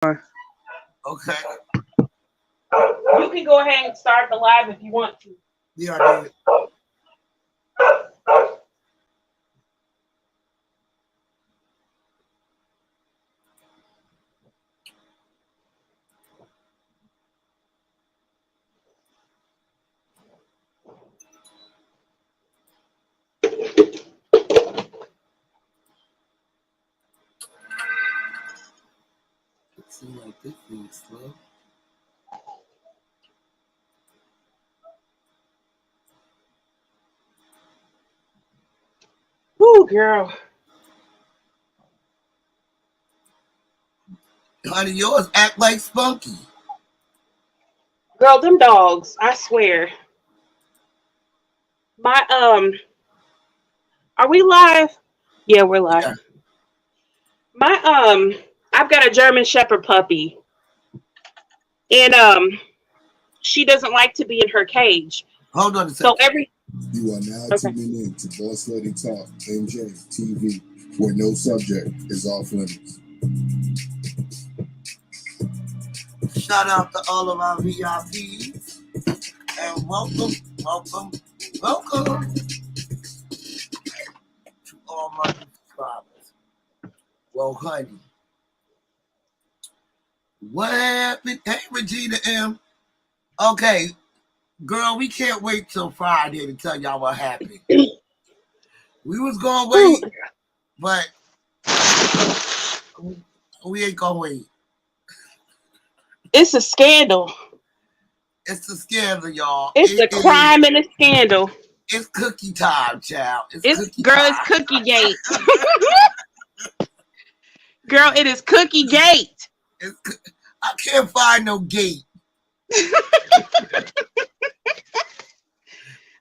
Okay. You can go ahead and start the live if you want to. Yeah, I did. It seems like this thing's slow. Ooh, girl. Honey, yours act like Spunky. Girl, them dogs, I swear. My are we live? Yeah, we're live. Yeah. My I've got a German Shepherd puppy, and she doesn't like to be in her cage. Hold on a So second. every You are now okay. tuning in to Boss Lady Talk, MJ TV, where no subject is off limits. Shout out to all of our VIPs and welcome, welcome, welcome to all my new subscribers. Well, honey, what happened? Hey, Regina M. Okay, girl, we can't wait till Friday to tell y'all what happened. We was gonna Ooh, wait, but we ain't gonna wait. it's a scandal. It's a scandal, y'all. It's It a is. crime and a scandal. It's cookie time, child. It's It's cookie girl, it's time. Cookie Gate. Girl, it is Cookie Gate. I can't find no gate.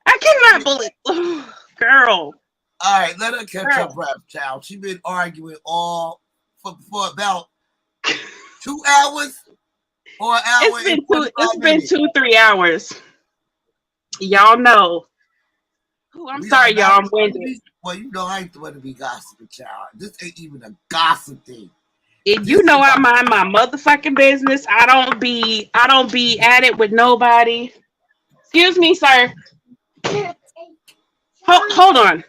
I cannot believe, girl. All right, let her catch her Girl, breath, child. She been arguing all for about 2 hours or an hour and it's 45 been minutes. 2-3 hours. Y'all know. Ooh, I'm We are sorry, not y'all. I'm going to winded. be. Well, you know I ain't the one to be gossiping, child. This ain't even a gossip thing. And This you know is I mind my motherfucking business. I don't be at it with nobody. Excuse me, sir. Hold on.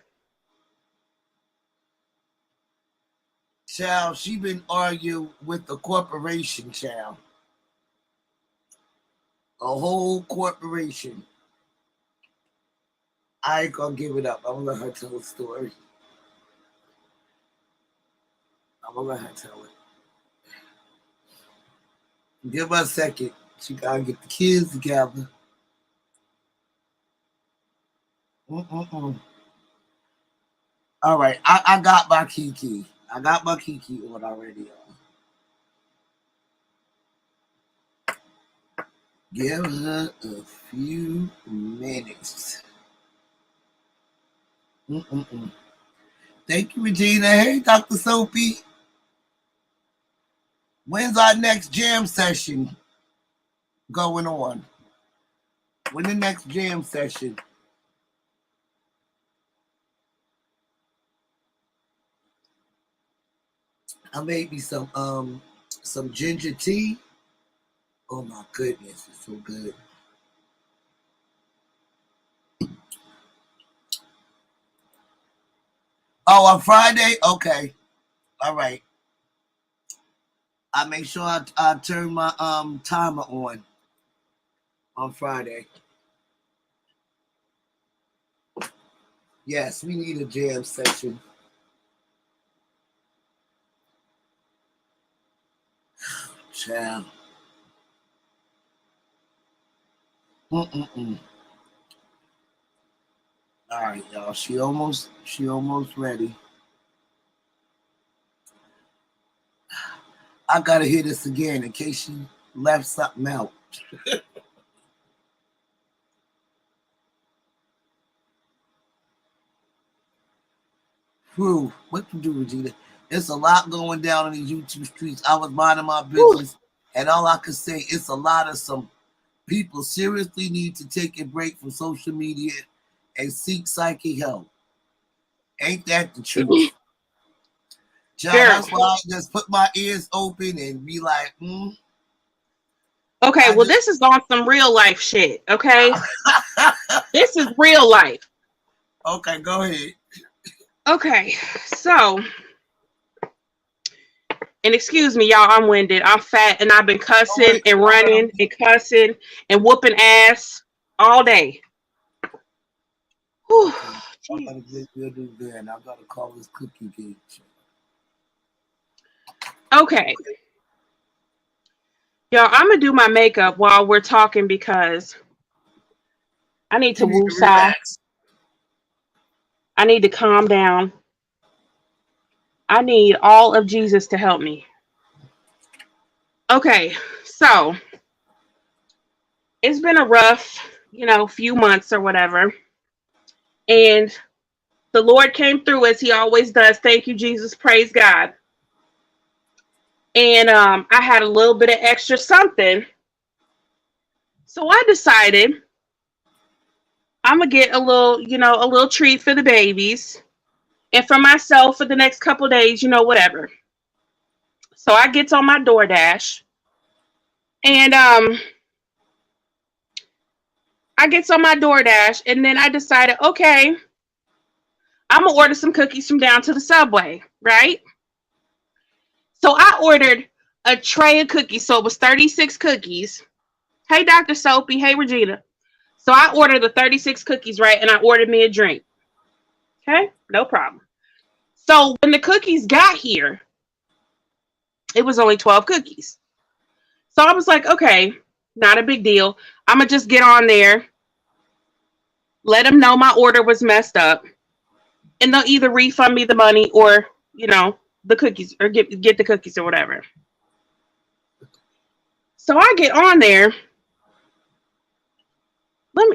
child. She been arguing with the corporation, child. A whole corporation. I ain't gonna give it up. I'm gonna let her tell the story. I'm gonna let her tell it. Give her a second. She gotta get the kids together. Mm-mm-mm. All right, I got my Kiki. I got my Kiki on already. Give her a few minutes. Mm-mm-mm. Thank you, Regina. Hey, Dr. Soapy. When's our next jam session going on? When the next jam session? I made me some ginger tea. Oh my goodness, it's so good. Oh, on Friday? Okay. All right. I make sure I turn my timer on Friday. Yes, we need a jam session. Child. Mm-mm-mm. All right, y'all. She almost ready. I gotta hear this again in case she left something out. Whew, what you do, Regina? There's a lot going down in these YouTube streets. I was minding my Whew. business, and all I could say it's a lot of some people seriously need to take a break from social media and seek psychic help. Ain't that the truth? Child, that's why I just put my ears open and be like, Okay, well, this is on some real life shit, okay? This is real life. Okay, go ahead. Okay, so, and excuse me, y'all, I'm winded. I'm fat, and I've been cussing and running and cussing and whooping ass all day. Whew. I gotta get good and then I gotta call this cookie gauge. Okay. Y'all, I'm gonna do my makeup while we're talking because I need to woosah. I need to calm down. I need all of Jesus to help me. Okay, so it's been a rough, few months or whatever. And the Lord came through as he always does. Thank you, Jesus. Praise God. And I had a little bit of extra something. So I decided I'm going to get a little treat for the babies and for myself for the next couple of days, whatever. So I gets on my DoorDash and and then I decided, okay, I'm going to order some cookies from down to the Subway, right? So I ordered a tray of cookies. So it was 36 cookies. Hey, Dr. Soapy. Hey, Regina. So I ordered the 36 cookies, right? And I ordered me a drink. Okay, no problem. So when the cookies got here, it was only 12 cookies. So I was like, okay, not a big deal. I'm going to just get on there, let them know my order was messed up, and they'll either refund me the money or, the cookies or get the cookies or whatever. So I get on there. Let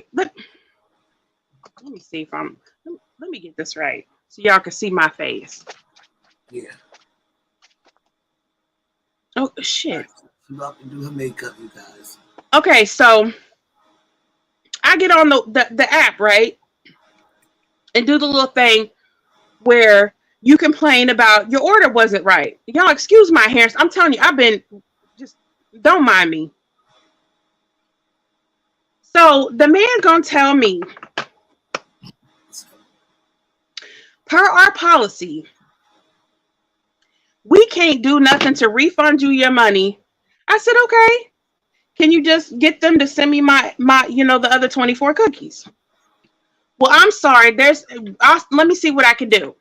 me see if let me get this right so y'all can see my face. Yeah. Oh shit. She's about to do her makeup, you guys. Okay, so I get on the app, right? And do the little thing where you complain about your order wasn't right. Y'all excuse my hair. I'm telling you, I've been don't mind me. So the man gonna tell me, per our policy, we can't do nothing to refund you your money. I said, okay. Can you just get them to send me my the other 24 cookies? Well, I'm sorry. Let me see what I can do.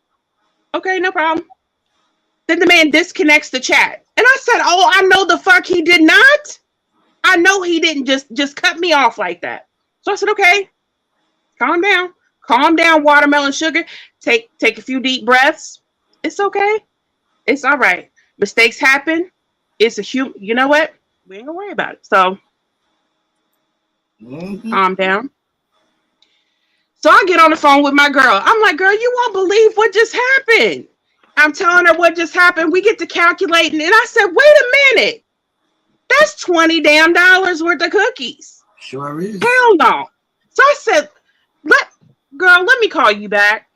Okay, no problem. Then the man disconnects the chat. And I said, oh, I know the fuck he did not. I know he didn't just cut me off like that. So I said, okay, calm down. Calm down, watermelon sugar. Take a few deep breaths. It's okay. It's all right. Mistakes happen. It's a human. You know what? We ain't gonna worry about it. So calm down. So I get on the phone with my girl. I'm like, girl, you won't believe what just happened. I'm telling her what just happened. We get to calculating. And I said, wait a minute. That's $20 damn worth of cookies. Sure is. Hell no. So I said, let me call you back.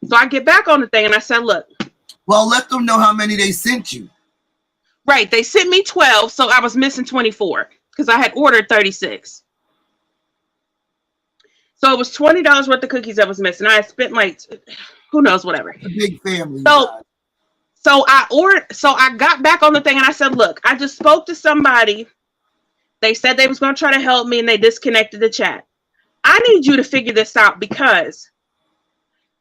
So I get back on the thing and I said, look. Well, let them know how many they sent you. Right. They sent me 12. So I was missing 24 because I had ordered 36. So it was $20 worth of cookies that was missing. I had spent who knows, whatever. A big family. So I got back on the thing and I said, look, I just spoke to somebody. They said they was going to try to help me and they disconnected the chat. I need you to figure this out because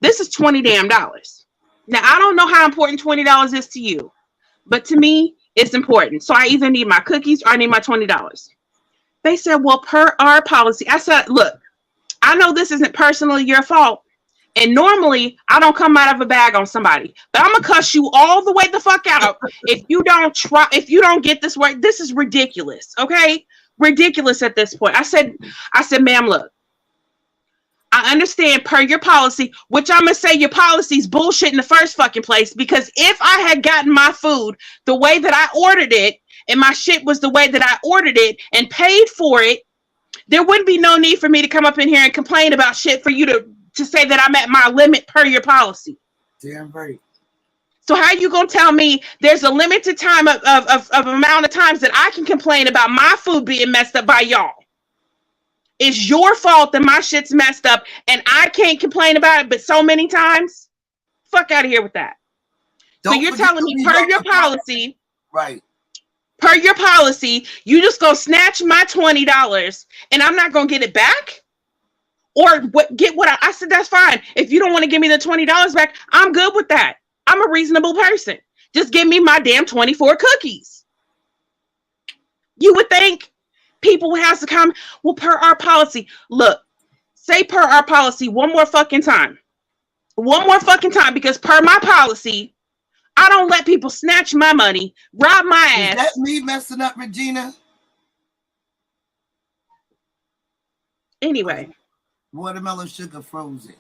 this is $20 damn. Now, I don't know how important $20 is to you, but to me, it's important. So I either need my cookies or I need my $20. They said, well, per our policy. I said, look, I know this isn't personally your fault. And normally I don't come out of a bag on somebody, but I'm gonna cuss you all the way the fuck out if you don't get this work. This is ridiculous. Okay. Ridiculous at this point. I said, ma'am, look, I understand per your policy, which I'm gonna say your policy's bullshit in the first fucking place, because if I had gotten my food the way that I ordered it and my shit was the way that I ordered it and paid for it, there wouldn't be no need for me to come up in here and complain about shit for you to say that I'm at my limit per your policy. Damn right. So how you gonna tell me there's a limited time of amount of times that I can complain about my food being messed up by y'all? It's your fault that my shit's messed up and I can't complain about it, but so many times? Fuck out of here with that. So you're telling me per your policy, right? Per your policy, you just gonna snatch my $20 and I'm not gonna get it back? Or get what I said, that's fine. If you don't want to give me the $20 back, I'm good with that. I'm a reasonable person. Just give me my damn 24 cookies. You would think people would have to come, well, per our policy. Look, say per our policy one more fucking time. One more fucking time, because per my policy, I don't let people snatch my money, rob my ass. Is that me messing up, Regina? Anyway. Watermelon sugar frozen.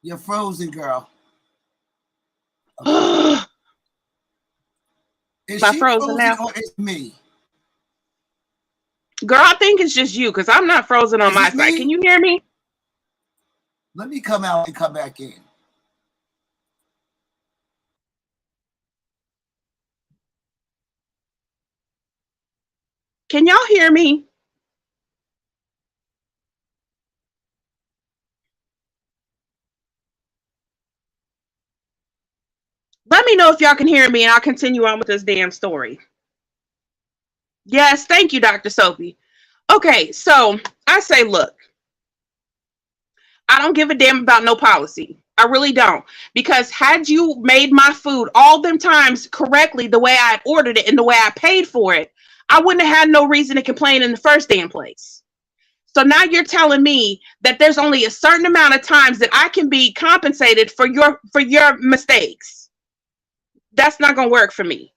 You're frozen, girl. Is Am I she frozen now? Or it's me? Girl, I think it's just you, because I'm not frozen on my side. Can you hear me? Let me come out and come back in. Can y'all hear me? Let me know if y'all can hear me and I'll continue on with this damn story. Yes, thank you, Dr. Sophie. Okay, so I say, look, I don't give a damn about no policy. I really don't. Because had you made my food all them times correctly, the way I had ordered it and the way I paid for it, I wouldn't have had no reason to complain in the first damn place. So now you're telling me that there's only a certain amount of times that I can be compensated for your mistakes. That's not going to work for me.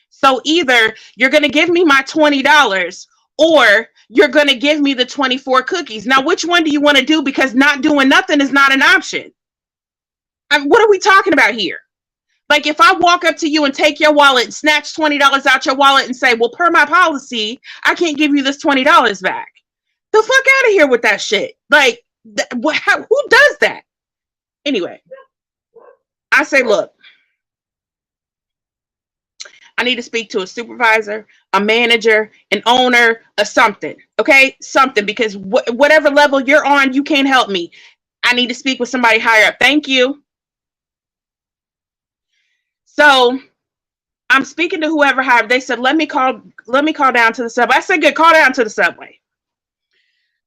So either you're going to give me my $20 or you're going to give me the 24 cookies. Now, which one do you want to do? Because not doing nothing is not an option. What are we talking about here? Like, if I walk up to you and take your wallet and snatch $20 out your wallet and say, well, per my policy, I can't give you this $20 back. The fuck out of here with that shit. Like, who does that? Anyway, I say, look, I need to speak to a supervisor, a manager, an owner, or something. Okay? Something, because whatever level you're on, you can't help me. I need to speak with somebody higher up. Thank you. So I'm speaking to whoever hired. They said, let me call down to the subway. I said, good, call down to the subway.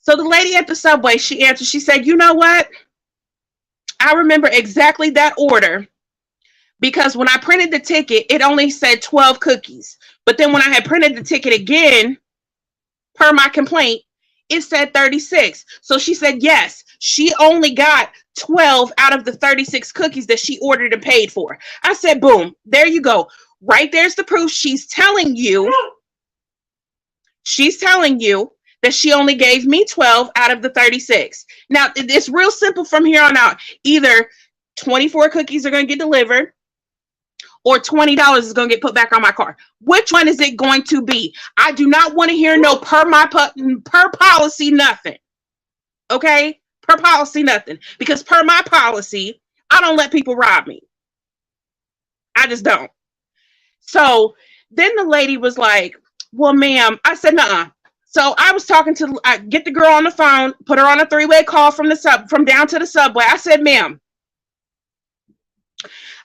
So the lady at the subway, she answered, she said, you know what? I remember exactly that order. Because when I printed the ticket, it only said 12 cookies. But then when I had printed the ticket again, per my complaint, it said 36. So she said, yes, she only got 12 out of the 36 cookies that she ordered and paid for. I said, boom, there you go. Right there's the proof. She's telling you that she only gave me 12 out of the 36. Now, it's real simple from here on out. Either 24 cookies are going to get delivered, or $20 is going to get put back on my card. Which one is it going to be? I do not want to hear no per policy nothing. Okay? Per policy nothing. Because per my policy, I don't let people rob me. I just don't. So then the lady was like, well, ma'am, I said, nuh-uh. So I was talking to, I get the girl on the phone, put her on a three-way call from down to the subway. I said, ma'am,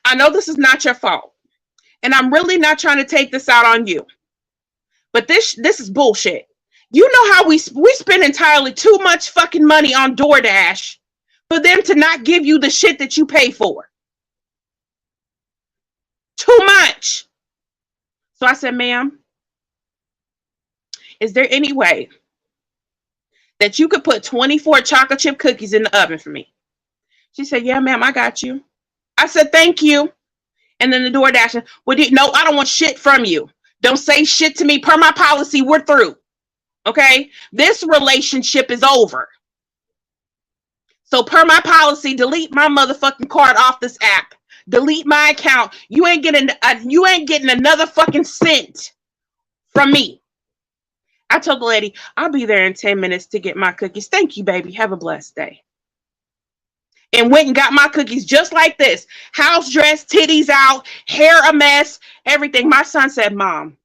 I know this is not your fault, and I'm really not trying to take this out on you, but this is bullshit. You know how we spend entirely too much fucking money on DoorDash for them to not give you the shit that you pay for. Too much. So I said, ma'am, is there any way that you could put 24 chocolate chip cookies in the oven for me? She said, yeah, ma'am, I got you. I said, thank you. And then the DoorDash, no, I don't want shit from you. Don't say shit to me. Per my policy, we're through. Okay? This relationship is over. So per my policy, delete my motherfucking card off this app. Delete my account. You ain't getting another fucking cent from me. I told the lady, I'll be there in 10 minutes to get my cookies. Thank you, baby. Have a blessed day. and went and got my cookies just like this. House dress, titties out, hair a mess, everything. My son said, Mom,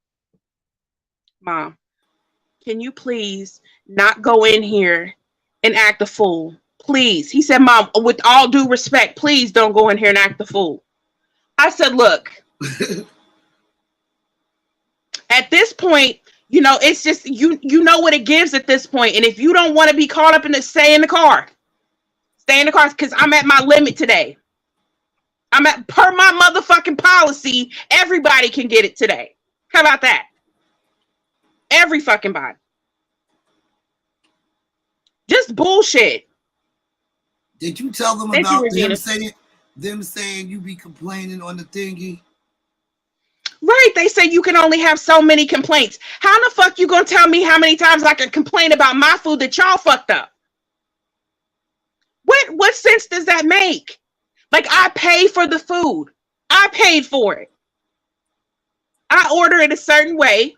can you please not go in here and act a fool? Please. He said, Mom, with all due respect, please don't go in here and act a fool. I said, look, at this point, you know, it's just, you know what it gives at this point. And if you don't want to be caught up in it, stay in the car. Stay in the car, because I'm at my limit today. I'm at, per my motherfucking policy, everybody can get it today. How about that? Every fucking body. Just bullshit. Did you tell them Thank you, about Regina. them saying you be complaining on the thingy? Right, they say you can only have so many complaints. How the fuck you gonna tell me how many times I can complain about my food that y'all fucked up? What sense does that make? Like, I pay for the food. I paid for it. I order it a certain way,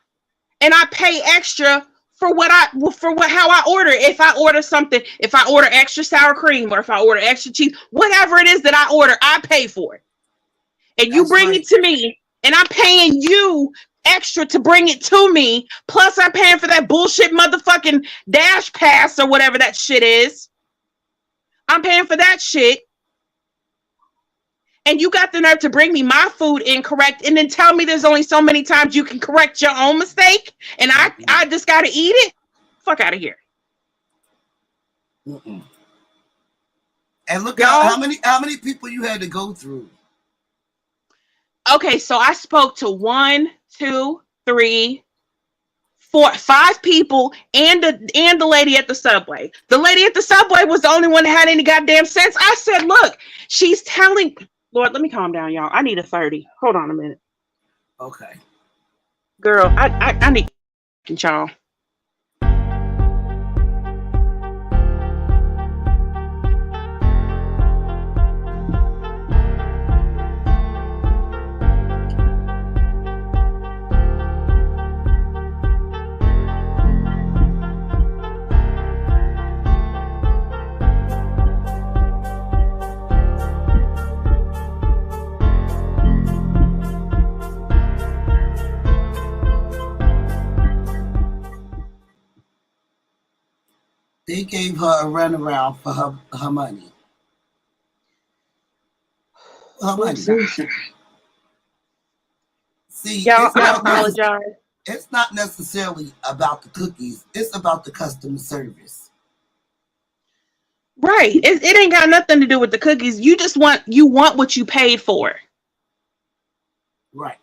and I pay extra for how I order it. If I order something, if I order extra sour cream, or if I order extra cheese, whatever it is that I order, I pay for it. And you bring it to me, and I'm paying you extra to bring it to me, plus I'm paying for that bullshit motherfucking Dash Pass or whatever that shit is. I'm paying for that shit. And you got the nerve to bring me my food incorrect and then tell me there's only so many times you can correct your own mistake and I just got to eat it? Fuck out of here. Mm-mm. And look at how many people you had to go through. Okay, so I spoke to 1, 2, 3, 4, 5 people and the lady at the Subway. The lady at the Subway was the only one that had any goddamn sense. I said, look, she's telling... Lord, let me calm down, y'all. I need a 30. Hold on a minute. Okay. Girl, I need y'all. They gave her a runaround for her money. Her money. See, y'all, I apologize. It's not necessarily about the cookies. It's about the customer service. Right. It ain't got nothing to do with the cookies. You want what you paid for. Right.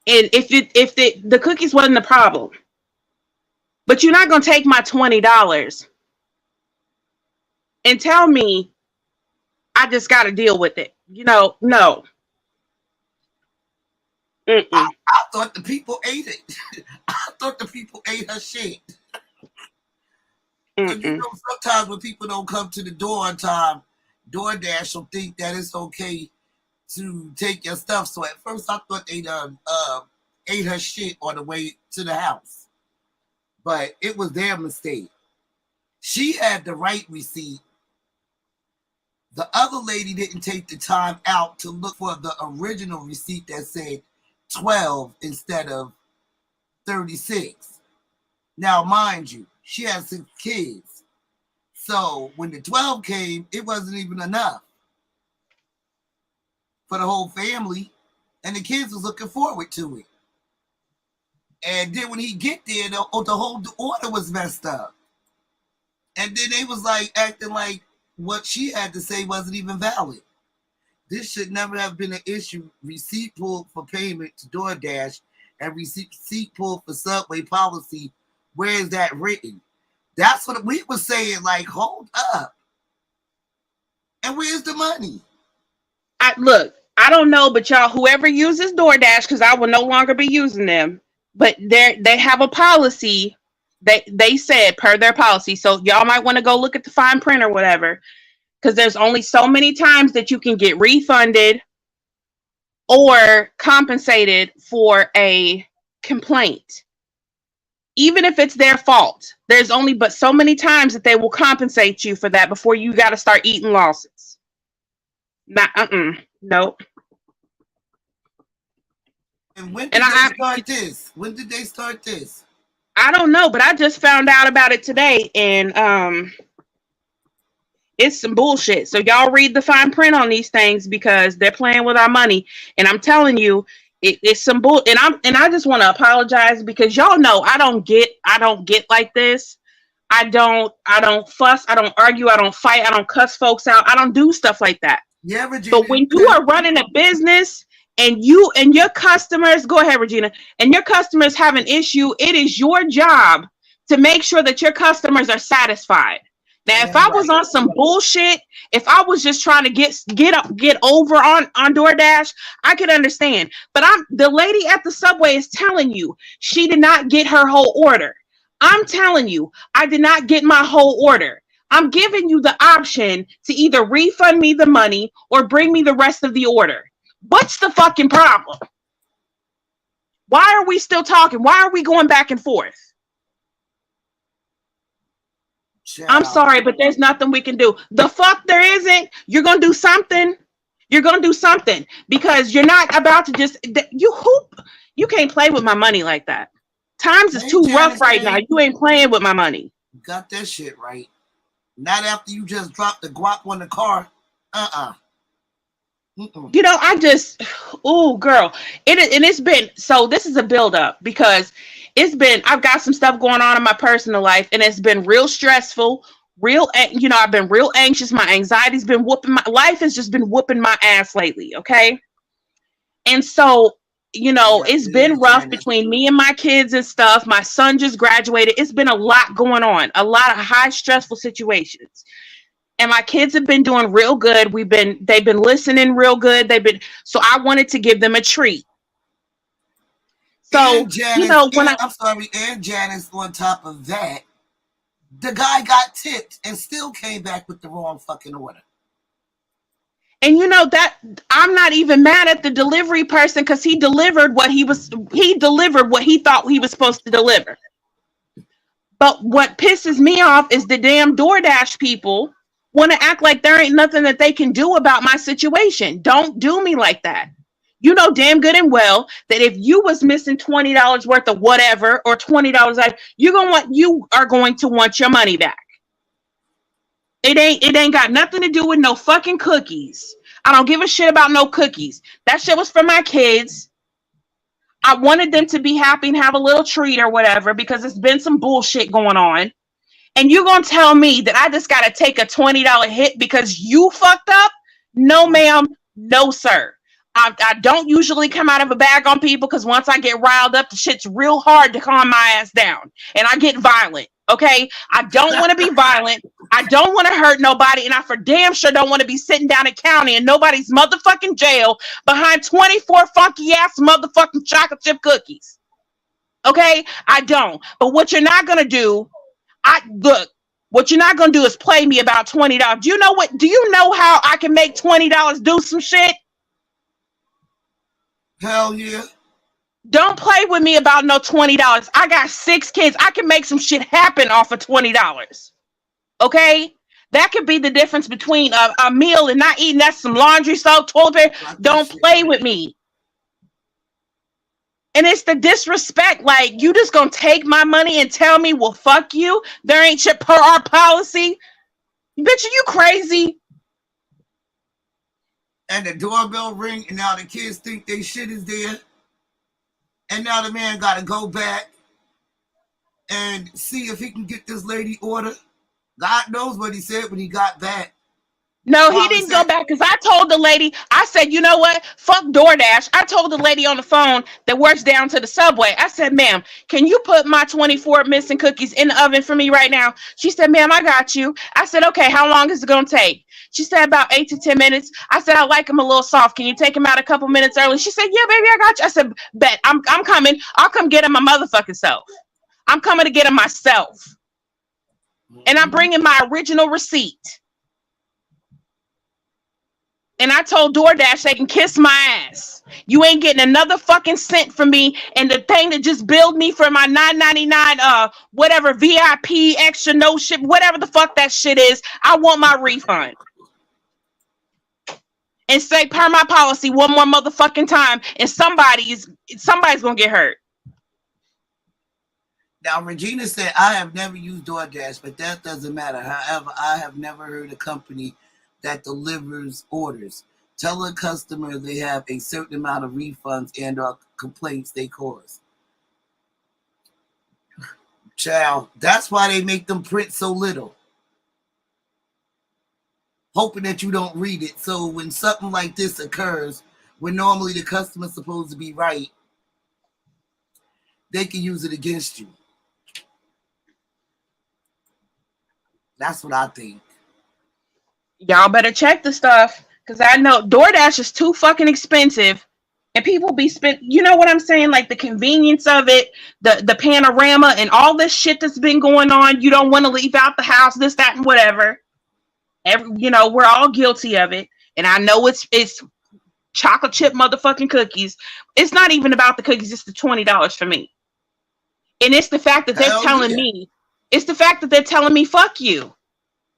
And if the cookies wasn't the problem, but you're not gonna take my $20 and tell me I just got to deal with it. You know, no. I thought the people ate it. I thought the people ate her shit. You know, sometimes when people don't come to the door on time, DoorDash will think that it's okay to take your stuff. So at first I thought they ate her shit on the way to the house. But it was their mistake. She had the right receipt. The other lady didn't take the time out to look for the original receipt that said 12 instead of 36. Now, mind you, she has 6 kids. So when the 12 came, it wasn't even enough for the whole family. And the kids was looking forward to it. And then when he get there, the whole order was messed up. And then they was like acting like what she had to say wasn't even valid. This should never have been an issue. Receipt pulled for payment to DoorDash and receipt pulled for Subway policy. Where is that written? That's what we were saying. Like, hold up. And where's the money? Look, I don't know, but y'all, whoever uses DoorDash, because I will no longer be using them, but they have a policy. They said per their policy. So y'all might want to go look at the fine print or whatever, because there's only so many times that you can get refunded or compensated for a complaint. Even if it's their fault, there's only but so many times that they will compensate you for that before you got to start eating losses. Not, nope. And when And did they start this? When did they start this? I don't know, but I just found out about it today, and it's some bullshit. So y'all read the fine print on these things because they're playing with our money. And I'm telling you, it's some bull. And I just want to apologize because y'all know I don't get like this. I don't fuss. I don't argue. I don't fight. I don't cuss folks out. I don't do stuff like that. Yeah, Regina. But when you are running a business and you and your customers, go ahead, Regina, and your customers have an issue, it is your job to make sure that your customers are satisfied. Now, if I was on some bullshit, if I was just trying to get over on DoorDash, I could understand. But the lady at the Subway is telling you she did not get her whole order. I'm telling you, I did not get my whole order. I'm giving you the option to either refund me the money or bring me the rest of the order. What's the fucking problem? Why are we still talking? Why are we going back and forth? I'm sorry, but there's nothing we can do. The fuck there isn't. You're going to do something. You're going to do something because you're not about to just, you can't play with my money like that. Times is too rough right now. You ain't playing with my money. Got that shit right. Not after you just dropped the guap on the car. You know, girl. It's been, so this is a build up because I've got some stuff going on in my personal life and it's been real stressful, I've been real anxious. My anxiety's been life has just been whooping my ass lately. Okay. And so, it's been rough between me and my kids and stuff. My son just graduated. It's been a lot going on, a lot of high stressful situations. And my kids have been doing real good. They've been listening real good. So I wanted to give them a treat. So, Janice, I'm sorry, and Janice, on top of that, the guy got tipped and still came back with the wrong fucking order. And that I'm not even mad at the delivery person because he delivered what he thought he was supposed to deliver. But what pisses me off is the damn DoorDash people want to act like there ain't nothing that they can do about my situation. Don't do me like that. You know damn good and well that if you was missing $20 worth of whatever or $20, you are going to want your money back. It ain't got nothing to do with no fucking cookies. I don't give a shit about no cookies. That shit was for my kids. I wanted them to be happy and have a little treat or whatever because it's been some bullshit going on. And you're going to tell me that I just got to take a $20 hit because you fucked up? No, ma'am. No, sir. I don't usually come out of a bag on people because once I get riled up, the shit's real hard to calm my ass down. And I get violent. Okay, I don't want to be violent. I don't want to hurt nobody, and I for damn sure don't want to be sitting down in county in nobody's motherfucking jail behind 24 funky ass motherfucking chocolate chip cookies. Okay, I don't. But what you're not gonna do, what you're not gonna do is play me about $20. Do you know what? Do you know how I can make $20 do some shit? Hell yeah. Don't play with me about no $20. I got 6 kids. I can make some shit happen off of $20. Okay? That could be the difference between a meal and not eating. That's some laundry soap, toilet paper. Don't play with me. And it's the disrespect. Like, you just gonna take my money and tell me, well, fuck you? There ain't shit per our policy? Bitch, are you crazy? And the doorbell ring, and now the kids think they shit is there. And now the man got to go back and see if he can get this lady order. God knows what he said when he got back. No, he didn't go back because I told the lady, I said, you know what? Fuck DoorDash. I told the lady on the phone that works down to the Subway. I said, ma'am, can you put my 24 missing cookies in the oven for me right now? She said, ma'am, I got you. I said, okay, how long is it going to take? She said about 8 to 10 minutes. I said, I like them a little soft. Can you take them out a couple minutes early? She said, yeah, baby, I got you. I said, bet, I'm coming. I'll come get them my motherfucking self. I'm coming to get them myself. And I'm bringing my original receipt. And I told DoorDash they can kiss my ass. You ain't getting another fucking cent from me. And the thing that just billed me for my $9.99 whatever VIP extra no shit, whatever the fuck that shit is, I want my refund. and say per my policy one more motherfucking time, and somebody's gonna get hurt. Now, Regina said, I have never used DoorDash, but that doesn't matter. However, I have never heard a company that delivers orders. Tell a customer they have a certain amount of refunds and or complaints they cause. Child, that's why they make them print so little. Hoping that you don't read it. So when something like this occurs, when normally the customer's supposed to be right, they can use it against you. That's what I think. Y'all better check the stuff, because I know DoorDash is too fucking expensive, and people be spent. You know what I'm saying? Like the convenience of it, the panorama, and all this shit that's been going on. You don't want to leave out the house, this, that, and whatever. We're all guilty of it, and I know it's chocolate chip motherfucking cookies. It's not even about the cookies; it's the $20 for me, and it's the fact that they're telling me. It's the fact that they're telling me, fuck you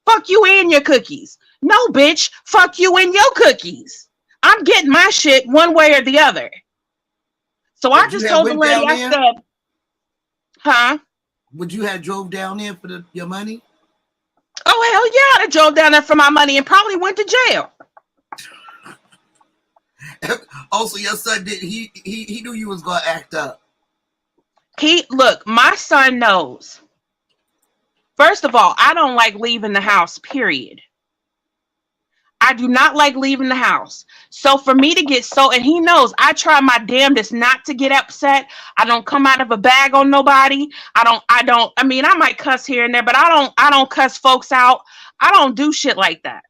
and your cookies. No, bitch, fuck you and your cookies. I'm getting my shit one way or the other. So I just told the lady, I said, huh? Would you have drove down there for your money? Oh, hell yeah, I drove down there for my money and probably went to jail. Also, your son did. He knew you was gonna act up. Look, my son knows. First of all, I don't like leaving the house, period. I do not like leaving the house. So for me to get and he knows I try my damnedest not to get upset. I don't come out of a bag on nobody. I mean, I might cuss here and there, but I don't cuss folks out. I don't do shit like that.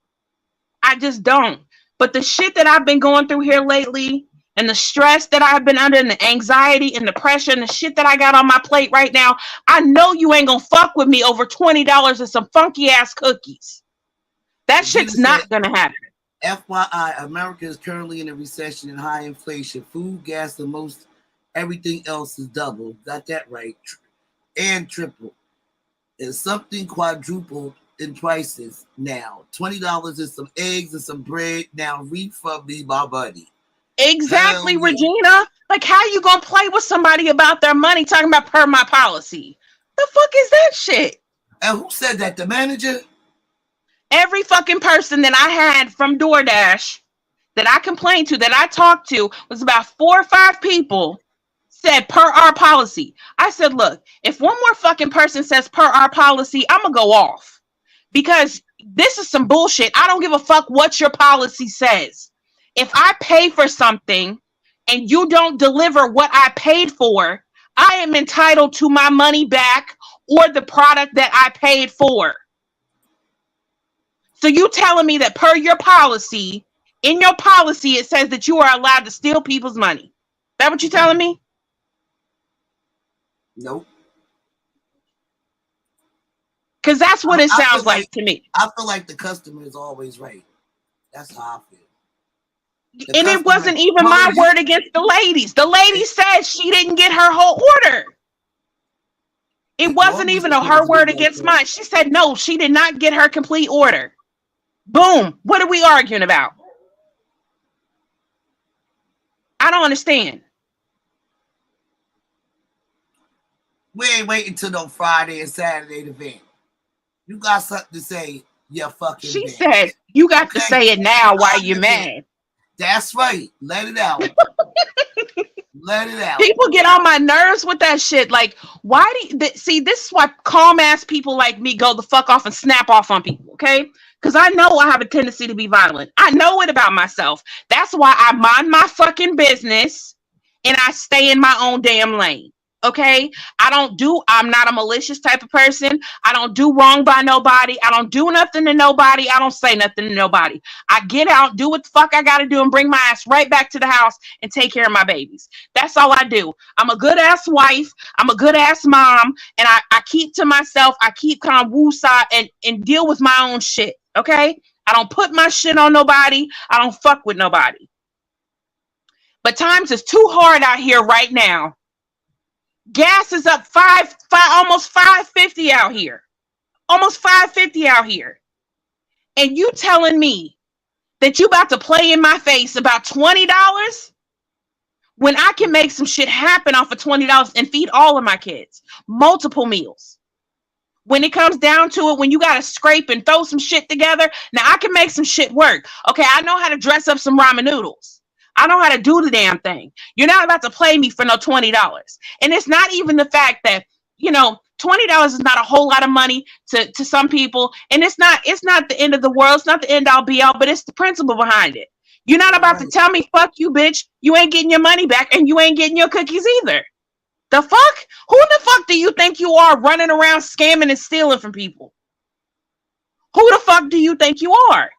I just don't. But the shit that I've been going through here lately, and the stress that I've been under, and the anxiety and the pressure and the shit that I got on my plate right now, I know you ain't gonna fuck with me over $20 and some funky ass cookies. That shit's not gonna happen. FYI, America is currently in a recession and high inflation. Food, gas, and most everything else is double. Got that right. And triple. And something quadrupled in prices now. $20 is some eggs and some bread. Now refund me my money. Exactly, Regina. Like, how you gonna play with somebody about their money talking about per my policy? The fuck is that shit? And who said that? The manager? Every fucking person that I had from DoorDash that I complained to, that I talked to, was about 4 or 5 people said per our policy. I said, look, if one more fucking person says per our policy, I'm gonna go off, because this is some bullshit. I don't give a fuck what your policy says. If I pay for something and you don't deliver what I paid for, I am entitled to my money back or the product that I paid for. So you telling me that per your policy, in your policy, it says that you are allowed to steal people's money. That what you telling me? Nope. Because that's what it sounds like to me. I feel like the customer is always right. That's how I feel. And it wasn't even my word against the ladies. The lady said she didn't get her whole order. It wasn't even her word against mine. She said no, she did not get her complete order. Boom. What are we arguing about? I don't understand. We ain't waiting till no Friday and Saturday event. You got something to say, you fucking She said, you got to say it now while you're mad. That's right. Let it out. Let it out. People get on my nerves with that shit. Like, why do you see? This is why calm ass people like me go the fuck off and snap off on people, okay? Because I know I have a tendency to be violent. I know it about myself. That's why I mind my fucking business and I stay in my own damn lane. Okay, I'm not a malicious type of person. I don't do wrong by nobody. I don't do nothing to nobody. I don't say nothing to nobody. I get out, do what the fuck I gotta do, and bring my ass right back to the house and take care of my babies. That's all I do. I'm a good ass wife. I'm a good ass mom. And I keep to myself. I keep kind of woosah and deal with my own shit. Okay, I don't put my shit on nobody. I don't fuck with nobody. But times is too hard out here right now. Gas is up almost $5.50 out here. Almost $5.50 out here. And you telling me that you about to play in my face about $20 when I can make some shit happen off of $20 and feed all of my kids multiple meals. When it comes down to it, when you got to scrape and throw some shit together, now I can make some shit work. Okay, I know how to dress up some ramen noodles. I know how to do the damn thing. You're not about to play me for no $20. And it's not even the fact that, you know, $20 is not a whole lot of money to some people. And it's not the end of the world. It's not the end all be all, but it's the principle behind it. You're not about to tell me, fuck you, bitch. You ain't getting your money back and you ain't getting your cookies either. The fuck? Who the fuck do you think you are running around scamming and stealing from people? Who the fuck do you think you are?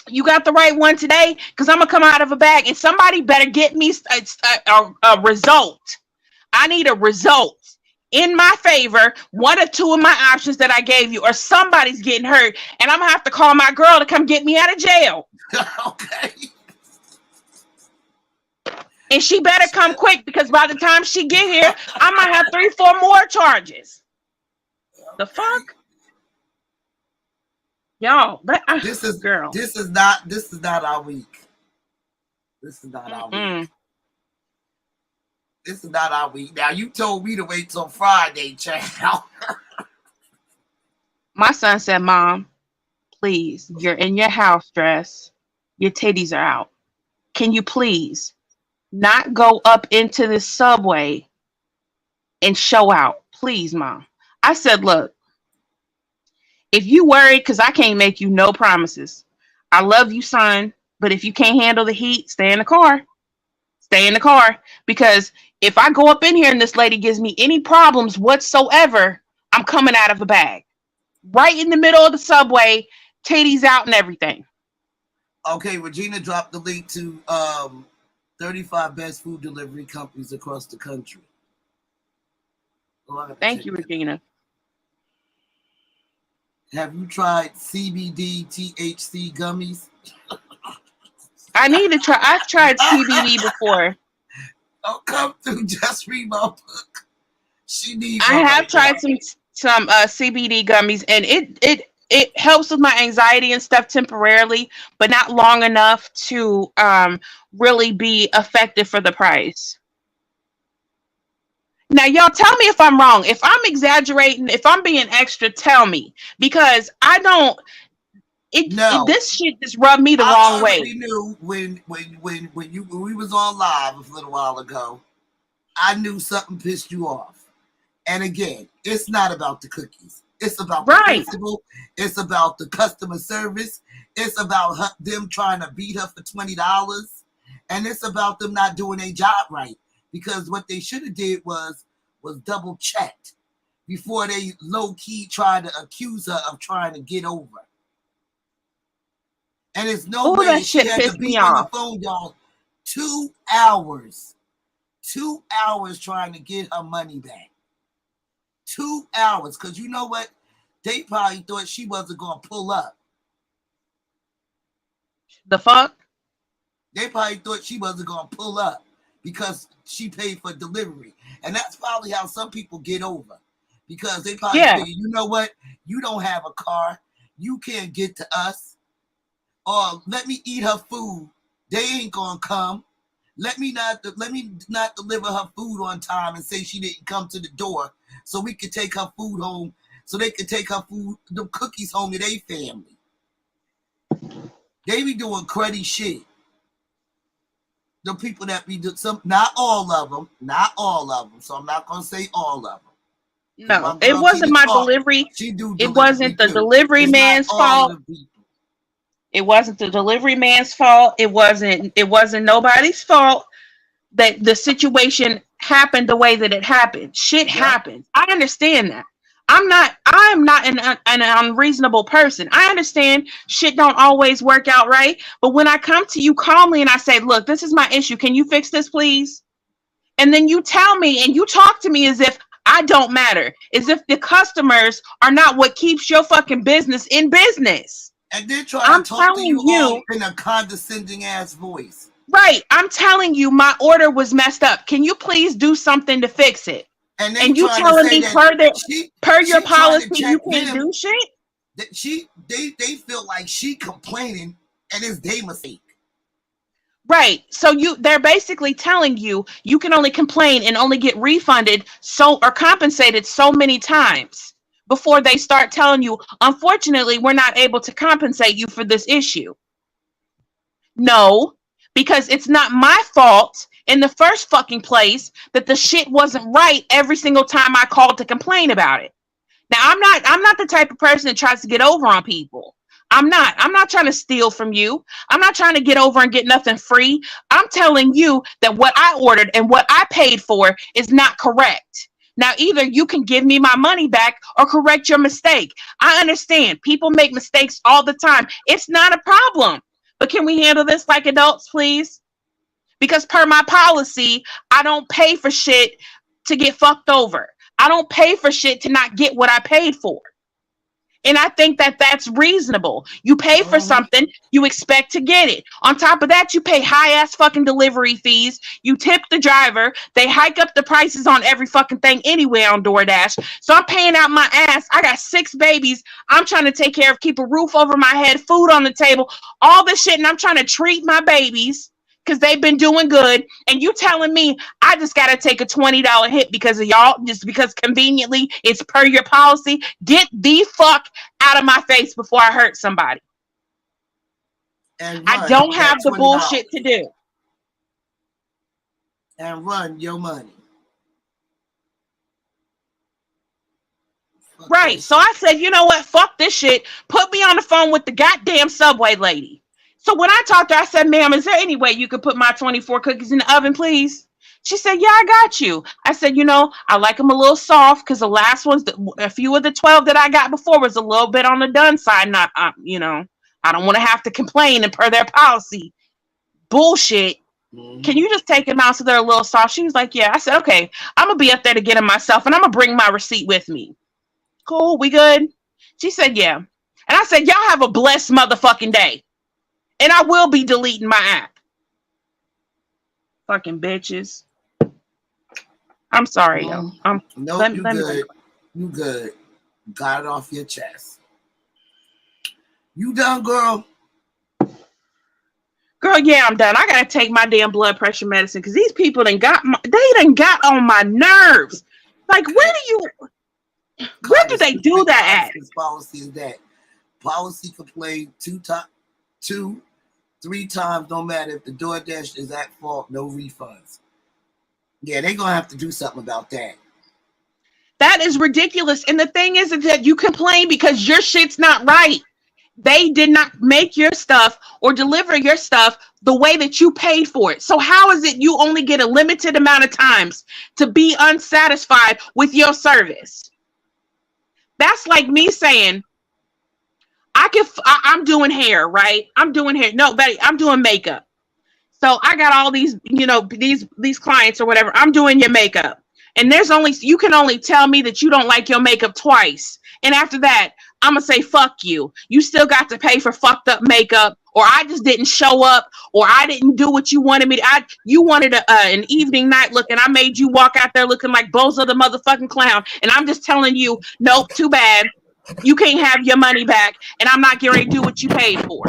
You got the right one today? Because I'm going to come out of a bag and somebody better get me a result. I need a result in my favor. One or two of my options that I gave you, or somebody's getting hurt and I'm going to have to call my girl to come get me out of jail. Okay. And she better come quick because by the time she get here, I might have 3-4 more charges. The fuck? Y'all, this is girl. This is not our week. This is not our week. This is not our week. Now you told me to wait till Friday, child. My son said, Mom, please, you're in your house dress. Your titties are out. Can you please not go up into the subway and show out? Please, Mom. I said, look, if you worried, because I can't make you no promises. I love you, son, but if you can't handle the heat, stay in the car. Stay in the car. Because if I go up in here and this lady gives me any problems whatsoever, I'm coming out of the bag. Right in the middle of the subway, titties out and everything. Okay, Regina dropped the link to 35 best food delivery companies across the country. Thank you, Regina. Have you tried CBD THC gummies? I need to try. I've tried CBD before. Don't come through. Just read my book. I have tried some CBD gummies, and it helps with my anxiety and stuff temporarily, but not long enough to really be effective for the price. Now, y'all tell me if I'm wrong. If I'm exaggerating, if I'm being extra, tell me. Because I don't... this shit just rubbed me the wrong way. I already knew when we was on live a little while ago, I knew something pissed you off. And again, it's not about the cookies. It's about the principle. It's about the customer service. It's about them trying to beat her for $20. And it's about them not doing their job right. Because what they should have did was double checked before they low key tried to accuse her of trying to get over. And there's no way she had to be on the phone, y'all. 2 hours. 2 hours trying to get her money back. 2 hours. Because you know what? They probably thought she wasn't going to pull up. The fuck? They probably thought she wasn't going to pull up because she paid for delivery. And that's probably how some people get over. Because they probably figure, you know what? You don't have a car. You can't get to us. Or let me eat her food. They ain't going to come. Let me not deliver her food on time and say she didn't come to the door so we could take her food home, so they could take her food, the cookies home to their family. They be doing cruddy shit. The people that be not all of them, so I'm not going to say all of them. No, it wasn't my delivery. It wasn't the delivery man's fault. It wasn't the delivery man's fault. It wasn't nobody's fault that the situation happened the way that it happened. Shit happens. I understand that. I am not an unreasonable person. I understand shit don't always work out right. But when I come to you calmly and I say, look, this is my issue. Can you fix this, please? And then you tell me and you talk to me as if I don't matter, as if the customers are not what keeps your fucking business in business. And they're trying to talk to you in a condescending ass voice. Right. I'm telling you, my order was messed up. Can you please do something to fix it? And you telling me per your policy you can't do shit? That they feel like she complaining and it's their mistake. Right. So they're basically telling you you can only complain and only get refunded or compensated so many times before they start telling you, unfortunately, we're not able to compensate you for this issue. No, because it's not my fault in the first fucking place that the shit wasn't right every single time I called to complain about it. Now, I'm not the type of person that tries to get over on people. I'm not trying to steal from you. I'm not trying to get over and get nothing free. I'm telling you that what I ordered and what I paid for is not correct. Now, either you can give me my money back or correct your mistake. I understand people make mistakes all the time. It's not a problem. But can we handle this like adults, please? Because per my policy, I don't pay for shit to get fucked over. I don't pay for shit to not get what I paid for. And I think that that's reasonable. You pay for something, you expect to get it. On top of that, you pay high ass fucking delivery fees. You tip the driver. They hike up the prices on every fucking thing anyway on DoorDash. So I'm paying out my ass. I got 6 babies. I'm trying to take care of, keep a roof over my head, food on the table, all this shit. And I'm trying to treat my babies because they've been doing good. And you telling me I just got to take a $20 hit because of y'all, just because conveniently it's per your policy? Get the fuck out of my face before I hurt somebody. And I don't have the bullshit to do. And run your money. Right. So I said, you know what? Fuck this shit. Put me on the phone with the goddamn Subway lady. So when I talked to her, I said, ma'am, is there any way you could put my 24 cookies in the oven, please? She said, yeah, I got you. I said, you know, I like them a little soft because the last ones, a few of the 12 that I got before was a little bit on the done side. Not, you know, I don't want to have to complain and per their policy. Bullshit. Mm-hmm. Can you just take them out so they're a little soft? She was like, yeah. I said, okay, I'm going to be up there to get them myself and I'm going to bring my receipt with me. Cool. We good? She said, yeah. And I said, y'all have a blessed motherfucking day. And I will be deleting my app. Fucking bitches. I'm sorry, yo. No, you good. You good. Got it off your chest. You done, girl? Girl, yeah, I'm done. I gotta take my damn blood pressure medicine because these people done got on my nerves. Like, where do they do that at? Policy is that policy complain 2, 3 times, no matter if the DoorDash is at fault, no refunds. Yeah, they're going to have to do something about that. That is ridiculous. And the thing is that you complain because your shit's not right. They did not make your stuff or deliver your stuff the way that you paid for it. So how is it you only get a limited amount of times to be unsatisfied with your service? That's like me saying, I'm doing hair, right? I'm doing hair. No, Betty, I'm doing makeup. So I got all these, you know, these clients or whatever. I'm doing your makeup. And you can only tell me that you don't like your makeup twice. And after that, I'm going to say, fuck you. You still got to pay for fucked up makeup, or I just didn't show up, or I didn't do what you wanted me to. You wanted an evening night look, and I made you walk out there looking like Bozo the motherfucking clown. And I'm just telling you, nope, too bad. You can't have your money back, and I'm not getting ready to do what you paid for.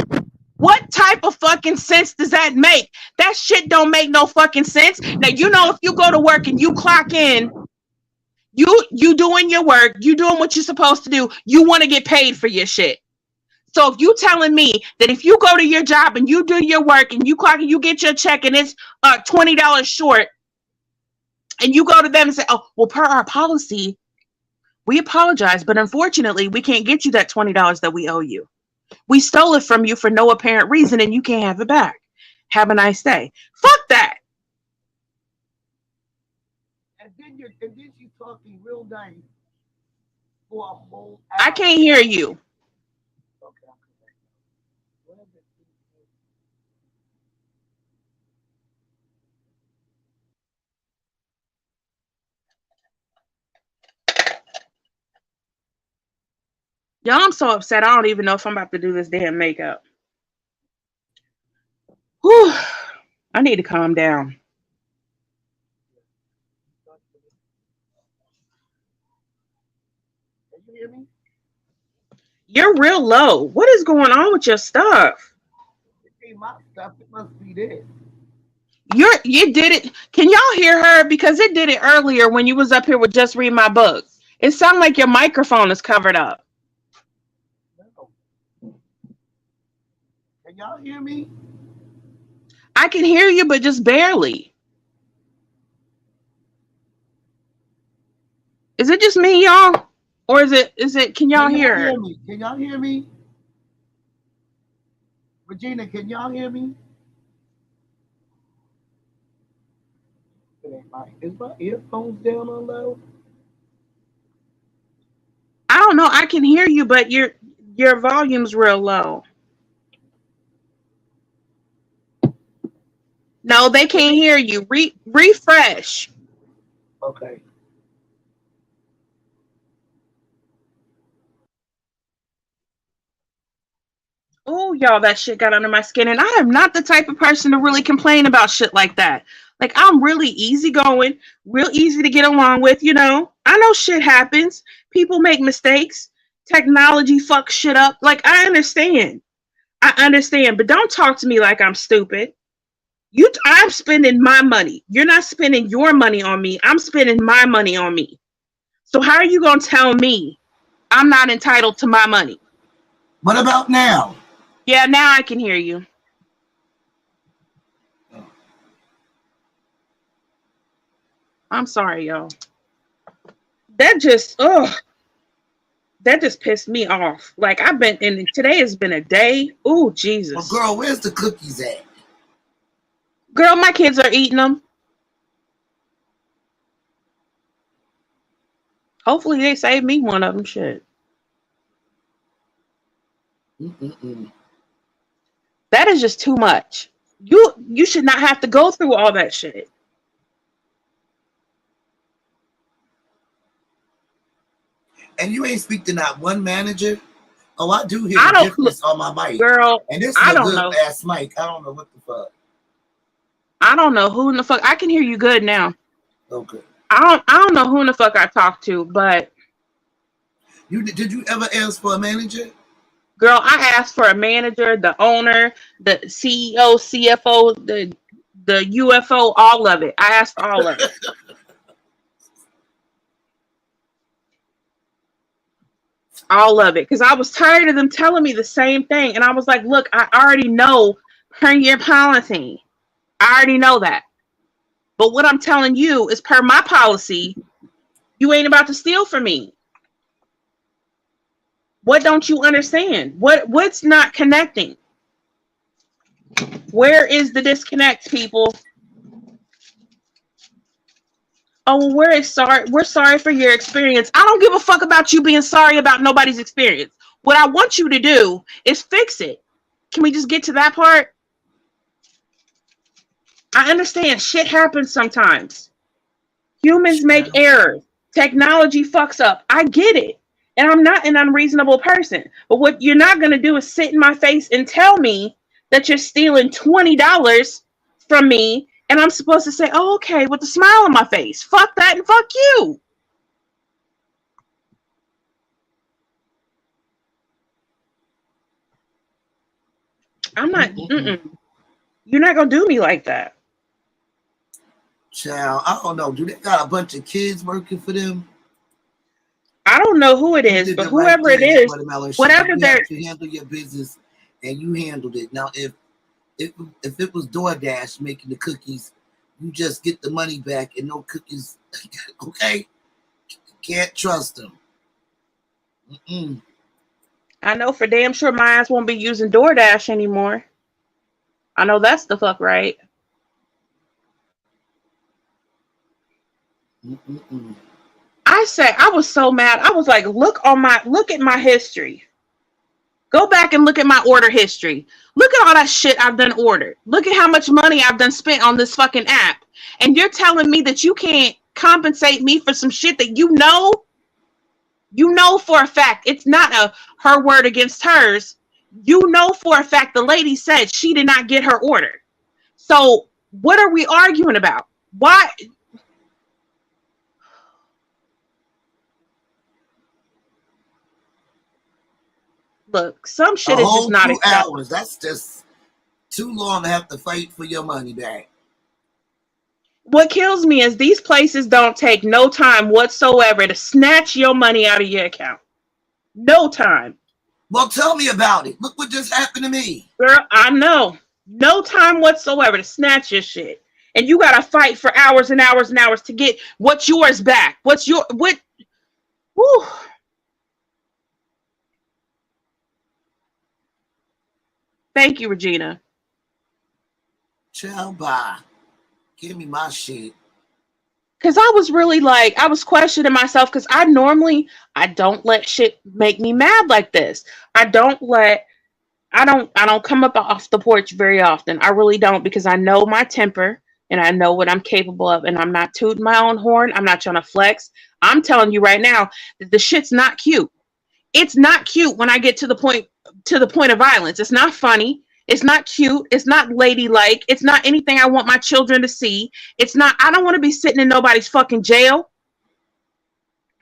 What type of fucking sense does that make? That shit don't make no fucking sense. Now, you know, if you go to work and you clock in, you doing your work, you doing what you're supposed to do, you want to get paid for your shit. So if you telling me that if you go to your job and you do your work and you clock and you get your check and it's $20 short, and you go to them and say, oh, well, per our policy, we apologize, but unfortunately, we can't get you that $20 that we owe you. We stole it from you for no apparent reason, and you can't have it back. Have a nice day. Fuck that. And then she's talking real nice for a whole hour. I can't hear you. Okay. Y'all, I'm so upset. I don't even know if I'm about to do this damn makeup. Whew. I need to calm down. Can you hear me? You're real low. What is going on with your stuff? It ain't my stuff. It must be this. You did it. Can y'all hear her? Because it did it earlier when you was up here with Just Read My Book. It sounded like your microphone is covered up. No. Can y'all hear me? I can hear you, but just barely. Is it just me, y'all? Or is it can y'all hear it? me? Can y'all hear me? Regina, can y'all hear me? Is my earphones down on low? I don't know. I can hear you, but your volume's real low. No, they can't hear you. Refresh. Okay. Oh, y'all, that shit got under my skin. And I am not the type of person to really complain about shit like that. Like, I'm really easygoing, real easy to get along with, you know. I know shit happens. People make mistakes. Technology fucks shit up. Like, I understand. I understand. But don't talk to me like I'm stupid. I'm spending my money. You're not spending your money on me. I'm spending my money on me. So how are you going to tell me I'm not entitled to my money? What about now? Yeah, now I can hear you. I'm sorry, y'all. That just pissed me off. Like today has been a day. Oh, Jesus. Well, girl, where's the cookies at? Girl, my kids are eating them. Hopefully they save me one of them. Shit. That is just too much. You should not have to go through all that shit. And you ain't speak to not one manager? Oh, I do hear the difference on my mic. Girl, and this is I a don't good know. ass mic. I don't know what the fuck. I don't know who in the fuck. I can hear you good now. Okay. I don't know who in the fuck I talked to, but did you ever ask for a manager? Girl, I asked for a manager, the owner, the CEO, CFO, the UFO, all of it. I asked for all of it. All of it. Because I was tired of them telling me the same thing. And I was like, look, I already know per your policy. I already know that. But what I'm telling you is per my policy, you ain't about to steal from me. What don't you understand? What's not connecting? Where is the disconnect, people? Oh, we're sorry for your experience. I don't give a fuck about you being sorry about nobody's experience. What I want you to do is fix it. Can we just get to that part? I understand shit happens sometimes. Humans make errors. Technology fucks up. I get it. And I'm not an unreasonable person. But what you're not going to do is sit in my face and tell me that you're stealing $20 from me. And I'm supposed to say, oh, okay, with a smile on my face. Fuck that and fuck you. I'm not, you're not going to do me like that. Child, I don't know. Do they got a bunch of kids working for them? I don't know who it is, but whoever it is, whatever they're... You handle your business and you handled it. Now, if it was DoorDash making the cookies, you just get the money back and no cookies. Okay? Can't trust them. I know for damn sure my ass won't be using DoorDash anymore. I know that's the fuck right. I said, I was so mad. I was like, look at my history. Go back and look at my order history. Look at all that shit I've done ordered. Look at how much money I've done spent on this fucking app. And you're telling me that you can't compensate me for some shit that you know for a fact. It's not her word against hers. You know for a fact the lady said she did not get her order. So what are we arguing about? Why? look, some A shit is just whole not 2 acceptable. hours. That's just too long to have to fight for your money back. What kills me is these places don't take no time whatsoever to snatch your money out of your account. No time. Well, tell me about it. Look what just happened to me. Girl, I know. No time whatsoever to snatch your shit. And you gotta fight for hours and hours and hours to get what's yours back. What's your what whew. Thank you, Regina. Child, bye. Give me my shit. Cause I was really like, I was questioning myself because I don't let shit make me mad like this. I don't come up off the porch very often. I really don't because I know my temper and I know what I'm capable of and I'm not tooting my own horn. I'm not trying to flex. I'm telling you right now that the shit's not cute. It's not cute when I get to the point of violence. It's not funny. It's not cute. It's not ladylike. It's not anything I want my children to see. It's not I don't want to be sitting in nobody's fucking jail.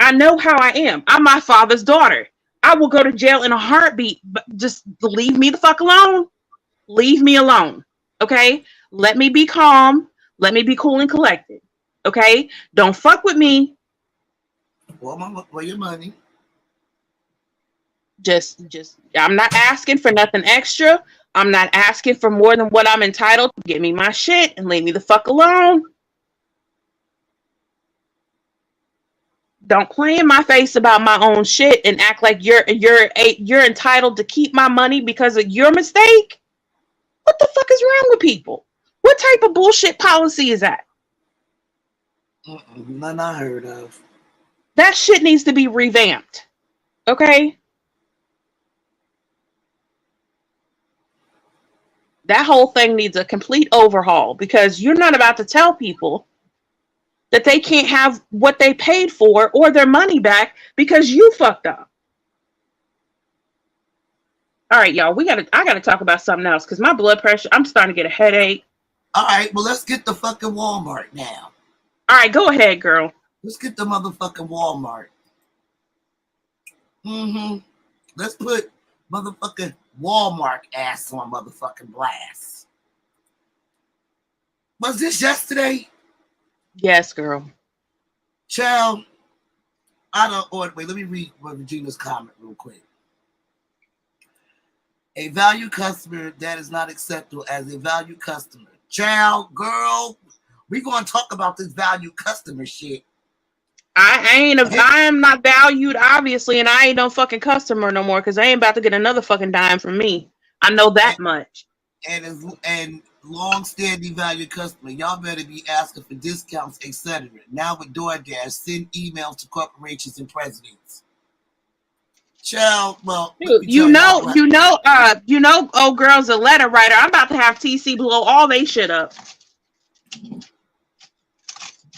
I know how I am. I'm my father's daughter. I will go to jail in a heartbeat, but just leave me the fuck alone. Leave me alone. Okay? Let me be calm. Let me be cool and collected. Okay? Don't fuck with me. Where your money? Just I'm not asking for nothing extra. I'm not asking for more than what I'm entitled. Give me my shit and leave me the fuck alone. Don't play in my face about my own shit and act like you're entitled to keep my money because of your mistake. What the fuck is wrong with people? What type of bullshit policy is that? None I heard of. That shit needs to be revamped. Okay? That whole thing needs a complete overhaul because you're not about to tell people that they can't have what they paid for or their money back because you fucked up. All right, y'all, I gotta talk about something else because my blood pressure, I'm starting to get a headache. All right, well, let's get the fucking Walmart now. All right, go ahead, girl. Let's get the motherfucking Walmart. Let's put motherfucking Walmart ass on motherfucking blast. Was this yesterday? Yes, girl. Child, I don't order. Wait, let me read Regina's comment real quick. A value customer that is not acceptable as a value customer. Child, girl, we gonna talk about this value customer shit. I am not valued, obviously, and I ain't no fucking customer no more because I ain't about to get another fucking dime from me. I know that much. And long-standing value customer, y'all better be asking for discounts, etc. Now with DoorDash, send emails to corporations and presidents. Child, well, Dude, old girl's a letter writer. I'm about to have TC blow all they shit up.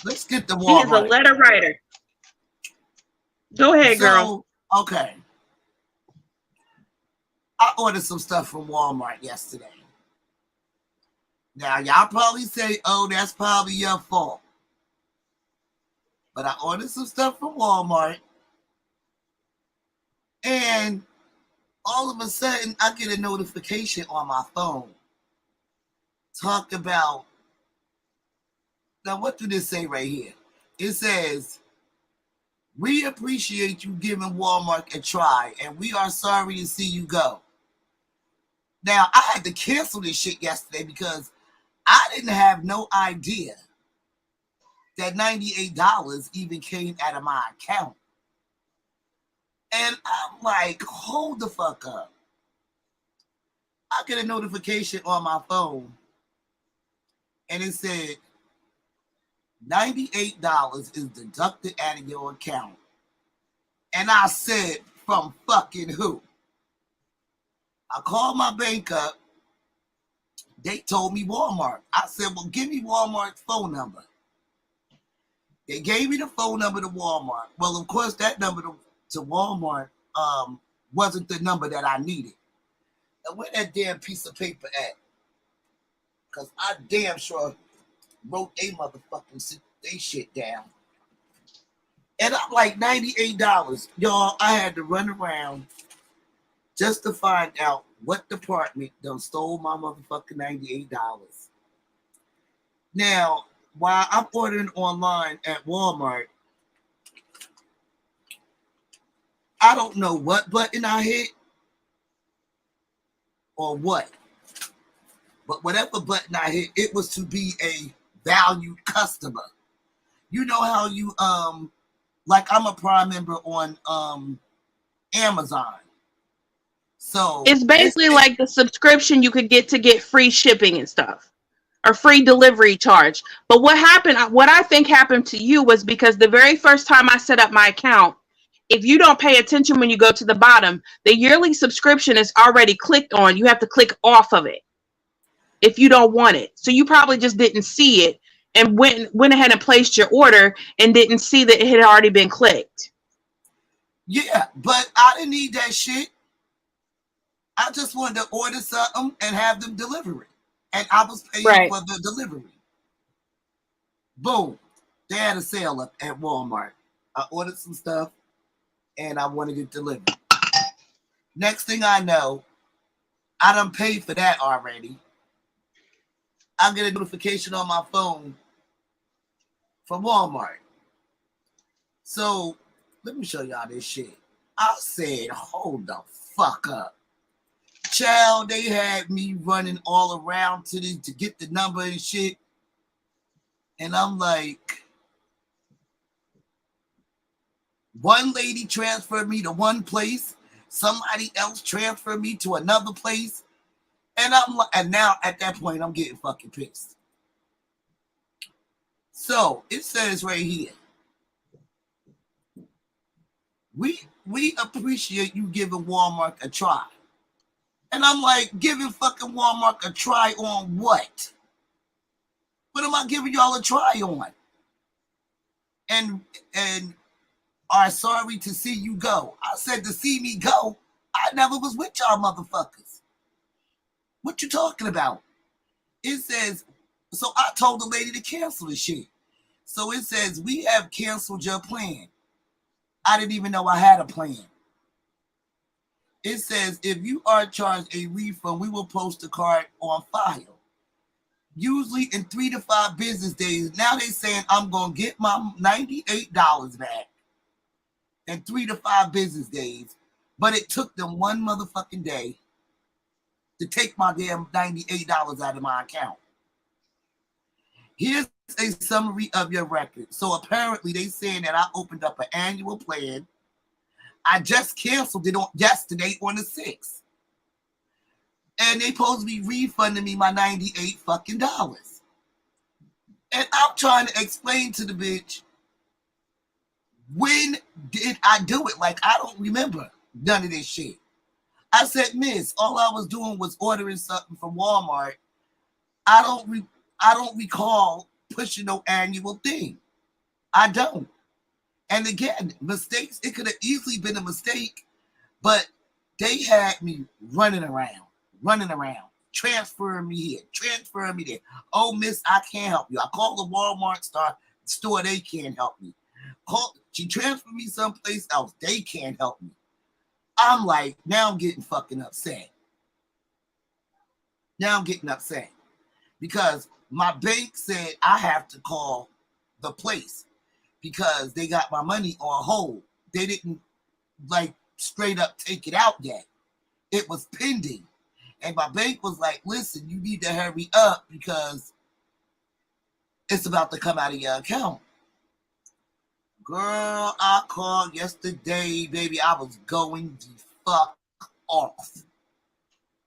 Let's get the Walmart. He is a letter writer. Go ahead, girl. Okay. I ordered some stuff from Walmart yesterday. Now, y'all probably say, oh, that's probably your fault. But I ordered some stuff from Walmart. And all of a sudden, I get a notification on my phone. Talk about, now what do this say right here? It says, we appreciate you giving Walmart a try, and we are sorry to see you go. Now, I had to cancel this shit yesterday because I didn't have no idea that $98 even came out of my account. And I'm like, hold the fuck up. I get a notification on my phone, and it said, $98 is deducted out of your account. And I said, from fucking who? I called my bank up. They told me Walmart. I said, well, give me Walmart's phone number. They gave me the phone number to Walmart. Well, of course, that number to Walmart wasn't the number that I needed. Now, where that damn piece of paper at? Because I damn sure wrote a motherfucking they shit down. And I'm like, $98. Y'all, I had to run around just to find out what department done stole my motherfucking $98. Now, while I'm ordering online at Walmart, I don't know what button I hit or what. But whatever button I hit, it was to be a valued customer. You know how you like I'm a Prime member on Amazon. So It's basically like the subscription you could get free shipping and stuff, or free delivery charge. But what happened, what I think happened to you was because the very first time I set up my account, if you don't pay attention when you go to the bottom, the yearly subscription is already clicked on. You have to click off of it if you don't want it. So you probably just didn't see it and went ahead and placed your order and didn't see that it had already been clicked. Yeah, but I didn't need that shit. I just wanted to order something and have them deliver it. And I was paying for the delivery. Boom. They had a sale up at Walmart. I ordered some stuff and I wanted it delivered. Next thing I know, I done paid for that already. I get a notification on my phone from Walmart. So let me show y'all this shit. I said, hold the fuck up. Child, they had me running all around to get the number and shit. And I'm like, one lady transferred me to one place. Somebody else transferred me to another place. And I'm like, and now at that point, I'm getting fucking pissed. So it says right here, we appreciate you giving Walmart a try. And I'm like, giving fucking Walmart a try on what? What am I giving y'all a try on? And are sorry to see you go. I said to see me go. I never was with y'all motherfuckers. What you talking about? It says, so I told the lady to cancel the shit. So it says, we have canceled your plan. I didn't even know I had a plan. It says, if you are charged a refund, we will post the card on file. Usually in 3 to 5 business days. Now they saying I'm going to get my $98 back in 3 to 5 business days. But it took them one motherfucking day to take my damn $98 out of my account. Here's a summary of your record. So apparently they saying that I opened up an annual plan. I just canceled it on yesterday on the 6th. And they supposed to be refunding me my $98 fucking dollars. And I'm trying to explain to the bitch, when did I do it? Like, I don't remember none of this shit. I said, miss, all I was doing was ordering something from Walmart. I don't recall pushing no annual thing. I don't. And again, mistakes, it could have easily been a mistake, but they had me running around, transferring me here, transferring me there. Oh, miss, I can't help you. I called the Walmart store, they can't help me. She transferred me someplace else, they can't help me. I'm like, now I'm getting fucking upset. Because my bank said I have to call the place because they got my money on hold. They didn't like straight up take it out yet. It was pending. And my bank was like, listen, you need to hurry up because it's about to come out of your account. Girl, I called yesterday, baby. I was going the fuck off.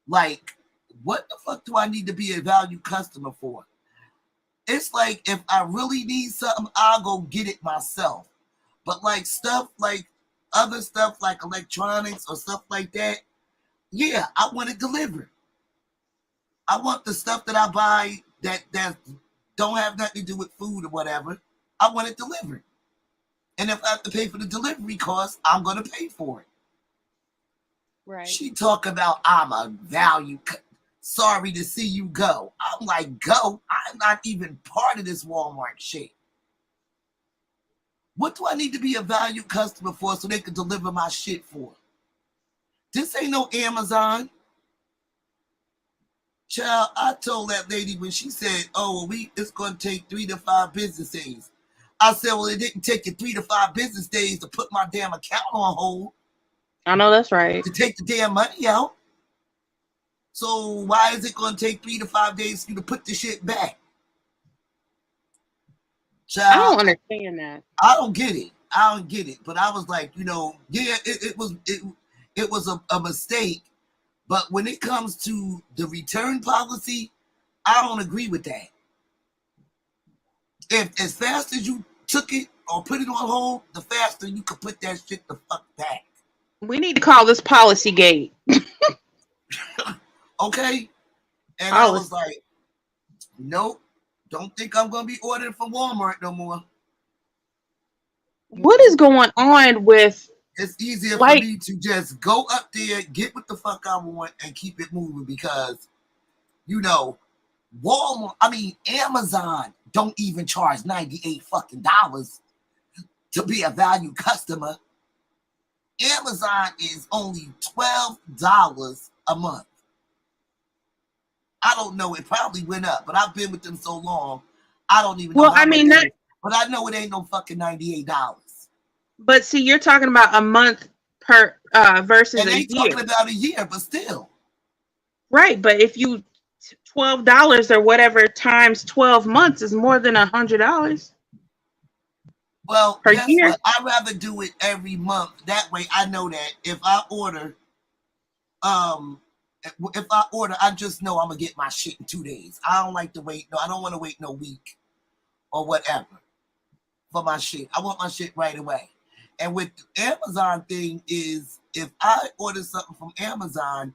Like, what the fuck do I need to be a value customer for? It's like, if I really need something, I'll go get it myself. But like stuff like other stuff like electronics or stuff like that, yeah, I want it delivered. I want the stuff that I buy that don't have nothing to do with food or whatever. I want it delivered. And if I have to pay for the delivery cost, I'm going to pay for it. Right. She talk about I'm a value. Sorry to see you go. I'm like, go? I'm not even part of this Walmart shit. What do I need to be a value customer for so they can deliver my shit for? This ain't no Amazon. Child, I told that lady when she said, "Oh, it's going to take 3 to 5 business days." I said, "Well, it didn't take you 3 to 5 business days to put my damn account on hold, I know that's right. to take the damn money out. So why is it going to take 3 to 5 days for you to put the shit back?" Child, I don't understand that. I don't get it. I don't get it. But I was like, yeah, it was a mistake. But when it comes to the return policy, I don't agree with that. If as fast as you took it or put it on hold, the faster you could put that shit the fuck back. We need to call this Policy Gate. Okay? And I was like, nope, don't think I'm going to be ordering from Walmart no more. What is going on with... It's easier for me to just go up there, get what the fuck I want, and keep it moving because, Walmart, Amazon don't even charge $98 fucking dollars to be a valued customer. Amazon is only $12 a month. I don't know. It probably went up, but I've been with them so long, I don't even know. Well, I mean, but I know it ain't no fucking $98. But see, you're talking about a month per versus and a year. Talking about a year, but still. Right, but if you $12 or whatever times 12 months is more than $100. Well, per guess year. what? I'd rather do it every month. That way, I know that if I order, I just know I'm gonna get my shit in 2 days. I don't like to wait. No, I don't want to wait no week or whatever for my shit. I want my shit right away. And with the Amazon thing is, if I order something from Amazon,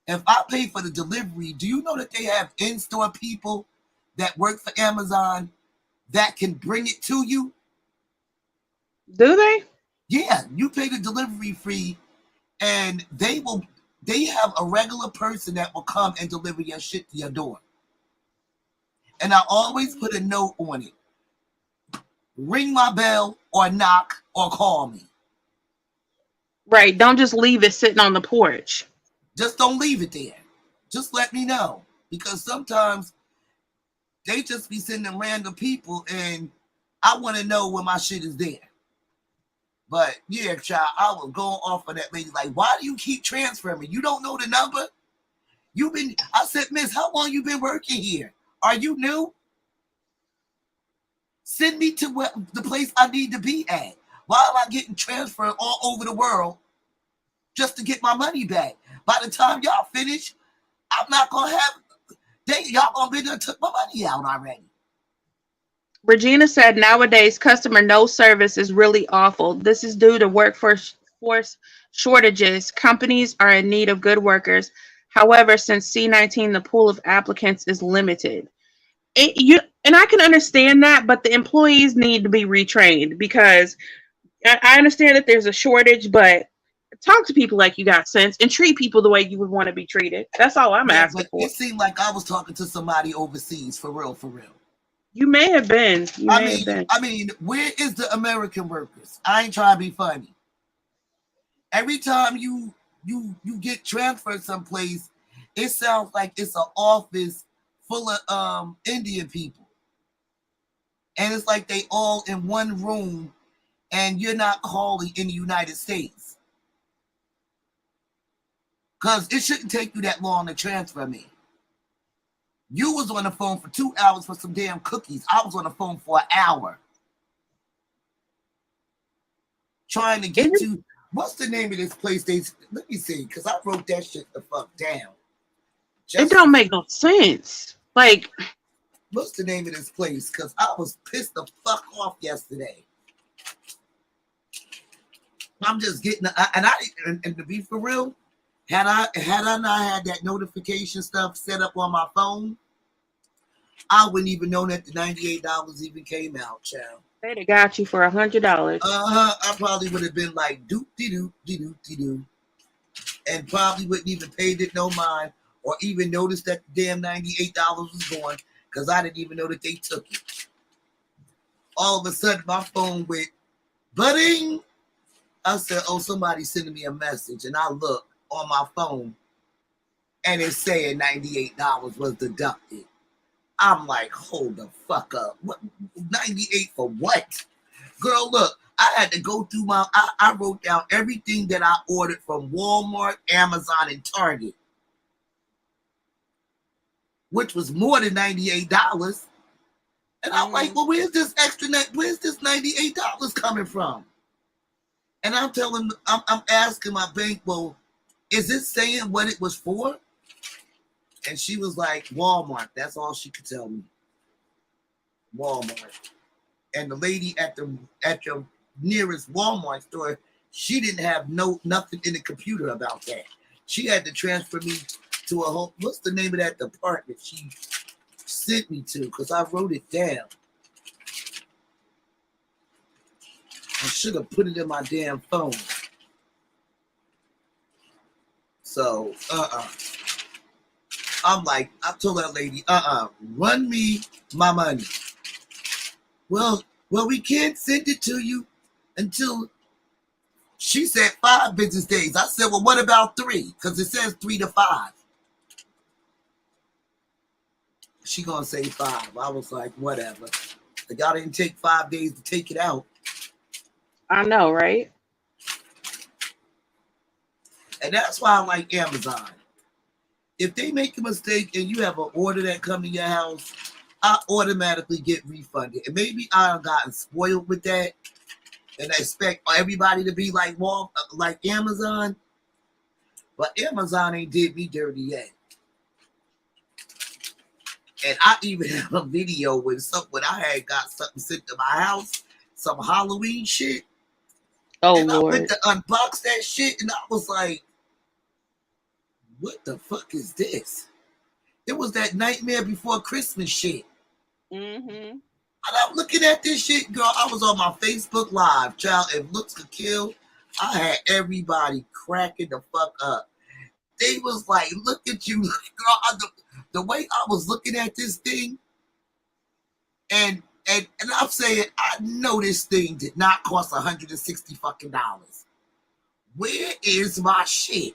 if I pay for the delivery, do you know that they have in-store people that work for Amazon that can bring it to you? Do they? Yeah, you pay the delivery fee, and they have a regular person that will come and deliver your shit to your door. And I always put a note on it. Ring my bell or knock or call me. Right. Don't just leave it sitting on the porch. Just don't leave it there. Just let me know. Because sometimes they just be sending random people and I want to know when my shit is there. But yeah, child, I was going off of that lady. Like, why do you keep transferring me? You don't know the number? I said, "Miss, how long you been working here? Are you new? Send me to the place I need to be at. Why am I getting transferred all over the world just to get my money back? By the time y'all finish, I'm not going to have, y'all going to be there took my money out already." Regina said, nowadays, customer no service is really awful. This is due to workforce shortages. Companies are in need of good workers. However, since C-19, the pool of applicants is limited. And I can understand that, but the employees need to be retrained because I understand that there's a shortage, but talk to people like you got sense and treat people the way you would want to be treated. That's all I'm asking for. It seemed like I was talking to somebody overseas, for real, for real. You may have been. I mean, where is the American workers? I ain't trying to be funny. Every time you get transferred someplace, it sounds like it's an office full of Indian people. And it's like they all in one room and you're not calling in the United States. Because it shouldn't take you that long to transfer me. You was on the phone for 2 hours for some damn cookies. I was on the phone for an hour. Trying to get to, what's the name of this place? Let me see, because I wrote that shit the fuck down. It don't make no sense. Like, what's the name of this place? Because I was pissed the fuck off yesterday. I'm just getting, and to be for real, had I not had that notification stuff set up on my phone, I wouldn't even know that the $98 even came out, child. They'd have got you for $100. I probably would have been like doop-de-doop-de-doop-de-doo, and probably wouldn't even paid it no mind or even noticed that the damn $98 was gone because I didn't even know that they took it. All of a sudden, my phone went budding. I said, "Oh, somebody's sending me a message," and I look. on my phone, and it's saying $98 was deducted. I'm like, hold the fuck up. What 98 for what? Girl, look, I had to go through I wrote down everything that I ordered from Walmart, Amazon, and Target, which was more than $98. And I'm like, well, where's this $98 coming from? And I'm asking my bank, well, is it saying what it was for? And she was like, Walmart. That's all she could tell me. Walmart. And the lady at your nearest Walmart store, she didn't have nothing in the computer about that. She had to transfer me to what's the name of that department she sent me to, because I wrote it down. I should have put it in my damn phone. So, I'm like, I told that lady, run me my money. Well, we can't send it to you until, she said 5 business days. I said, well, what about 3? Because it says 3 to 5. She gonna say 5. I was like, whatever. The guy didn't take 5 days to take it out. I know, right? And that's why I like Amazon. If they make a mistake and you have an order that come to your house, I automatically get refunded. And maybe I've gotten spoiled with that, and I expect everybody to be like Amazon. But Amazon ain't did me dirty yet. And I even have a video when I had got something sent to my house, some Halloween shit. Oh, and Lord. I went to unbox that shit, and I was like, what the fuck is this? It was that Nightmare Before Christmas shit. Mm-hmm. And I'm looking at this shit, girl. I was on my Facebook Live, child. If looks could kill, I had everybody cracking the fuck up. They was like, look at you, girl. The way I was looking at this thing, and I'm saying, I know this thing did not cost $160 fucking dollars. Where is my shit?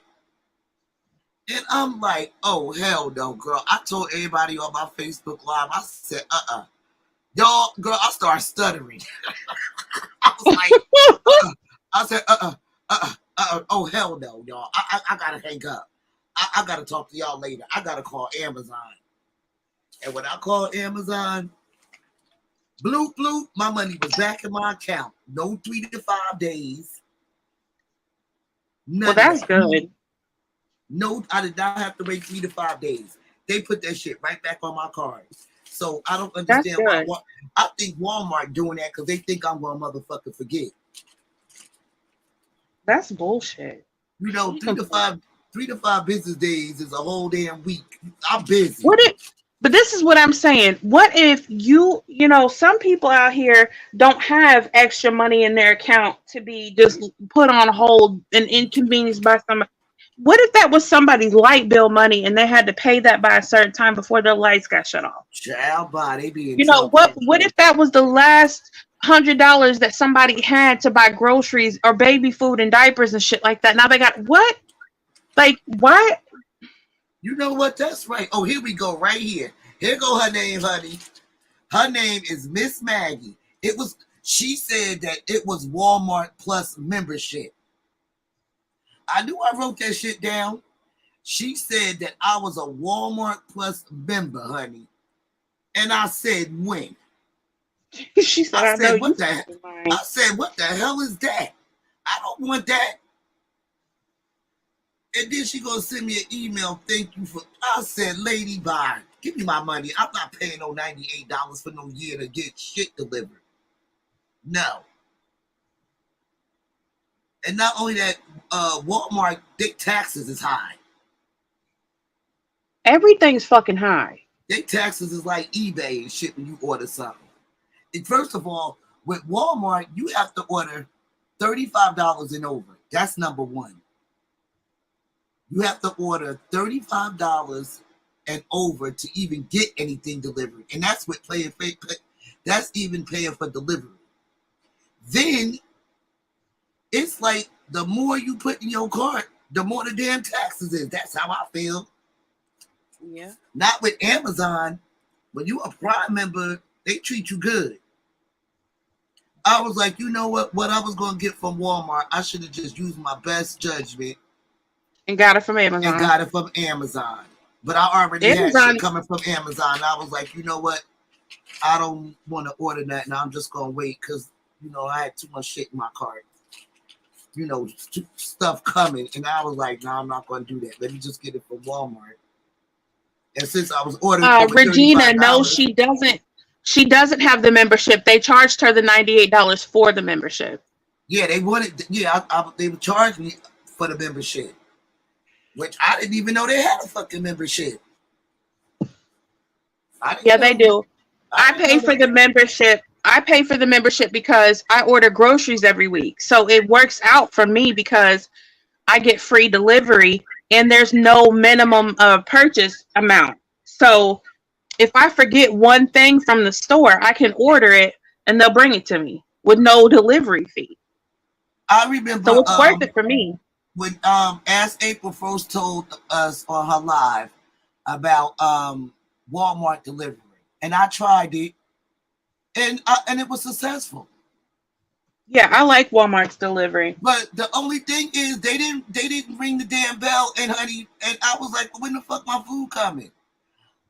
And I'm like, oh, hell no, girl. I told everybody on my Facebook Live, I said, y'all, girl, I started stuttering. I was like, I said, oh, hell no, y'all. I gotta hang up. I gotta talk to y'all later. I gotta call Amazon. And when I called Amazon, bloop, my money was back in my account. No 3 to 5 days. Well, that's good. No, I did not have to wait 3 to 5 days. They put that shit right back on my card. So I don't understand why. I think Walmart doing that because they think I'm gonna motherfucking forget. That's bullshit. You know, 3 to 5 business days is a whole damn week. I'm busy. But this is what I'm saying. What if you know, some people out here don't have extra money in their account to be just put on hold and inconvenienced by somebody? What if that was somebody's light bill money and they had to pay that by a certain time before their lights got shut off? Child, they be in you know trouble. what if that was the last $100 that somebody had to buy groceries or baby food and diapers and shit like that? Now they got what? Like what? You know what? That's right. Oh, here we go. Right here. Here go her name, honey. Her name is Miss Maggie. She said that it was Walmart Plus membership. I knew I wrote that shit down. She said that I was a Walmart Plus member, honey. And I said, when? She said, I said, what the hell is that? I don't want that. And then she gonna send me an email, thank you for. I said, lady, bye. Give me my money. I'm not paying no $98 for no year to get shit delivered. No. And not only that, Walmart, their taxes is high. Everything's fucking high. Their taxes is like eBay and shit when you order something. And first of all, with Walmart, you have to order $35 and over. That's number one. You have to order $35 and over to even get anything delivered. And that's what that's even paying for delivery. Then it's like the more you put in your cart, the more the damn taxes is. That's how I feel. Yeah. Not with Amazon. When you a Prime member, they treat you good. I was like, you know what I was going to get from Walmart, I should have just used my best judgment And got it from and Amazon. got it from Amazon. But I already had Amazon. shit coming from Amazon. I was like, you know what? I don't want to order that, and I'm just going to wait because, you know, I had too much shit in my cart. You know, stuff coming. And I was like, no, I'm not going to do that. Let me just get it from Walmart. And since I was ordering over Regina, $35, no, she doesn't. She doesn't have the membership. They charged her the $98 for the membership. Yeah, they wanted. Yeah, they would charge me for the membership, which I didn't even know they had a fucking membership. Yeah, they do. I pay for the membership. I pay for the membership because I order groceries every week. So it works out for me because I get free delivery and there's no minimum purchase amount. So if I forget one thing from the store, I can order it and they'll bring it to me with no delivery fee. I remember. So it's worth it for me. When as April first told us on her live about Walmart delivery, and I tried it, and it was successful. Yeah, I like Walmart's delivery. But the only thing is they didn't ring the damn bell, and honey, and I was like, when the fuck my food coming?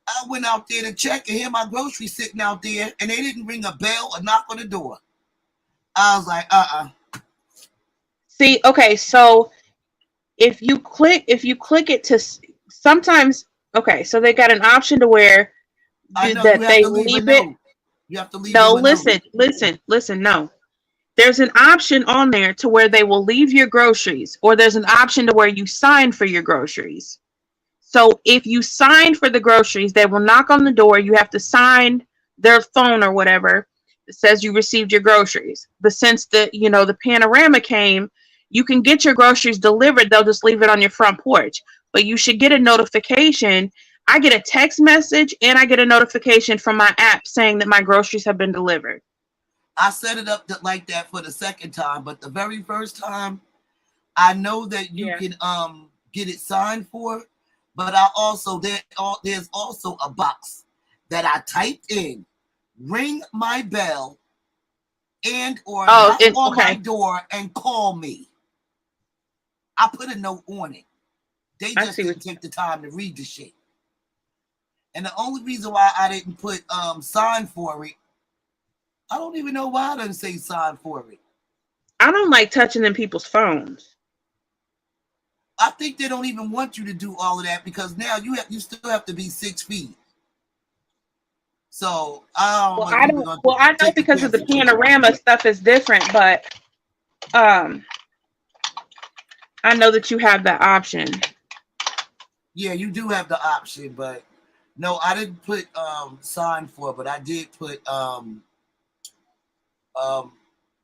I went out there to check and hear my groceries sitting out there, and they didn't ring a bell or knock on the door. I was like, See, okay, so if you click it to sometimes, okay, so they got an option to where that they leave it. You have to leave. No, listen, no. There's an option on there to where they will leave your groceries, or there's an option to where you sign for your groceries. So if you sign for the groceries, they will knock on the door. You have to sign their phone or whatever that says you received your groceries. But since the panorama came, you can get your groceries delivered. They'll just leave it on your front porch. But you should get a notification. I get a text message and I get a notification from my app saying that my groceries have been delivered. I set it up like that for the second time, but the very first time, I know that you can get it signed for. But there's also a box that I typed in, ring my bell, and or knock on my door and call me. I put a note on it. They just didn't take the time to read the shit. And the only reason why I didn't put sign for it, I don't even know why I didn't say sign for it. I don't like touching in people's phones. I think they don't even want you to do all of that because now you still have to be 6 feet. So I know because of the panorama stuff is different, but I know that you have that option. Yeah, you do have the option, but no, I didn't put sign for it, but I did put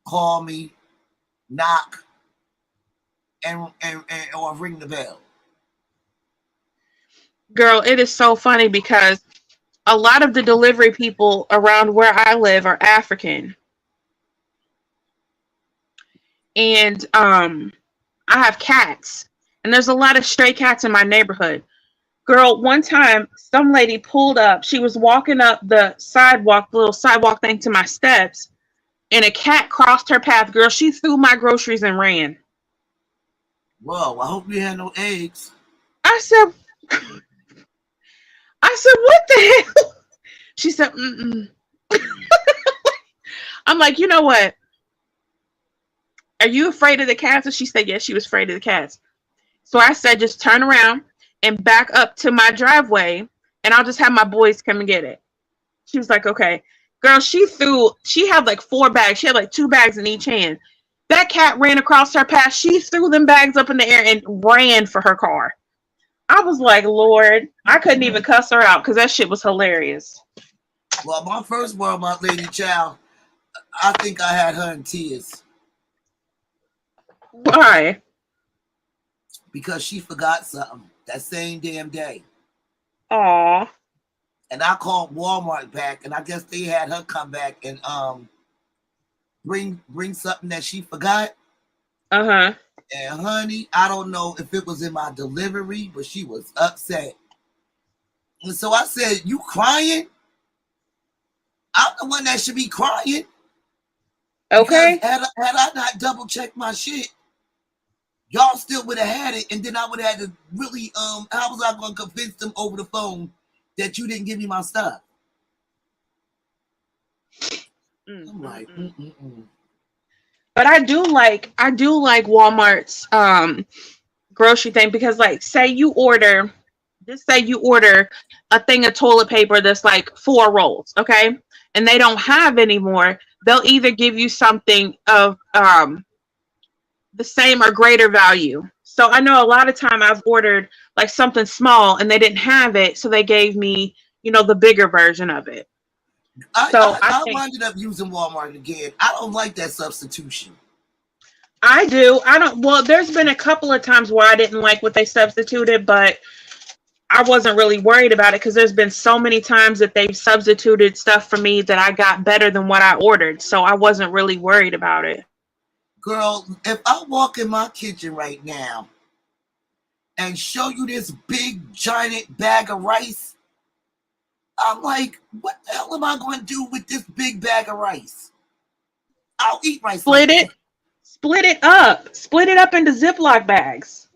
call me, knock, and or ring the bell. Girl, it is so funny because a lot of the delivery people around where I live are African. And I have cats. And there's a lot of stray cats in my neighborhood. Girl, one time some lady pulled up. She was walking up the little sidewalk thing to my steps. And a cat crossed her path. Girl, she threw my groceries and ran. Whoa, I hope you had no eggs. I said, what the hell? She said, mm-mm. I'm like, you know what? Are you afraid of the cats? And she said, yes, she was afraid of the cats. So I said, just turn around and back up to my driveway and I'll just have my boys come and get it. She was like, okay. Girl, she had like 4 bags. She had like 2 bags in each hand. That cat ran across her path. She threw them bags up in the air and ran for her car. I was like, Lord, I couldn't even cuss her out because that shit was hilarious. Well, my first Walmart lady child, I think I had her in tears. Why? Because she forgot something that same damn day. Aw. And I called Walmart back, and I guess they had her come back and bring something that she forgot. Uh-huh. And honey, I don't know if it was in my delivery, but she was upset. And so I said, "You crying? I'm the one that should be crying." Okay. Because had I not double checked my shit, y'all still would have had it, and then I would have had to really how was I gonna convince them over the phone that you didn't give me my stuff? I'm like, But I do like Walmart's grocery thing, because like say you order a thing of toilet paper that's like 4 rolls, okay? And they don't have any more, they'll either give you something of the same or greater value. So I know a lot of time I've ordered like something small and they didn't have it, so they gave me, the bigger version of it. I ended up using Walmart again. I don't like that substitution. I do. I don't. Well, there's been a couple of times where I didn't like what they substituted, but I wasn't really worried about it because there's been so many times that they've substituted stuff for me that I got better than what I ordered. So I wasn't really worried about it. Girl, if I walk in my kitchen right now and show you this big giant bag of rice, I'm like, what the hell am I going to do with this big bag of rice? I'll eat rice. Split it up into Ziploc bags.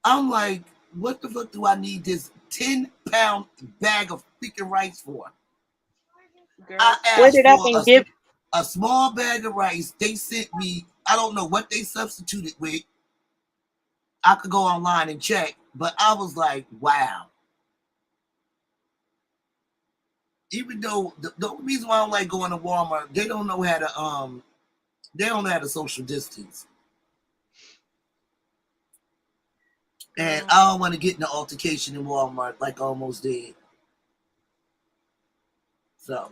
I'm like, what the fuck do I need this 10-pound bag of freaking rice for? Girl, split it up and give a small bag of rice. They sent me, I don't know what they substituted with. I could go online and check, but I was like, wow. Even though the only reason why I don't like going to Walmart, they don't know how to social distance. And I don't want to get in an altercation in Walmart like I almost did. So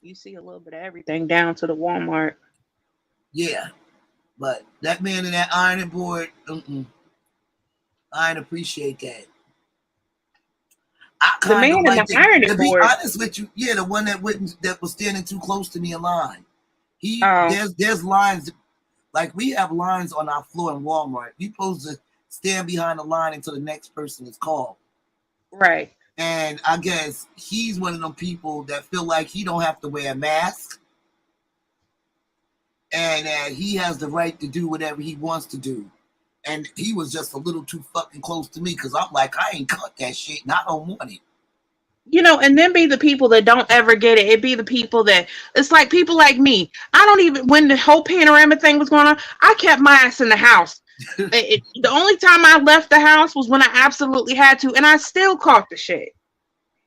you see a little bit of everything down to the Walmart. Yeah. But that man in that ironing board, I didn't appreciate that. The man in the ironing board. To be honest with you, the one that was standing too close to me in line. There's lines, like we have lines on our floor in Walmart. You're supposed to stand behind the line until the next person is called. Right. And I guess he's one of them people that feel like he don't have to wear a mask. And that he has the right to do whatever he wants to do. And he was just a little too fucking close to me because I'm like, I ain't cut that shit and I don't want it. And then be the people that don't ever get it. It be the people that, it's like people like me. I don't even, when the whole panorama thing was going on, I kept my ass in the house. The only time I left the house was when I absolutely had to, and I still caught the shit.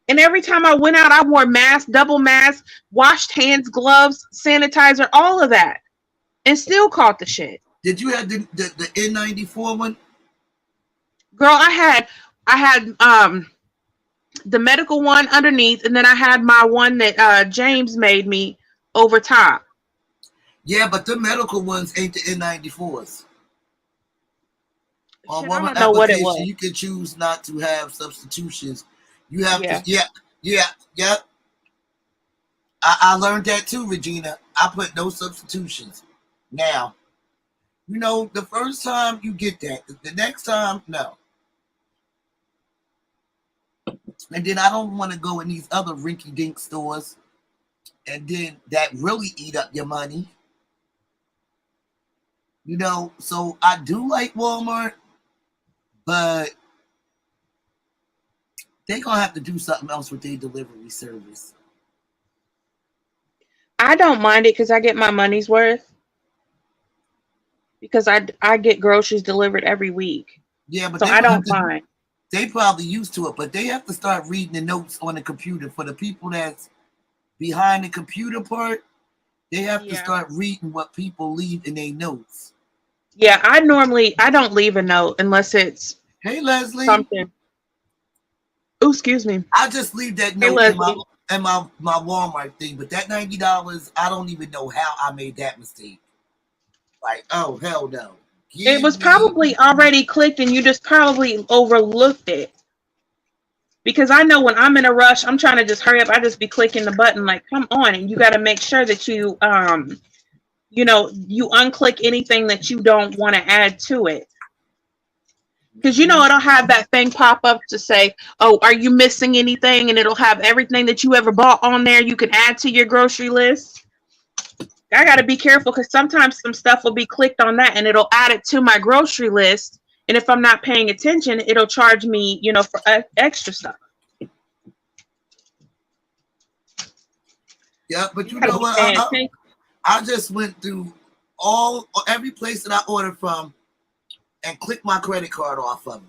And every time I went out, I wore mask, double mask, washed hands, gloves, sanitizer, all of that, and still caught the shit. Did you have the N94 one? Girl, I had the medical one underneath, and then I had my one that James made me over top. Yeah, but the medical ones ain't the N94s. On one I don't know what it was. You can choose not to have substitutions. You have to, yeah. I learned that too, Regina. I put no substitutions. Now, the first time you get that, the next time, no. And then I don't want to go in these other rinky-dink stores and then that really eat up your money. So I do like Walmart, but they're going to have to do something else with their delivery service. I don't mind it because I get my money's worth. Because I get groceries delivered every week. Yeah, but so I don't mind. They probably used to it, but they have to start reading the notes on the computer. For the people that's behind the computer part, they have to start reading what people leave in their notes. Yeah, I don't leave a note unless it's hey Leslie something. Oh, excuse me. I just leave that note in my Walmart thing, but that $90, I don't even know how I made that mistake. Like, oh, hell no. It was probably already clicked and you just probably overlooked it. Because I know when I'm in a rush, I'm trying to just hurry up. I just be clicking the button like, come on. And you got to make sure that you you know, you unclick anything that you don't want to add to it. Because, you know, it'll have that thing pop up to say, oh, are you missing anything? And it'll have everything that you ever bought on there you can add to your grocery list. I got to be careful because sometimes some stuff will be clicked on that and it'll add it to my grocery list. And if I'm not paying attention, it'll charge me, you know, for extra stuff. Yeah, but you Gotta know be what? paying attention. I just went through every place that I ordered from and clicked my credit card off of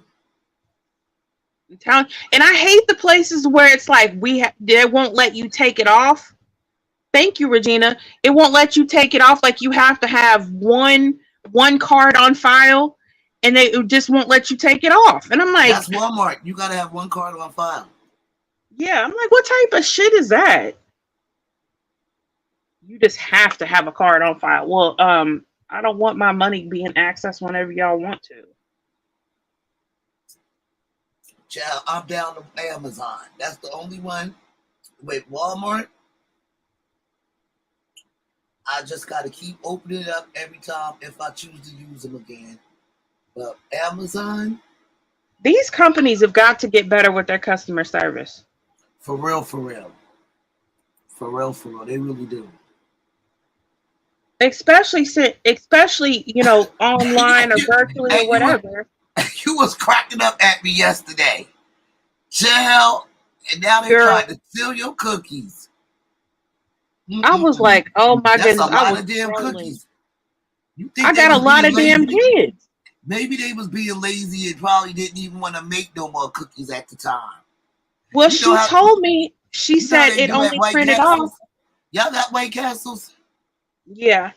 it. And I hate the places where it's like they won't let you take it off. Thank you, Regina. It won't let you take it off. Like you have to have one card on file, and they just won't let you take it off. And I'm like, that's Walmart. You gotta have one card on file. Yeah, I'm like, what type of shit is that? You just have to have a card on file. Well, I don't want my money being accessed whenever y'all want to. Child, I'm down to Amazon. That's the only one. With Walmart, I just got to keep opening it up every time if I choose to use them again. But Amazon, These companies have got to get better with their customer service. for real, for real. For real, for real. They really do. Especially, you know, online or virtually or whatever. You was cracking up at me yesterday. Child, and now they're Girl. trying to steal your cookies. I was like, oh my That's goodness. a lot I was of damn scrolling. cookies. You think I they got a was lot being of damn lazy? kids. Maybe they was being lazy and probably didn't even want to make no more cookies at the time. Well, You she know how- told me, she You know said they it do only at White printed Castles? off. Y'all got White Castles? Yeah.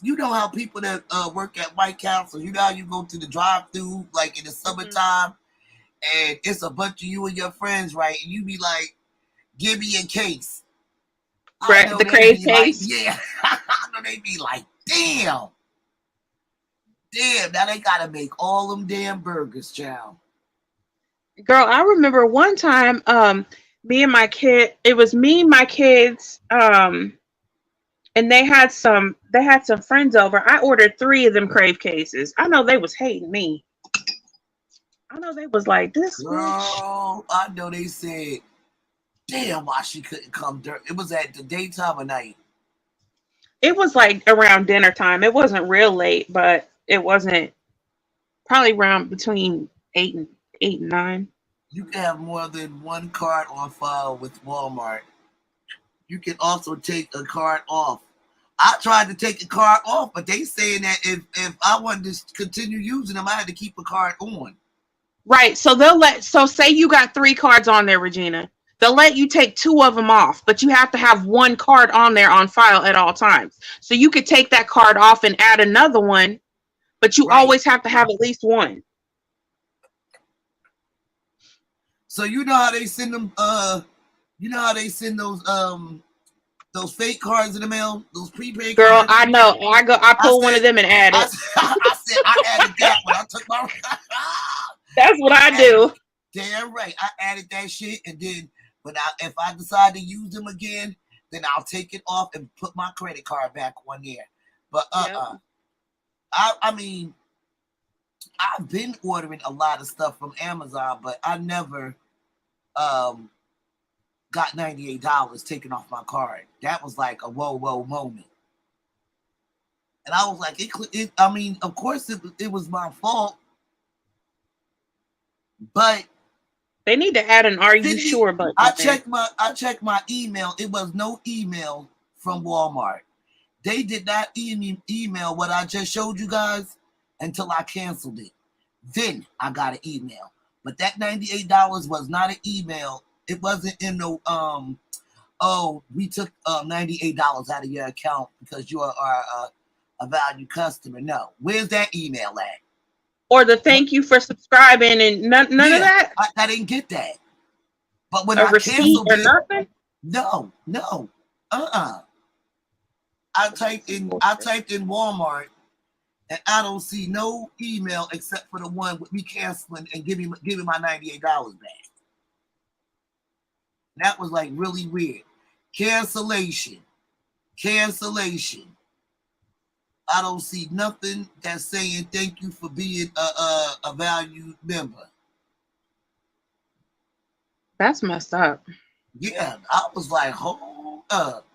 You know how people that work at White Castle, you know how you go to the drive-thru like in the summertime, and it's a bunch of you and your friends, right? And you be like, "Give me a case." I Right, know the they crave be like, case. yeah, I know they be like, damn, now they gotta make all them damn burgers, child. Girl, I remember one time, me and my kid, it was me, my kids, and they had some friends over. I ordered 3 of them crave cases. I know they was hating me. I know they was like, this bitch. Girl, I know they said, damn, why she couldn't come during. It was at the daytime or night. It was like around dinner time. It wasn't real late, but it wasn't, probably around between 8 and 9. You can have more than one card on file with Walmart. You can also take a card off. I tried to take a card off, but they saying that if I wanted to continue using them, I had to keep a card on. Right. So say you got 3 cards on there, Regina. They'll let you take 2 of them off, but you have to have 1 card on there on file at all times. So you could take that card off and add another one, but you always have to have at least 1. So you know how they send them you know how they send those fake cards in the mail, those prepaid Girl, cards? I know. I pull one of them and add it. I said I added that when I took my That's what I do. Damn right. I added that shit, and then if I decide to use them again, then I'll take it off and put my credit card back on there. But I mean, I've been ordering a lot of stuff from Amazon, but I never got $98 taken off my card. That was like a whoa moment. And I was like, I mean, of course it was my fault, but they need to add an "Are you sure?" button. I checked my email. It was no email from Walmart. They did not email what I just showed you guys until I canceled it. Then I got an email. But that $98 was not an email. It wasn't in no we took $98 out of your account because you are a valued customer. No. Where's that email at? Or the thank you for subscribing and none of that? I didn't get that. But when A I receipt canceled or it, nothing? no. I typed in Walmart and I don't see no email except for the one with me canceling and giving my $98 back. That was like really weird. Cancellation. I don't see nothing that's saying thank you for being a valued member. That's messed up. Yeah, I was like, hold up.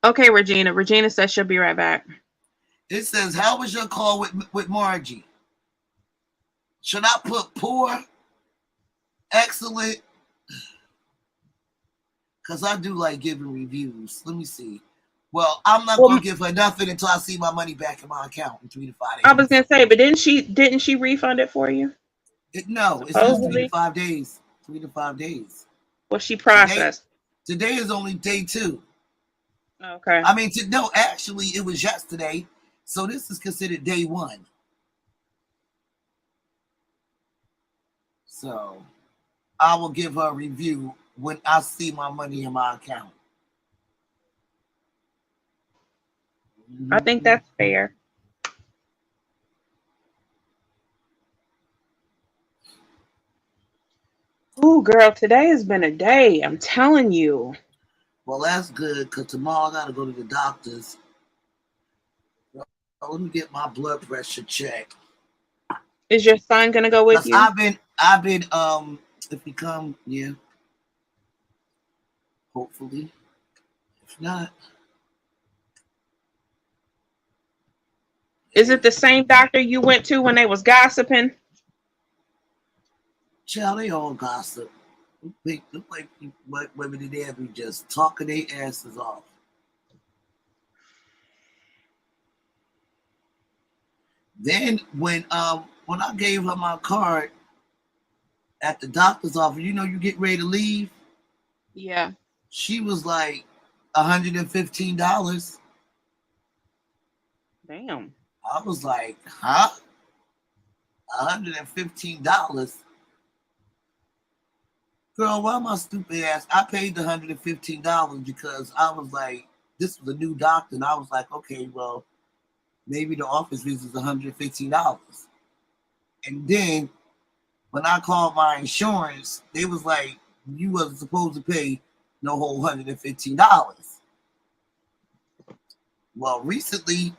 Okay, Regina. Regina says she'll be right back. It says, how was your call with Margie? Should I put poor, excellent? Because I do like giving reviews. Let me see. Well, I'm not Well, going to give her nothing until I see my money back in my account in 3 to 5 days. I was gonna say, but didn't she refund it for you? No, it says 3 to Supposedly. 5 days. 3 to 5 days. Well, she processed. Today is only day 2. Okay. I mean, no, actually, it was yesterday. So this is considered day 1. So I will give her a review when I see my money in my account. I think that's fair. Ooh, girl, today has been a day. I'm telling you. Well, that's good because tomorrow I got to go to the doctor's. Let me get my blood pressure checked. Is your son gonna go with you? I've been, if he come, yeah. Hopefully. If not. Is it the same doctor you went to when they was gossiping? Child, they all gossip. Look like women in there be just talking their asses off. Then when I gave her my card at the doctor's office, you know, you get ready to leave. Yeah. She was like $115. Damn. I was like, huh? $115? Girl, why my stupid ass? I paid the $115 because I was like, this was a new doctor, and I was like, okay, well, maybe the office visit is $115. And then when I called my insurance, they was like, you wasn't supposed to pay no whole $115. Well, recently,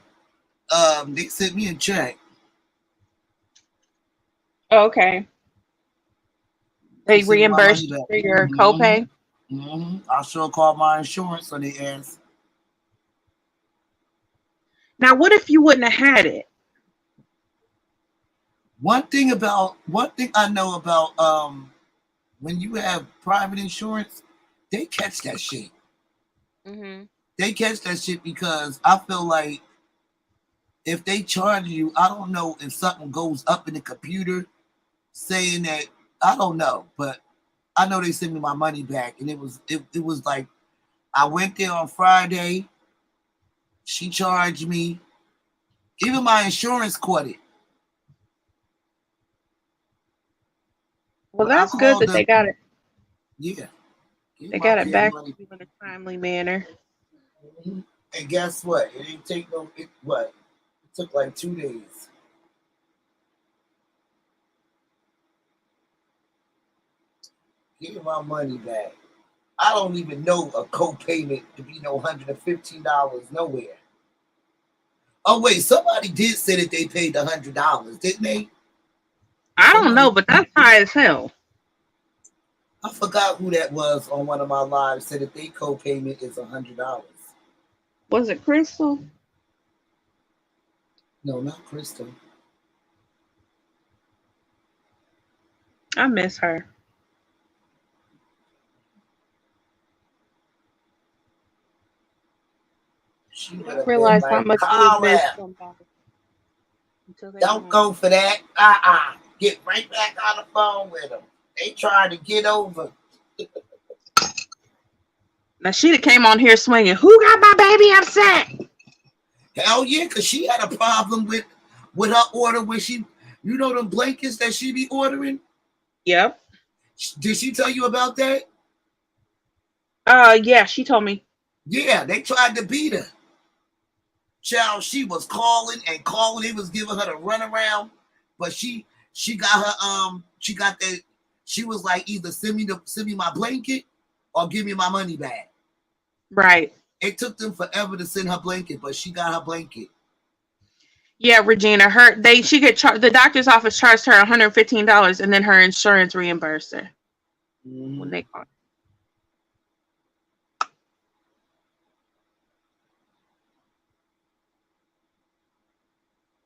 they sent me a check. Okay. They reimbursed you for your copay? I sure called my insurance on the ass. Now, what if you wouldn't have had it? One thing I know about when you have private insurance, they catch that shit. Mm-hmm. They catch that shit because I feel like if they charge you, I don't know if something goes up in the computer saying that, I don't know, but I know they sent me my money back, and it was like I went there on Friday. She charged me. Even my insurance caught it. Well, that's good that they got it. Yeah. They got it back in a timely manner. Mm-hmm. And guess what? It didn't take it took like 2 days. Give my money back. I don't even know a co-payment to be no $115 nowhere. Oh wait, somebody did say that they paid $100, didn't they? I don't know, but that's high as hell. I forgot who that was on one of my lives. Said that their co-payment is $100. Was it Crystal? No, not Crystal. I miss her. I realize how much you miss somebody. Don't go for that. Get right back on the phone with them. They trying to get over. Now she came on here swinging. Who got my baby upset? Hell yeah, because she had a problem with her order when she, you know, them blankets that she be ordering. Yep. Did she tell you about that? Yeah, she told me. Yeah, they tried to beat her. Child, she was calling and calling. They was giving her the runaround, but she got her she was like, either send me my blanket or give me my money back. Right. It took them forever to send her blanket, but she got her blanket. Yeah, Regina, she get charged. The doctor's office charged her $115, and then her insurance reimbursed her when they called.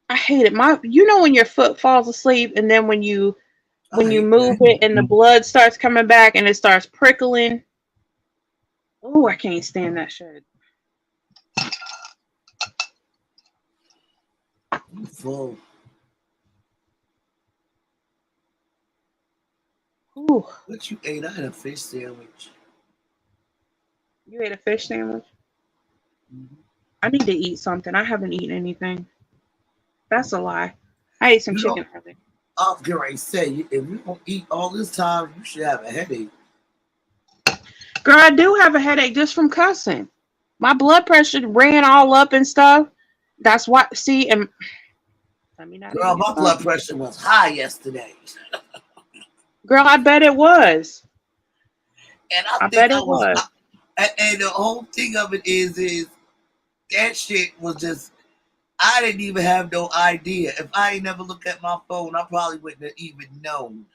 I hate it. You know when your foot falls asleep, and then when you move it, and the blood starts coming back, and it starts prickling. Oh, I can't stand that shit. You full. Ooh. What you ate? I had a fish sandwich. You ate a fish sandwich? Mm-hmm. I need to eat something. I haven't eaten anything. That's a lie. I ate some chicken earlier. I was going to say, if you don't eat all this time, you should have a headache. Girl, I do have a headache just from cussing. My blood pressure ran all up and stuff. That's why. See, and girl, my blood pressure was high yesterday. Girl, I bet it was. And I bet it was. And the whole thing of it is that shit was just. I didn't even have no idea. If I ain't never looked at my phone, I probably wouldn't have even known.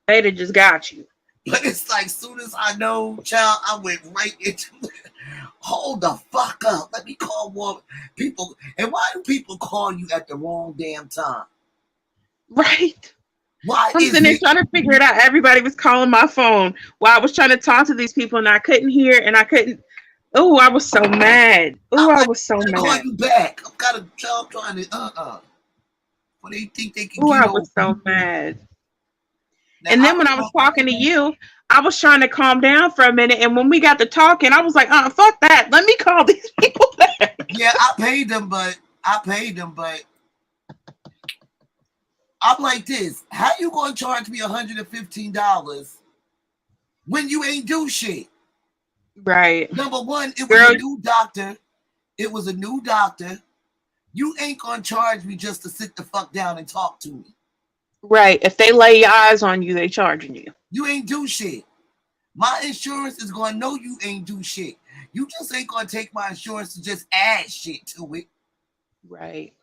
They'd have just got you. But it's like, soon as I know, child, I went right into it. Hold the fuck up. Let me call more people. And why do people call you at the wrong damn time? Right. Why I'm sitting there trying to figure it out. Everybody was calling my phone while I was trying to talk to these people, and I couldn't hear, and I couldn't. Oh, I was so mad. Oh, I was so mad. Call you back. I've got a job trying to What do you think they can get? Oh, I over? was so mad. Now, and then when I was talking to you, I was trying to calm down for a minute, and when we got to talking, I was like, fuck that. Let me call these people back. Yeah, I paid them, but I'm like this. How you gonna charge me $115 when you ain't do shit? Right. Number one, it was a new doctor. It was a new doctor. You ain't gonna charge me just to sit the fuck down and talk to me. Right. If they lay eyes on you, they charging you. You ain't do shit. My insurance is gonna know you ain't do shit. You just ain't gonna take my insurance to just add shit to it. Right.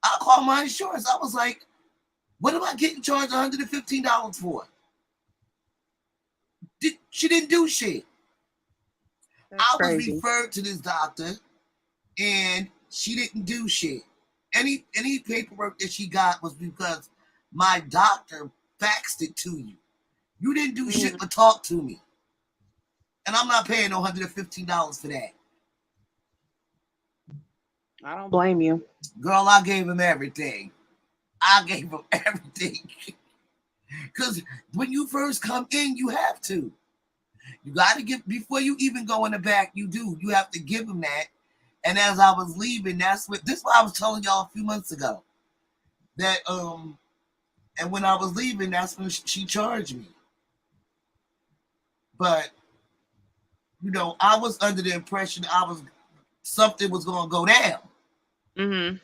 I called my insurance. I was like, what am I getting charged $115 for? She didn't do shit. I was referred to this doctor, and she didn't do shit. Any paperwork that she got was because my doctor faxed it to you. You didn't do shit but talk to me. And I'm not paying no $115 for that. I don't blame you. Girl, I gave him everything. Because when you first come in, you have to. You got to give, before you even go in the back, you have to give them that. And as I was leaving, this is what I was telling y'all a few months ago. That, and when I was leaving, that's when she charged me. But, I was under the impression something was going to go down. Mm-hmm.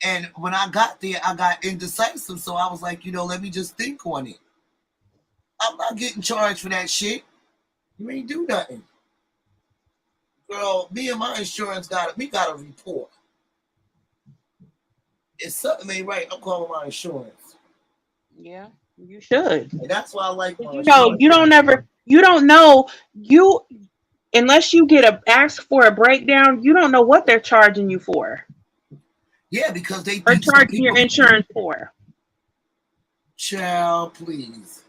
And when I got there, I got indecisive. So I was like, let me just think on it. I'm not getting charged for that shit. You ain't do nothing. Girl, me and my insurance got a report. If something ain't right, I'm calling my insurance. Yeah, you should. And that's why I like my insurance. You don't know, unless you ask for a breakdown, you don't know what they're charging you for. Yeah, because they are charging your insurance for. Child, please.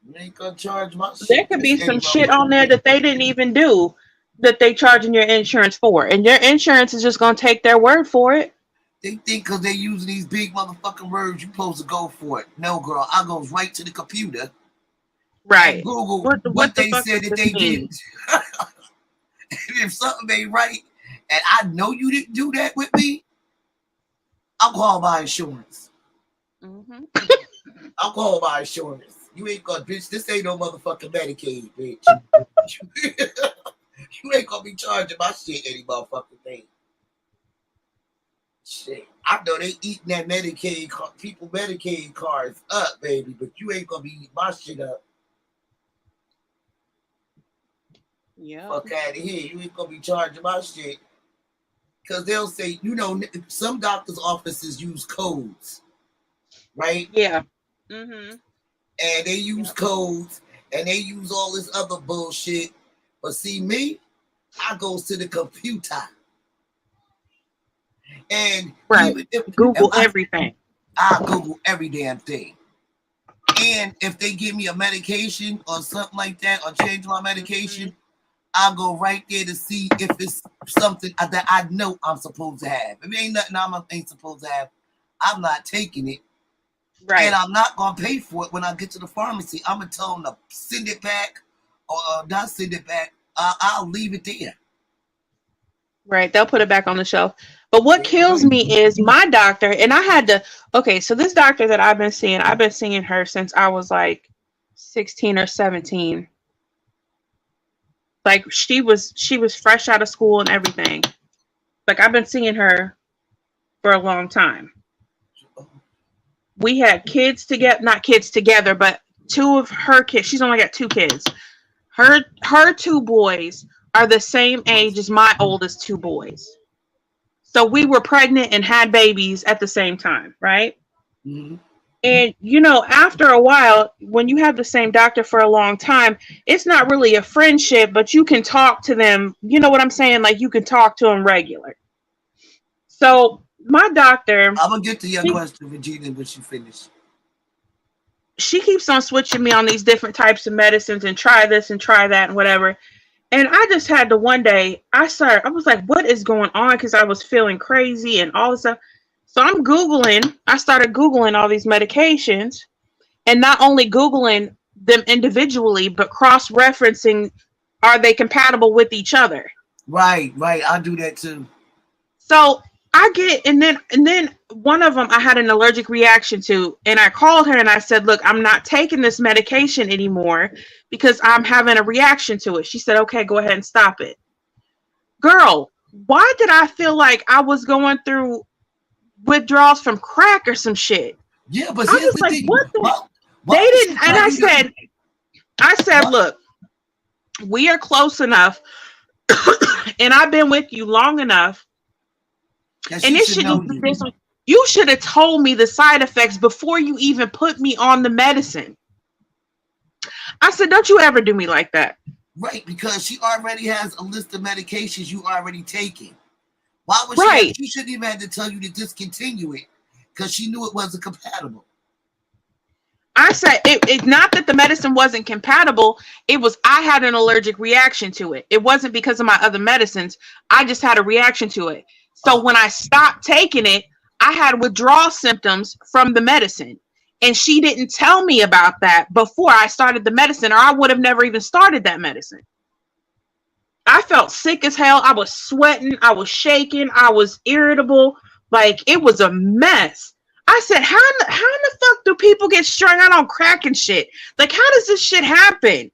You ain't gonna charge my shit. There could be some shit on there that they didn't even do that they charging your insurance for. And your insurance is just gonna take their word for it. They think because they're using these big motherfucking words, you're supposed to go for it. No, girl, I goes right to the computer. Right. Google what they said that they did. And if something ain't right, and I know you didn't do that with me, I'll call my insurance. Mm-hmm. I'll call my insurance. You ain't gonna, bitch. This ain't no motherfucking Medicaid, bitch. You ain't gonna be charging my shit any motherfucking thing. Shit, I know they eating that Medicaid cards up, baby, but you ain't gonna be eating my shit up. Yeah. Fuck out of here. You ain't gonna be charging my shit. Because they'll say, some doctors' offices use codes, right? Yeah. Mm-hmm. And they use Yep. codes and they use all this other bullshit. But see me, I goes to the computer. And Right. even if Google everything. I Google every damn thing. And if they give me a medication or something like that, or change my medication, I'll go right there to see if it's something that I know I'm supposed to have. If it ain't nothing I ain't supposed to have, I'm not taking it. Right. And I'm not going to pay for it when I get to the pharmacy. I'm going to tell them to send it back or not send it back. I'll leave it there. Right. They'll put it back on the shelf. But what kills me is my doctor, and I had to, okay, so this doctor that I've been seeing her since I was like 16 or 17. Like she was fresh out of school and everything. Like I've been seeing her for a long time. We had kids together, not kids together, but two of her kids. She's only got 2 kids. Her 2 boys are the same age as my oldest 2 boys. So we were pregnant and had babies at the same time, right? Mm-hmm. And, after a while, when you have the same doctor for a long time, it's not really a friendship, but you can talk to them. You know what I'm saying? Like you can talk to them regular. So my doctor... I'm going to get to your question, Regina, when you finish. She keeps on switching me on these different types of medicines and try this and try that and whatever. And I just had to one day, I was like, what is going on? Because I was feeling crazy and all this stuff. So I started Googling all these medications, and not only Googling them individually, but cross-referencing, are they compatible with each other? Right. I do that too. So and then one of them I had an allergic reaction to, and I called her and I said, look, I'm not taking this medication anymore because I'm having a reaction to it. She said, okay, go ahead and stop it. Girl, why did I feel like I was going through withdrawals from crack or some shit? Yeah, but I was like, what the? They didn't, and I said, look, we are close enough and I've been with you long enough. And it shouldn't be this. You should have told me the side effects before you even put me on the medicine. I said, don't you ever do me like that. Right, because she already has a list of medications you already taking. Why would she shouldn't even have to tell you to discontinue it because she knew it wasn't compatible. I said, it's not that the medicine wasn't compatible. It was, I had an allergic reaction to it. It wasn't because of my other medicines. I just had a reaction to it. So when I stopped taking it, I had withdrawal symptoms from the medicine. And she didn't tell me about that before I started the medicine, or I would have never even started that medicine. I felt sick as hell. I was sweating. I was shaking. I was irritable. Like, it was a mess. I said, how in the fuck do people get strung out on crack and shit? Like, how does this shit happen?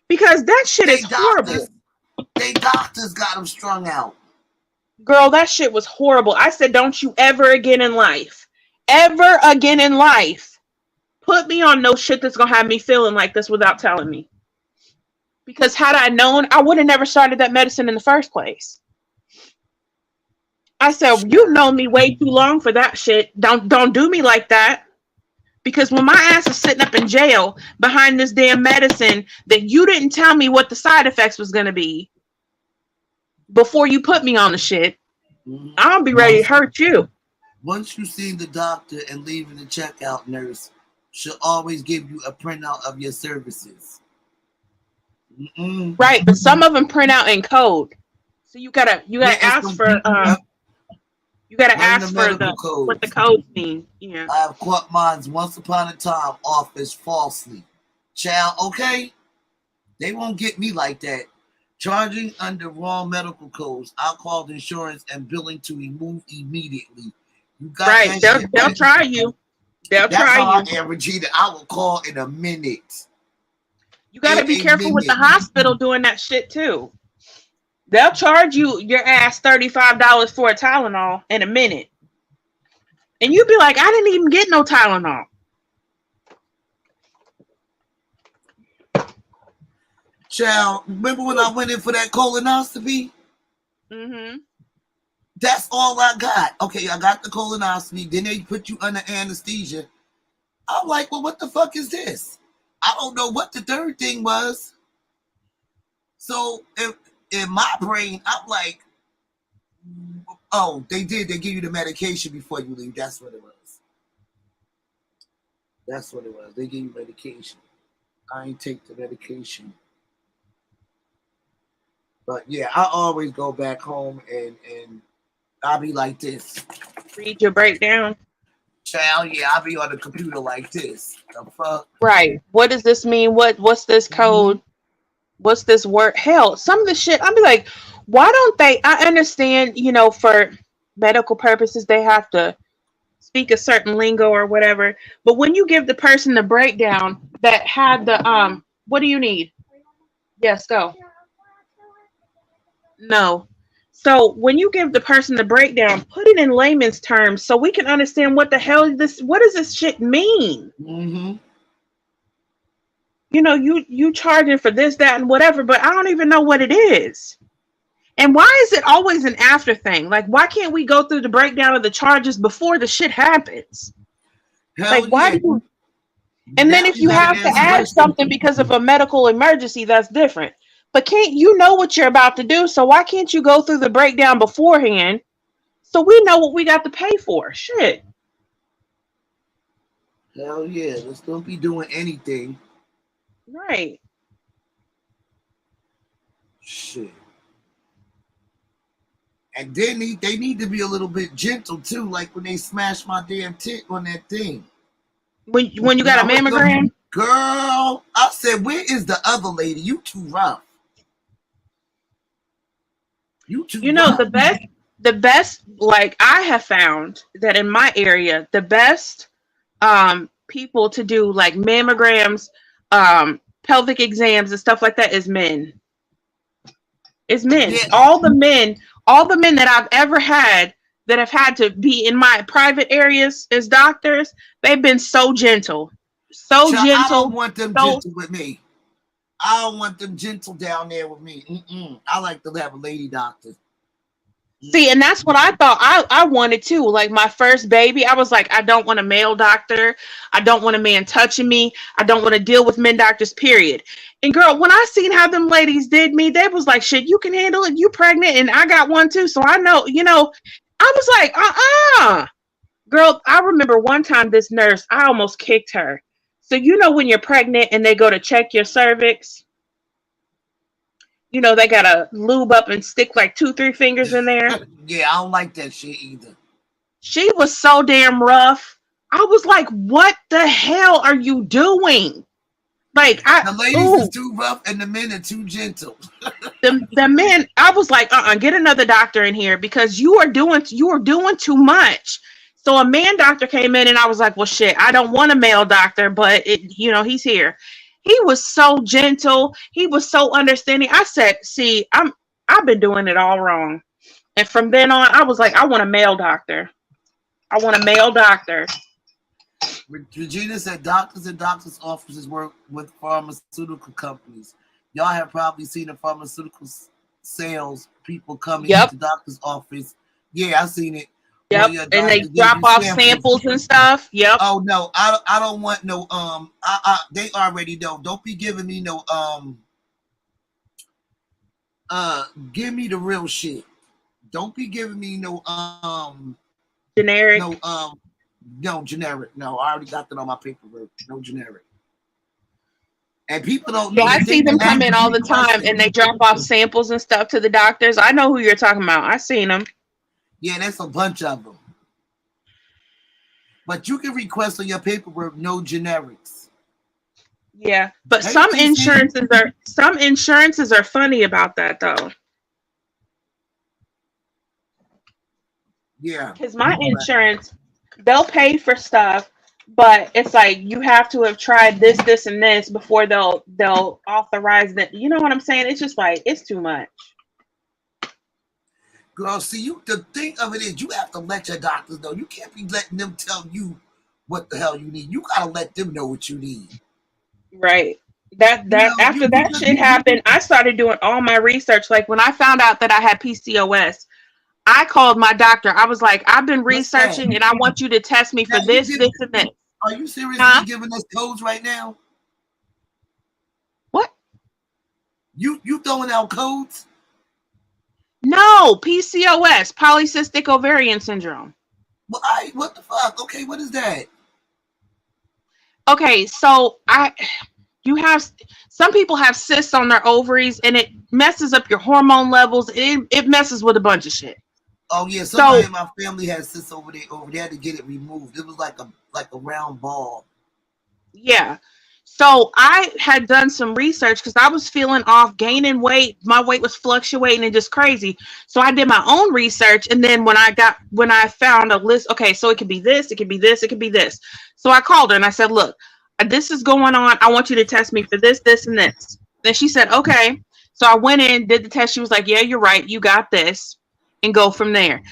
Because that shit is horrible. They doctors got them strung out. Girl, that shit was horrible. I said, don't you ever again in life, put me on no shit that's going to have me feeling like this without telling me. Because had I known, I would have never started that medicine in the first place. I said, you've known me way too long for that shit. Don't do me like that. Because when my ass is sitting up in jail behind this damn medicine that you didn't tell me what the side effects was going to be before you put me on the shit, I'll be ready to hurt you. Once you see the doctor and leaving the checkout nurse, she'll always give you a printout of your services. Right, but some of them print out in code. So you gotta ask for what the codes mean. Yeah. I have caught mines once upon a time office falsely. Child, okay? They won't get me like that. Charging under wrong medical codes. I called insurance and billing to remove immediately. You got right. They'll try you. They'll try you. Regina, I will call in a minute. You got to be careful with the hospital doing that shit too. They'll charge you your ass $35 for a Tylenol in a minute. And you'd be like, I didn't even get no Tylenol. Child, remember when I went in for that colonoscopy? Mm-hmm. That's all I got. Okay, I got the colonoscopy. Then they put you under anesthesia. I'm like, well, what the fuck is this? I don't know what the third thing was. So in my brain, I'm like, oh, they did. They give you the medication before you leave. That's what it was. That's what it was. They give you medication. I ain't take the medication. But yeah, I always go back home and I'll be like this. Read your breakdown. Child, yeah, I'll be on the computer like this. The fuck? Right. What does this mean? What's this code? What's this word? Hell, some of the shit, I'll be like, why don't they? I understand, for medical purposes, they have to speak a certain lingo or whatever. But when you give the person the breakdown that had the, what do you need? Yes, go. No. So when you give the person the breakdown, put it in layman's terms so we can understand what does this shit mean? Mm-hmm. You charging for this, that, and whatever, but I don't even know what it is. And why is it always an after thing? Like, why can't we go through the breakdown of the charges before the shit happens? Hell why yeah. do you? And then if you have to add something because of a medical emergency, that's different. But can't you know what you're about to do? So why can't you go through the breakdown beforehand so we know what we got to pay for? Shit. Hell yeah. Let's don't be doing anything. Right. Shit. And then they need to be a little bit gentle too, like when they smash my damn tit on that thing. When you got a mammogram? Girl, I said, where is the other lady? You too rough. You too rough. The best, like I have found that in my area, the best people to do like mammograms, pelvic exams and stuff like that is men. It's men. Yeah. All the men that I've ever had that have had to be in my private areas as doctors, they've been so gentle. So Child, gentle. I don't want them gentle with me. I don't want them gentle down there with me. I like to have a lady doctor. See, and that's what I thought I wanted too. Like my first baby, I was like, I don't want a male doctor. I don't want a man touching me. I don't want to deal with men doctors, period. And girl, when I seen how them ladies did me, they was like, shit, you can handle it. You pregnant and I got one too. So I know, I was like, Girl, I remember one time this nurse, I almost kicked her. So when you're pregnant and they go to check your cervix, they gotta lube up and stick like 2-3 fingers in there. Yeah, I don't like that shit either. She was so damn rough. I was like, what the hell are you doing? Like, the ladies is too rough and the men are too gentle. the men, I was like, get another doctor in here because you are doing too much. So a man doctor came in and I was like, well, shit, I don't want a male doctor, but he's here. He was so gentle. He was so understanding. I said, see, I've been doing it all wrong. And from then on, I was like, I want a male doctor. I want a male doctor. Regina said doctors and doctors' offices work with pharmaceutical companies. Y'all have probably seen the pharmaceutical sales people coming into the doctor's office. Yeah, I've seen it. Yep, and they drop off samples and stuff. Yep. Oh no, I don't want no they already know. Don't be giving me no give me the real shit. Don't be giving me no generic. No generic. No, I already got that on my paperwork. No generic. And people don't know. Yeah, I see them come in all the time and they drop off samples and stuff to the doctors. I know who you're talking about. I seen them. Yeah, that's a bunch of them. But you can request on your paperwork no generics. Yeah, but some insurances are funny about that though. Yeah. Because my insurance, they'll pay for stuff, but it's like you have to have tried this, and this before they'll authorize that. You know what I'm saying? It's just like it's too much. Girl, see, the thing of it is you have to let your doctors know. You can't be letting them tell you what the hell you need. You gotta let them know what you need. Right. That You know, after that shit happened, I started doing all my research. Like when I found out that I had PCOS, I called my doctor. I was like, I've been what's that? researching and I want you to test me Now for you this, give. this, and this. Are you seriously Huh? giving us codes right now? What? You throwing out codes? No, PCOS, polycystic ovarian syndrome. Well, what the fuck? Okay, what is that? Okay, so you have some people have cysts on their ovaries and it messes up your hormone levels. It messes with a bunch of shit. Oh yeah, So somebody in my family had cysts over there. They had to get it removed. It was like a round ball. yeah. So I had done some research because I was feeling off, gaining weight. My weight was fluctuating and just crazy. So I did my own research. And then when I found a list, okay, so it could be this, it could be this, it could be this. So I called her and I said, look, this is going on. I want you to test me for this, this, and this. Then she said, okay. So I went in, did the test. She was like, yeah, you're right. You got this. And go from there.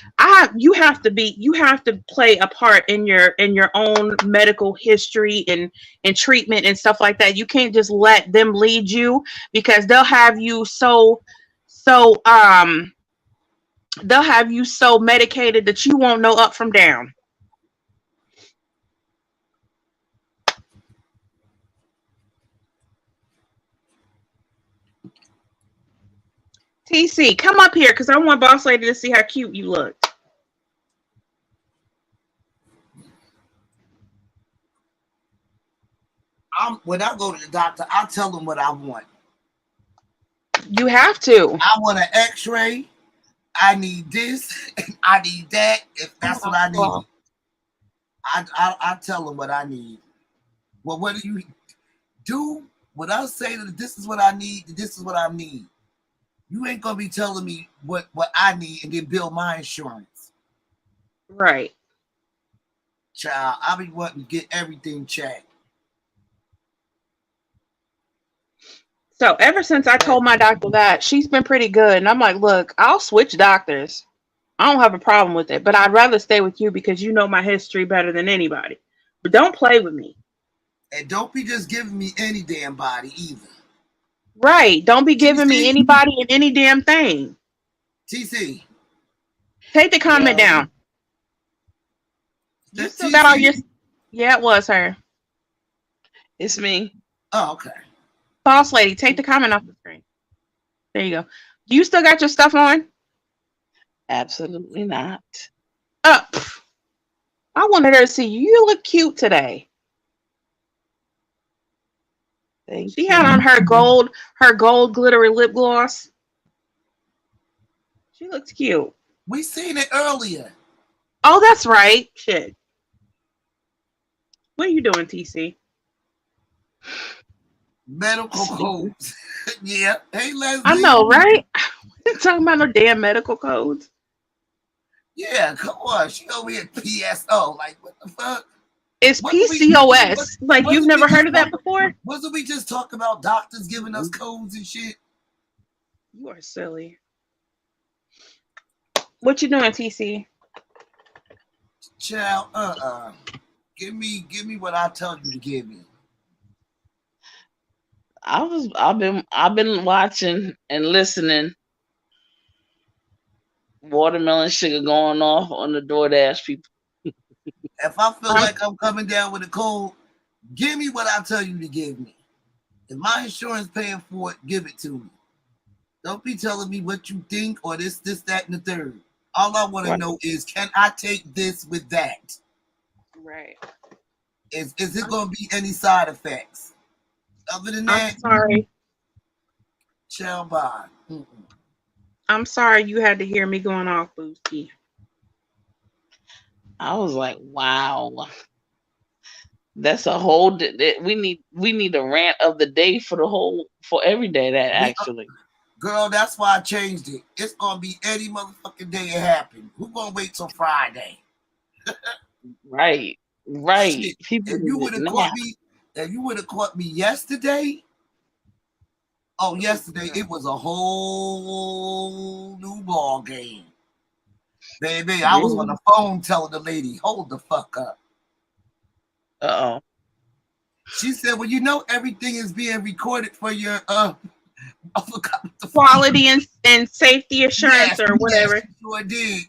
You have to play a part in your own medical history and treatment and stuff like that. You can't just let them lead you because they'll have you so medicated that you won't know up from down. TC, come up here because I want Boss Lady to see how cute you look. When I go to the doctor, I tell them what I want. You have to. I want an X-ray. I need this. I need that. If that's what I need, I tell them what I need. Well, what do you do? When I say that this is what I need, this is what I need. You ain't gonna be telling me what I need and then bill my insurance. Right. Child, I be wanting to get everything checked. So ever since I told my doctor that, she's been pretty good. And I'm like, look, I'll switch doctors. I don't have a problem with it, but I'd rather stay with you because you know my history better than anybody. But don't play with me. And don't be just giving me any damn body either. Right. Don't be giving me anybody and any damn thing. TC. Take the comment down. You still got all your... Yeah, it was her. It's me. Oh, okay. Boss Lady, take the comment off the screen. There you go. Do you still got your stuff on? Absolutely not. Up. I wanted her to see you. You look cute today. Thank She you. had on her gold glittery lip gloss. She looks cute. We seen it earlier. Oh, that's right. Shit. What are you doing, TC? Medical codes. Yeah. Hey, Leslie. I know, right? We're talking about no damn medical codes. Yeah, come on. She over here PSO. Like, what the fuck? It's PCOS. Like, you've never heard of that before? Wasn't we just talking about doctors giving us codes and shit? You are silly. What you doing, TC? Child, give me what I tell you to give me. I've been watching and listening. Watermelon Sugar going off on the DoorDash people. If I feel like I'm coming down with a cold, give me what I tell you to give me. If my insurance paying for it, give it to me. Don't be telling me what you think or this, that, and the third. All I want to know is, can I take this with that? Right. Is it going to be any side effects? Other than that, I'm sorry. Chill by. I'm sorry you had to hear me going off, Booski. I was like, wow. That's a whole. We need a rant of the day for every day. That actually. Girl, that's why I changed it. It's gonna be any motherfucking day it happened. Who gonna wait till Friday? Right. Shit. If you would have caught me yesterday. Oh, yesterday it was a whole new ball game. Baby, I was on the phone telling the lady, hold the fuck up. Uh-oh. She said, well, you know everything is being recorded for your I forgot what the Quality and safety assurance or whatever. Yes, she sure did.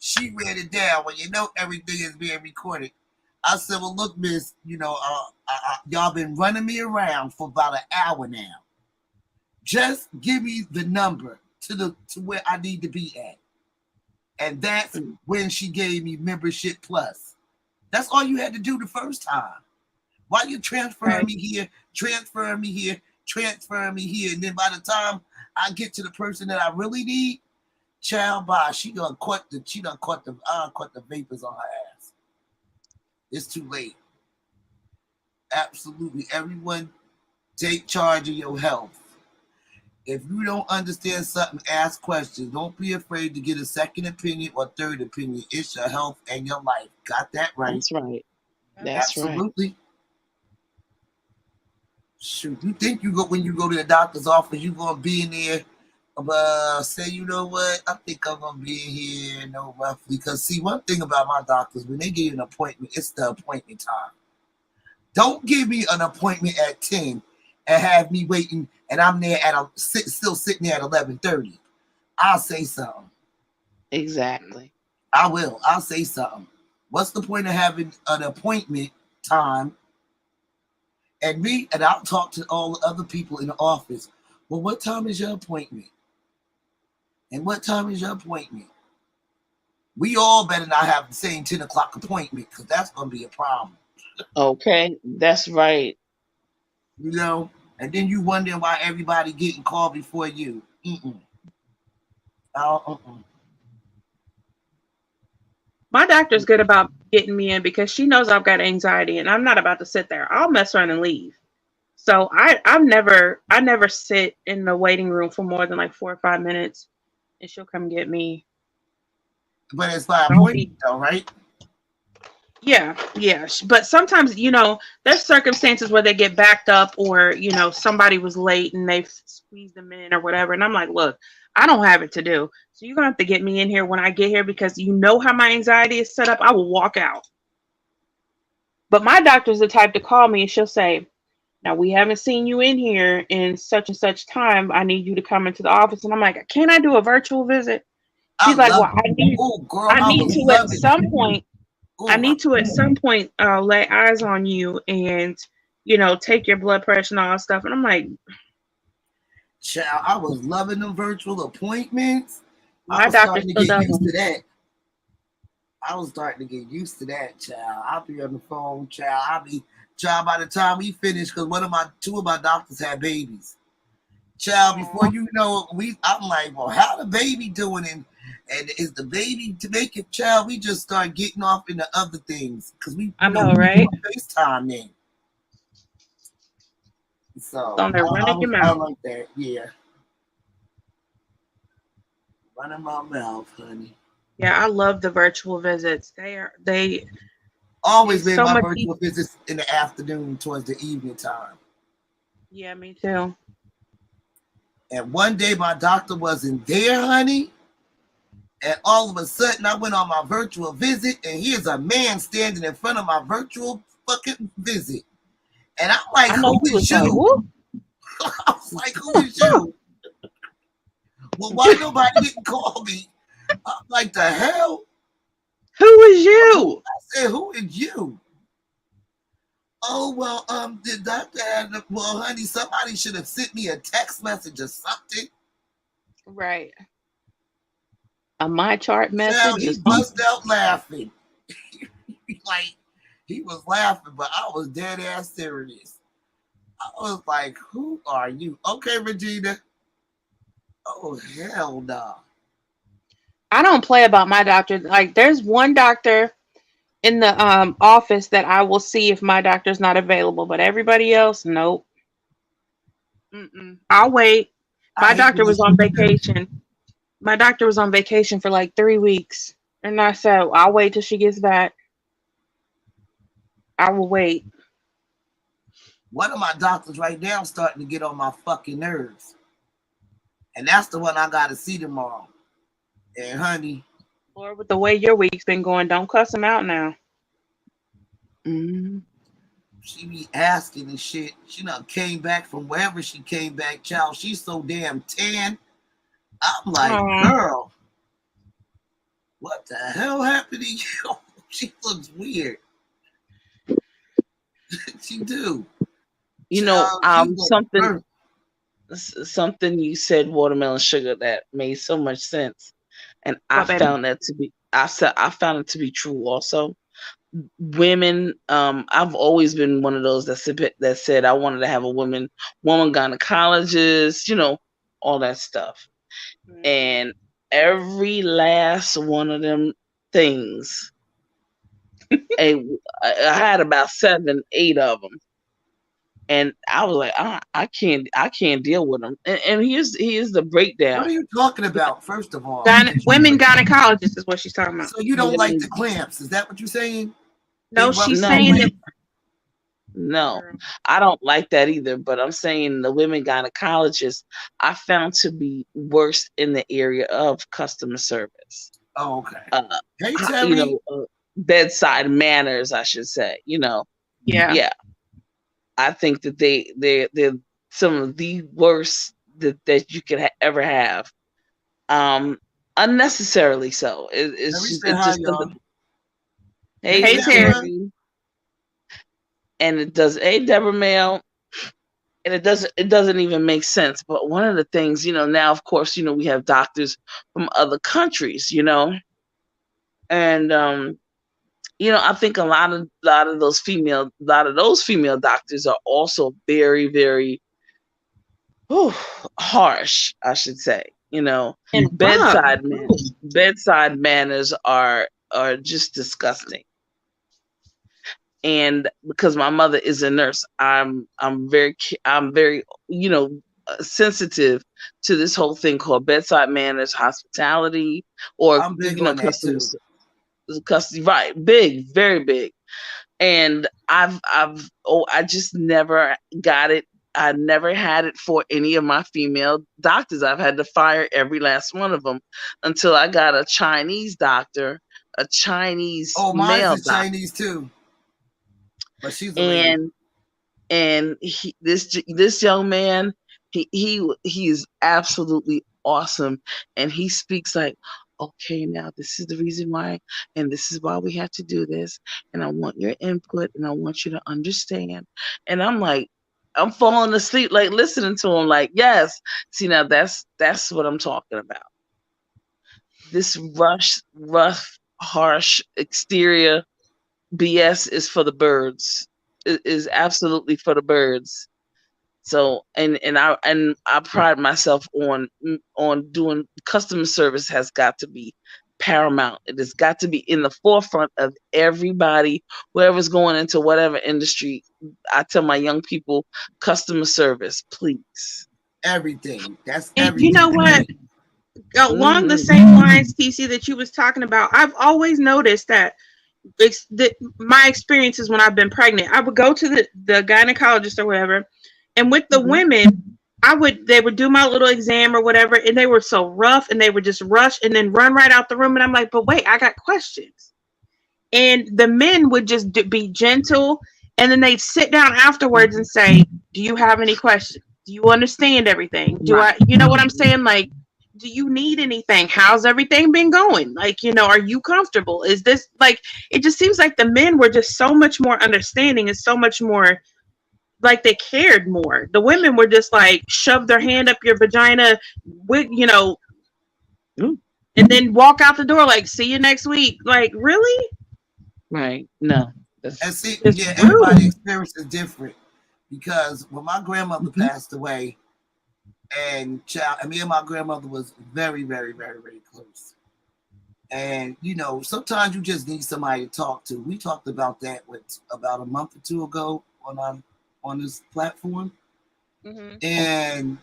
She read it down. Well, you know everything is being recorded. I said, well, look, miss, y'all been running me around for about an hour now. Just give me the number to where I need to be at. And that's when she gave me membership plus. That's all you had to do the first time. Why you transferring me here, transferring me here, transferring me here, and then by the time I get to the person that I really need, child, bye. She done caught the vapors on her ass. It's too late. Absolutely, everyone, take charge of your health. If you don't understand something, ask questions. Don't be afraid to get a second opinion or third opinion. It's your health and your life. Got that right? That's right. That's Absolutely. Right. Shoot, you think when you go to the doctor's office, you gonna be in there? Say, you know what? I think I'm gonna be in here, roughly. Because see, one thing about my doctors, when they give you an appointment, it's the appointment time. Don't give me an appointment at 10 and have me waiting, and I'm there still sitting there at 11:30. I'll say something. Exactly. I will. I'll say something. What's the point of having an appointment time? And I'll talk to all the other people in the office. Well, what time is your appointment? And what time is your appointment? We all better not have the same 10 o'clock appointment, because that's going to be a problem. Okay, that's right. And then you wonder why everybody getting called before you. My doctor's good about getting me in because she knows I've got anxiety and I'm not about to sit there. I'll mess around and leave. So I never sit in the waiting room for more than like 4 or 5 minutes, and she'll come get me. But it's by appointment though, right? Yeah. But sometimes, there's circumstances where they get backed up or, somebody was late and they've squeezed them in or whatever. And I'm like, look, I don't have it to do. So you're going to have to get me in here when I get here, because you know how my anxiety is set up. I will walk out. But my doctor's the type to call me and she'll say, now, we haven't seen you in here in such and such time. I need you to come into the office. And I'm like, can I do a virtual visit? She's like, well, I need to at some point. I need to at some point lay eyes on you and, take your blood pressure and all that stuff. And I'm like, child, I was loving them virtual appointments. My doctor still does that. I was starting to get used to that, child. I'll be on the phone, child. By the time we finish, because two of my doctors had babies. Child, before you know, I'm like, well, how the baby doing? And is the baby to make it, child? We just start getting off into other things because I know, right? FaceTime then. So on there running your mouth. I like that, yeah. Running my mouth, honey. Yeah, I love the virtual visits. They always been my virtual visits in the afternoon towards the evening time. Yeah, me too. And one day my doctor wasn't there, honey. And all of a sudden I went on my virtual visit and here's a man standing in front of my virtual fucking visit. And I'm like, who is you? I was like, who is you? Well, why nobody didn't call me? I'm like, the hell? Who is you? I said, who is you? Oh, well, the doctor well, honey, somebody should have sent me a text message or something. Right. A my chart message. Now, he bust out laughing. Like, he was laughing, but I was dead ass serious. I was like, who are you? Okay, Regina. Oh, hell no. I don't play about my doctor. Like, there's one doctor in the office that I will see if my doctor's not available, but everybody else, nope. I'll wait. My doctor was on vacation. My doctor was on vacation for like 3 weeks, and I said, I'll wait till she gets back. I will wait. One of my doctors right now starting to get on my fucking nerves. And that's the one I got to see tomorrow. And honey. Lord, with the way your week's been going, don't cuss him out now. she be asking and shit. She done came back from wherever she came back, child. She's so damn tan. I'm like, Aw. girl, what the hell happened to you? She looks weird. She do. You know, Child, she look something perfect. something you said, watermelon sugar, that made so much sense, and I What, baby? found that to be. I found it to be true also. Women, I've always been one of those that said I wanted to have a woman gynecologist, all that stuff. And every last one of them things, I had about 7, 8 of them, and I was like, I can't deal with them. And here's the breakdown. What are you talking about, first of all? Women gynecologists is what she's talking about. So you don't like the clamps? Is that what you're saying? No, They rub she's it saying away? that. No, I don't like that either. But I'm saying the women gynecologists I found to be worse in the area of customer service. Oh, okay. Hey, You Terry. know, bedside manners, I should say. Yeah. Yeah. I think that they're some of the worst that you could ever have. Unnecessarily so. It's Terry just, said it's hi, just y'all. hey, Hey, Terry. Terry. And it does, hey, Deborah Mail, and it doesn't even make sense. But one of the things, now of course, we have doctors from other countries, and I think a lot of those female doctors are also very, very harsh, I should say. And Bedside manners are just disgusting. And because my mother is a nurse, I'm very sensitive to this whole thing called bedside manners, hospitality, or I'm big on that too. custody, right? Big, very big. And I just never got it. I never had it for any of my female doctors. I've had to fire every last one of them until I got a Chinese doctor, a Chinese male mine's doctor. Chinese too. But she's a lady. And this young man, he is absolutely awesome, and he speaks like, okay, now this is the reason why, and this is why we have to do this, and I want your input, and I want you to understand. And I'm like, I'm falling asleep, like listening to him, like, yes. See, now that's what I'm talking about. This rough, harsh exterior BS is for the birds. It is absolutely for the birds. So, and I pride myself on doing customer service. Has got to be paramount. It has got to be in the forefront of everybody, whoever's going into whatever industry. I tell my young people, customer service, please. Everything. That's And everything. you know what? Along the same lines, TC, that you was talking about, I've always noticed that my experiences when I've been pregnant, I would go to the gynecologist or whatever, and with the women, they would do my little exam or whatever, and they were so rough, and they would just rush and then run right out the room, and I'm like, but wait, I got questions. And the men would just be gentle, and then they'd sit down afterwards and say, do you have any questions? Do you understand everything? You know what I'm saying? Like, do you need anything? How's everything been going? Like, are you comfortable? Is this like, it just seems like the men were just so much more understanding and so much more like they cared more. The women were just like, shove their hand up your vagina with, and then walk out the door like, see you next week. Like, really? Right. No. And see, everybody's experience is different, because when my grandmother passed away, and me and my grandmother was very, very, very, very close. And sometimes you just need somebody to talk to. We talked about that about a month or two ago on this platform. And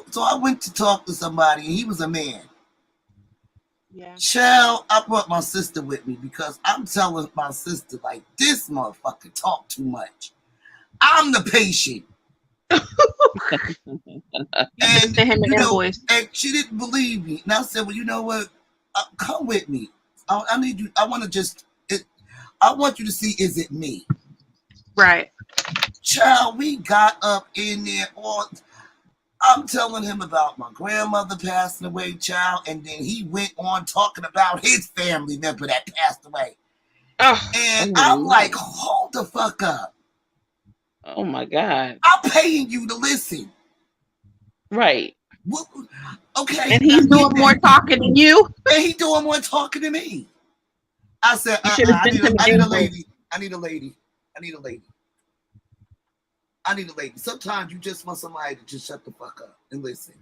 so I went to talk to somebody, and he was a man. Yeah. Child, I brought my sister with me, because I'm telling my sister, like, this motherfucker talk too much. I'm the patient. And she didn't believe me, and I said, well, you know what, come with me. I need you. I want you to see, is it me? Right. Child, we got up in there on. I'm telling him about my grandmother passing away, child, and then he went on talking about his family member that passed away. Oh, And Oh, I'm no. like, hold the fuck up. Oh my God. I'm paying you to listen. Right. What- Okay. and he's I get doing more that. talking than you. And he doing more talking than me. I said, You should have I sent need him a an invoice. lady. I need a lady. I need a lady. I need a lady. Sometimes you just want somebody to just shut the fuck up and listen.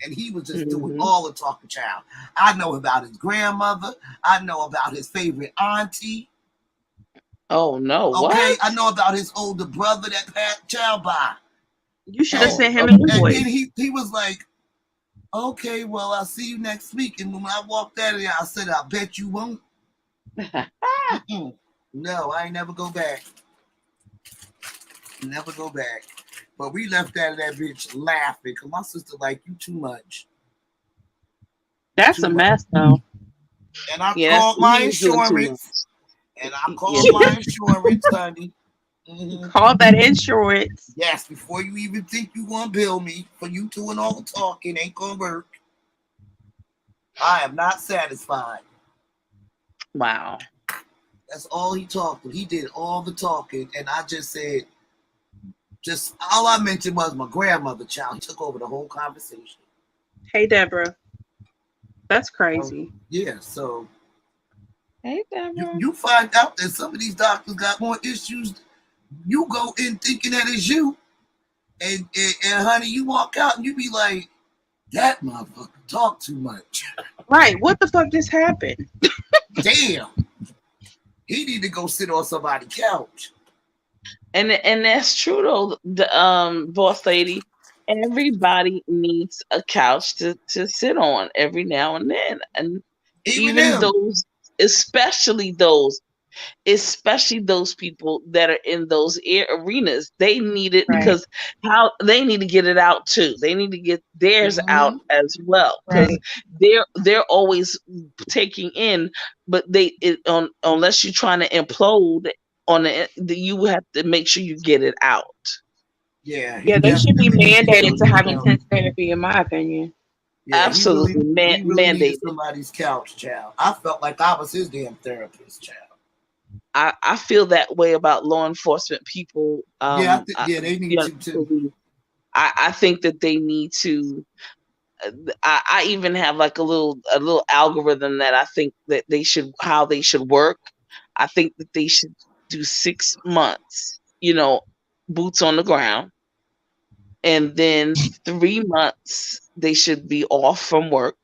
And he was just doing Mhm. all the talking, child. I know about his grandmother. I know about his favorite auntie. Oh no. Okay, What? I know about his older brother that passed child by. You should have Oh, sent him okay. an And invoice. then he was like, okay, well, I'll see you next week. And when I walked out of there, I said, I bet you won't. Mm-mm. No, I ain't never go back. Never go back. But we left out of that bitch laughing because my sister like you too much. That's a mess, though. And I Yeah, called my he was doing too insurance. And I Yeah. called my insurance, honey. Mhm. Call that insurance. Yes, before you even think you gonna bill me for you doing all the talking, ain't gonna work. I am not satisfied. Wow. That's all he talked. He did all the talking, and I just said, just all I mentioned was my grandmother. Child took over the whole conversation. Hey, Deborah. That's crazy. Yeah, so Hey, Deborah. you find out that some of these doctors got more issues. You go in thinking that it's you, and honey, you walk out and you be like, that motherfucker talk too much. Right. What the fuck just happened? Damn. He need to go sit on somebody's couch. And that's true though, the boss lady. Everybody needs a couch to sit on every now and then. And Even even him. those, especially those people that are in those arenas, they need it Right. because how they need to get it out too. They need to get theirs out as well because Right. they're always taking in, but unless you're trying to implode on you have to make sure you get it out. Yeah, Yeah, they should be definitely needs mandated to have go. intense therapy, in my opinion. Yeah, Absolutely, he really mandated. needed somebody's couch, child. I felt like I was his damn therapist, child. I feel that way about law enforcement people. Yeah, they need to too. I think that they need to. I even have like a little algorithm that I think that how they should work. I think that they should do 6 months, boots on the ground, and then 3 months they should be off from work.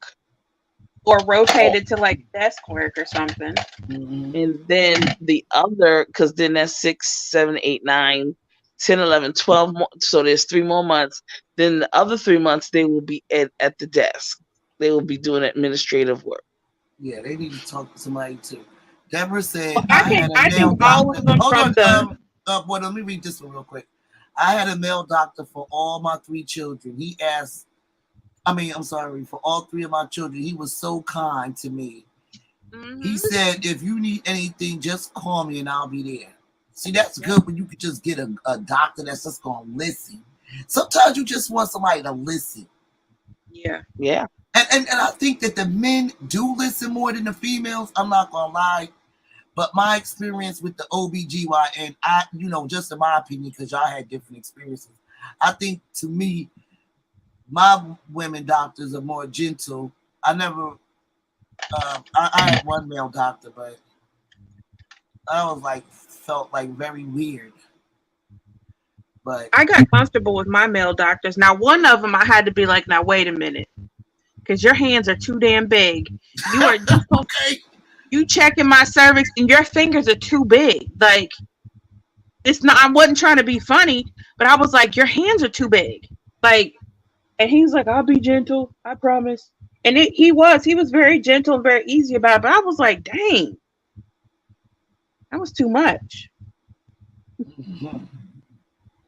Or rotated to like desk work or something. Mm-hmm. And then the other, because then that's 6, 7, 8, 9, 10, 11, 12 more. So there's 3 more months. Then the other 3 months, they will be at the desk. They will be doing administrative work. Yeah, they need to talk to somebody too. Deborah said, Well, I think all of them from the. Well, let me read this one real quick. I had a male doctor for all my 3 children. He asked, for all 3 of my children. He was so kind to me. Mm-hmm. He said, if you need anything, just call me and I'll be there. See, that's good when you could just get a doctor that's just going to listen. Sometimes you just want somebody to listen. Yeah. Yeah. And I think that the men do listen more than the females. I'm not going to lie. But my experience with the OBGYN, just in my opinion, because y'all had different experiences, I think to me, my women doctors are more gentle. I never, I had one male doctor, but I was felt very weird. But I got comfortable with my male doctors. Now, one of them I had to be like, now wait a minute, because your hands are too damn big. You are just okay. You checking my cervix and your fingers are too big. Like, it's not. I wasn't trying to be funny, but I was like, your hands are too big. Like, and he's like, I'll be gentle, I promise. And he was very gentle and very easy about it. But I was like, dang, that was too much. Mm-hmm.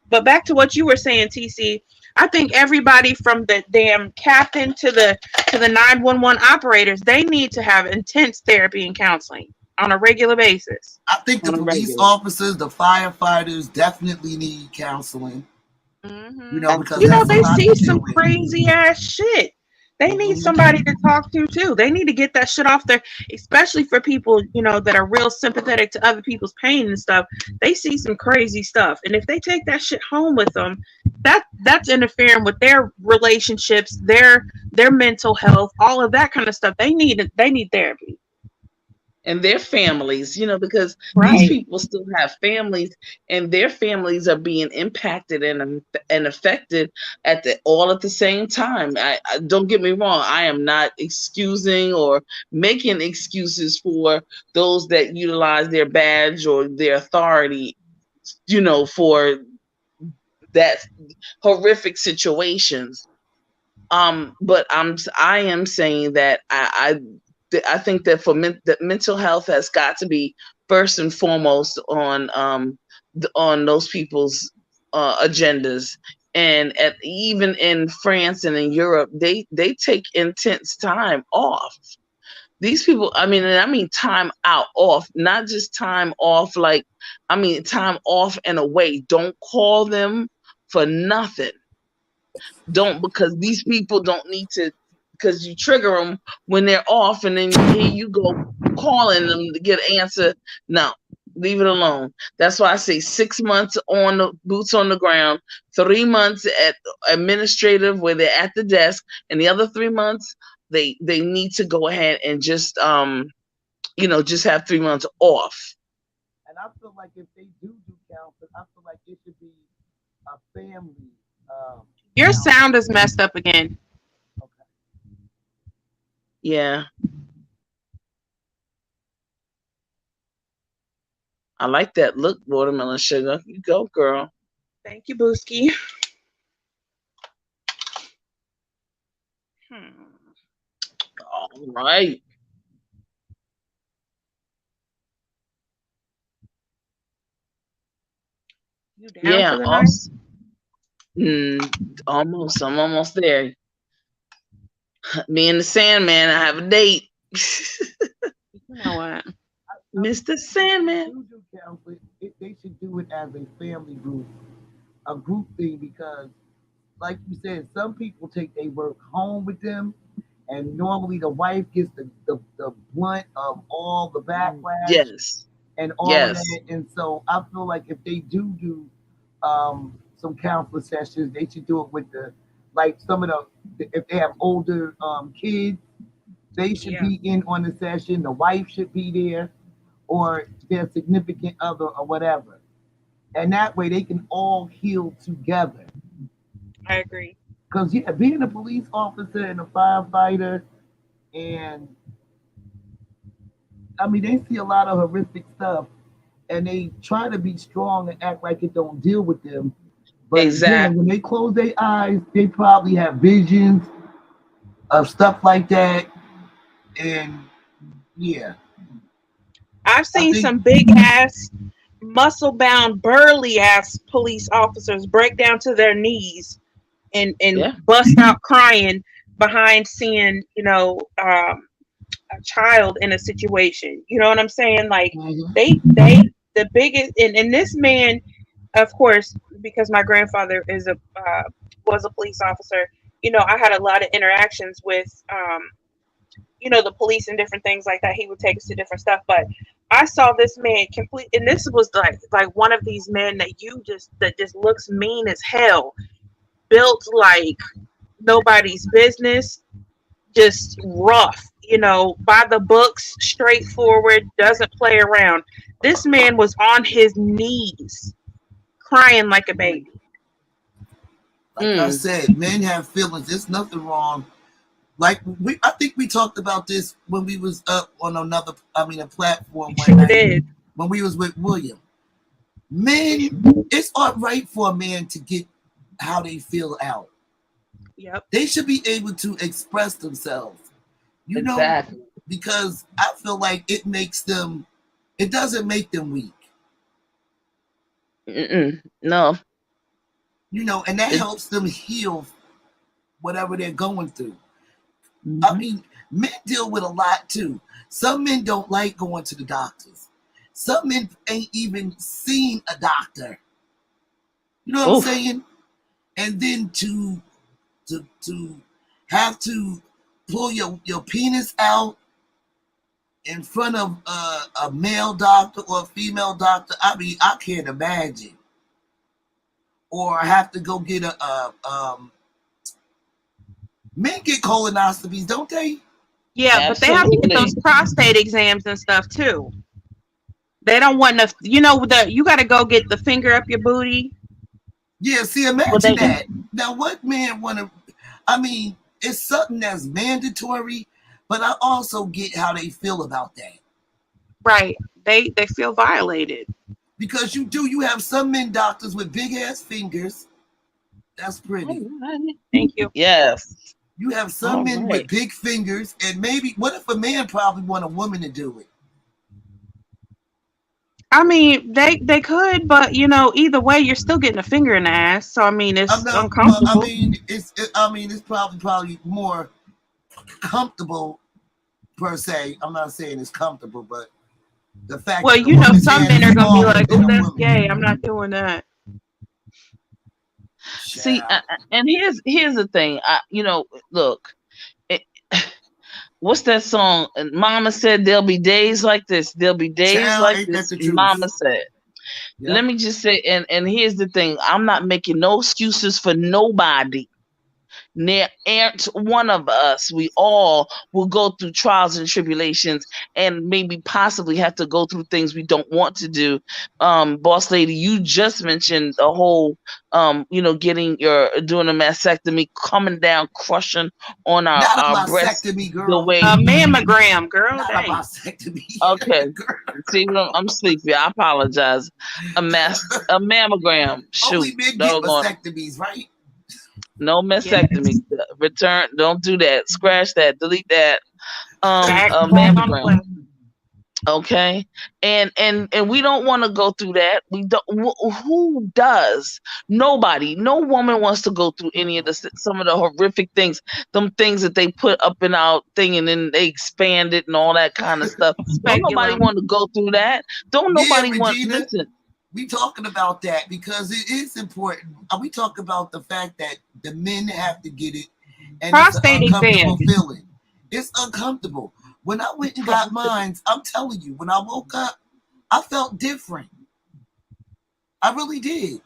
But back to what you were saying, TC, I think everybody from the damn captain to the 911 operators, they need to have intense therapy and counseling. on a regular basis. I think the On a police regular. officers, the firefighters definitely need counseling. You know, because You know, that's a they lot see to some deal with. crazy ass shit. They need Mhm. somebody to talk to too. They need to get that shit off there, especially for people, you know, that are real sympathetic to other people's pain and stuff. They see some crazy stuff, and if they take that shit home with them, that's interfering with their relationships, their mental health, all of that kind of stuff. They need therapy. And their families, you know, because these Right. people still have families, and their families are being impacted and affected all at the same time. I don't get me wrong, I am not excusing or making excuses for those that utilize their badge or their authority, you know, for that horrific situations. But I am saying that I think that that mental health has got to be first and foremost on those people's agendas. And even in France and in Europe, they take intense time off. These people, I mean time out off, not just time off like, I mean time off and away. Don't call them for nothing. Don't, because these people don't need to, because you trigger them when they're off, and then here you go calling them to get an answer. No, leave it alone. That's why I say 6 months on the boots on the ground, 3 months at administrative where they're at the desk, and the other 3 months they need to go ahead and just just have 3 months off. And I feel like if they do counseling, I feel like it should be a family. Your sound is messed up again. Okay. Yeah. I like that look, Watermelon Sugar. You go, girl. Thank you, Booski. All right. You down Yeah, for the night? almost. I'm almost there. Me and the Sandman, I have a date. You know what? Mr. Sandman. Do counseling, they should do it as a family group, a group thing, because, like you said, some people take their work home with them, and normally the wife gets the blunt of all the backlash Yes. and all of Yes. that. And so I feel like if they do some counseling sessions, they should do it with some of if they have older kids, they should be in on the session. The wife should be there, or their significant other, or whatever. And that way they can all heal together. I agree. Because being a police officer and a firefighter, and I mean, they see a lot of horrific stuff, and they try to be strong and act like it don't deal with them. But Exactly. again, when they close their eyes, they probably have visions of stuff like that. And yeah, I've seen some big ass, muscle bound, burly ass police officers break down to their knees and bust out crying behind seeing, a child in a situation. You know what I'm saying? Like they the biggest, and this man, of course, because my grandfather was a police officer. I had a lot of interactions with the police and different things like that. He would take us to different stuff, but I saw this man complete, and this was like one of these men that just looks mean as hell, built like nobody's business, just rough, by the books, straightforward, doesn't play around. This man was on his knees, crying like a baby. Like I said, men have feelings. There's nothing wrong. Like I think we talked about this when we was up on a platform one night when we was with William. Men, it's all right for a man to get how they feel out. Yep. They should be able to express themselves. Exactly. Because I feel like it doesn't make them weak. No. And that helps them heal whatever they're going through. I mean, Men deal with a lot too. Some men don't like going to the doctors. Some men ain't even seen a doctor. You know what Oof. I'm saying? And then to have to pull your penis out in front of a male doctor or a female doctor, I mean, I can't imagine. Or have to go get men get colonoscopies, don't they? Yeah, but they have to get Absolutely. those prostate exams and stuff too. They don't want to, you got to go get the finger up your booty. Yeah, see, Well, imagine they that. Now, what man want to? I mean, it's something that's mandatory, but I also get how they feel about that Right. They feel violated. because you have some men doctors with big ass fingers. That's pretty. Thank you. Yes. You have some All men right. with big fingers, and maybe what if a man probably want a woman to do it? I mean, they could, but either way, you're still getting a finger in the ass. So I mean, I'm it's not. uncomfortable. It's probably more comfortable per se. I'm not saying it's comfortable, but the fact Well, that a woman's some hand men is are gonna be smaller like, than "Oh, a that's woman. gay. I'm not doing that." See, Child. and here's the thing. Look, it, what's that song? And Mama said there'll be days like this. There'll be days Child, like ain't that this. the truth? Mama said. Yep. Let me just say, and here's the thing. I'm not making no excuses for nobody. There aren't one of us. We all will go through trials and tribulations and maybe possibly have to go through things we don't want to do. Boss lady, you just mentioned the whole, doing a mastectomy, coming down, crushing on Not a our breasts mastectomy, the girl. way. A mammogram, girl. Not a Dang. mastectomy. Okay. Girl. See, I'm sleepy. I apologize. A mammogram. Only Shoot. men get Doggone. mastectomies, right? No mastectomy. Return. Don't do that. Scratch that. Delete that. Back on the Mammogram. left. Okay, and we don't want to go through that. We don't. Who does? Nobody. No woman wants to go through any of some of the horrific things. Them things that they put up in our thing and then they expand it and all that kind of stuff. Don't nobody Speculum. want to go through that. Don't Yeah, nobody want. Regina. Listen. We talking about that because it is important. We talk about the fact that the men have to get it, and Prostate it's an uncomfortable exam. feeling. It's uncomfortable. When I went and got mine, I'm telling you, when I woke up, I felt different. I really did.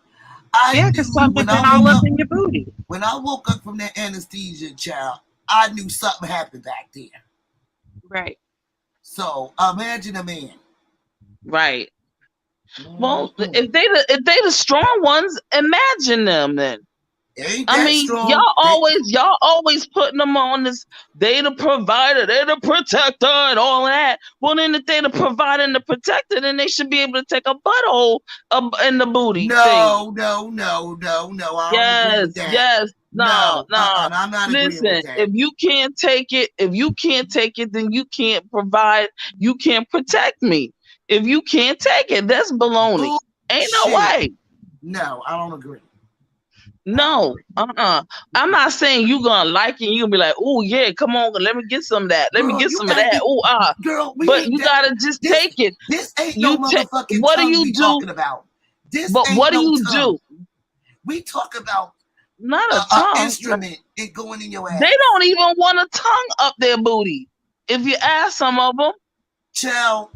Yeah, because something's been all up in your booty. When I woke up from that anesthesia, child, I knew something happened back there. Right. So imagine a man. Right. Well, if they the strong ones, imagine them then. I mean, strong. y'all always putting them on this. They the provider, they the protector, and all that. Well, then if they the provider and the protector, then they should be able to take a butthole in the booty. No. thing. I don't agree with that. Yes. No. I'm not agreeing Listen, with that. if you can't take it, then you can't provide. You can't protect me. If you can't take it, that's baloney. Ain't no way. No, I don't agree. No, I'm not saying you gonna like it. You gonna be like, oh yeah, come on, let me get some of that. Let me get some of that. Girl, but you gotta just take it. This ain't no motherfucking what do tongue you we do? talking about. This but ain't what do no you tongue. do? We talk about not a tongue instrument. It going in your ass. They don't even want a tongue up their booty. If you ask some of them, child,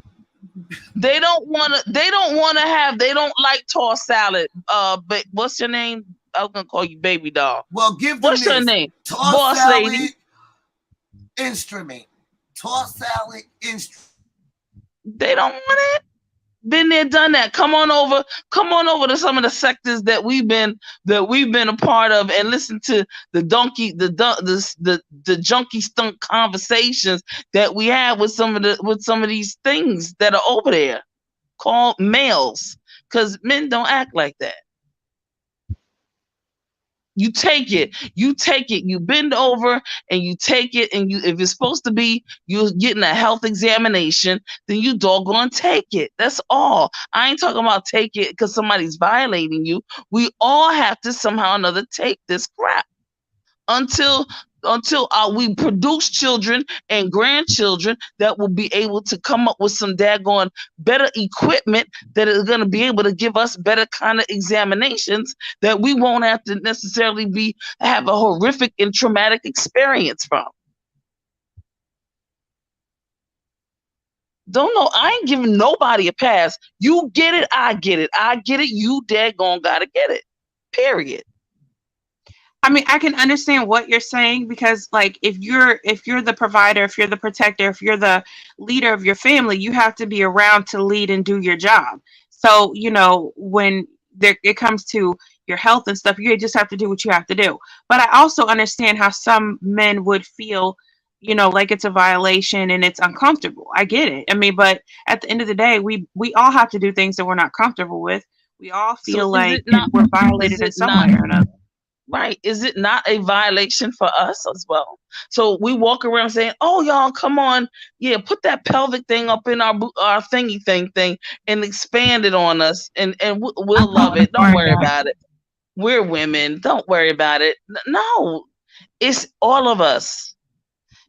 they don't want to have. They don't like tossed salad. But what's your name? I was gonna call you baby doll. Well, give them what's your name? Boss salad lady. Instrument. Tossed salad instrument. They don't want it. Been there, done that. Come on over to some of the sectors that we've been a part of and listen to the junkie stunk conversations that we have with some of these things that are over there called males, because men don't act like that. You take it, you bend over and you take it, and if it's supposed to be you're getting a health examination, then you doggone take it. That's all. I ain't talking about take it because somebody's violating you. We all have to somehow or another take this crap. until we produce children and grandchildren that will be able to come up with some daggone better equipment that is going to be able to give us better kind of examinations that we won't have to necessarily have a horrific and traumatic experience from. Don't know. I ain't giving nobody a pass. You get it, I get it. I get it. You daggone gotta get it. Period. I mean, I can understand what you're saying because, like, if you're the provider, if you're the protector, if you're the leader of your family, you have to be around to lead and do your job. So, you know, when it comes to your health and stuff, you just have to do what you have to do. But I also understand how some men would feel, you know, like it's a violation and it's uncomfortable. I get it. I mean, but at the end of the day, we all have to do things that we're not comfortable with. We all feel like we're violated in some way or another. Right. Is it not a violation for us as well? So we walk around saying, oh, y'all, come on. Yeah, put that pelvic thing up in our thingy thing and expand it on us. And we'll love it. Don't worry about it. We're women. Don't worry about it. No, it's all of us.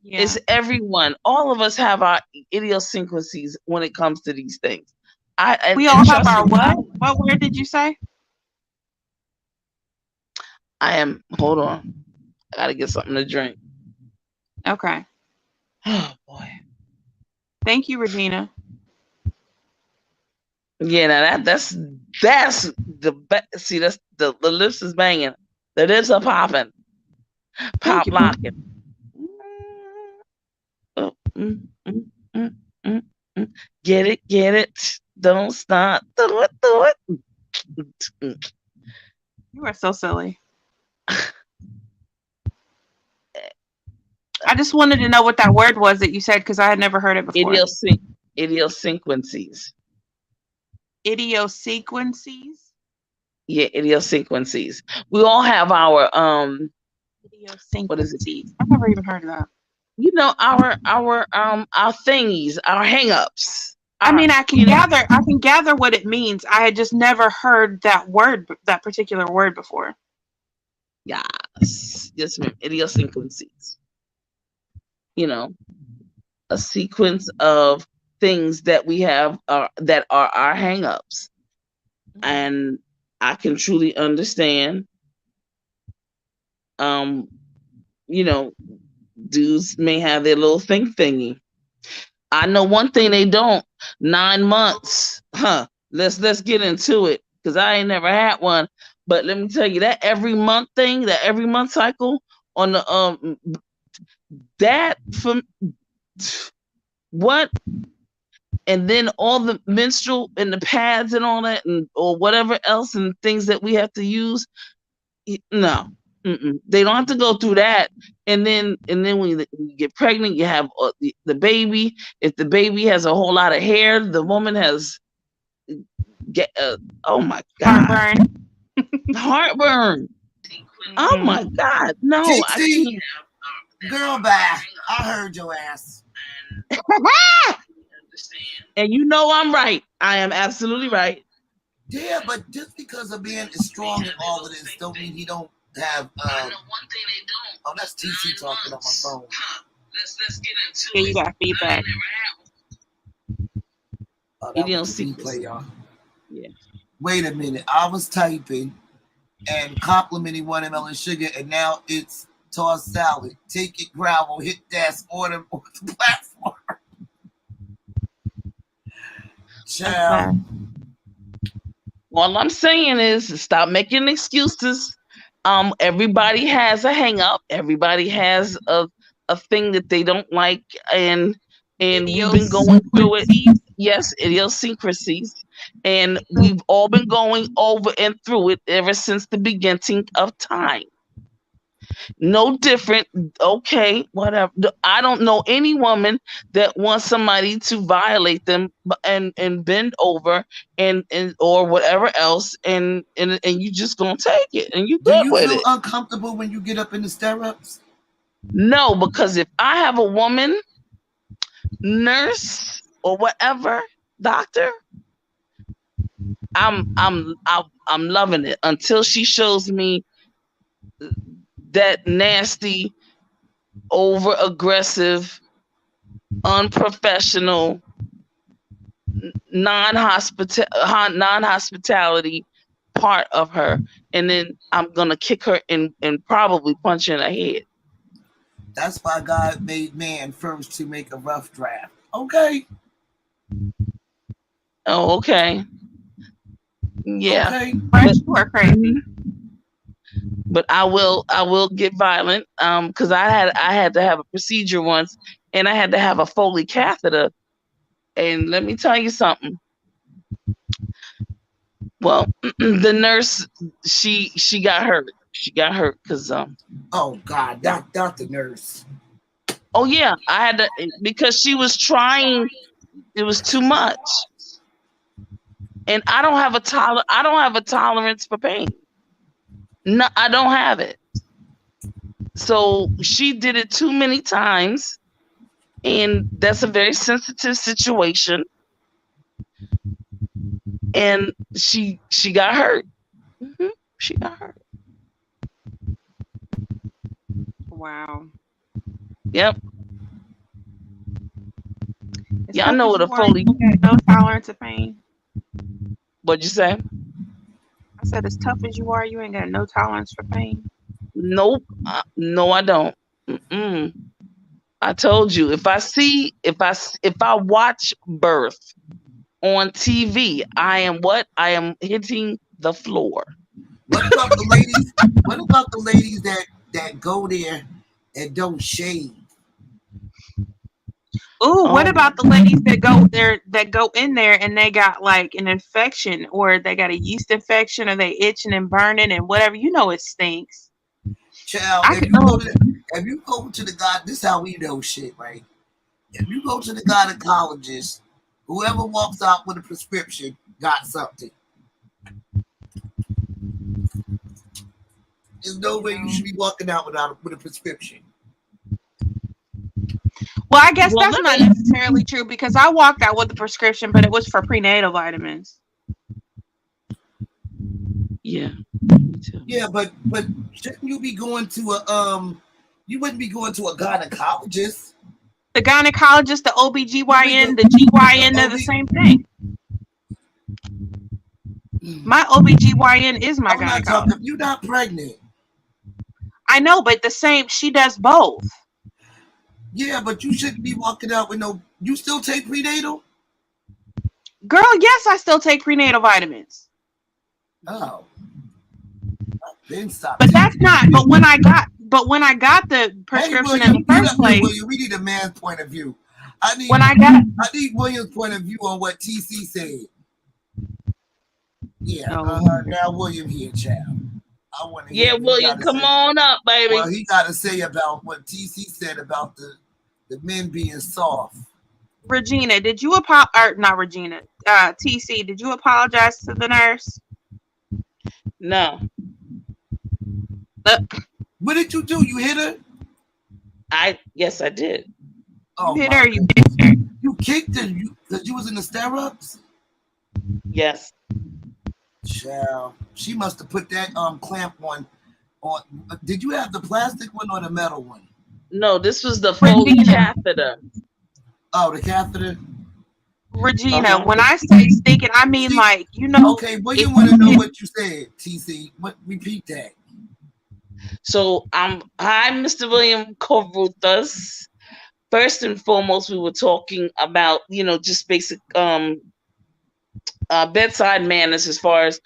Yeah. It's everyone. All of us have our idiosyncrasies when it comes to these things. We all have our what? What word did you say? Hold on. I gotta get something to drink. Okay. Oh boy. Thank you, Regina. Yeah, now that's the best. See, that's the lips is banging. The lips are popping. Pop locking. Get it. Don't stop. Do it. You are so silly. I just wanted to know what that word was that you said because I had never heard it before. Idiosyncrasies. Idiosyncrasies? Yeah, idiosyncrasies. We all have our idiosyncrasies. What is it? I've never even heard of that. You know, our thingies, our hang-ups. I mean, I can gather what it means. I had just never heard that word, that particular word before. Yes, ma'am. Idiosyncrasies. You know, a sequence of things that we have that are our hang-ups. Mm-hmm. And I can truly understand, you know, dudes may have their little thingy. I know one thing they don't. 9 months. Let's get into it because I ain't never had one. But let me tell you that every month thing, that every month cycle on the that from what, and then all the menstrual and the pads and all that, and or whatever else and things that we have to use. No, they don't have to go through that. And then when you get pregnant, you have the baby. If the baby has a whole lot of hair, the woman has oh my God, heartburn. Oh my God, no, TT, I can't. Girl, bye. I heard your ass. And you know I'm right. I am absolutely right. Yeah, but just because a man is strong in all of this, don't mean he don't have. Oh, that's TC talking on my phone. Let's get into it. Yeah, you got feedback. Oh, that was the replay, y'all. Yeah. Wait a minute. I was typing and complimenting Watermelon Sugar, and now it's tossed salad. Take it, gravel, hit that, order on the platform. Child. All I'm saying is stop making excuses. Everybody has a hang up. Everybody has a thing that they don't like, and we've been going through it. Yes, idiosyncrasies, and we've all been going over and through it ever since the beginning of time. No different. Okay, whatever. I don't know any woman that wants somebody to violate them and bend over and or whatever else, and you just gonna take it and you good with it. Do you feel uncomfortable when you get up in the stirrups? No, because if I have a woman, nurse or whatever, doctor, I'm loving it until she shows me that nasty, over aggressive, unprofessional, non-hospitality part of her, and then I'm gonna kick her and probably punch her in the head. That's why God made man first to make a rough draft. Okay. Oh, okay. Yeah. Okay. But you are crazy. But I will get violent. Because I had to have a procedure once, and I had to have a Foley catheter. And let me tell you something. Well, the nurse, she got hurt. She got hurt because Oh God, not the nurse. oh yeah, I had to, because she was trying. It was too much, and I don't have a tolerance for pain. No, I don't have it. So she did it too many times, and that's a very sensitive situation. And she got hurt. Mm-hmm. She got hurt. Wow. Yep. As Yeah, I tough know as what a you are, Foley. you got no tolerance of pain. What'd you say? I said, as tough as you are, you ain't got no tolerance for pain. Nope. No, I don't. Mm-mm. I told you, if I watch birth on TV, I am hitting the floor. What about the ladies? What about the ladies that go there and don't shave? Ooh, what Oh. about the ladies that go in there and they got like an infection, or they got a yeast infection, or they itching and burning and whatever? You know it stinks. Child, if you go to the guy, this is how we know shit, right? If you go to the gynecologist, whoever walks out with a prescription got something. There's no way you should be walking out with a prescription. Well, I guess Well, that's not necessarily true, because I walked out with a prescription, but it was for prenatal vitamins. Yeah. Me too. Yeah, but shouldn't you be going to you wouldn't be going to a gynecologist. The gynecologist, the OBGYN, the GYN, they're the same thing. My OBGYN is my I'm not gynecologist. talking, you're not pregnant. I know, but the same, she does both. Yeah, but you shouldn't be walking out with no. You still take prenatal? Girl, yes, I still take prenatal vitamins. Oh, then stop. But that's not. But when I got the prescription in the first place, William, we need a man's point of view. I need William's point of view on what TC said. Yeah, now William here, child. I want to. Yeah, William, come on up, baby. Well, he got to say about what TC said about the men being soft. Regina, did you not Regina? TC, did you apologize to the nurse? No. What did you do? You hit her? Yes, I did. Oh, You hit her. You kicked her. You kicked her because you was in the stirrups. Yes. Child, she must have put that clamp on. Did you have the plastic one or the metal one? No, this was the Foley catheter. Oh, the catheter. Regina, when I say stinking, I mean like, you know. Okay, well, you want to know what you said, TC? Repeat that. So hi, Mr. William Corvutas. First and foremost, we were talking about, just basic bedside manners as far as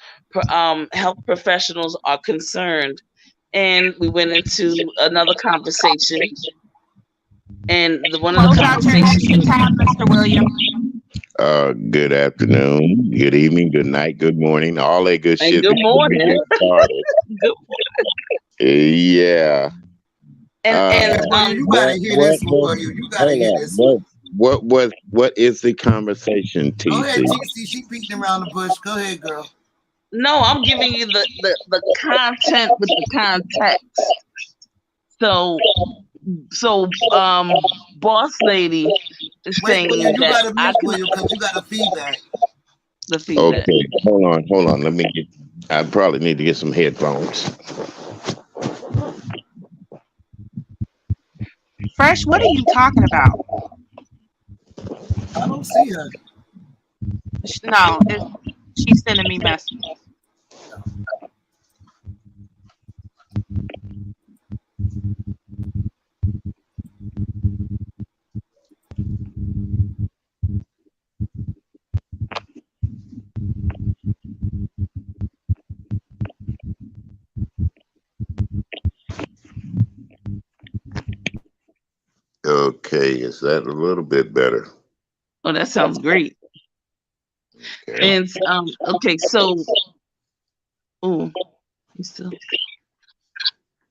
health professionals are concerned. And we went into another conversation. And one of the conversations. Mr. William. Good afternoon, good evening, good night, good morning, all that good And shit. good morning. Good morning. Yeah. And you gotta hear this one, William. You gotta hear this one. What is the conversation, TC? Go ahead, TC. She beating around the bush. Go ahead, girl. no, I'm giving you the content with the context. So boss lady is saying William, you that gotta mute William because you got a feedback. the feedback. Okay, hold on. I probably need to get some headphones. Fresh, what are you talking about? I don't see her. No, she's sending me messages. Okay, is that a little bit better? Oh, that sounds great. Okay. And okay, so oh, still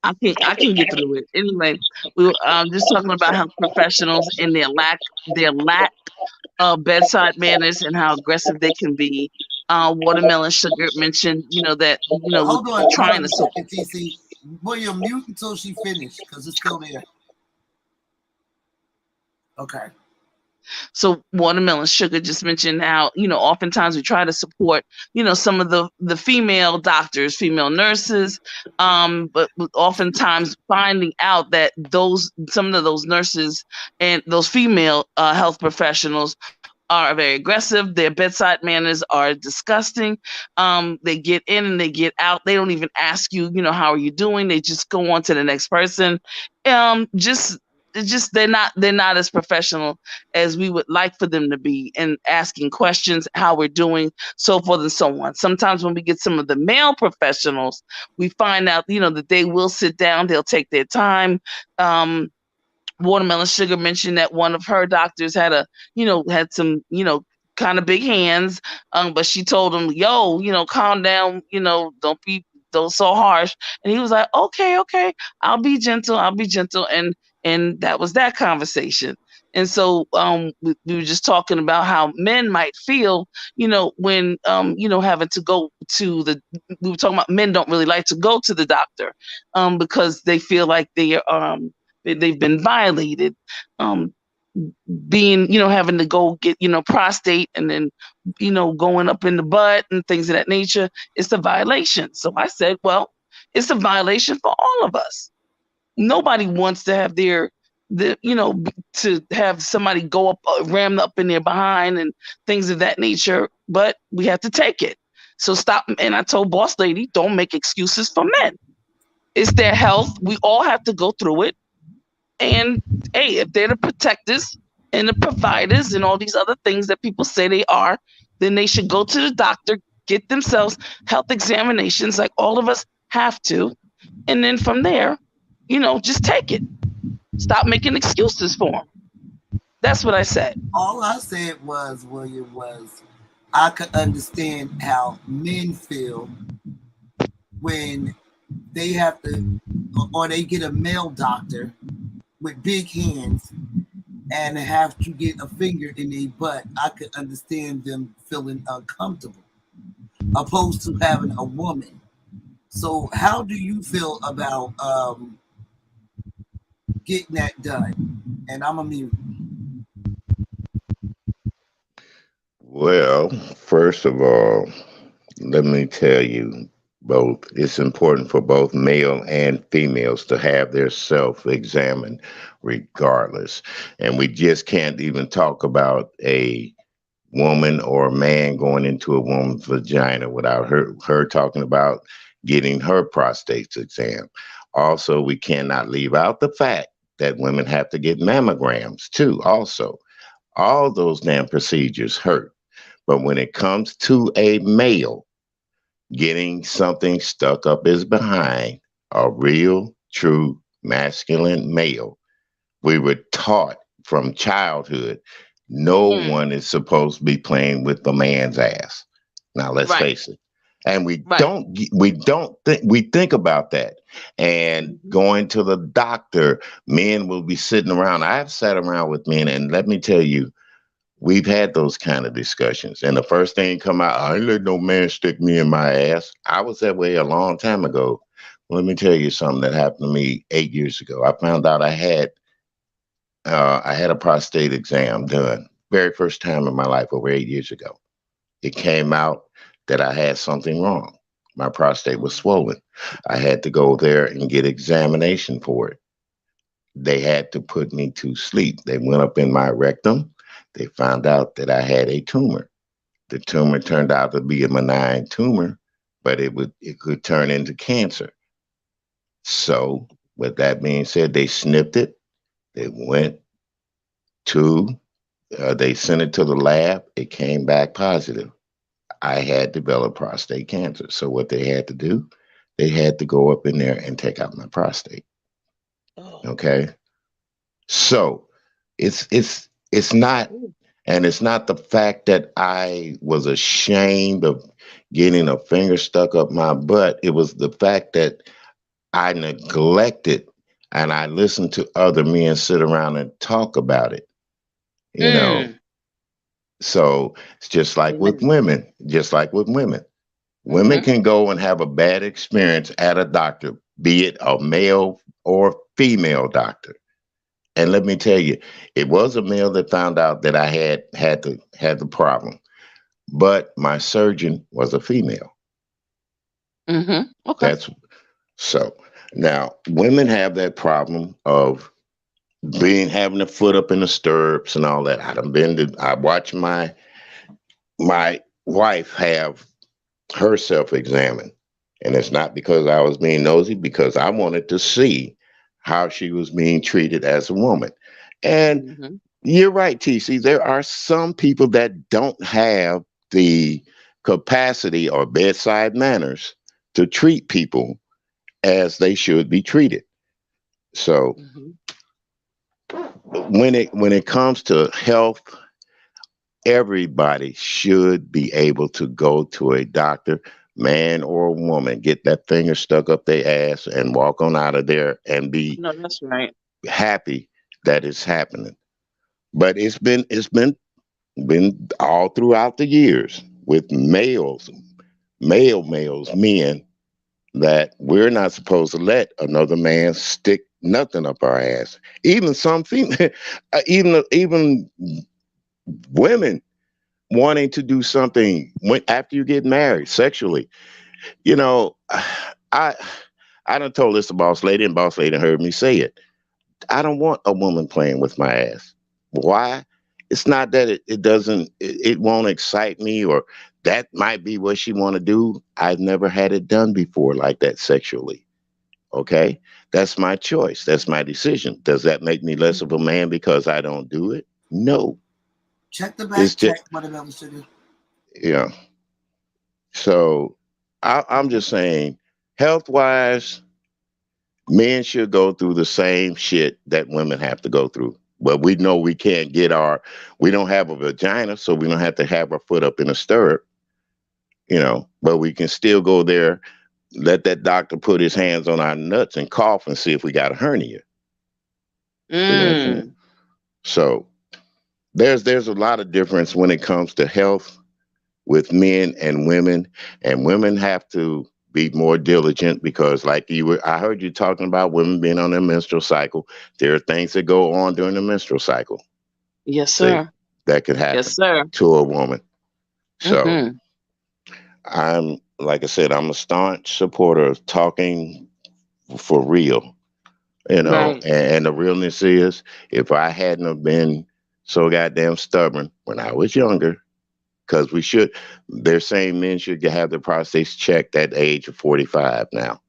I can get through it. Anyway, we were just talking about health professionals and their lack of bedside manners and how aggressive they can be. Watermelon Sugar mentioned, that with Hold on trying a to second, TC. William, mute until she finished, because it's still there. Okay. So Watermelon Sugar just mentioned how, oftentimes we try to support, some of the female doctors, female nurses, but oftentimes finding out that some of those nurses and those female health professionals are very aggressive. Their bedside manners are disgusting. They get in and they get out. They don't even ask you, how are you doing? They just go on to the next person. They're not as professional as we would like for them to be, and asking questions, how we're doing, so forth and so on. Sometimes when we get some of the male professionals, we find out, that they will sit down, they'll take their time. Watermelon Sugar mentioned that one of her doctors had some, kind of big hands. But she told him, calm down, don't so harsh. And he was like, okay, I'll be gentle. And that was that conversation. And so we were just talking about how men might feel, when, having to go to we were talking about men don't really like to go to the doctor because they feel like they've been violated, having to go get, prostate and then, going up in the butt and things of that nature. It's a violation. So I said, well, it's a violation for all of us. Nobody wants to have to have somebody go up, rammed up in their behind and things of that nature, but we have to take it. So stop. And I told Boss Lady, don't make excuses for men. It's their health. We all have to go through it. And hey, if they're the protectors and the providers and all these other things that people say they are, then they should go to the doctor, get themselves health examinations like all of us have to. And then from there, just take it. Stop making excuses for them. That's what I said. All I said was, William, I could understand how men feel when they have to, or they get a male doctor with big hands and have to get a finger in their butt. I could understand them feeling uncomfortable, opposed to having a woman. So how do you feel about getting that done? And I'm a mute. Well, first of all, let me tell you both, it's important for both male and females to have their self examined regardless. And we just can't even talk about a woman or a man going into a woman's vagina without her talking about getting her prostate exam. Also, we cannot leave out the fact that women have to get mammograms too. Also, all those damn procedures hurt. But when it comes to a male getting something stuck up his behind, a real, true, masculine male, we were taught from childhood, no one is supposed to be playing with the man's ass. Now, let's face it. And we think about that. And going to the doctor, men will be sitting around. I've sat around with men, and let me tell you, we've had those kind of discussions. And the first thing come out, I ain't let no man stick me in my ass. I was that way a long time ago. Let me tell you something that happened to me 8 years ago. I found out I had a prostate exam done. Very first time in my life, over 8 years ago. It came out that I had something wrong. My prostate was swollen. I had to go there and get examination for it. they had to put me to sleep. They went up in my rectum. They found out that I had a tumor. The tumor turned out to be a benign tumor, but it could turn into cancer. So, with that being said, they snipped it. They went to, they sent it to the lab. It came back positive. I had developed prostate cancer. So, what they had to do, they had to go up in there and take out my prostate. Oh. Okay. So, it's not, and it's not the fact that I was ashamed of getting a finger stuck up my butt. It was the fact that I neglected and I listened to other men sit around and talk about it, you know. Mm. So it's just like with Amen. women, women Mhm. can go and have a bad experience at a doctor, be it a male or female doctor. And let me tell you, it was a male that found out that I had the problem, but my surgeon was a female. Mhm. Okay. That's so. Now, women have that problem of having a foot up in the stirrups and all that. I watched my wife have herself examined, and it's not because I was being nosy, because I wanted to see how she was being treated as a woman. And Mhm. you're right, TC. There are some people that don't have the capacity or bedside manners to treat people as they should be treated. So Mhm. when it comes to health, everybody should be able to go to a doctor, man or woman, get that finger stuck up their ass and walk on out of there and be No, that's right. happy that it's happening. But it's been all throughout the years with males, men, that we're not supposed to let another man stick nothing up our ass. Even some female, even women wanting to do something after you get married sexually. You know, I I done told this to Boss Lady, and Boss Lady heard me say it. I don't want a woman playing with my ass. Why? It's not that it won't excite me, or that might be what she want to do. I've never had it done before like that sexually. Okay? That's my choice. That's my decision. Does that make me less of a man because I don't do it? No. Check the It's back just, check, whatever sugar. you know. So I'm just saying, health wise, men should go through the same shit that women have to go through. But we know we don't have a vagina, so we don't have to have our foot up in a stirrup, but we can still go there, let that doctor put his hands on our nuts and cough and see if we got a hernia. You know what I'm saying? Mm. So there's a lot of difference when it comes to health with men and women have to be more diligent, because I heard you talking about women being on their menstrual cycle. There are things that go on during the menstrual cycle. Yes, See, sir. that could Yes, happen sir. to a woman. So Mhm. like I said, I'm a staunch supporter of talking for real, Right. and the realness is, if I hadn't have been so goddamn stubborn when I was younger, because they're saying men should have their prostates checked at the age of 45 now.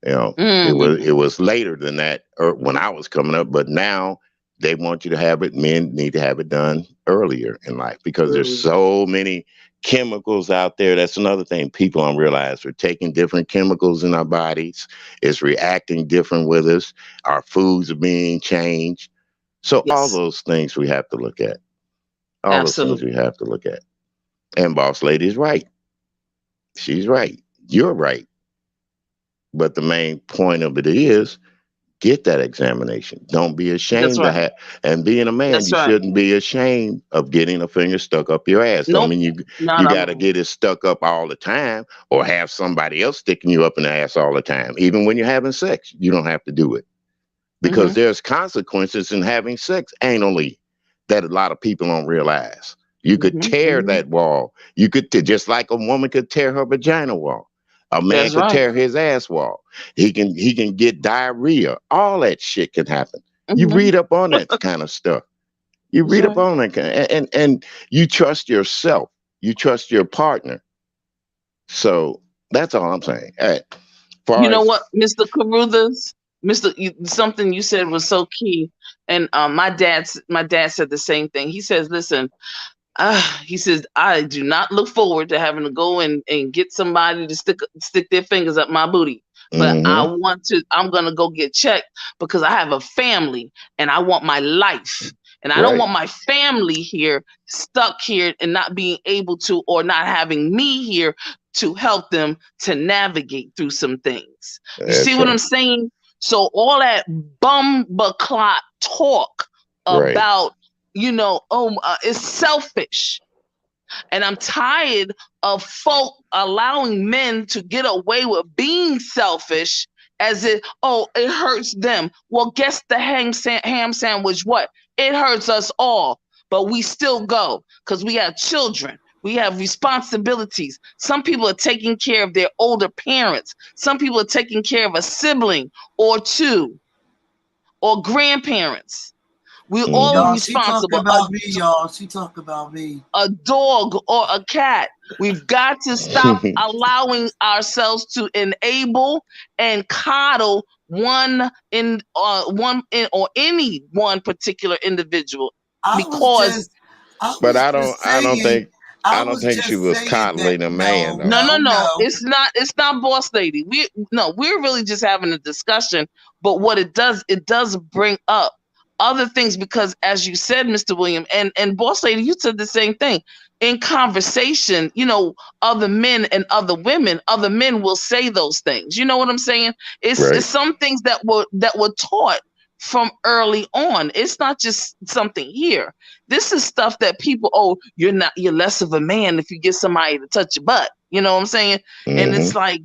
Mm. It was later than that, or when I was coming up, but now they want you to have it. Men need to have it done earlier in life, because there's Mm. so many chemicals out there. That's another thing people don't realize. We're taking different chemicals in our bodies. It's reacting different with us. Our foods are being changed. So all Yes. those things we have to look at. All those things we Absolutely. have to look at. And Boss Lady's right. She's right. You're right. But the main point of it is, get that examination. Don't be That's ashamed to right. have. And being a man, That's you right. shouldn't be ashamed of getting a finger stuck up your ass. Don't Nope. mean Not you at got to all. get it stuck up all the time, or have somebody else sticking you up in the ass all the time. Even when you're having sex, you don't have to do it, because Mhm. there's consequences in having sex anally that a lot of people don't realize. You could Mhm. tear Mhm. that wall. You could, just like a woman could tear her vagina wall. A man That's could right. tear his ass wall. He can get diarrhea. All that shit can happen. You Mhm. read up on that kind of stuff. You That's read up right. on that, and you trust yourself. You trust your partner. So that's all I'm saying. Hey, You far know as what, Mr. Carruthers, something you said was so key, and my dad said the same thing. He says, "Listen, he says I do not look forward to having to go and get somebody to stick their fingers up my booty, but mm-hmm, I'm gonna go get checked because I have a family and I want my life." And I don't right. want my family here stuck here and not being able to, or not having me here to help them to navigate through some things. You see That's what I'm right. saying? So all that bumbleclot talk Right. about, it's selfish. And I'm tired of folk allowing men to get away with being selfish as if, oh, it hurts them. Well, guess the ham sandwich what? It hurts us all, but we still go because we have children. We have responsibilities. Some people are taking care of their older parents. Some people are taking care of a sibling or two or grandparents. We're all Mm-hmm. Y'all, she talking responsible. about me, y'all. She talking about me. A dog or a cat. We've got to stop allowing ourselves to enable and coddle one or any one particular individual, I was because just, I But was I just don't. I don't saying, think. I I don't was think she just was saying that. coddling a man No, though. no, no, no. it's not boss lady. We're really just having a discussion. But what it does bring up other things, because as you said, Mr. William, and boss lady, you said the same thing. In conversation, other men and other men will say those things. You know what I'm saying? It's Right. some things that were taught from early on. It's not just something here. This is stuff that people, oh, you're less of a man if you get somebody to touch your butt. You know what I'm saying? And it's Mm-hmm. like,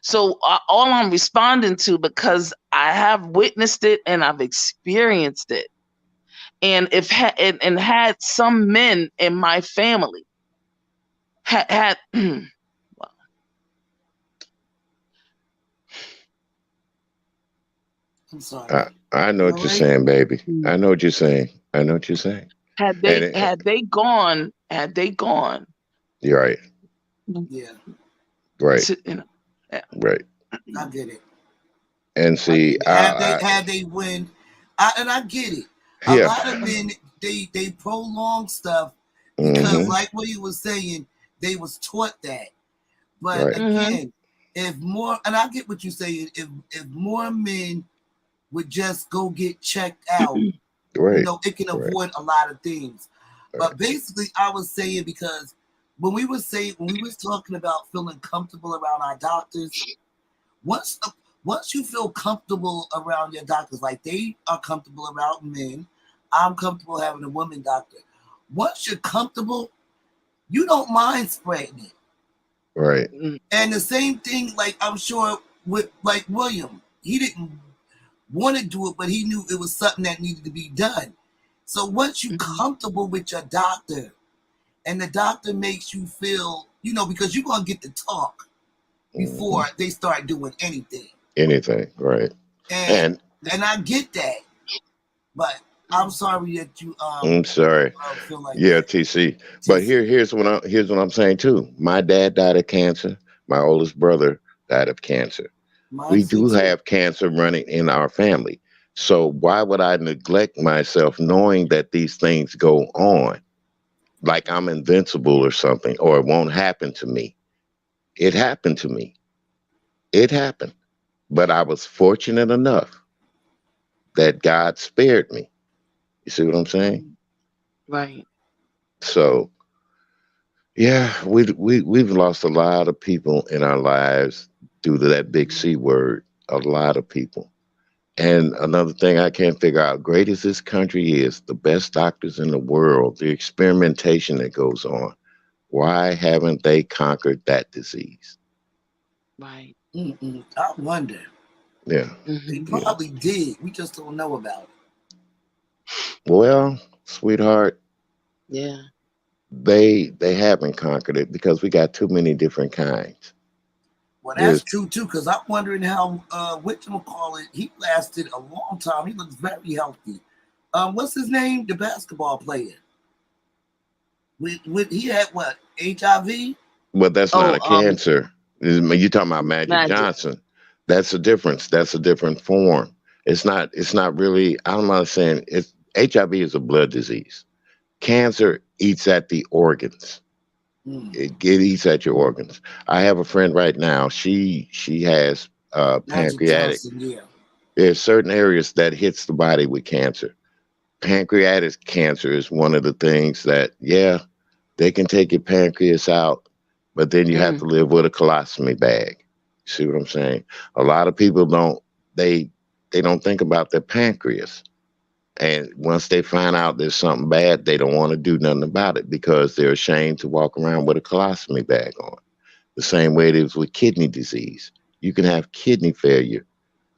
so all I'm responding to, because I have witnessed it and I've experienced it, and and had some men in my family had I'm sorry. I know You what all you're right? saying, baby. I know what you're saying. I know what you're saying. had And they had they gone you're right. Yeah, Right. to, Right. I get it. And I see, get it. Had they win, and I get it. A yeah. lot of men they prolong stuff because, Mm-hmm. like what you was saying, they was taught that. But Right. again, if more, and I get what you're saying, if more men would just go get checked out, Right. it can Right. avoid a lot of things. Right. But basically, I was saying, because when we was talking about feeling comfortable around our doctors, once you feel comfortable around your doctors, like they are comfortable around men, I'm comfortable having a woman doctor. Once you're comfortable, you don't mind spreading it. Right. And the same thing, like I'm sure with like William, he didn't want to do it, but he knew it was something that needed to be done. So once you're comfortable with your doctor, and the doctor makes you feel, because you're gonna get to talk before they start doing anything. Anything. Right. And I get that, but I'm sorry that you I'm sorry. feel like Yeah, that. TC. But here's what I'm saying too. My dad died of cancer. My oldest brother died of cancer. We do have cancer running in our family. So why would I neglect myself knowing that these things go on? Like I'm invincible or something, or it won't happen to me. It happened to me. It happened. But I was fortunate enough that God spared me. You see what I'm saying? Right. So yeah, we've lost a lot of people in our lives due to that big C word. A lot of people. And another thing I can't figure out, great as this country is, the best doctors in the world, the experimentation that goes on, why haven't they conquered that disease? Right. I wonder. Yeah. They probably did. We just don't know about it. Well, sweetheart. Yeah. they haven't conquered it because we got too many different kinds. Well, that's There's true too, because I'm wondering how whatchamacallit, he lasted a long time. He looks very healthy. What's his name? The basketball player. He had what? HIV? But that's not Oh, a cancer. You talking about Magic Magic. Johnson? That's a difference. That's a different form. It's not. It's not really. I'm not saying it's HIV is a blood disease. Cancer eats at the organs. Mm. It eats at your organs. I have a friend right now. She has Magic pancreatic. Johnson, yeah. There's certain areas that hits the body with cancer. Pancreatic cancer is one of the things that, yeah, they can take your pancreas out, but then you have to live with a colostomy bag. See what I'm saying? A lot of people don't, they don't think about their pancreas. And once they find out there's something bad, they don't want to do nothing about it because they're ashamed to walk around with a colostomy bag on. The same way it is with kidney disease. You can have kidney failure.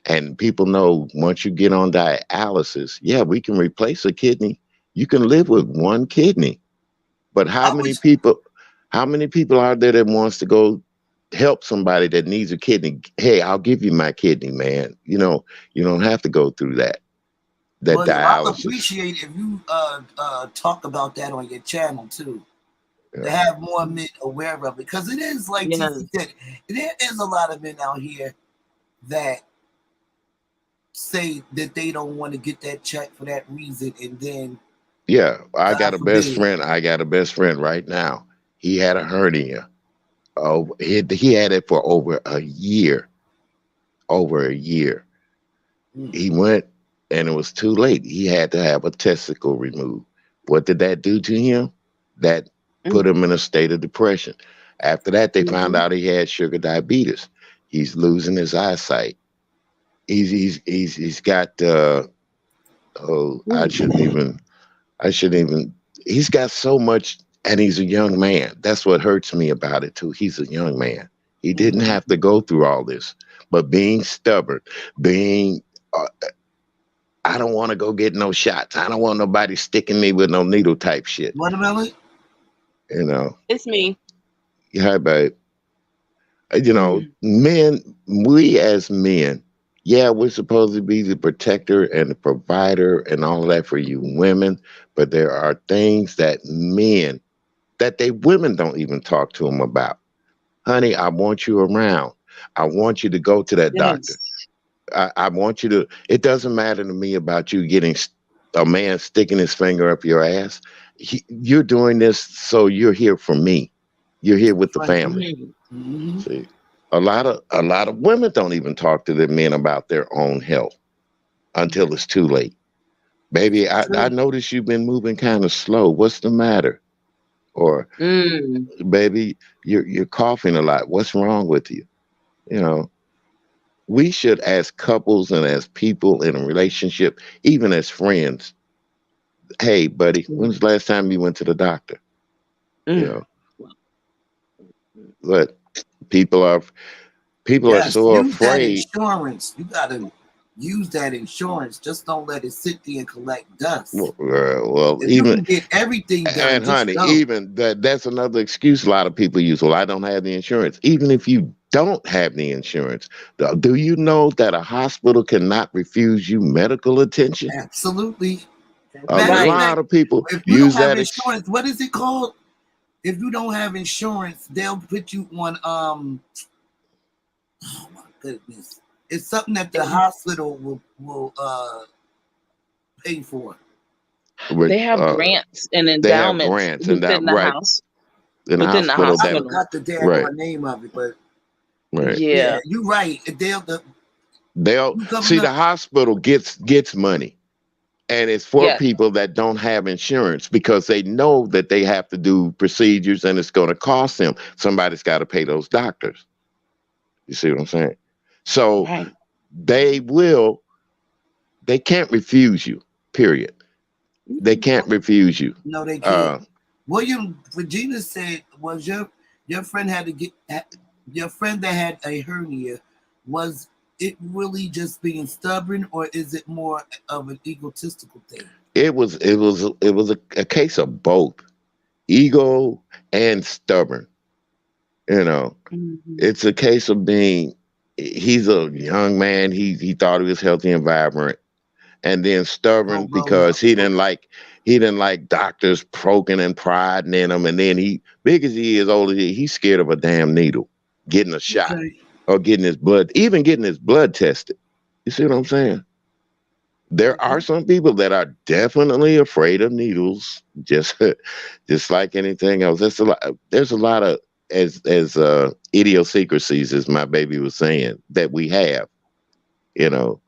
And people know once you get on dialysis, yeah, we can replace a kidney. You can live with one kidney. But how I many was people are there that wants to go help somebody that needs a kidney? Hey, I'll give you my kidney, man. You know, you don't have to go through that well, I'll dialysis. appreciate if you talk about that on your channel too. To Yeah. have more men aware of it. Because it is like Yes. TC said, there is a lot of men out here that say that they don't want to get that check for that reason, and then Yeah, I God got a best forbid. friend. I got a best friend right now. He had a hernia. Oh, he had it for over a year. Over a year. Mm. He went and it was too late. He had to have a testicle removed. What did that do to him? That put him in a state of depression. After that, they found out he had sugar diabetes. He's losing his eyesight. He's got I shouldn't even he's got so much, and he's a young man. That's what hurts me about it too. He's a young man. He didn't Mhm. have to go through all this, but being stubborn, being I don't want to go get no shots. I don't want nobody sticking me with no needle type shit. Watermelon? You know, It's me. yeah, babe. You know, men, we as men, yeah, we're supposed to be the protector and the provider and all of that for you women, but there are things that men, that they women don't even talk to them about. Honey, I want you around. I want you to go to that doctor. I want you to, it doesn't matter to me about you getting a man sticking his finger up your ass. You're doing this, so you're here for me. You're here with the Right. family. Mhm. See, a lot of women don't even talk to their men about their own health until it's too late. Baby, I True. noticed you've been moving kind of slow. What's the matter? Or baby, you're coughing a lot. What's wrong with you? You know, we should, as couples and as people in a relationship, even as friends, hey buddy, when's the last time you went to the doctor? You know, but people are Yes, so use that afraid. insurance. You gotta use that insurance. Just don't let it sit there and collect dust. Well, If you even can get everything done, and just honey, go. even that's another excuse a lot of people use. Well, I don't have the insurance. Even if you don't have the insurance, do you know that a hospital cannot refuse you medical attention? Absolutely. A Matter of lot fact, of people if you use don't have that. insurance, what is it called? If you don't have insurance, they'll put you on oh my goodness. It's something that the hospital will pay for. They have grants and They have endowments grants and within that the right house. in the Within the hospital. I That hospital. forgot the damn right, name of it, but right. yeah, Yeah. you're right. They'll They'll you coming see the up. hospital gets money, and it's for Yes. people that don't have insurance because they know that they have to do procedures and it's going to cost them. Somebody's got to pay those doctors. You see what I'm saying? So Right. they can't refuse you. Period. They can't refuse you. No, they can't. Uh, William Regina said, was your friend had to get your friend that had a hernia, was it really just being stubborn, or is it more of an egotistical thing? it was a case of both. ego and stubborn. You know, Mhm. it's a case of being. He's a young man. He thought he was healthy and vibrant, and then stubborn Don't roll because up. he didn't like doctors poking and prodding in him. And then big as he is, old as he's scared of a damn needle, getting a shot, Okay. or getting his blood, even getting his blood tested. You see what I'm saying? There are some people that are definitely afraid of needles, just just like anything else. There's a lot of as idiosyncrasies, as my baby was saying, that we have, you know.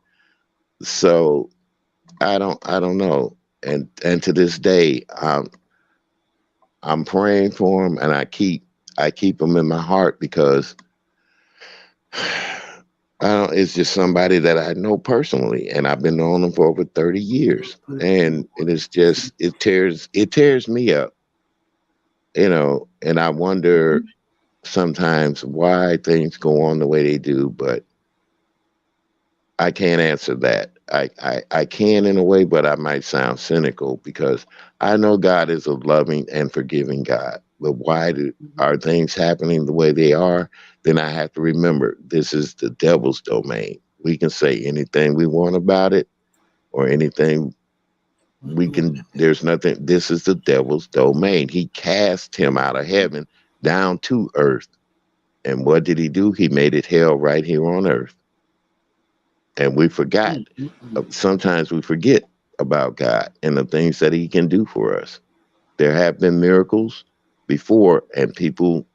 So I don't know. And to this day, I'm praying for him, and I keep him in my heart because it's just somebody that I know personally, and I've been knowing him for over 30 years, and it tears me up, you know. And I wonder sometimes why things go on the way they do, but I can't answer that. I can in a way, but I might sound cynical because I know God is a loving and forgiving God. But why are things happening the way they are? Then I have to remember this is the devil's domain. We can say anything we want about it or anything there's nothing. This is the devil's domain. He cast him out of heaven down to earth. And what did he do? He made it hell right here on earth. And we forgot. Sometimes we forget about God and the things that he can do for us. There have been miracles before, and people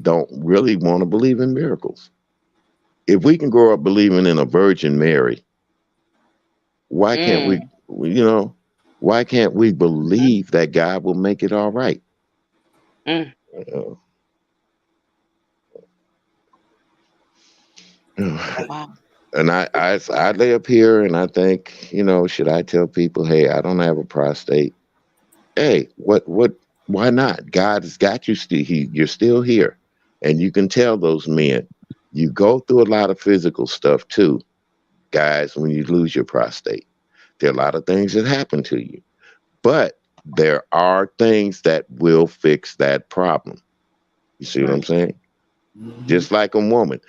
don't really want to believe in miracles. If we can grow up believing in a Virgin Mary, why can't Mm. why can't we believe that God will make it all right? Mm. Uh, Wow. And I lay up here and I think, should I tell people, hey, I don't have a prostate? Hey, why not? God has got you still. You're still here, and you can tell those men. You go through a lot of physical stuff too, guys. When you lose your prostate, there are a lot of things that happen to you, but there are things that will fix that problem. You see what I'm Right. saying? Just like a woman,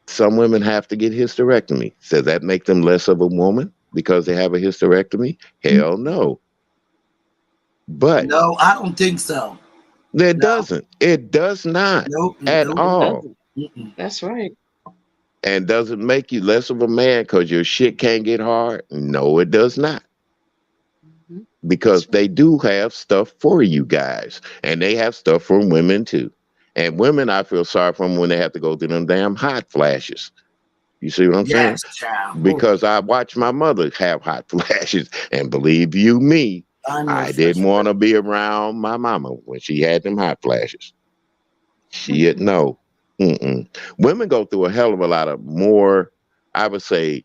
some women have to get hysterectomy. Does that make them less of a woman because they have a hysterectomy? Hell no. But No, I don't think so. it No. doesn't. It does not Nope. at Nope. all. That's right. And does it make you less of a man because your shit can't get hard? No, it does not. Mhm. Because they do have stuff for you guys, and they have stuff for women too. And women, I feel sorry for them when they have to go through them damn hot flashes. You see what I'm saying? Yes, child. Because I watched my mother have hot flashes, and believe you me, I know. I didn't want to be around my mama when she had them hot flashes. She didn't know. Women go through a hell of a lot of more, I would say,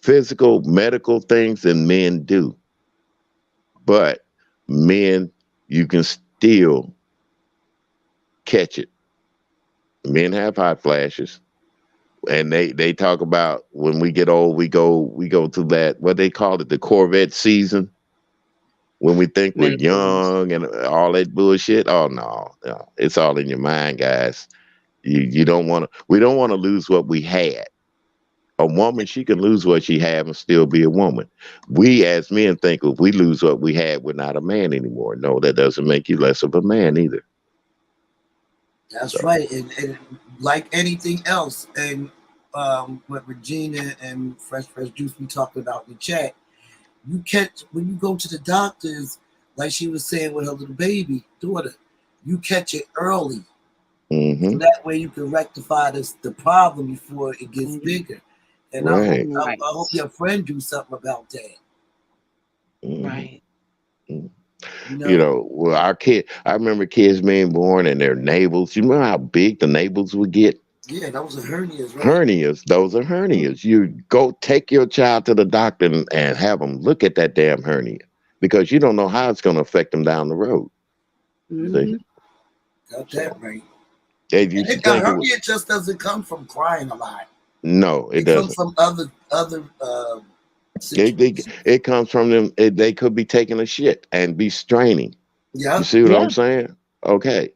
physical, medical things than men do. But men, you can still catch it. Men have hot flashes. And they talk about when we get old, we go through that, what they call it, the Corvette season, when we think we're Menopause. young and all that bullshit. Oh no, it's all in your mind, guys. We don't want to lose what we had. A woman, she can lose what she had and still be a woman. We as men think if we lose what we had, we're not a man anymore. No, that doesn't make you less of a man either. That's right. And like anything else, and what Regina and Fresh Juice we talked about in the chat, you catch when you go to the doctors, like she was saying with her little baby daughter, you catch it early. So that way you can rectify the problem before it gets bigger. And Right. I hope your friend do something about that. Right. Well, our kid, I remember kids being born and their navels. You remember how big the navels would get? Yeah, those are hernias, right? Hernias, those are hernias. You go take your child to the doctor and have them look at that damn hernia because you don't know how it's going to affect them down the road. See? Got that right. A hernia just doesn't come from crying a lot. No, it doesn't. Comes from other situation. It comes from them. They could be taking a shit and be straining. You Yeah. see what Yeah. I'm saying? Okay.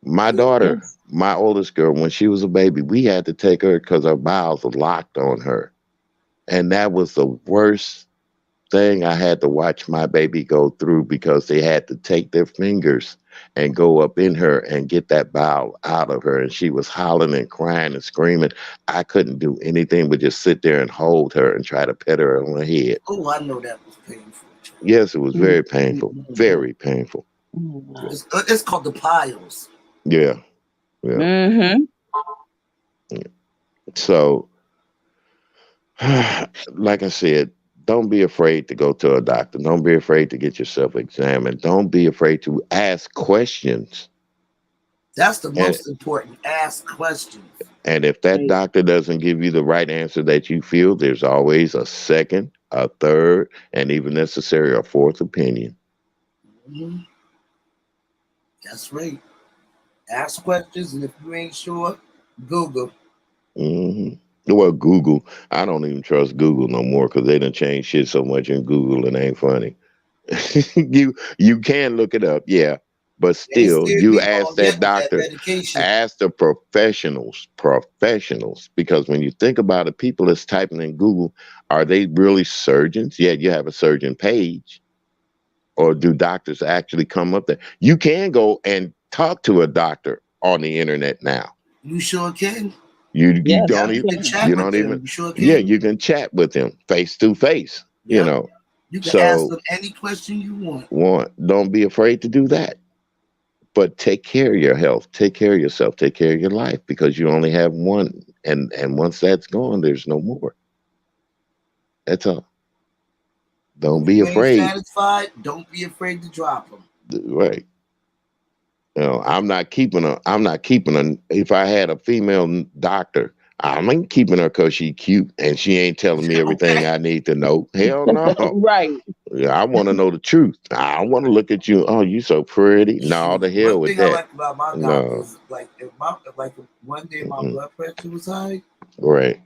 My Yeah. daughter, Yes. my oldest girl, when she was a baby, we had to take her because her bowels were locked on her. And that was the worst thing I had to watch my baby go through because they had to take their fingers and go up in her and get that bowel out of her. And she was hollering and crying and screaming. I couldn't do anything but just sit there and hold her and try to pet her on the head. Oh, I know that was painful. Yes, it was very painful. Mm-hmm. Very painful. Mm-hmm. It's called the piles. Yeah. Yeah. Mm-hmm. So, like I said, don't be afraid to go to a doctor. Don't be afraid to get yourself examined. Don't be afraid to ask questions. That's the And, most important. Ask questions. and if that Right. doctor doesn't give you the right answer that you feel, there's always a second, a third, and even necessary a fourth opinion. Mhm. That's right. Ask questions, and if you ain't sure, Google. hmm Well, Google, I don't even trust Google no more because they done changed shit so much in Google and it ain't funny. you can look it up, yeah, but They still, scared you me ask going that yet with that doctor, medication. ask the professionals, because when you think about it, people that's typing in Google, are they really surgeons? Yeah, you have a surgeon page, or do doctors actually come up there? You can go and talk to a doctor on the internet now. You sure can. You Yes, Yeah, don't you you even can can. chat you with don't them. even You sure yeah, can. you can chat with them face to face. You Yeah. know, You can ask so them any question you want. don't be afraid to do that. But take care of your health, take care of yourself, take care of your life because you only have one, and once that's gone, there's no more. That's all. Don't If be you ain't afraid. satisfied, don't be afraid to drop them. Right. I'm not keeping a, if I had a female doctor, I ain't keeping her because she cute and she ain't telling me everything Okay? I need to know. Hell no. Right. Yeah, I want to know the truth. I want to look at you. Oh, you so pretty. No, Shoot. the hell One with thing I that. like about my No. doctors, like if one day my Mm-mm. blood pressure was high, Right.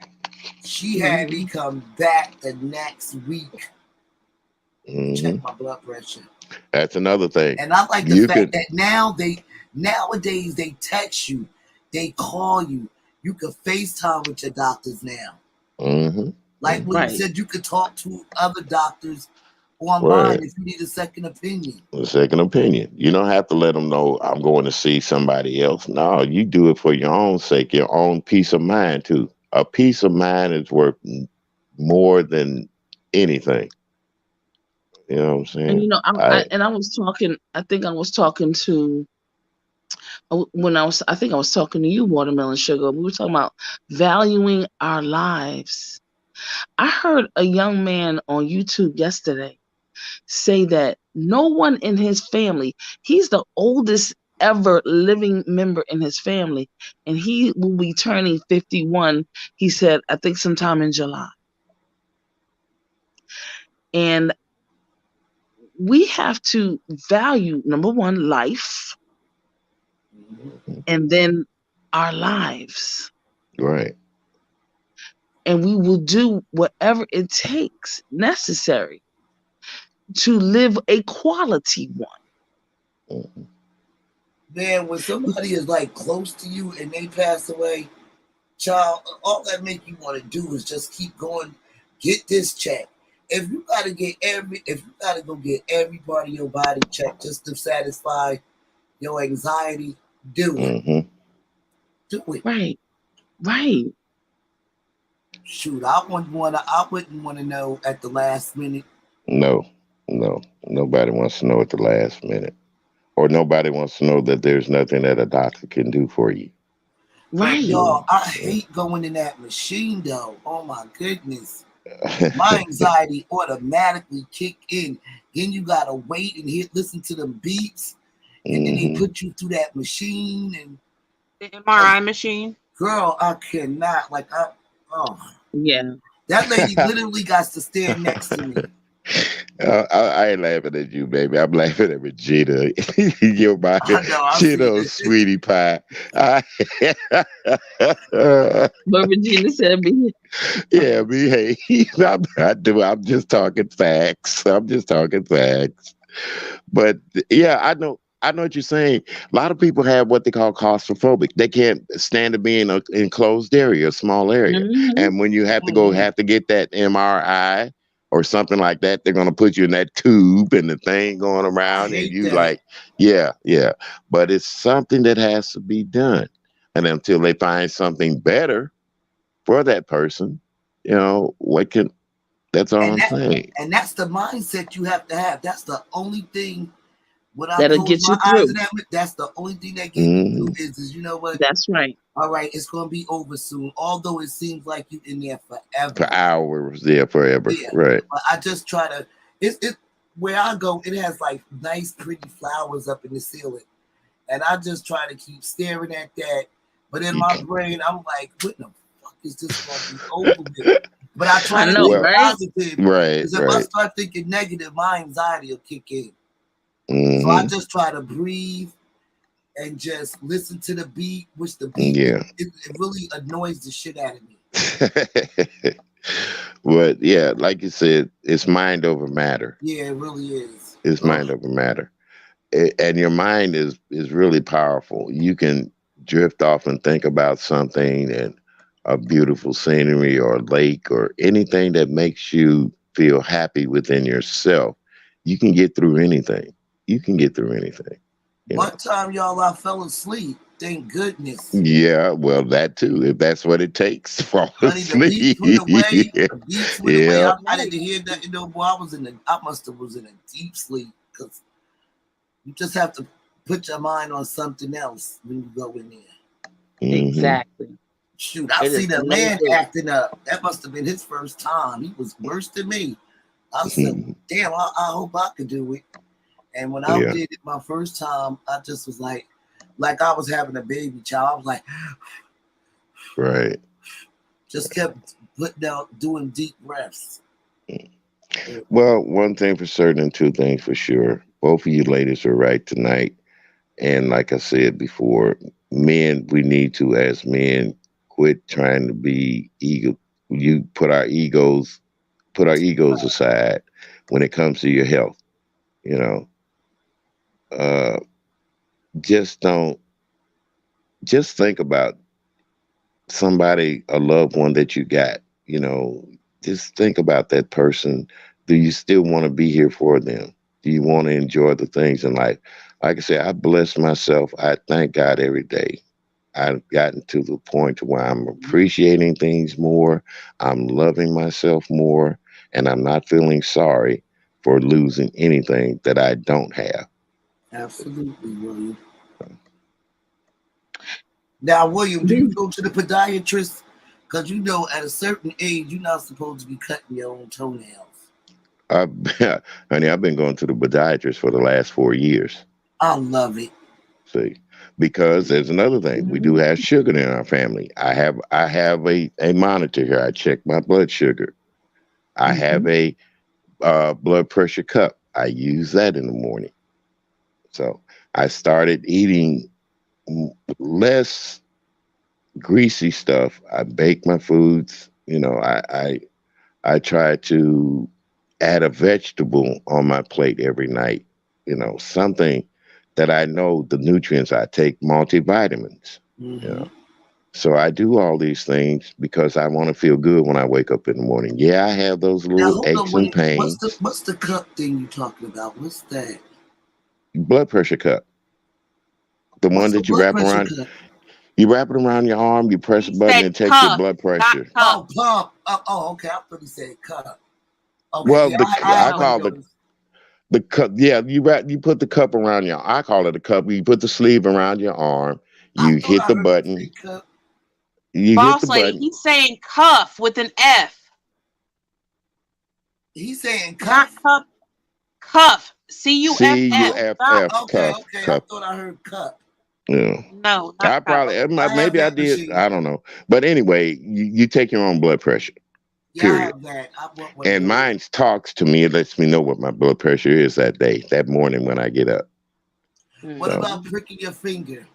she had me come back the next week to hmm check my blood pressure. That's another thing. And I like the You fact could. that nowadays they text you, they call you. You can FaceTime with your doctors now. hmm Like when you Right. said you could talk to other doctors online Right. if you need a second opinion. A second opinion. You don't have to let them know I'm going to see somebody else. No, you do it for your own sake, your own peace of mind too. A peace of mind is worth more than anything. You know what I'm And saying? I was talking. I think I was talking to when I think I was talking to you, Watermelon Sugar. We were talking about valuing our lives. I heard a young man on YouTube yesterday say that no one in his family, he's the oldest ever living member in his family, and he will be turning 51, he said, I think sometime in July. And we have to value, number one, life, and then our lives. Right. And we will do whatever it takes necessary to live a quality one. Mhm. Man, when somebody is like close to you and they pass away, child, all that make you want to do is just keep going, get this check. If you gotta go get every part of your body checked just to satisfy your anxiety, do it. hmm Do it. Right. Right. Shoot, I wouldn't want to know at the last minute. No, no. Nobody wants to know at the last minute. Or nobody wants to know that there's nothing that a doctor can do for you. But Right. y'all, I hate going in that machine though. Oh my goodness. My anxiety automatically kick in. Then you gotta wait and listen to them beats, and then they hmm put you through that machine. And The MRI machine. girl, I cannot. Oh, Yeah. that lady literally got to stand next to me. I ain't laughing at you, baby. I'm laughing at Regina. You're my I know, I see Cheeto that. sweetie pie. But Regina said, "Me." Yeah, behave. I'm just talking facts. I'm just talking facts. But yeah, I know what you're saying. A lot of people have what they call claustrophobic. They can't stand to be in an enclosed area, a small area. Mhm. And when you have to Mhm. have to get that MRI or something like that, they're gonna put you in that tube and the thing going I around, and hate you that. like, yeah, yeah. But it's something that has to be done. And until they find something better for that person, what can that's all And I'm that saying. and that's the mindset you have to have. That's the only thing. When I That'll close get my you eyes through. and that's the only thing that get me through Hmm. is you know what? That's right. All right, it's gonna be over soon. Although it seems like you in there For forever. hours, yeah, forever. Yeah, Right. but I just try to. It where I go, it has like nice, pretty flowers up in the ceiling, and I just try to keep staring at that. But in my brain, I'm like, what the fuck is this gonna be over with? But I try I to know, think Well, right? positive right, because if I right. start thinking negative, my anxiety will kick in. So I Hmm. just try to breathe and just listen to the beat, which the beat Yeah. it really annoys the shit out of me. But yeah, like you said, it's mind over matter. Yeah, it really is. It's Ugh. mind over matter. And your mind is really powerful. You can drift off and think about something and a beautiful scenery or lake or anything that makes you feel happy within yourself. You can get through anything. You can get through anything. You One know. time, y'all, I fell asleep. Thank goodness. Yeah, well, that too, if that's what it takes to fall Honey, the asleep. beats went away. The beats went away. Yeah. I didn't hear nothing no more. I must have was in a deep sleep because you just have to put your mind on something else when you go in there. Hmm. Exactly. Shoot, I It is see that no man good. acting up. That must have been his first time. He was worse than me. I said, damn, I hope I could do it. And when I Yeah. did it my first time, I just was like I was having a baby child. I was like, Right. just kept putting out, doing deep breaths. Well, one thing for certain and two things for sure. Both of you ladies are right tonight. And like I said before, men, we need to, as men, quit trying to be ego. You put our egos aside when it comes to your health. You know, uh, just don't. Just think about somebody, a loved one that you got. You know, just think about that person. Do you still want to be here for them? Do you want to enjoy the things in life? Like I said, I bless myself. I thank God every day. I've gotten to the point where I'm appreciating things more. I'm loving myself more, and I'm not feeling sorry for losing anything that I don't have. Absolutely, William. Now, William, do you go to the podiatrist? Because you know, at a certain age, you're not supposed to be cutting your own toenails. I've, honey, I've been going to the podiatrist for the last 4 years. I love it. See, because there's another thing. We do have sugar in our family. I have a monitor here. I check my blood sugar. I have a blood pressure cup. I use that in the morning. So I started eating less greasy stuff. I bake my foods. I try to add a vegetable on my plate every night. Something that I know the nutrients. I take multivitamins. You know, so I do all these things because I want to feel good when I wake up in the morning. Yeah, I have those Now, little hold on, aches and William. What's pains. the cup thing you talking about? What's that? Blood pressure cup, the one What's a that you blood wrap pressure around. cup? You wrap it around your arm. You press a He button said and it takes your cuff, blood not pressure. cup. Oh, pump. Okay. I thought he said cup. Okay, Well, yeah, I have I one of call those. the cup. Yeah, you put the cup around your. I call it a cup. You put the sleeve around your arm. I You thought hit I the heard you say button. cup. You hit the Boss lady, button. he's saying cuff with an F, He's saying not cuff. cup. Cuff. CUFF. Not CUFF Okay, cuff I cup. thought I heard cup. Yeah. no, I not cup. probably I have maybe I that did. machine. I don't know. But anyway, you take your own blood pressure. Yeah, I Period. have that. I want one of And those. mine talks to me. It lets me know what my blood pressure is that day, that morning when I get up. What So about pricking your finger?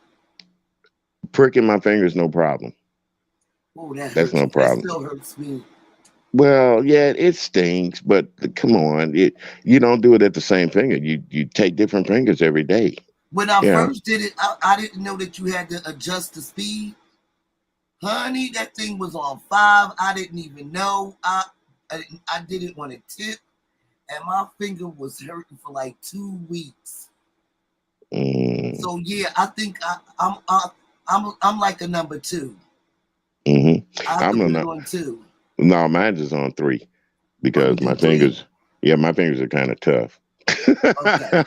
pricking my fingers, no problem. Oh, that That's hurts. no That problem. still hurts me. Well, yeah, it stings, but come on, you don't do it at the same finger. You take different fingers every day. When I Yeah. first did it, I didn't know that you had to adjust the speed. Honey, that thing was on 5. I didn't even know. I didn't want to tip, and my finger was hurting for like 2 weeks. Mm, So yeah, I think I'm like a number 2. hmm I have to I'm put it not. on 2. No, mine is on 3 Oh, because you my do 3? fingers. Yeah, my fingers are kind of tough. Okay.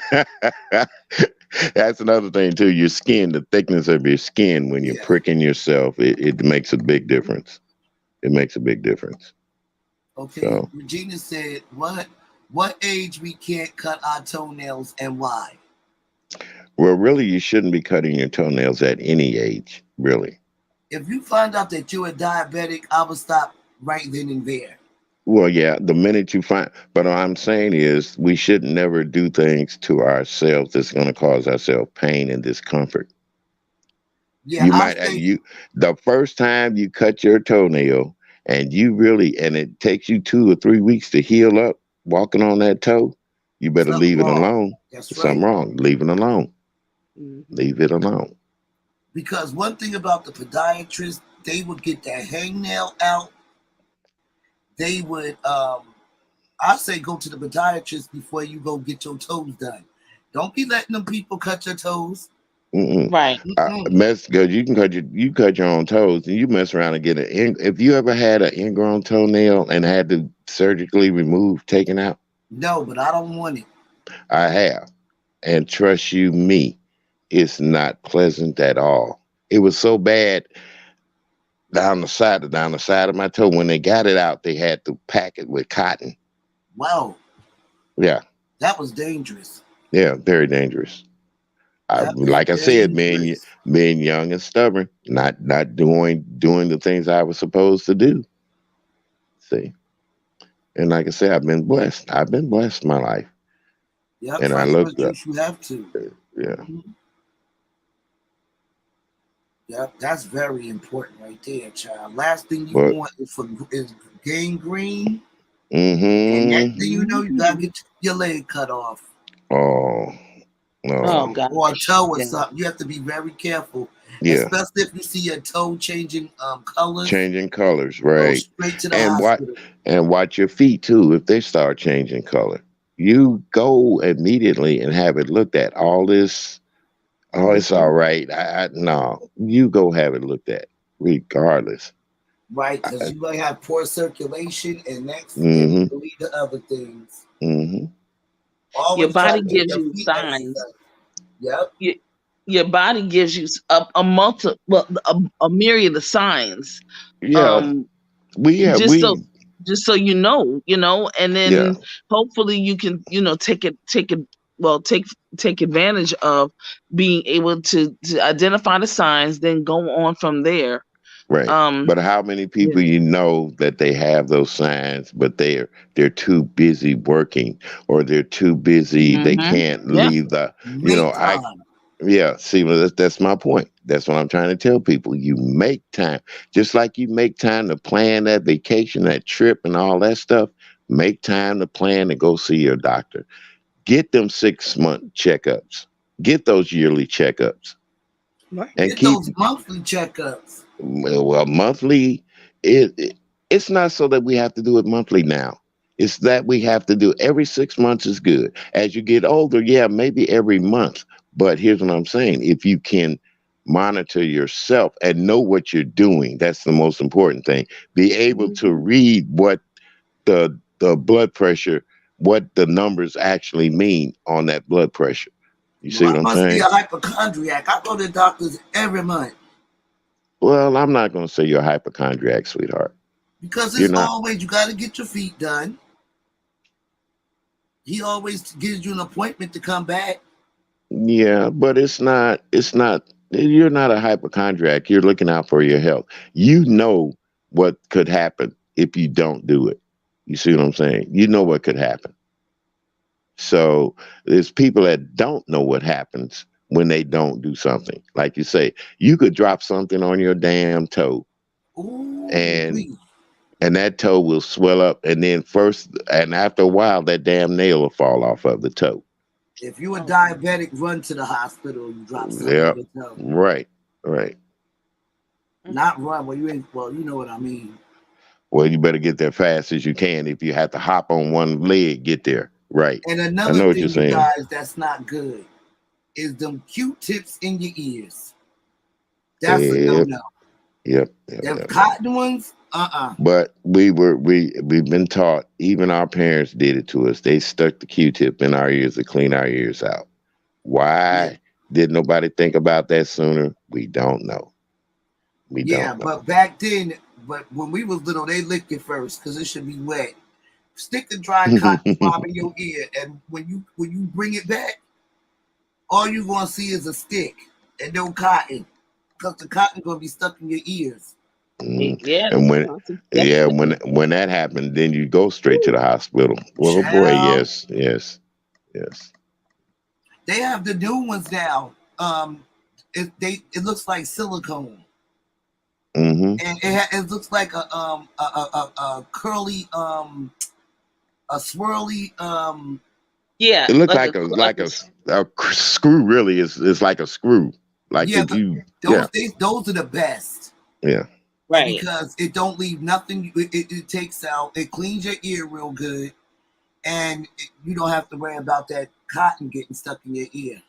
That's another thing too. Your skin, the thickness of your skin when you're Yeah. pricking yourself, it makes a big difference. It makes a big difference. Okay. So, Regina said, What age we can't cut our toenails and why? well, really, you shouldn't be cutting your toenails at any age, really. If you find out that you're a diabetic, I would stop right then and there. Well, yeah, the minute you find, but what I'm saying is we should never do things to ourselves that's going to cause ourselves pain and discomfort. Yeah, You I might, say you, the first time you cut your toenail and you really, and it takes you 2 or 3 weeks to heal up walking on that toe, you better something leave it wrong. alone. That's There's something right. wrong. Leave it alone. Mhm. Leave it alone. Because one thing about the podiatrist, they would get that hangnail out. They would I say go to the podiatrist before you go get your toes done. Don't be letting them people cut your toes. Mm-mm. Right. Mess because you cut your own toes and you mess around and get if you ever had an ingrown toenail and had to surgically remove, taken out, No, but I don't want it. I have. And trust you me, it's not pleasant at all. It was so bad down the side of my toe. When they got it out, they had to pack it with cotton. Wow, Yeah, that was dangerous. yeah, very dangerous. That was Like I said, dangerous. being young and stubborn, not doing the things I was supposed to do. See, and like I said, I've been blessed. I've been blessed in my life, Yep, and I fresh fruit looked up. juice, you have to. Yeah. Mhm. Yep, that's very important right there, child. Last thing you But want is gangrene, and next thing you know, you gotta Mhm. get your leg cut off. oh Oh no, Or a gosh. toe or Yeah. something. You have to be very careful, yeah, especially if you see your toe changing colors. changing colors, Go right? straight to the And hospital. watch your feet too. If they start changing color, you go immediately and have it looked at. All this, oh, it's all right. No, you go have it looked at, regardless. Right, because you might have poor circulation, and next thing Mm-hmm. will lead to other things. Mm-hmm. Your Always try body to get gives your you feet signs. exercised. Yep. Your body gives you a myriad of signs. Yeah, Just so we you know, and yeah, then hopefully you can, take advantage of being able to identify the signs, then go on from there. right. Um, But how many yeah. people you know that they have those signs, but they're too busy working, or they're too busy, they Mhm. can't Yeah. leave the, Make I time. yeah, see, well, that's my point. That's what I'm trying to tell people. You make time, just like you make time to plan that vacation, that trip, and all that stuff. Make time to plan to go see your doctor. Get them 6 month checkups. Get those yearly checkups, Right. and Get keep those monthly checkups. well monthly. It's not so that we have to do it monthly now. It's that we have to do every 6 months is good. As you get older, yeah, maybe every month. But here's what I'm saying: if you can monitor yourself and know what you're doing, that's the most important thing. Be able to Mhm. read what the blood pressure, what the numbers actually mean on that blood pressure. You Well, see I what I'm must be a saying? hypochondriac. I go to the doctors every month Well, I'm not going to say you're a hypochondriac, sweetheart. because You're it's not. always you got to get your feet done. He always gives you an appointment to come back. Yeah, but it's not. It's not. You're not a hypochondriac. You're looking out for your health. You know what could happen if you don't do it. You see what I'm saying? You know what could happen. So there's people that don't know what happens when they don't do something. Like you say, you could drop something on your damn toe, Ooh, and wee. that toe will swell up, and then after a while, that damn nail will fall off of the toe. If you a Oh, diabetic, run to the hospital. You drop something Yep. in your toe. Right. Not run. Well, you ain't. Well, you know what I mean. Well, you better get there fast as you can. If you have to hop on one leg, get there. Right. And I another know what thing, you're you saying. guys, that's not good is them Q-tips in your ears. That's a Yep. no-no. Yep. Them cotton ones, But we've been taught, even our parents did it to us. They stuck the Q-tip in our ears to clean our ears out. Why did nobody think about that sooner? We don't know. We Yeah, don't know. but back then, but when we was little, they licked it first because it should be wet. Stick the dry cotton swab in your ear, and when you bring it back, all you gonna see is a stick and no cotton, because the cotton gonna be stuck in your ears. Yeah. And when that's exactly- when that happened, then you go straight to the hospital. Well, boy, Child. yes. They have the new ones now. It looks like silicone, Hmm. and it looks like a curly a swirly Yeah. It looked like a screw. Really, is like a screw. Like yeah. if you Those are the best. yeah. right. Because it don't leave nothing. It takes out. It cleans your ear real good, and you don't have to worry about that cotton getting stuck in your ear.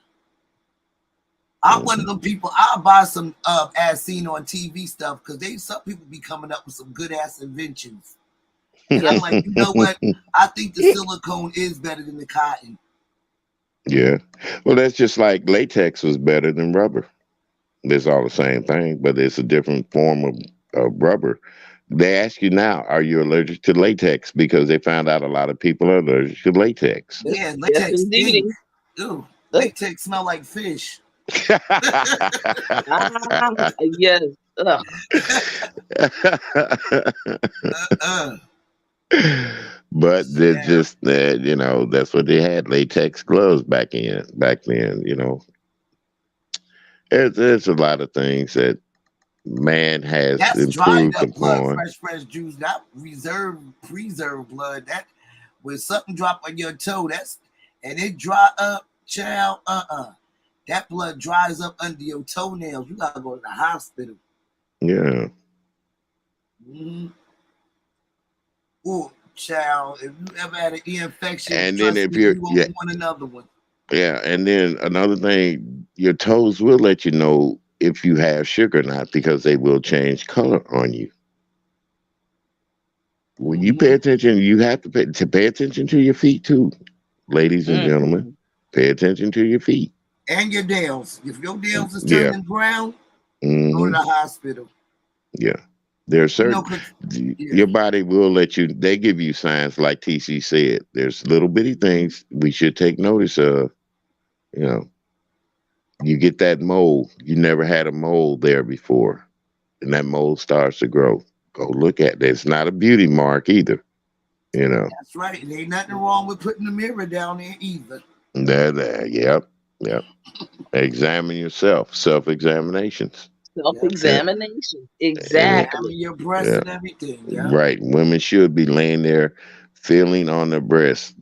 I'm one of them people. I'll buy some as seen on TV stuff because some people be coming up with some good ass inventions. And I'm like, you know what? I think the silicone is better than the cotton. Yeah. Well, that's just like latex was better than rubber. It's all the same thing, but it's a different form of rubber. They ask you now, are you allergic to latex? Because they found out a lot of people are allergic to latex. Yeah, Yes, latex indeedy. stinks. Ew, latex smell like fish. Yes. Ugh. But they're Yeah. just that, that's what they had, latex gloves back then. There's a lot of things that man has That's dried improved up blood, upon. fresh juice, not preserved blood. That when something drop on your toe, and it dry up, child. That blood dries up under your toenails. You gotta go to the hospital. Yeah. Mm-hmm. Oh, child, if you ever had an ear infection, And trust then if me, you won't want another one. Yeah, and then another thing, your toes will let you know if you have sugar or not because they will change color on you. When you pay attention, you have to pay attention to your feet too, ladies and gentlemen. Pay attention to your feet and your nails. If your nails is Yeah. turning brown, go Mhm. to the hospital. Yeah, there are certain. 'Cause- Your body will let you. They give you signs, like TC said. There's little bitty things we should take notice of. You get that mole. You never had a mole there before, and that mole starts to grow. Go look at it. It's not a beauty mark either. That's right. There ain't nothing wrong with putting the mirror down there either. There. Yep. Examine yourself. Self-examinations. Self-examination. Examine Exactly. your breasts and everything. Yeah. Right. Women should be laying there, feeling on their breasts,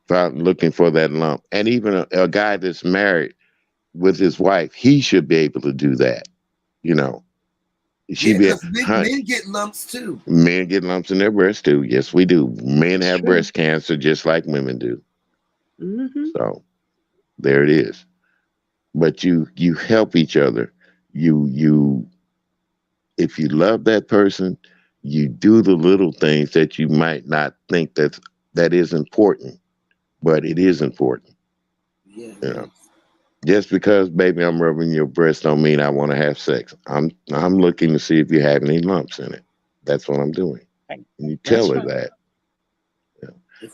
looking for that lump. And even a guy that's married with his wife, he should be able to do that. Because men get lumps too. Men get lumps in their breasts too. Yes, we do. Men have breast cancer just like women do. Mm-hmm. So there it is. But you help each other. You if you love that person, you do the little things that you might not think that is important, but it is important. Yeah. Just because, baby, I'm rubbing your breast don't mean I want to have sex. I'm looking to see if you have any lumps in it. That's what I'm doing. And you tell her that.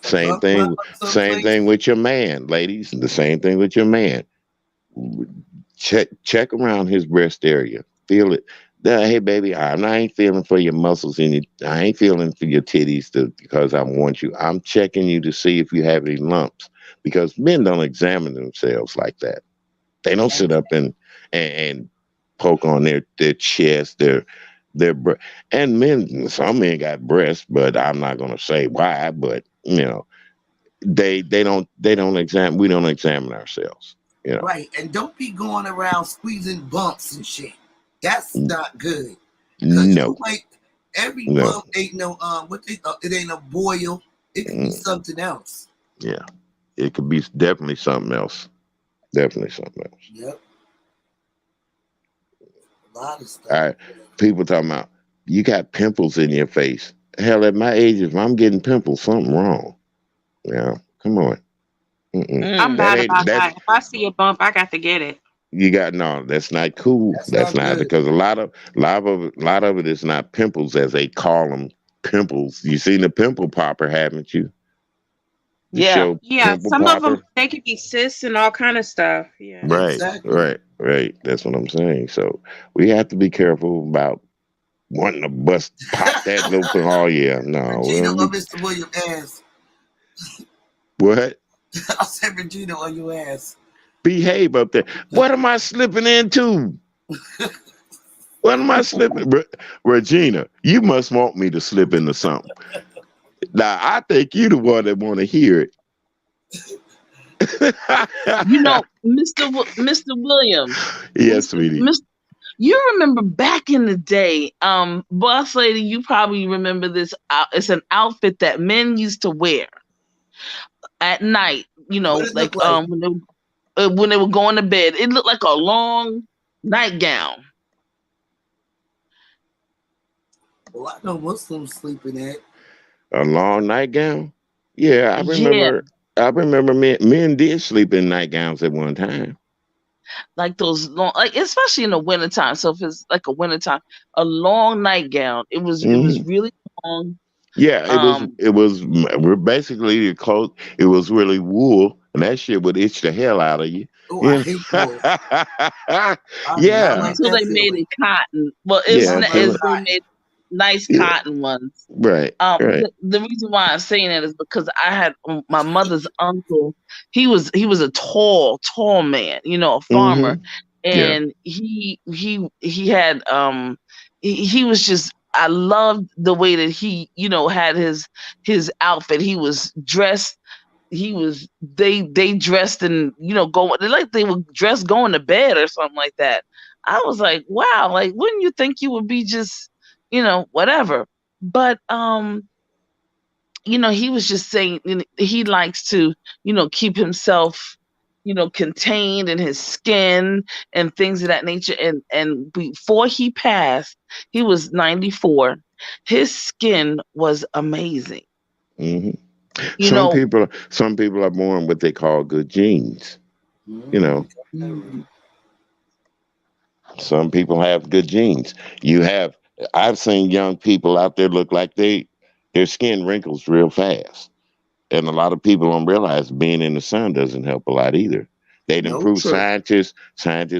Same thing with your man, ladies. The same thing with your man. Check around his breast area. Feel it. Hey baby, I ain't feeling for your muscles I ain't feeling for your titties because I want you. I'm checking you to see if you have any lumps because men don't examine themselves like that. They don't sit up and poke on their chest, their and men. Some men got breasts, but I'm not gonna say why. But they don't examine. We don't examine ourselves. Right, and don't be going around squeezing bumps and shit. That's not good. Cause No, every no. bump ain't no it ain't a boil. It could be something else. Yeah, it could be definitely something else. Definitely something else. Yep. A lot of stuff. All right. People talking about you got pimples in your face. Hell, at my age, if I'm getting pimples, something wrong. Yeah, come on. I'm Mm. bad Ain't about that. If I see a bump, I got to get it. you got no. That's not cool. That's That's not not good. because a lot of it is not pimples as they call them pimples. You seen the pimple popper, haven't you? The Yeah. show Yeah, Pimple some of Popper. them they could be cysts and all kind of stuff. Yeah. Right, Exactly. right. That's what I'm saying. So we have to be careful about wanting to pop that little thing. Oh yeah, no. Regina or Mr. William ass. What? I said Regina or your ass. Behave up there. What am I slipping into? What am I slipping? Regina, you must want me to slip into something. Now, I think you the one that want to hear it. Mr. Williams. Yes, sweetie. You remember back in the day, boss lady, you probably remember this. It's an outfit that men used to wear at night. What it look like? When they were going to bed, it looked like a long nightgown. Well, I know Muslims sleeping at. A long nightgown? Yeah, I Yeah. remember men did sleep in nightgowns at one time. Like those long, like especially in the wintertime. So if it's like a wintertime, a long nightgown. It was really long. Yeah, it was we're basically the clothes. It was really wool, and that shit would itch the hell out of you. Oh, I hate wool. Yeah. Until they made it cotton. Well, Yeah, they made nice cotton ones. Right. Right. The reason why I'm saying that is because I had my mother's uncle. He was a tall man, a farmer, and he had he was just. I loved the way that he, had his outfit. He was dressed. They dressed in, they were dressed going to bed or something like that. I was like, wow, like, wouldn't you think you would be just, whatever. But, he was just saying he likes to, keep himself, contained in his skin and things of that nature. And before he passed, he was 94. His skin was amazing. Mm-hmm. Some people are born what they call good genes. Some people have good genes. I've seen young people out there look like their skin wrinkles real fast. And a lot of people don't realize being in the sun doesn't help a lot either. They've improved. Scientists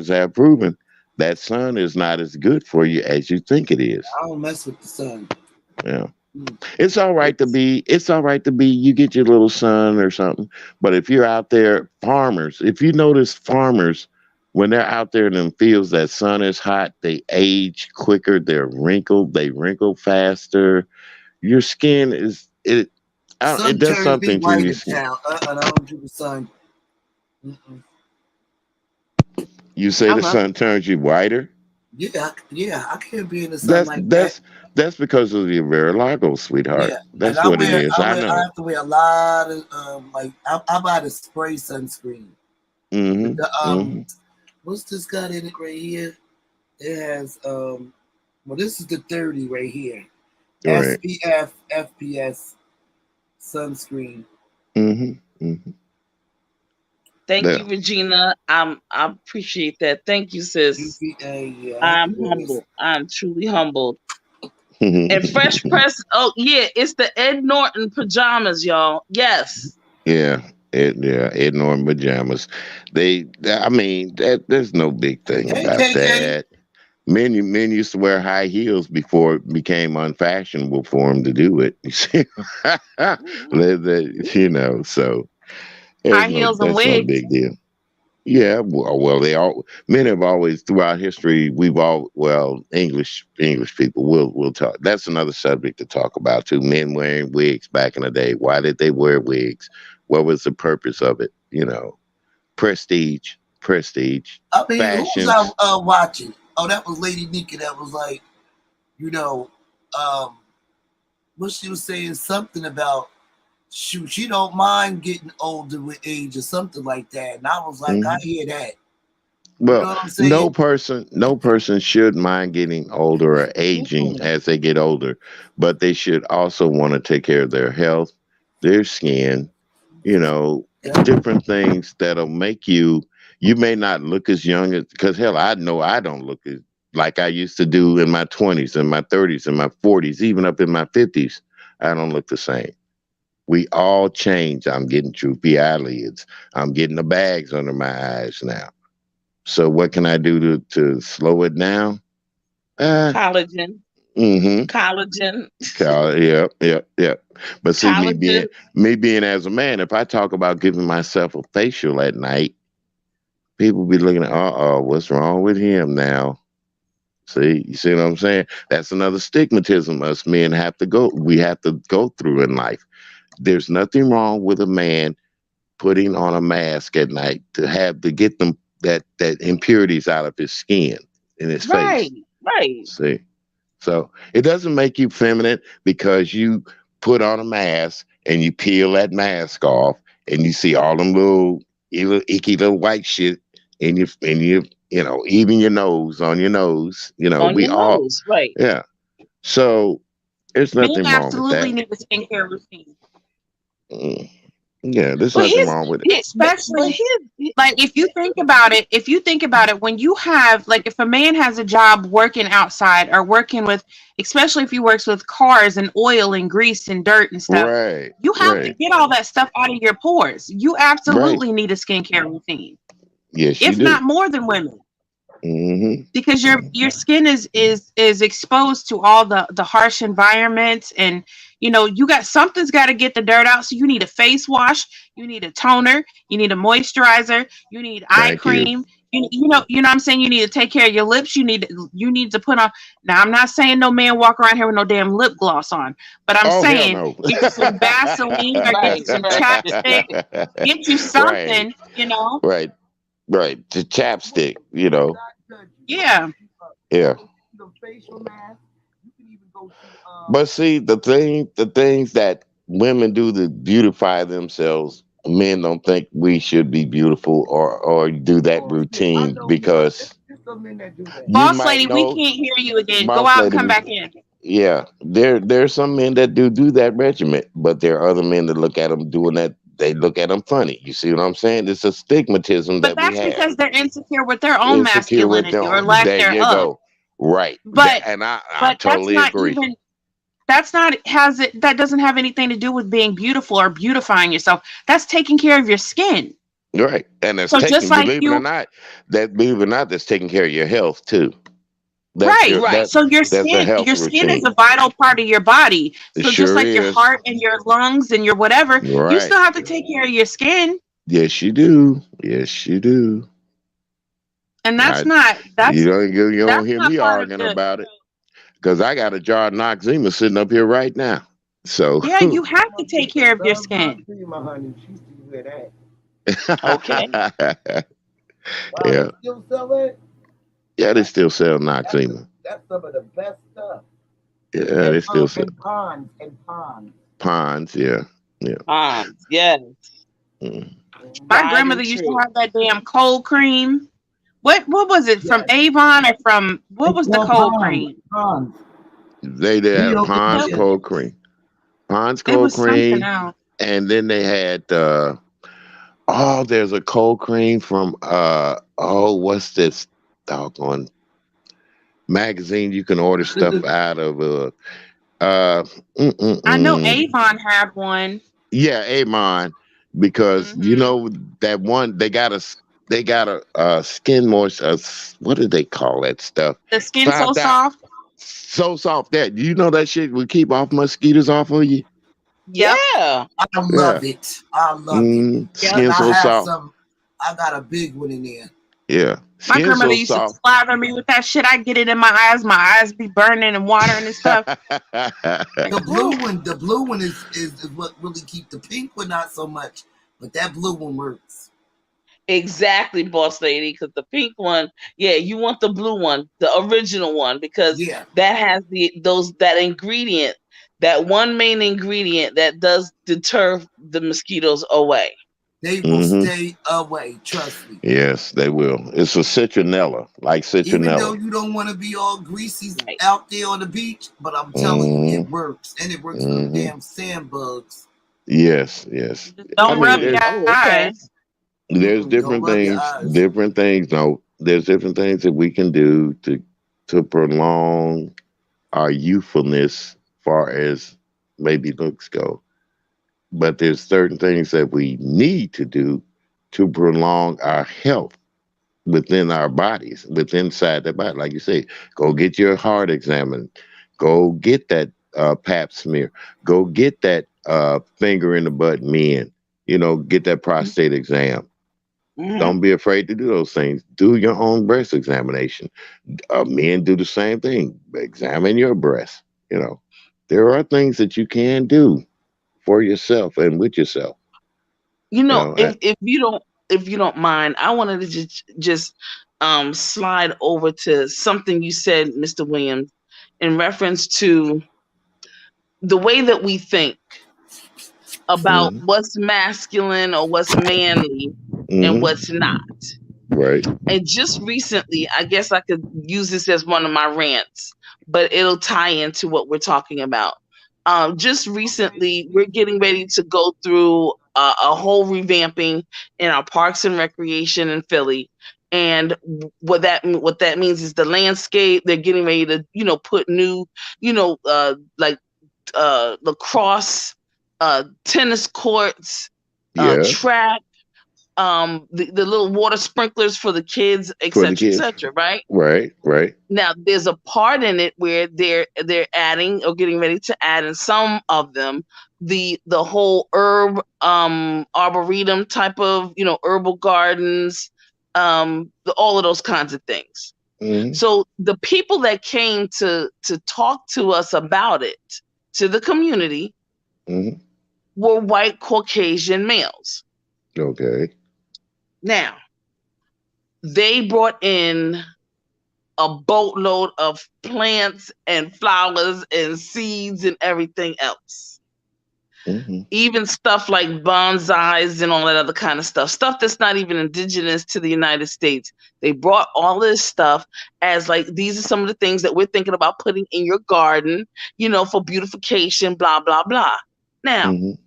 have proven that sun is not as good for you as you think it is. I don't mess with the sun. Yeah. It's all right to be, you get your little sun or something. But if you're out there, if you notice farmers, when they're out there in them fields, that sun is hot, they age quicker, they wrinkle faster. Your skin it does something to your skin. I don't do the sun. You say the sun turns you whiter? Yeah, I can't be in the sun that. That's because of your Verilago, sweetheart. Yeah. That's what it is. I know. I have to wear a lot of I buy the spray sunscreen. What's this got in it right here? It has this is the 30 right here. Right. SPF FPS sunscreen. Thank you, Regina. I appreciate that. Thank you, sis. I'm humbled. I'm truly humbled. And Fresh Press. Oh yeah, it's the Ed Norton pajamas, y'all. Yes. Yeah, Ed Norton pajamas. There's no big thing about that. Men used to wear high heels before it became unfashionable for them to do it. You see, you know, so High heels and that's no wigs. big deal. Yeah, well, men have always throughout history. English people will talk. That's another subject to talk about too. Men wearing wigs back in the day. Why did they wear wigs? What was the purpose of it? You know, prestige, I mean, who fashion. was I watching? Oh, that was Lady Nikki. That was like, you know, what she was saying something about. Shoot, she don't mind getting older with age or something like that. And I was like, I hear that. You know Well, what I'm saying? no person should mind getting older or aging as they get older, but they should also want to take care of their health, their skin, you know, different things that'll make you may not look as young as, because hell, I know I don't look as like I used to do in my 20s and my 30s and my 40s, even up in my 50s. I don't look the same. We all change. I'm getting droopy eyelids. I'm getting the bags under my eyes now. So what can I do to slow it down? Collagen. Mm-hmm. Collagen. Yeah. But see, Collagen. me being as a man, if I talk about giving myself a facial at night, people be looking at, what's wrong with him now? See, you see what I'm saying? That's another stigmatism us men we have to go through in life. There's nothing wrong with a man putting on a mask at night to get them that impurities out of his skin in his face. Right. See, so it doesn't make you feminine because you put on a mask and you peel that mask off and you see all them little icky little white shit in your you know, even your nose on your nose. You know, on your nose, right? Yeah. So there's nothing Men wrong with absolutely that. need a skincare routine. Yeah, there's Well, nothing wrong with it. Especially like if you think about it, when you have like if a man has a job working outside or working with, especially if he works with cars and oil and grease and dirt and stuff, Right. you have to get all that stuff out of your pores. You absolutely Right. need a skincare routine, Yes, you if do. not more than women. Mm-hmm. Because your skin is exposed to all the harsh environments, and you know something's got to get the dirt out. So you need a face wash, you need a toner, you need a moisturizer, you need eye cream. You know what I'm saying. You need to take care of your lips. You need to put on. Now I'm not saying no man walk around here with no damn lip gloss on, but I'm saying no. get you some Vaseline or get you some chapstick, get you something. You know. Right. The chapstick. You know. Yeah. But see, the things that women do to beautify themselves, men don't think we should be beautiful or do that routine because Boss lady, we can't hear you again. Go out and come back in. Yeah, there's some men that do that regimen, but there are other men that look at them doing that. They look at them funny. You see what I'm saying? It's a stigmatism but that we have. But that's because they're insecure with their own masculinity or lack thereof. There you go. Right. But I totally agree. That doesn't have anything to do with being beautiful or beautifying yourself. That's taking care of your skin. Right. And that's believe it or not, that's taking care of your health too. Right. So your skin is a vital part of your body. So just like your heart and your lungs and your whatever, you still have to take care of your skin. Yes, you do. And that's you don't hear me arguing about it. Because I got a jar of Noxzema sitting up here right now. So yeah, you have to take care of your skin. Okay. Yeah. Still sell it? Yeah, they still sell Noxzema. That's some of the best stuff. Yeah, they still sell. Ponds, yeah. Ponds, yes. My grandmother used to have that damn cold cream. What was it from Avon or from what was the cold cream? Ponds. They had Ponds cold cream. Ponds cold cream. And then they had there's a cold cream from what's this doggone magazine you can order stuff out of I know Avon had one. Yeah, Avon, because you know that one they got they got a skin moisture. What do they call that stuff? The skin so 5,000 soft. So soft that you know that shit will keep off mosquitoes off of you. Yep. Yeah. I love it. I love it. Skin And I so have soft. some. I got a big one in there. Yeah, My skin grandmother so used to soft. slather me with that shit. I get it in my eyes. My eyes be burning and watering and stuff. The blue one is what really keep the pink one not so much, but that blue one works. Exactly, boss lady. Because the pink one, yeah, you want the blue one, the original one, because Yeah, that has that ingredient, that one main ingredient that does deter the mosquitoes away. they will Mhm. stay away. Trust me. Yes, they will. It's a citronella, like Even though citronella. you don't want to be all greasy Right. out there on the beach, but I'm telling you, it Mhm. works, and it works for the Mhm. damn sand bugs. Yes, yes. Just I don't mean, rub your Oh, okay. eyes. there's Don't rub your eyes. different things. No, there's different things that we can do to prolong our youthfulness, far as maybe looks go. But there's certain things that we need to do to prolong our health within our bodies, within inside the body. Like you say, go get your heart examined. Go get that pap smear. Go get that finger in the butt men. You know, get that prostate exam. Mhm. Don't be afraid to do those things. Do your own breast examination. Men do the same thing. Examine your breast. You know, there are things that you can do for yourself and with yourself. You You know, know, if you don't mind, I wanted to just slide over to something you said, Mr. Williams, in reference to the way that we think about mhm, what's masculine or what's manly and mhm, what's not. right. And just recently, I guess I could use this as one of my rants, but it'll tie into what we're talking about. Just recently, we're getting ready to go through a whole revamping in our parks and recreation in Philly. And what that means is the landscape. They're getting ready to, put new, like lacrosse, tennis courts, Yeah, track, the little water sprinklers for the kids, for the etc., kids. etc. Right Right, right. now, there's a part in it where they're adding or getting ready to add in some of them the whole arboretum type of herbal gardens, all of those kinds of things. Mhm, So the people that came to talk to us about it, to the community, mhm. were white Caucasian males. Okay. Now, they brought in a boatload of plants and flowers and seeds and everything else. Mhm. Even stuff like bonsais and all that other kind of stuff that's not even indigenous to the United States. They brought all this stuff as like, these are some of the things that we're thinking about putting in your garden, for beautification, blah, blah, blah. Now, Mhm.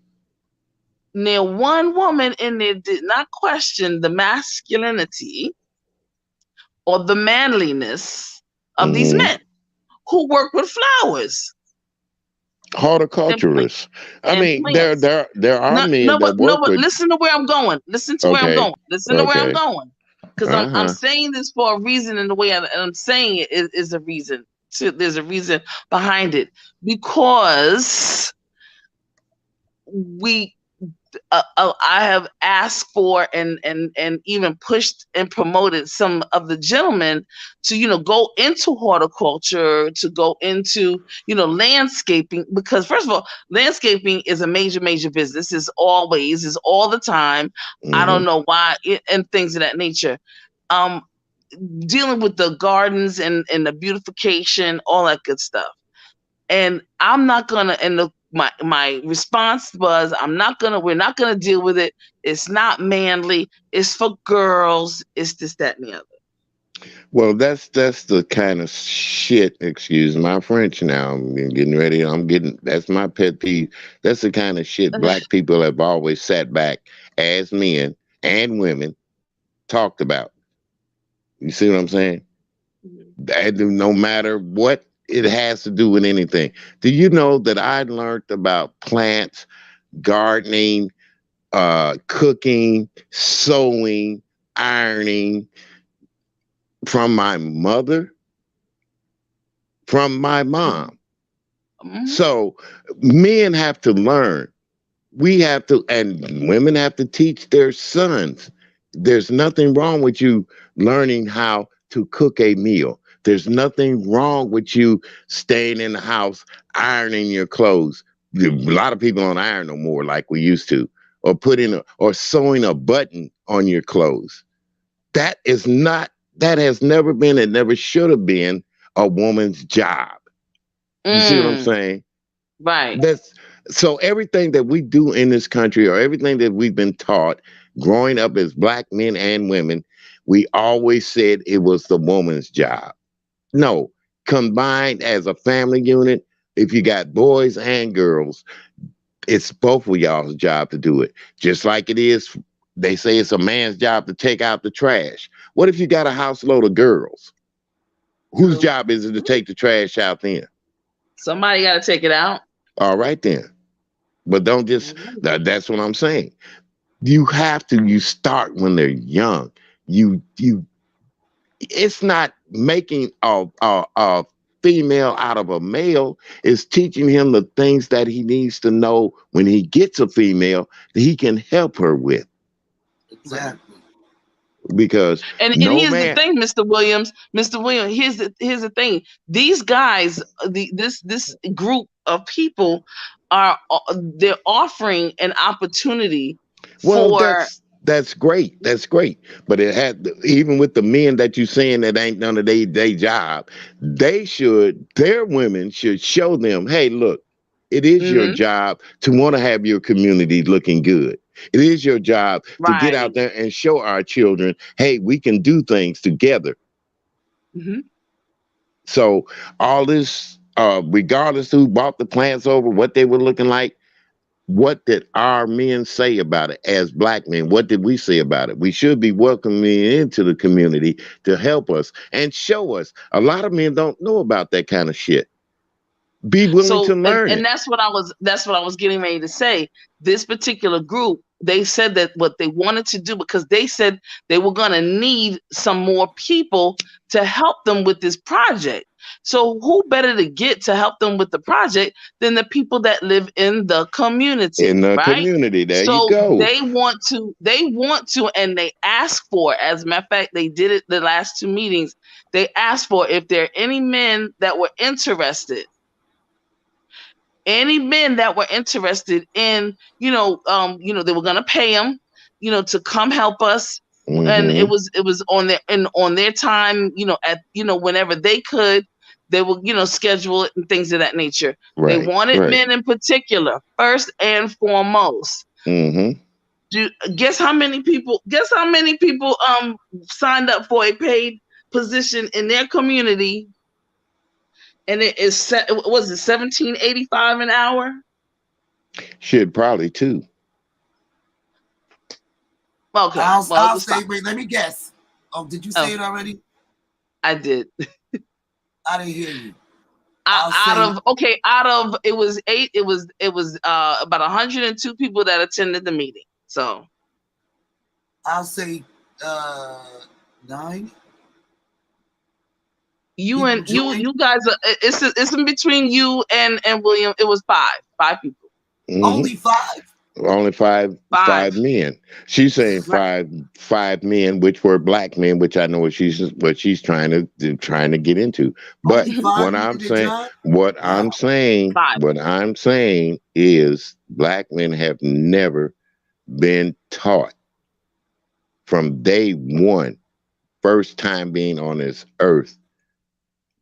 one woman in there did not question the masculinity or the manliness of these Mhm. men who work with flowers and Horticulturists. I mean, there plants. there are men that No, work but with. listen to where I'm going. Listen to where I'm Okay. going. Listen to where I'm Okay. going. Because I'm Uh-huh. saying this for a reason, and the way I'm saying it is a reason. There's a reason behind it. Because I have asked for and even pushed and promoted some of the gentlemen to go into horticulture, to go into landscaping, because first of all, landscaping is a major business. Is all the time. I don't Mhm. know why and things of that nature. Dealing with the gardens and the beautification, all that good stuff. And I'm not gonna, and my response was, we're not gonna deal with it. It's not manly, it's for girls, it's this, that, and the other. Well, that's the kind of shit. Excuse my French. Now I'm getting ready. That's my pet peeve. That's the kind of shit black people have always sat back as men and women talked about. You see what I'm saying? That no matter what it has to do with anything. Do you know that I learned about plants, gardening, cooking, sewing, ironing from my mother, from my mom. Mhm. So men have to learn. We have to, and women have to teach their sons. There's nothing wrong with you learning how to cook a meal. There's nothing wrong with you staying in the house, ironing your clothes. A lot of people don't iron no more like we used to, or or sewing a button on your clothes. That is not, that has never been and never should have been a woman's job. You see what I'm Mm, saying? right. That's so everything that we do in this country, or everything that we've been taught growing up as black men and women, we always said it was the woman's job. No, combined as a family unit, if you got boys and girls, it's both of y'all's job to do it. Just like it is, they say it's a man's job to take out the trash. What if you got a house load of girls? Whose True. job is it to take the trash out then? Somebody got to take it out. All right then. But don't just, that's what I'm saying. You have to, you start when they're young. It's not making a female out of a male. It's teaching him the things that he needs to know when he gets a female that he can help her with. Exactly. Because And no here's man, the thing, Mr. Williams. Mr. Williams, here's the thing. These guys, this group of people are they're offering an opportunity well, for that's great. That's great. But it had, even with the men that you saying that ain't none of their job, their women should show them, hey, look, it is your Mhm. job to want to have your community looking good. It is your job to get out Right. there and show our children, hey, we can do things together. Mhm. So all this, regardless who bought the plants over, what they were looking like, what did our men say about it as black men? What did we say about it? We should be welcoming into the community to help us and show us. A lot of men don't know about that kind of shit. Be willing to So learn and it. that's what I was getting ready to say. This particular group, they said that what they wanted to do, because they said they were going to need some more people to help them with this project. So who better to get to help them with the project than the people that live in the community, In the right? community, there you So go. they want to, and they ask for, as a matter of fact, they did it the last two meetings. They asked for if there are any men that were interested in, they were going to pay them, to come help us. And Hmm. it was on their time, whenever they could, they will, schedule it and things of that nature. They Right, wanted right. men in particular, first and foremost. Hmm. Guess how many people signed up for a paid position in their community? And it is set, was it $17.85 an hour? Shit, probably too. Okay, I'll well, say, wait, let me guess. Oh, did you Oh. say it already? I did. I didn't hear you. Out of it was about 102 people that attended the meeting. So I'll say 9. you People and joined? you guys are, it's in between you and William. It was five people. Mhm. Only 5. Only five men. She's saying Right. five men, which were black men, which I know what she's trying to get into. But Only 5 what I'm did their saying, job? what Wow. I'm saying is black men have never been taught from day one, first time being on this earth,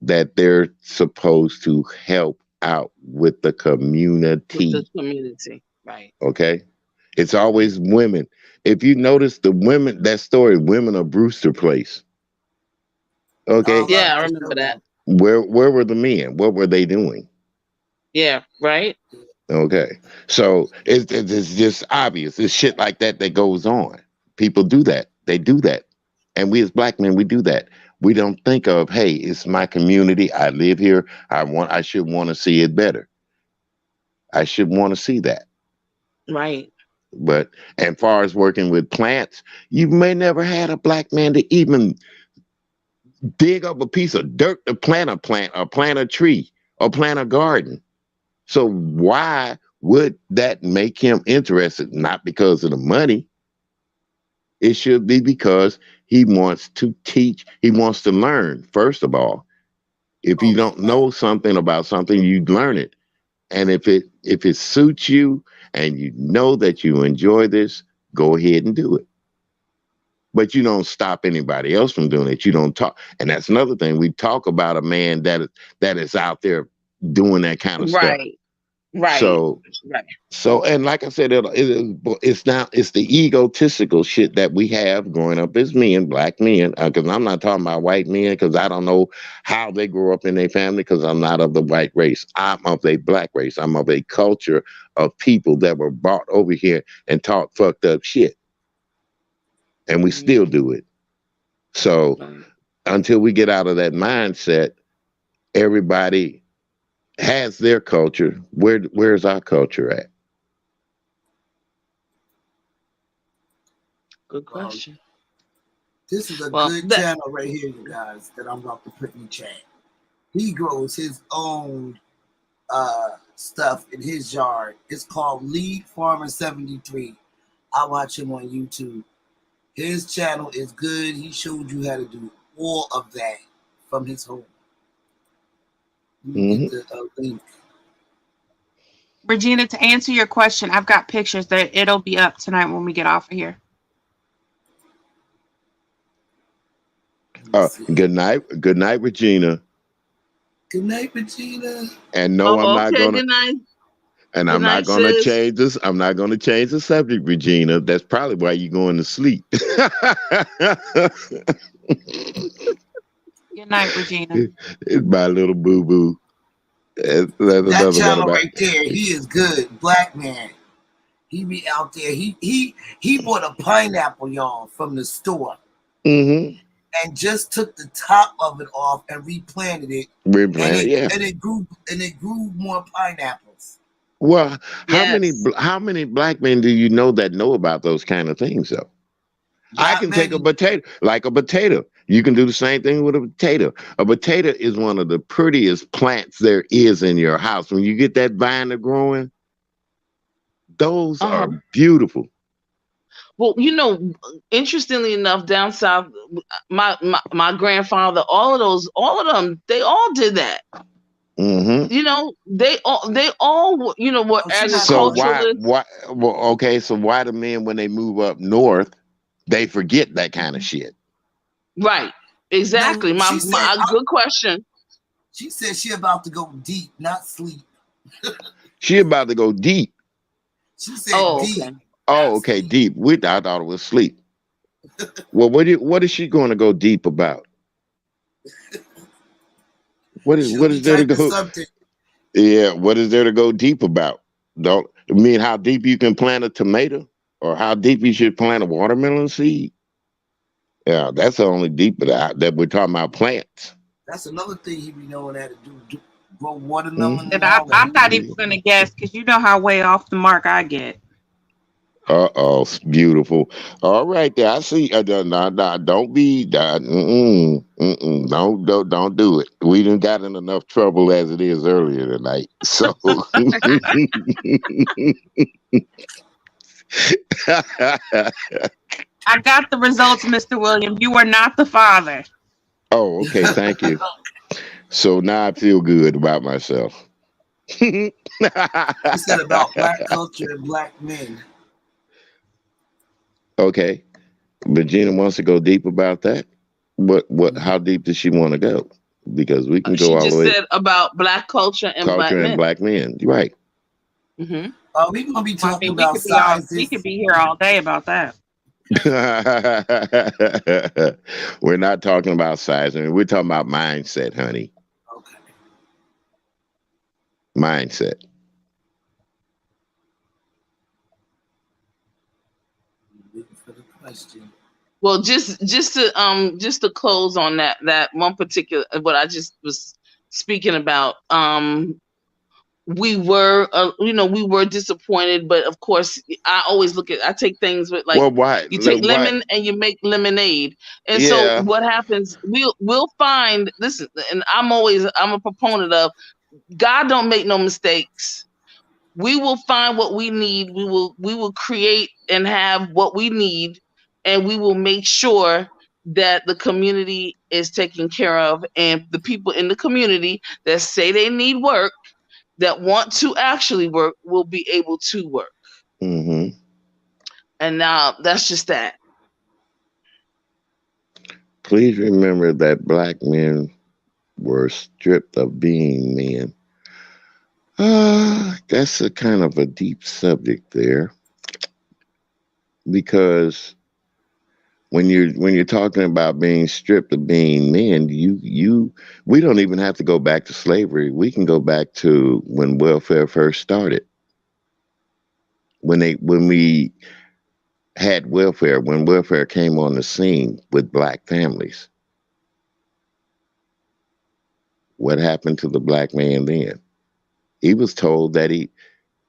that they're supposed to help out with the community. With the community, right? Okay, it's always women. If you notice the women, that story, Women of Brewster Place. Okay, Oh, Yeah, I remember that. where were the men? What were they doing? Yeah, right. Okay, so it's just obvious. It's shit like that goes on. People do that. They do that, and we as black men, we do that. We don't think of, hey, it's my community. I live here. I should want to see it better. I should want to see that. Right. But as far as working with plants, you may never had a black man to even dig up a piece of dirt to plant a plant or plant a tree or plant a garden. So why would that make him interested? Not because of the money. It should be because he wants to teach. He wants to learn, first of all. If you don't know something about something, you learn it. And if it suits you and you know that you enjoy this, go ahead and do it. But you don't stop anybody else from doing it. You don't talk. And that's another thing. We talk about a man that is out there doing that kind of stuff. Right. So, and like I said, it's the egotistical shit that we have growing up as men, black men, because I'm not talking about white men, because I don't know how they grew up in their family, because I'm not of the white race. I'm of a black race. I'm of a culture of people that were brought over here and taught fucked up shit. And we still do it. So until we get out of that mindset, everybody has their culture. Where's our culture at? Good question. This is a good channel right here, you guys, that I'm about to put in the chat. He grows his own stuff in his yard. It's called Lead Farmer 73. I watch him on YouTube. His channel is good. He showed you how to do all of that from his home. You get the link. Regina, to answer your question, I've got pictures that it'll be up tonight when we get off of here. Good night, Regina. Good night, Regina. And no, I'm not gonna. Good night. And I'm not going to change this. I'm not going to change the subject, Regina. That's probably why you're going to sleep. Good night, Regina. It's my little boo-boo. That channel right there, he is good. Black man. He be out there. He bought a pineapple, y'all, from the store. Mm-hmm. And just took the top of it off and replanted it. And it grew more pineapples. Well, how many black men do you know that know about those kind of things, though? I can take a potato. You can do the same thing with a potato. A potato is one of the prettiest plants there is in your house. When you get that vine growing, those are beautiful. Well, interestingly enough, down south, my grandfather, all of them, they all did that. Mm-hmm. They all were agriculturalists. So why the men, when they move up north, they forget that kind of shit? Right. Exactly. Good question. She said she about to go deep, not sleep. She about to go deep. She said deep. Okay. Oh, okay, deep. I thought it was sleep. Well, what is she going to go deep about? What is there to go? Yeah, what is there to go deep about? Don't mean how deep you can plant a tomato, or how deep you should plant a watermelon seed. Yeah, that's the only deep that we're talking about plants. That's another thing he be knowing how to do. Grow watermelon. And I'm not even gonna guess, because you know how way off the mark I get. Beautiful. All right, there. I see. Don't be. Don't do it. We done got in enough trouble as it is earlier tonight. So. I got the results, Mr. William. You are not the father. Oh, okay. Thank you. So now I feel good about myself. You said about black culture and black men. Okay, Regina wants to go deep about that. How deep does she want to go? Because we can go all the way. She just said about black culture and black men. Right. Mm-hmm. We're gonna be talking about sizes. We could be here all day about that. We're not talking about size. We're talking about mindset, honey. Okay. Mindset. Well, just to close on that one particular, what I just was speaking about, we were, we were disappointed, but of course, I take things with like, Well, why? you take Why? lemon and you make lemonade. And so Yeah. what happens, we'll find this, and I'm a proponent of God don't make no mistakes. We will find what we need. We will create and have what we need, and we will make sure that the community is taken care of, and the people in the community that say they need work, that want to actually work, will be able to work. Mm-hmm. And now that's just that. Please remember that black men were stripped of being men. That's a kind of a deep subject there, because when you're talking about being stripped of being men, we don't even have to go back to slavery. We can go back to when welfare first started. When we had welfare, when welfare came on the scene with black families. What happened to the black man then? He was told that it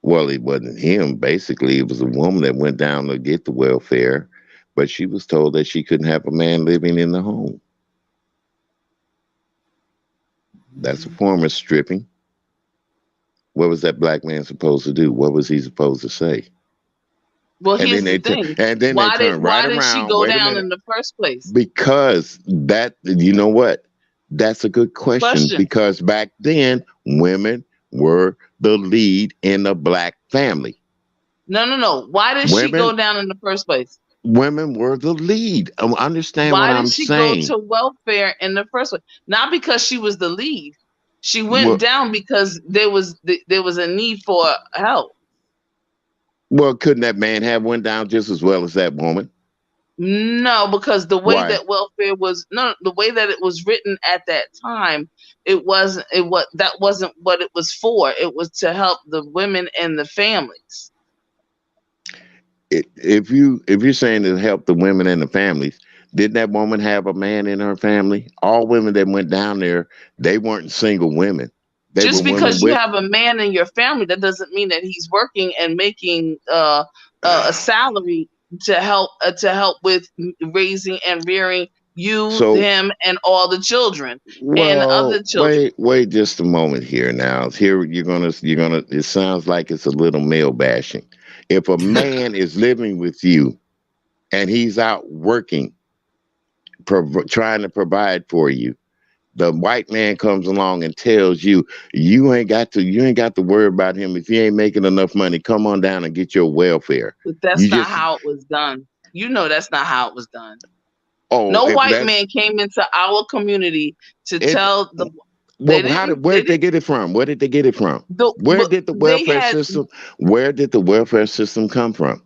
wasn't him. Basically, it was a woman that went down to get the welfare, but she was told that she couldn't have a man living in the home. That's a form of stripping. What was that black man supposed to do? What was he supposed to say? Well, And here's then the thing. they turn right Why did she around. go Wait a down minute. in the first place? Because you know what? That's a good question. Because back then, women were the lead in the black family. No. Why did she go down in the first place? Women were the lead. Understand what I'm saying? Why did she go to welfare in the first place? Not because she was the lead. She went down because there was a need for help. Well, couldn't that man have went down just as well as that woman? No, because the way that welfare was the way that it was written at that time, that wasn't what it was for. It was to help the women and the families. If you're saying to help the women and the families, didn't that woman have a man in her family? All women that went down there, they weren't single women. Just because you have a man in your family, that doesn't mean that he's working and making a salary to help with raising and rearing him, and all the children and other children. Wait just a moment here. Now, here you're gonna. It sounds like it's a little male bashing. If a man is living with you, and he's out working, trying to provide for you, the white man comes along and tells you ain't got to worry about him. If he ain't making enough money, come on down and get your welfare. But that's not how it was done. That's not how it was done. Oh, no white man came into our community to tell the. Where did they get it from? Where did they get it from? Where did the welfare system come from?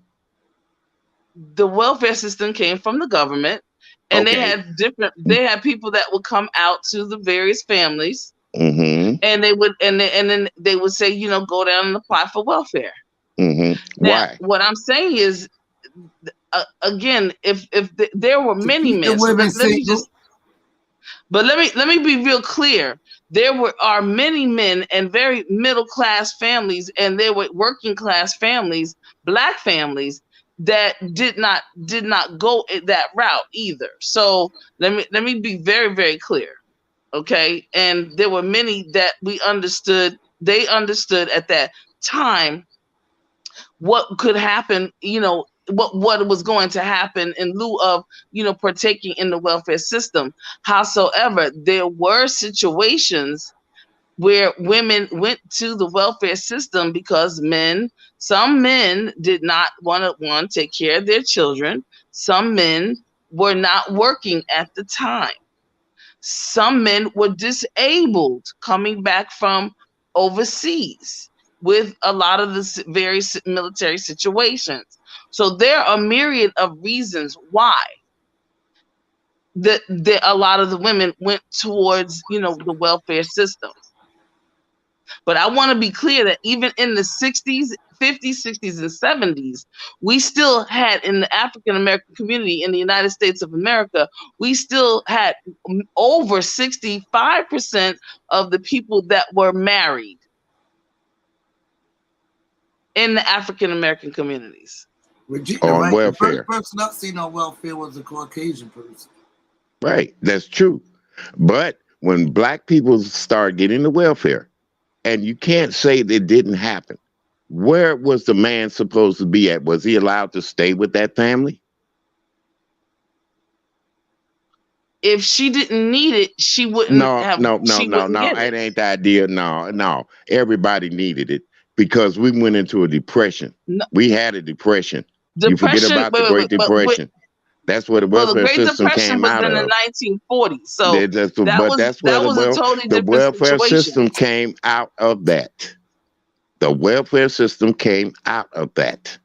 The welfare system came from the government. And they had people that would come out to the various families, mm-hmm. and they would, and then they would say, go down and apply for welfare. Mm-hmm. Now, what I'm saying is, again, if there were many men, let me be real clear. There are many men and very middle class families, and there were working class families, black families, that did not go that route either. So let me be very, very clear. Okay. And there were many that they understood at that time what could happen, what was going to happen in lieu of, partaking in the welfare system. Howsoever, there were situations where women went to the welfare system because some men did not want to take care of their children. Some men were not working at the time. Some men were disabled coming back from overseas with a lot of the various military situations. So there are a myriad of reasons why a lot of the women went towards, the welfare system. But I want to be clear that even in the 60s, 50s, 60s, and 70s, we still had, in the African American community in the United States of America, we still had over 65% of the people that were married. in the African American communities. Regina, On right? welfare. The first person I've seen on welfare was a Caucasian person. Right, that's true. But when black people start getting the welfare, and you can't say that it didn't happen, where was the man supposed to be at? Was he allowed to stay with that family? If she didn't need it, she wouldn't No, have. no, no, she no, wouldn't no. get It it. ain't the idea. No, no. Everybody needed it because we went into a depression. No. We had a depression. You forget Depression. about the Great Depression. That's where the Well, the welfare Great system Depression came was out in of. the 1940s. So That's that was a totally the different welfare situation. system came out of that. The welfare system came out of that.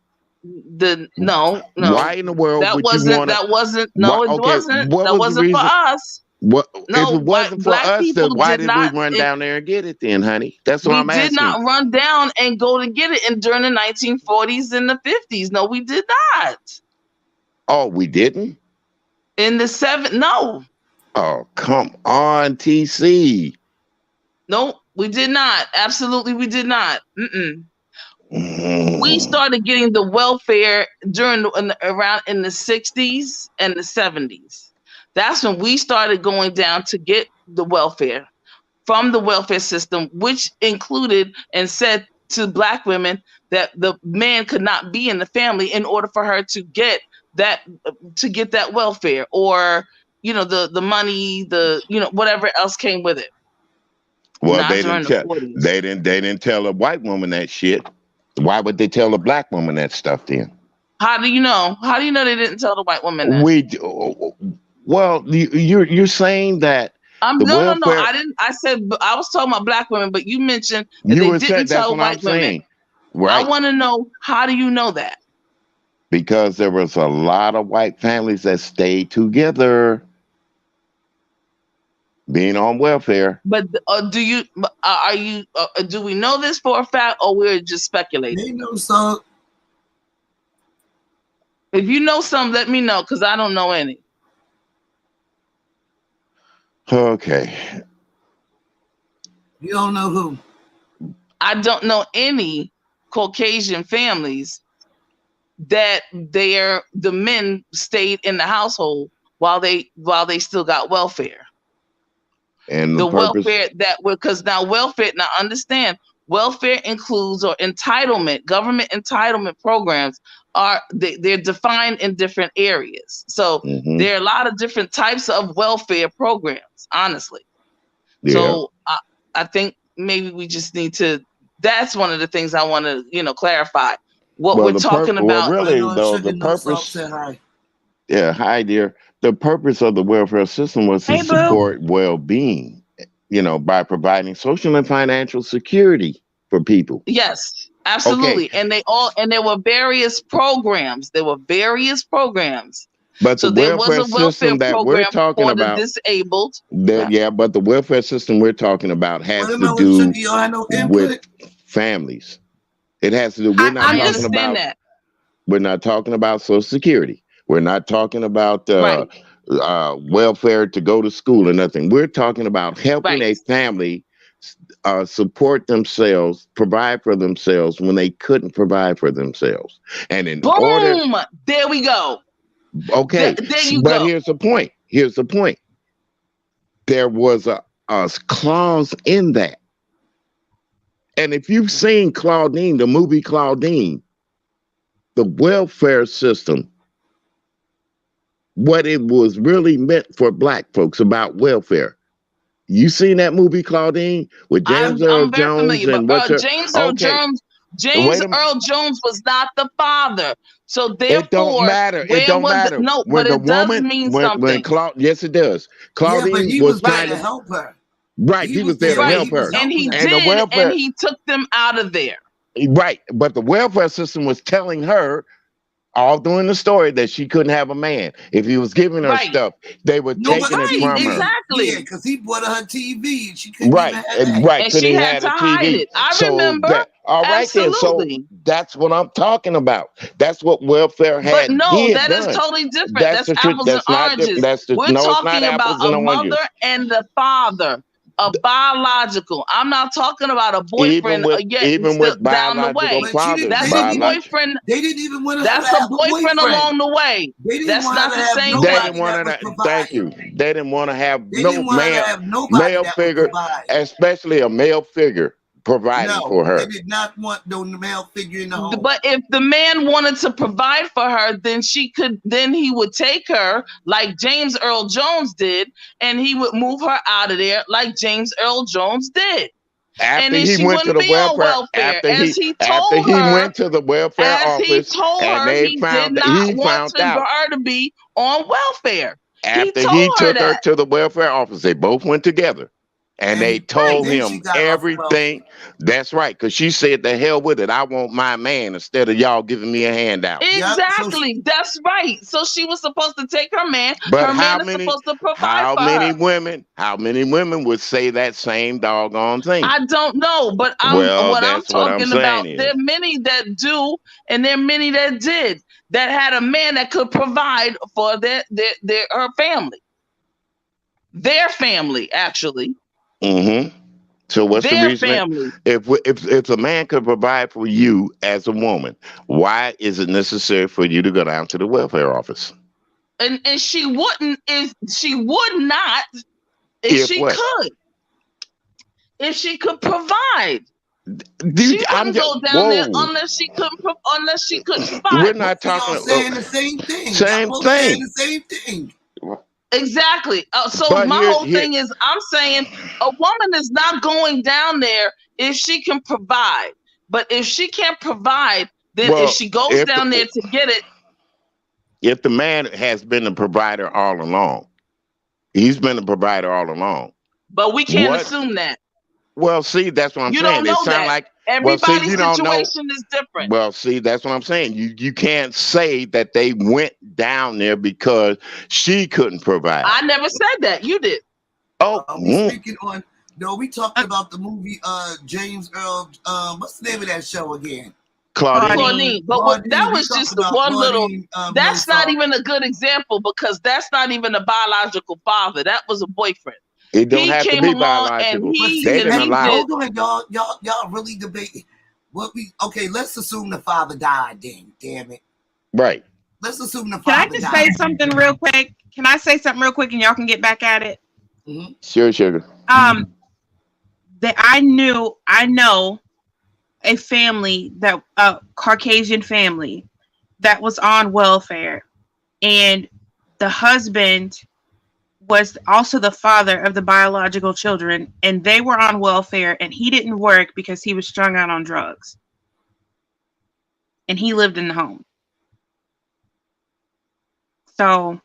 No. Why in the world That would wasn't. you want to? That wasn't. No, Why- it okay, wasn't. what That was the wasn't for reason? us. What No, if it wasn't for black us? people Then why did did we not- run it- down there and get it then, honey? That's what We I'm did asking. not run down and go to get it during the 1940s and the 50s. No, we did not. Oh, we didn't? In the no, Oh, come on, TC. no, we did not. Absolutely, we did not. Mm-mm. We started getting the welfare around in the 60s and the 70s. That's when we started going down to get the welfare from the welfare system, which included and said to black women that the man could not be in the family in order for her to get that welfare, or the money, whatever else came with it. Well, Not they during didn't the tell 40s. they didn't tell a white woman that shit. Why would they tell a black woman that stuff then? How do you know? How do you know they didn't tell the white woman that? Well, you're saying that the No. welfare. I didn't. I said I was talking about black women, but you mentioned that You they were saying didn't that's tell what I'm white women. saying, right? I want to know, how do you know that? Because there was a lot of white families that stayed together, being on welfare. But do we know this for a fact, or we're just speculating? They know some. If you know some, let me know, because I don't know any. Okay. You don't know who. I don't know any Caucasian families that the men stayed in the household while they still got welfare. And The purpose, welfare because now welfare, now understand, welfare includes, or entitlement, government entitlement programs they're defined in different areas. So Mhm. there are a lot of different types of welfare programs, honestly. Yeah. So I think maybe we just need to, that's one of the things I want to, clarify. What Well, we're talking about. really, I know though, Sugar the knows Salt purpose. said hi. Yeah, hi, dear. The purpose of the welfare system was to Hey, boo. support well-being, by providing social and financial security for people. Yes, absolutely. And there were various programs. But So the there was welfare a welfare system that we're program talking for the about, disabled. but the welfare system we're talking about has Wait a to minute, do Sugar, you don't have no with input. families. It has to do. We're not I talking understand about. that. We're not talking about Social Security. We're not talking about Right. welfare to go to school or nothing. We're talking about helping Right. a family support themselves, provide for themselves when they couldn't provide for themselves. And in order, Boom! There we go. okay, There you but go. here's the point. There was a clause in that. And if you've seen Claudine, the movie Claudine, the welfare system, what it was really meant for black folks about welfare. You seen that movie Claudine with James Earl I'm very Jones familiar, and but James Earl Jones. James Wait a minute. Earl Jones was not the father. So therefore, It don't matter. It don't matter. No, When but the it does woman, mean when something. yes, it does. Claudine Yeah, but he was was there trying to to help her. right. He was there to Right. help her. And he And the did, welfare- and he took them out of there. Right, but the welfare system was telling her all during the story that she couldn't have a man. If he was giving her Right. stuff, they were taking it from her. Exactly. Yeah, because he bought her TV and she couldn't Right, even have that. right. And Couldn't she even had have to a hide TV. it. I remember. All right, then. So Absolutely. that's what I'm talking about. That's what welfare had. But no, that done. is totally different. That's That's the truth. apples That's and not oranges. that's the, We're no, it's not talking apples about and a oranges. mother and the father. A biological. I'm not talking about a Even boyfriend with yet even still with down the biological way. But she didn't. fathers, They That's a didn't even. boyfriend. They didn't even want her That's to a have a boyfriend boyfriend. along the way. They didn't That's want her not to the have same they nobody didn't thing. want that to. was Thank providing. you. They didn't want to have They no didn't want her to man, have nobody male that was figure, providing. especially a male figure providing for No, they her. did not want no male figure in the home. But if the man wanted to provide for her, then he would take her like James Earl Jones did, and he would move her out of there like James Earl Jones did. And After then he she went to wouldn't the be on welfare, welfare. As he told went to the welfare office, and they he did found not he want found out. her to be on welfare. He After told he her took her that. to the welfare office, they both went together. And they told then she him got off the welfare. everything. That's right, because she said, "The hell with it. I want my man instead of y'all giving me a handout." Yep, so Exactly. That's right. So she was supposed to take her man. But Her how man is many supposed to provide how for many her. women, how many women would say that same doggone thing? I don't know, but Well, what I'm that's what I'm talking about, saying there is are many that do, and there are many that did, that had a man that could provide for her family. Their family, actually. mm-hmm. So what's the Their reason that family. if a man could provide for you as a woman, why is it necessary for you to go down to the welfare office? And she wouldn't if she would not If she what? could. If she could provide. Dude, She wouldn't go down there unless she couldn't provide. We're not Both of talking y'all saying the same thing. same Y'all both saying thing. the same thing. Exactly. So But my here- whole here- thing is, I'm saying a woman is not going down there if she can provide. But if she can't provide, then Well, if she goes if down the- there to get it, If the man has been the provider all along, he's been the provider all along. but we can't What? assume that. Well, see, that's what I'm You saying. don't know It sounds that. like Everybody's you don't know. situation is different. Well, see, that's what I'm saying. You can't say that they went down there because she couldn't provide. I never said that. You did. Oh, We speaking on. No, we talked about the movie. James Earl. What's the name of that show again? Claudine. Claudine. But Claudine, that we was talked just about one little. Claudine, That's not Millsap. even a good example because that's not even a biological father. That was a boyfriend. It don't He have to came be along biological. and he- They and didn't he allow. did- Hold on, y'all really debating. Okay, let's assume the father died. Then, damn it. Right. Let's assume the Can I father just died. say something real quick? Can I say something real quick and y'all can get back at it? Sure, sugar. That I know a family that a Caucasian family that was on welfare, and the husband was also the father of the biological children, and they were on welfare, and he didn't work because he was strung out on drugs, and he lived in the home. So,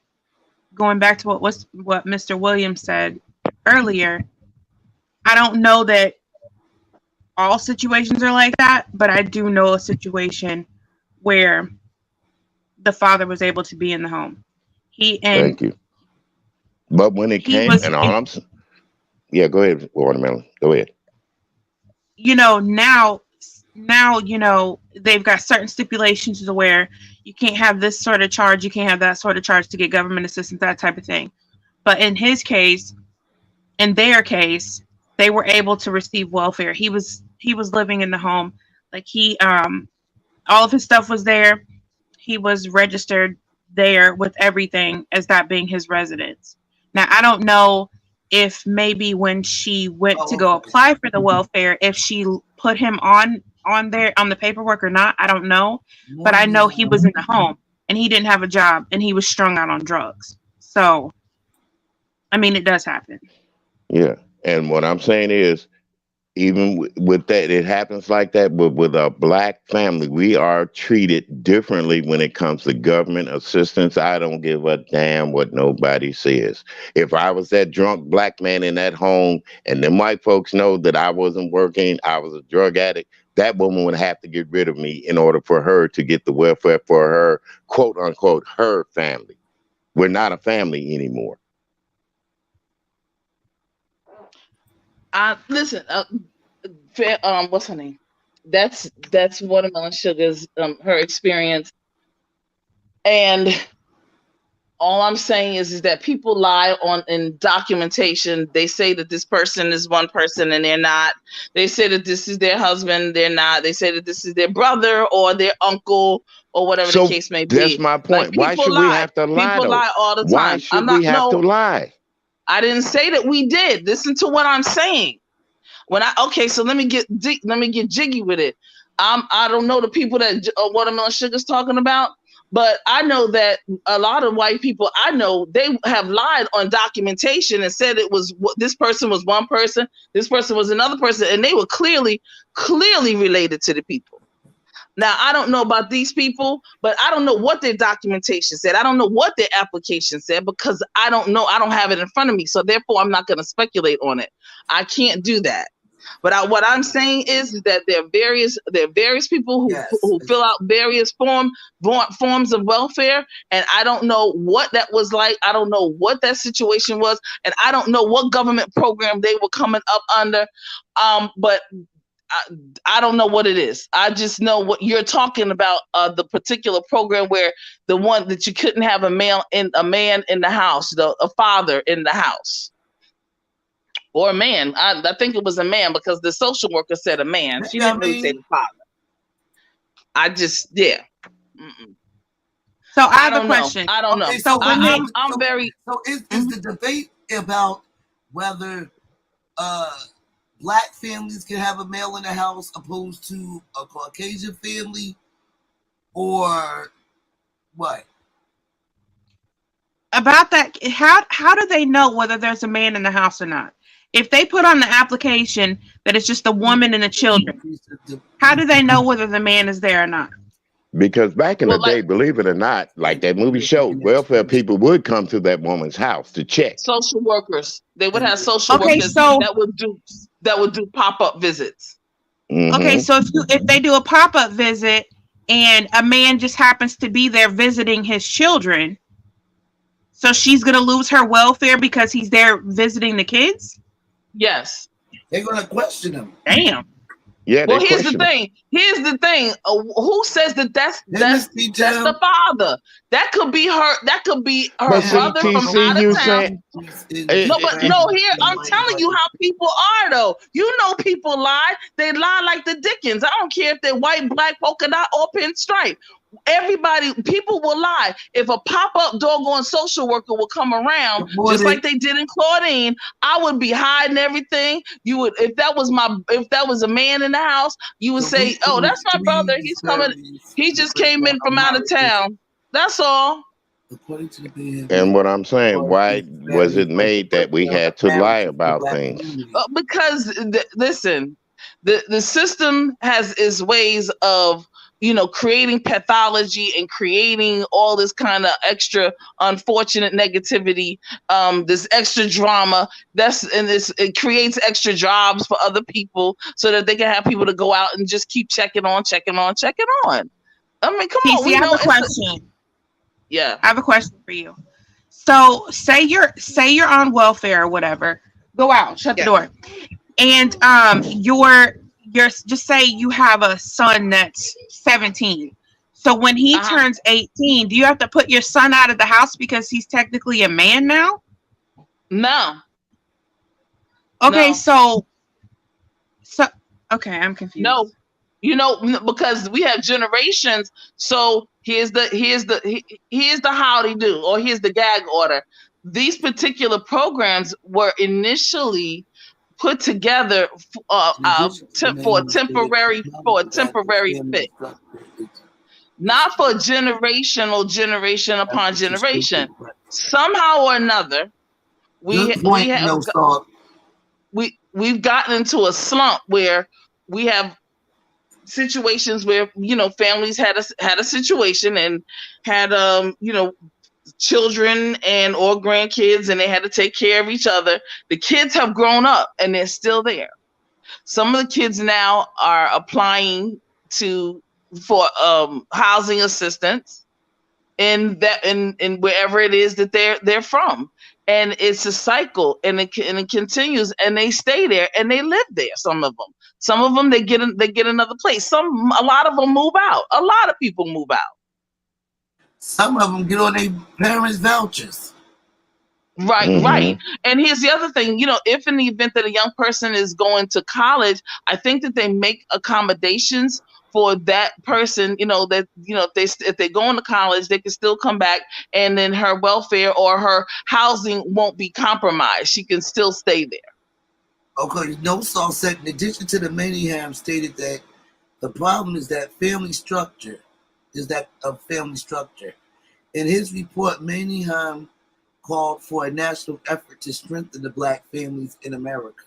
going back to what Mr. Williams said earlier, I don't know that all situations are like that, but I do know a situation where the father was able to be in the home. Thank you. But when it came, and all I'm saying, yeah, go ahead, Watermelon. Go ahead. Now, they've got certain stipulations to where you can't have this sort of charge, you can't have that sort of charge to get government assistance, that type of thing. But in their case, they were able to receive welfare. He was living in the home. Like all of his stuff was there. He was registered there with everything as that being his residence. Now, I don't know if maybe when she went to go apply for the welfare, if she put him on the paperwork or not. I don't know. But I know he was in the home and he didn't have a job and he was strung out on drugs. So, I mean, it does happen. Yeah. And what I'm saying is, even with that, it happens like that. But with a black family, we are treated differently when it comes to government assistance. I don't give a damn what nobody says. If I was that drunk black man in that home and them white folks know that I wasn't working, I was a drug addict, that woman would have to get rid of me in order for her to get the welfare for her, quote unquote, her family. We're not a family anymore. Listen, what's her name? That's Watermelon Sugar's her experience, and All I'm saying is that people lie on in documentation. They say that this person is one person and they're not. They say that this is their husband, they're not. They say that this is their brother or their uncle or whatever the So case may that's be. my Like point. Why people should we lie. have to lie People though? lie all the Why time. should we have to lie? I didn't say that we did. Listen to what I'm saying. So let me get jiggy with it. I don't know the people that Watermelon Sugar's talking about, but I know that a lot of white people I know, they have lied on documentation and said it was this person was one person, this person was another person, and they were clearly related to the people. Now, I don't know about these people, but I don't know what their documentation said. I don't know what their application said because I don't know. I don't have it in front of me. So therefore, I'm not going to speculate on it. I can't do that. But what I'm saying is that there are various people who fill out various forms of welfare, and I don't know what that was like. I don't know what that situation was, and I don't know what government program they were coming up under. But I don't know what it is. I just know what you're talking about, the particular program where the one that you couldn't have a man in the house, a father in the house. Or a man. I think it was a man because the social worker said a man. She didn't really say the father. Mm-mm. So I have a question. I don't know. So is the debate about whether Black families can have a male in the house opposed to a Caucasian family, or what? About that, how do they know whether there's a man in the house or not? If they put on the application that it's just the woman and the children, how do they know whether the man is there or not? Because back in the day, believe it or not, like that movie showed, welfare people would come to that woman's house to check. Social workers. They would have social workers that would do pop-up visits. Mm-hmm. Okay, so if they do a pop-up visit and a man just happens to be there visiting his children, so she's gonna lose her welfare because he's there visiting the kids? Yes. They're gonna question him. Damn. Yeah. Well, here's the thing. Who says that's the father? That could be her. That could be her brother from out of town. Here I'm telling you how people are though. You know, people lie. They lie like the Dickens. I don't care if they're white, black, polka dot, or pinstripe. People will lie. If a pop-up doggone social worker will come around, just like they did in Claudine, I would be hiding everything. You would, if that was a man in the house, you would say, "Oh, that's my brother. He's coming. He just came in from out of town." That's all. And what I'm saying, why was it made that we had to lie about things? Because listen, the system has its ways of, creating pathology and creating all this kind of extra unfortunate negativity, this extra drama. It creates extra jobs for other people so that they can have people to go out and just keep checking on. I mean, come on. I have a question. Yeah, I have a question for you. So say you're on welfare or whatever. Go out, shut the door, and you're just say you have a son that's 17. So when he turns 18, do you have to put your son out of the house because he's technically a man now? No. Okay, so okay, I'm confused. No, because we have generations. So here's the howdy do, or here's the gag order. These particular programs were initially put together for a temporary fix, not for generation upon generation. Somehow or another, we've gotten into a slump where we have situations where families had a situation and had children and or grandkids, and they had to take care of each other. The kids have grown up and they're still there. Some of the kids now are applying for housing assistance in wherever it is that they're from, and it's a cycle, and it continues, and they stay there and they live there. Some of them they get another place. A lot of them move out. A lot of people move out. Some of them get on their parents' vouchers. Right, Mhm. right. And here's the other thing, if in the event that a young person is going to college, I think that they make accommodations for that person, if they go into college, they can still come back, and then her welfare or her housing won't be compromised. She can still stay there. Okay, Nosal said, in addition to the Manningham, stated that the problem is that family structure. In his report, Manningham called for a national effort to strengthen the black families in America.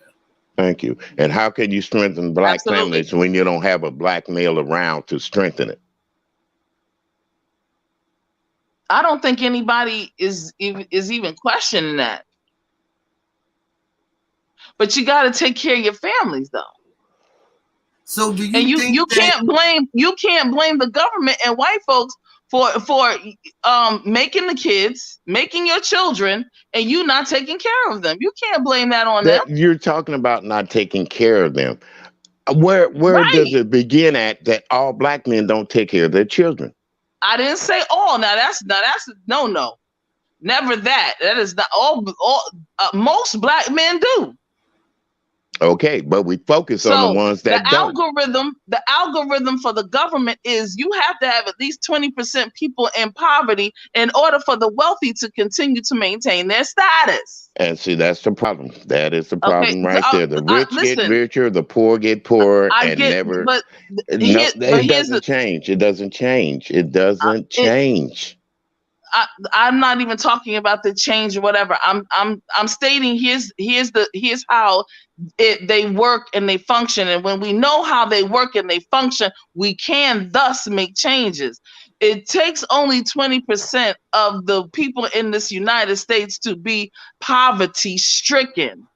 Thank you. And how can you strengthen black Absolutely. families when you don't have a black male around to strengthen it? I don't think anybody is even questioning that. But you got to take care of your families, though. So do you And think you can't blame the government and white folks for making the kids, making your children, and you not taking care of them. You can't blame that on them. You're talking about not taking care of them. Where Right. does it begin at that all black men don't take care of their children? I didn't say all. Now that's no. Never that. That is not all. Most black men do. Okay, but we focus on the ones that don't. The algorithm for the government is you have to have at least 20% people in poverty in order for the wealthy to continue to maintain their status. And see, that's the problem. That is the problem Okay, right there. The rich get richer, the poor get poorer, it doesn't change. It doesn't change. It doesn't change. I'm not even talking about the change or whatever. I'm stating here's how they work and they function. And when we know how they work and they function, we can thus make changes. It takes only 20% of the people in this United States to be poverty stricken.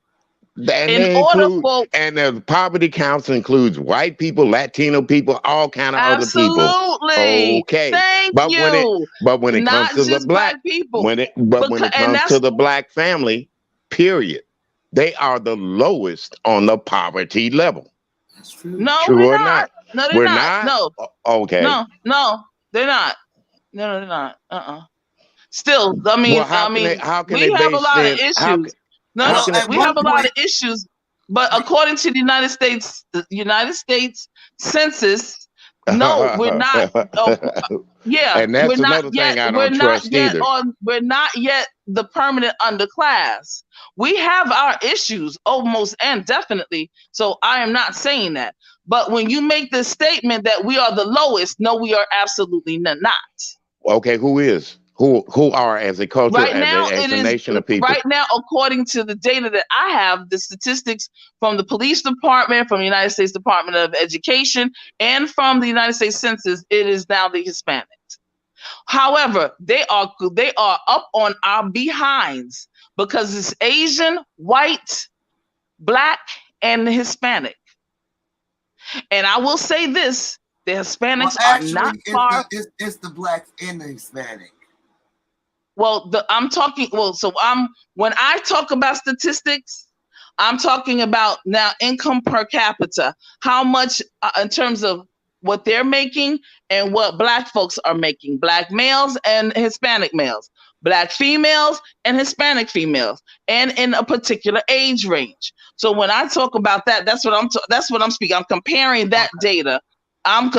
And the poverty counts includes white people, Latino people, all kind of other people. Absolutely. Okay. Thank you. When it comes to the black people, when it comes to the black family, period, they are the lowest on the poverty level. That's true. No, True we're or not. No, they're not. No. Okay. No, they're not. No, they're not. Still, I mean, we have a lot of issues. We have a lot of issues, but according to the United States Census, no, we're not. And that's another thing I don't trust either. We're not yet the permanent underclass. We have our issues, almost and definitely. So I am not saying that. But when you make the statement that we are the lowest, no, we are absolutely not. Okay, who is? Who are as a culture, right now, as a nation of people? Right now, according to the data that I have, the statistics from the police department, from the United States Department of Education, and from the United States Census, it is now the Hispanics. However, they are up on our behinds because it's Asian, white, black, and Hispanic. And I will say this: the Hispanics are not far. It's the blacks and the Hispanic. Well, when I talk about statistics, I'm talking about now income per capita, how much in terms of what they're making and what black folks are making, black males and Hispanic males, black females and Hispanic females, and in a particular age range. So when I talk about that, that's what I'm speaking. I'm comparing that data.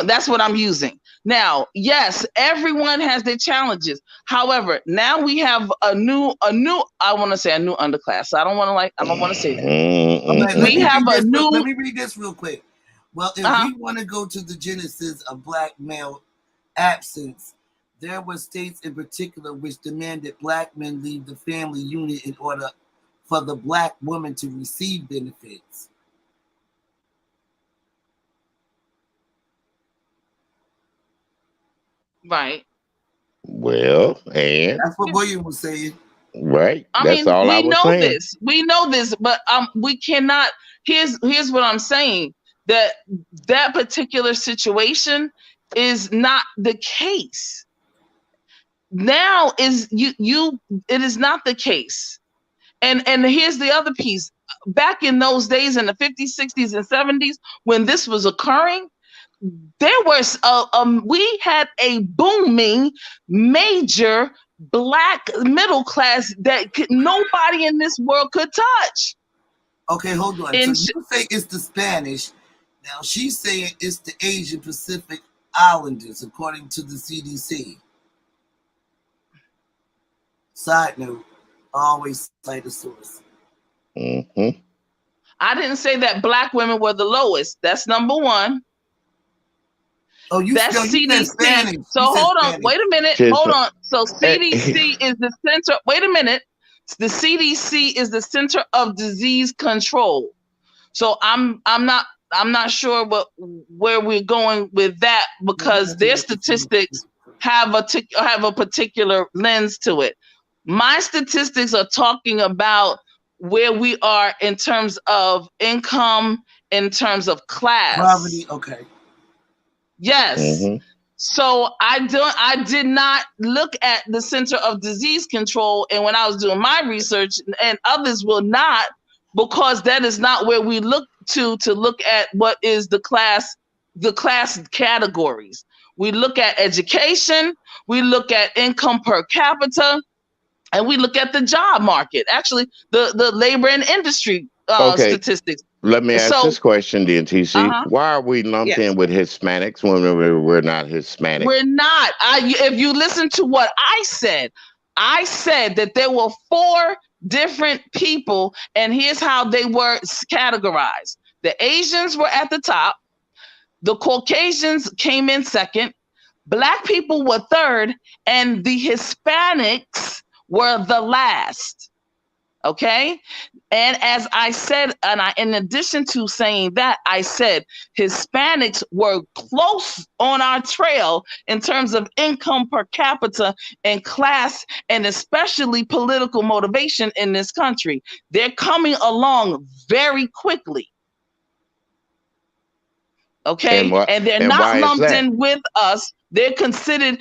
That's what I'm using. Now, yes, everyone has their challenges. However, now we have a new I want to say a new underclass. I don't want to say that. Let me read this real quick. Well, if we want to go to the genesis of black male absence, there were states in particular which demanded black men leave the family unit in order for the black woman to receive benefits. Right. Well, and that's what William was saying. Right. We know this, but we cannot. Here's what I'm saying: that particular situation is not the case. Now it is not the case. And here's the other piece. Back in those days, in the 50s, 60s, and 70s, when this was occurring, there was we had a booming major black middle class that nobody in this world could touch. Okay, hold on. And So you say it's the Spanish. Now she's saying it's the Asian Pacific Islanders, according to the CDC. Side note, always cite a source. Mm-hmm. I didn't say that black women were the lowest. That's number one. Oh, you That's said CDC. Spanish. So You said hold on, Spanish. wait a minute, Just- hold on. So CDC is the center. Wait a minute. The CDC is the Center of Disease Control. So I'm not sure where we're going with that, because their statistics have a particular lens to it. My statistics are talking about where we are in terms of income, in terms of class. Poverty, okay. Yes. Mhm. So I did not look at the Center of Disease Control, and when I was doing my research, and others will not, because that is not where we look to look at what is the class categories. We look at education, we look at income per capita, and we look at the job market. Actually, the labor and industry Okay. statistics. Let me ask So- this question, then, TC. Uh-huh. Why are we lumped Yes. in with Hispanics when we're not Hispanic? We're not. If you listen to what I said that there were 4 different people, and here's how they were categorized. The Asians were at the top. The Caucasians came in second. Black people were third, and the Hispanics were the last. Okay. And as I said, in addition to saying that, I said Hispanics were close on our trail in terms of income per capita and class, and especially political motivation in this country. They're coming along very quickly. Okay. And they're and not why is lumped that? in with us. We're considered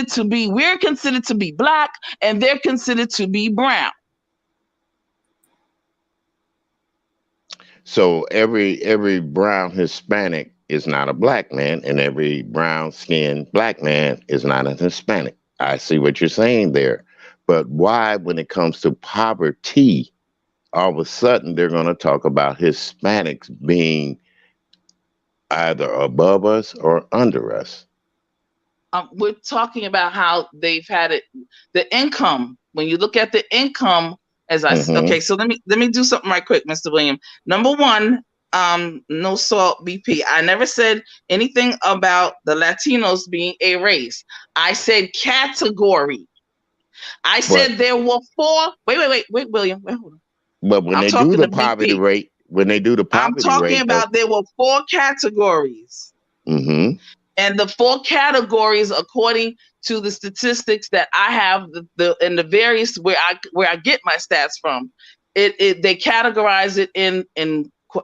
to be black, and they're considered to be brown. So every brown Hispanic is not a black man, and every brown skinned black man is not a Hispanic. I see what you're saying there. But why, when it comes to poverty, all of a sudden they're going to talk about Hispanics being either above us or under us? We're talking about how they've had it, the income. When you look at the income, okay, so let me do something right quick, Mr. William. Number one, no salt BP. I never said anything about the Latinos being a race. I said category. I said there were 4. Wait, William. Wait, hold on. But when I'm they do talking the to poverty BP. rate, I'm talking about there were 4 categories. Mm-hmm. And the 4 categories, according to the statistics that I have, and the various where I get my stats from, they categorize it in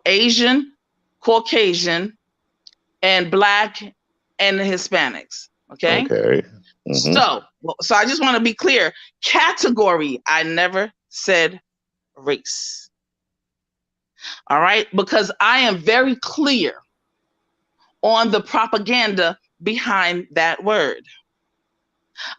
Asian, Caucasian, and Black, and the Hispanics. Okay. Okay. Mm-hmm. So I just want to be clear. Category. I never said race. All right, because I am very clear on the propaganda behind that word.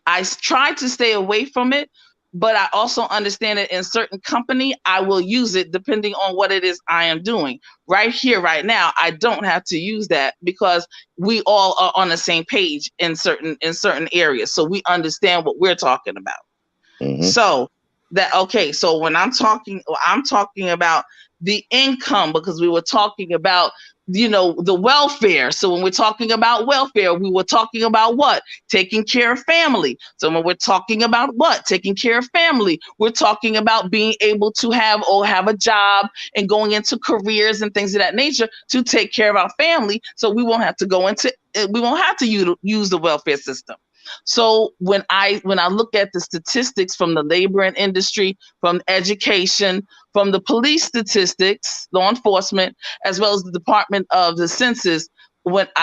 I try to stay away from it, but I also understand that in certain company, I will use it depending on what it is I am doing. Right here, right now, I don't have to use that because we all are on the same page in certain areas. So we understand what we're talking about. Mm-hmm. So when I'm talking about the income, because we were talking about, the welfare. So when we're talking about welfare, we were talking about what? Taking care of family. So when we're talking about what? Taking care of family, we're talking about being able to have a job and going into careers and things of that nature to take care of our family. So we won't have to use the welfare system. So when I look at the statistics from the labor and industry, from education, from the police statistics, law enforcement, as well as the Department of the Census,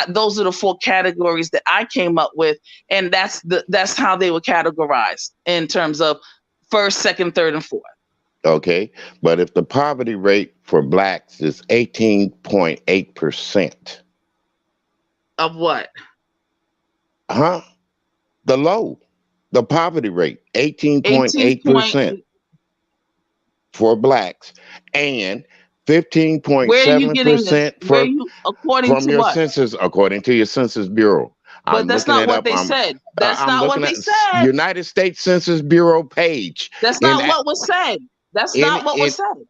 those are the 4 categories that I came up with, and that's how they were categorized in terms of first, second, third, and fourth. Okay, but if the poverty rate for blacks is 18.8%, Of what? Huh? The poverty rate, 18 point. 18.8% for blacks, and Where are you getting this? 15.7% Where are for you according from to your what? census, according to your Census Bureau. But I'm that's looking not it what up. they said. That's I'm not what looking they at said. United States Census Bureau page. That's In not what was said. That's in not what was said.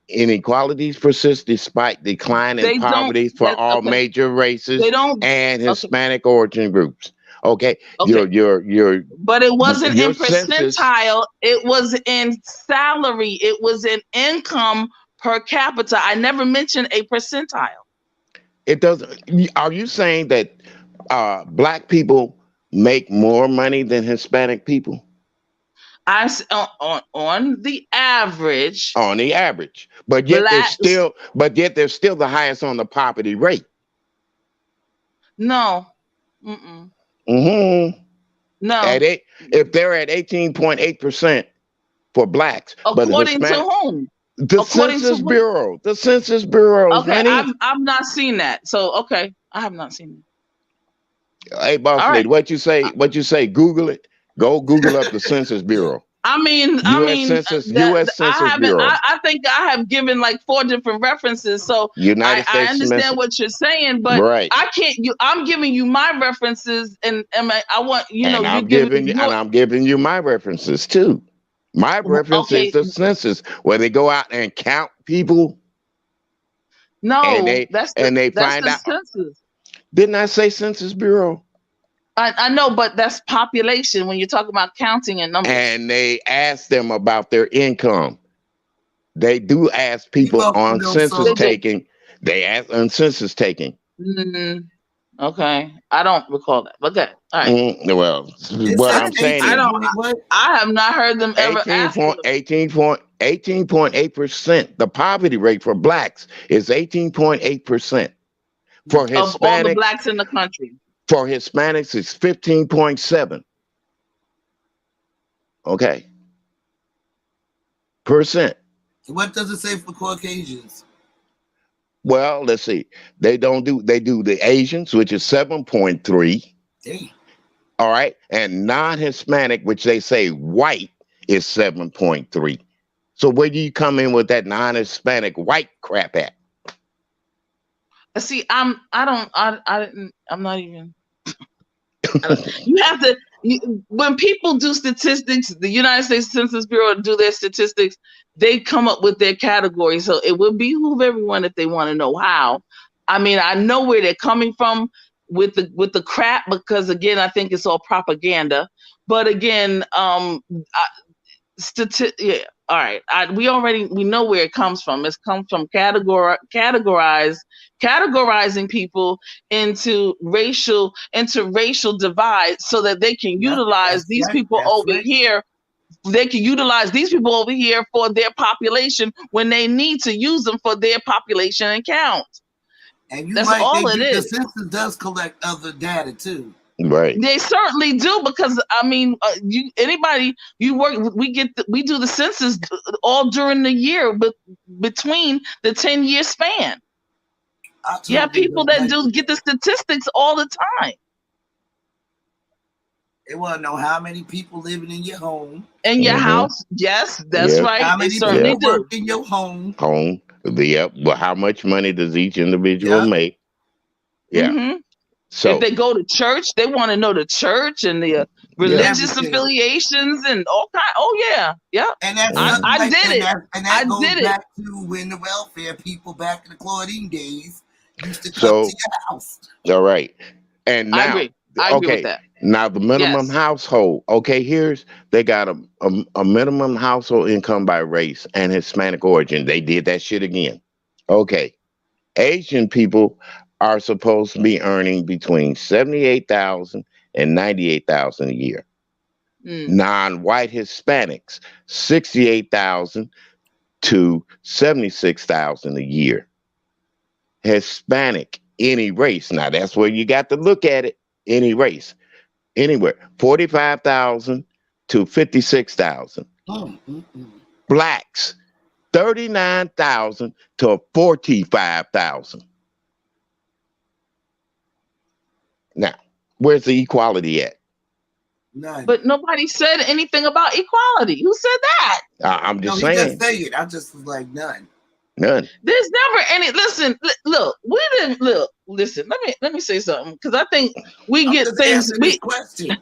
Inequalities persist despite decline in They don't. poverty for That all okay. major races They don't. and Okay. Hispanic origin groups. Okay, Okay. your But it wasn't your in census. percentile. It was in salary. It was in income per capita. I never mentioned a percentile. It doesn't. Are you saying that black people make more money than Hispanic people On the average, on the average? But yet blacks. they're still the highest on the poverty rate. No. Mm-mm. Mm-hmm. No. If they're at 18.8% for blacks, but According to Hispanic, whom? the According to Census what? Bureau, the Census Bureau, Okay, honey. I've not seen that. So okay, I have not seen it. Hey, boss All right. lady, what you say? What you say? Google it. Go Google up the Census Bureau. I mean, U.S. I Census haven't. Bureau. I think I have given like 4 different references, so United I States understand what you're saying, but right. I can't. I'm giving you my references, and I want And you're I'm giving giving your. I'm giving you my references too. My reference is Okay, the census where they go out and count people no, and that's they that's find the out. census. Didn't I say Census Bureau? I know, but that's population when you're talking about counting and numbers. And they ask them about their income. They do ask people on census taking. They ask on census taking. Okay, I don't recall that. But okay, all right. Well, what I'm saying is, I have not heard them ever ask. 18.8%. The poverty rate for blacks is 18.8%. For Hispanics, of all the blacks in the country. For Hispanics, it's 15.7. Okay. %. What does it say for Caucasians? Well, let's see. They do the Asians, which is 7.3. Damn. All right. And non-Hispanic, which they say white, is 7.3. So where do you come in with that non-Hispanic white crap at? See, I'm not even. You have to. When people do statistics, the United States Census Bureau do their statistics, they come up with their categories. So it would behoove everyone if they want to know how. I mean, I know where they're coming from with the crap, because again, I think it's all propaganda. But again, yeah. All right. We know where it comes from. It comes from categorizing people into racial divide so that they can utilize these people over here. They can utilize these people over here for their population when they need to use them for their population and count. And that's all it is. The census does collect other data too. Right. They certainly do, because I mean, we do the census all during the year, but between the 10-year span. You have people that get the statistics all the time. They want to know how many people living in your home. In your house, yes, that's right. How many people work in your home? Well, how much money does each individual make? Yeah. Mm-hmm. So if they go to church, they want to know the church and the religious affiliations and all kind. Oh yeah. And that's I did it. And that goes back to when the welfare people back in the Claudine days used to come to your house. All right. And now, I agree with that. Now the minimum household. Okay, they got a minimum household income by race and Hispanic origin. They did that shit again. Okay. Asian people are supposed to be earning between $78,000 and $98,000 a year. Non-white Hispanics, $68,000 to $76,000 a year. Hispanic, any race. Now that's where you got to look at it. Any race, anywhere, $45,000 to $56,000. Blacks, $39,000 to $45,000. Now, where's the equality at? None. But nobody said anything about equality. Who said that? I'm No, just he saying, just say it. I just was like none. none. There's never any. Listen, look, we didn't look. Listen, let me say something because I think we I'm get just things. answering this question.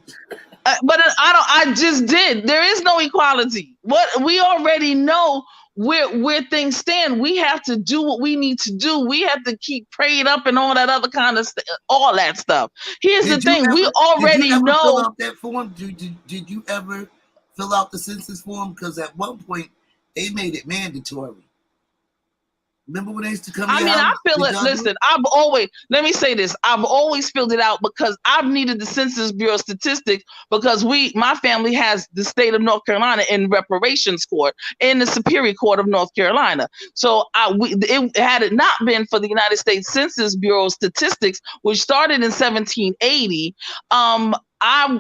But I don't. I just did. There is no equality. What we already know where things stand. We have to do what we need to do. We have to keep prayed up and all that other kind of all that stuff. Here's the thing. We already did you ever know. fill out that form? Did you ever fill out the census form? Because at one point they made it mandatory. Remember when they used to come? I here, mean, how I feel they it. done Listen, I've always, let me say this. I've always filled it out because I've needed the Census Bureau statistics because my family has the state of North Carolina in reparations court in the Superior Court of North Carolina. So had it not been for the United States Census Bureau statistics, which started in 1780,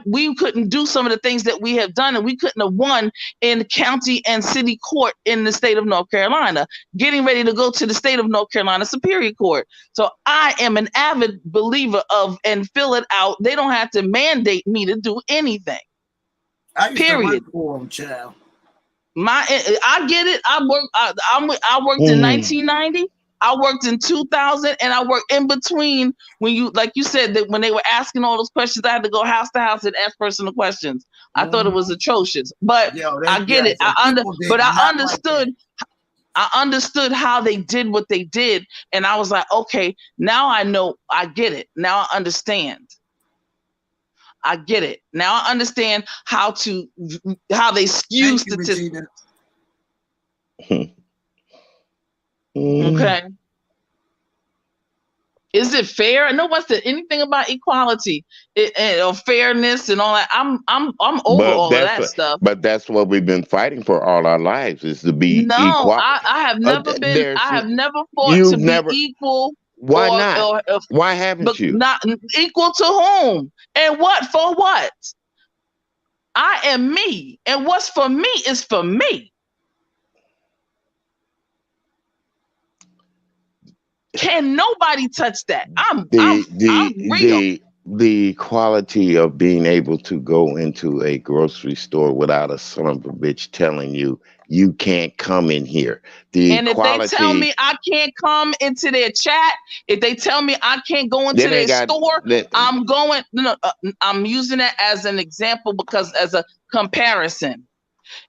we couldn't do some of the things that we have done, and we couldn't have won in county and city court in the state of North Carolina, getting ready to go to the state of North Carolina Superior Court. So I am an avid believer of and fill it out. They don't have to mandate me to do anything. I used Period. to work for them, child. I get it. I worked in 1990. I worked in 2000, and I worked in between when you, like you said, that when they were asking all those questions, I had to go house to house and ask personal questions. I thought it was atrocious, but I get it. I understood. I understood how they did what they did, and I was like, okay, now I know. I get it. Now I understand. I get it. Now I understand how they skew statistics. Okay. Is it fair? No one said anything about equality or fairness and all that. I'm over all of that stuff. But that's what we've been fighting for all our lives, is to be equal. I have never been. I have never fought to be equal. Why not? Why haven't you? Not equal to whom and what for what? I am me, and what's for me is for me. Can nobody touch that? I'm real. The quality of being able to go into a grocery store without a son of a bitch telling you can't come in here. And if they tell me I can't come into their chat, if they tell me I can't go into their store, I'm going. No, I'm using it as an example because as a comparison,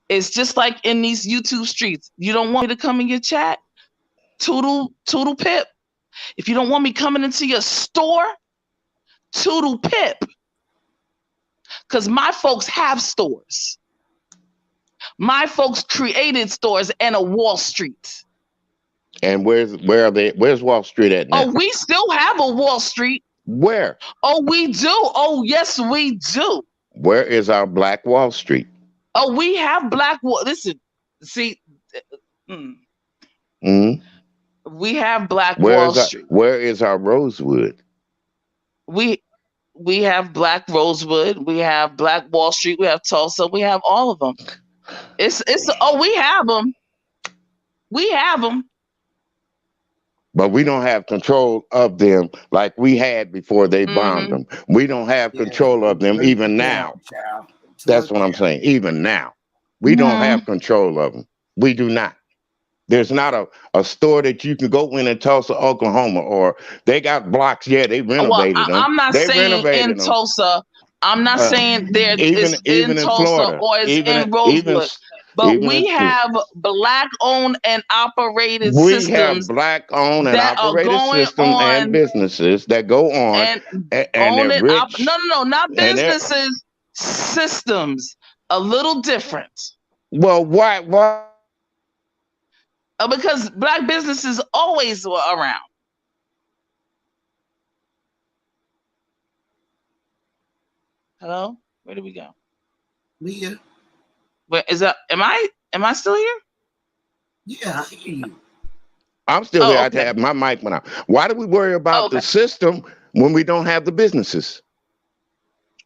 it's just like in these YouTube streets. You don't want me to come in your chat, toodle pip. If you don't want me coming into your store, toodle pip. Because my folks have stores. My folks created stores and a Wall Street. And where are they? Where's Wall Street at now? Oh, we still have a Wall Street. Where? Oh, we do. Oh, yes, we do. Where is our Black Wall Street? Oh, we have Black Wall. Listen, see. We have Black Wall Street. Where is our Rosewood? We have Black Rosewood. We have Black Wall Street. We have Tulsa. We have all of them. We have them. We have them. But we don't have control of them like we had before they bombed them. We don't have control of them even now. That's what I'm saying. Even now, we don't have control of them. We do not. There's not a store that you can go in Tulsa, Oklahoma, or they got blocks. Yeah, they renovated them. I'm not saying in Tulsa. I'm not saying there is in Tulsa Florida, or it's in Rosewood. But we have Black-owned and operated systems. We have Black-owned and operated systems and businesses that go on and they're rich. No, not businesses. Systems. A little different. Well, why? Because Black businesses always were around. Hello? Where did we go? Mia. Where is that? Am I still here? Yeah, I hear you. I'm still here. Okay. I have my mic went out. Why do we worry about the system when we don't have the businesses?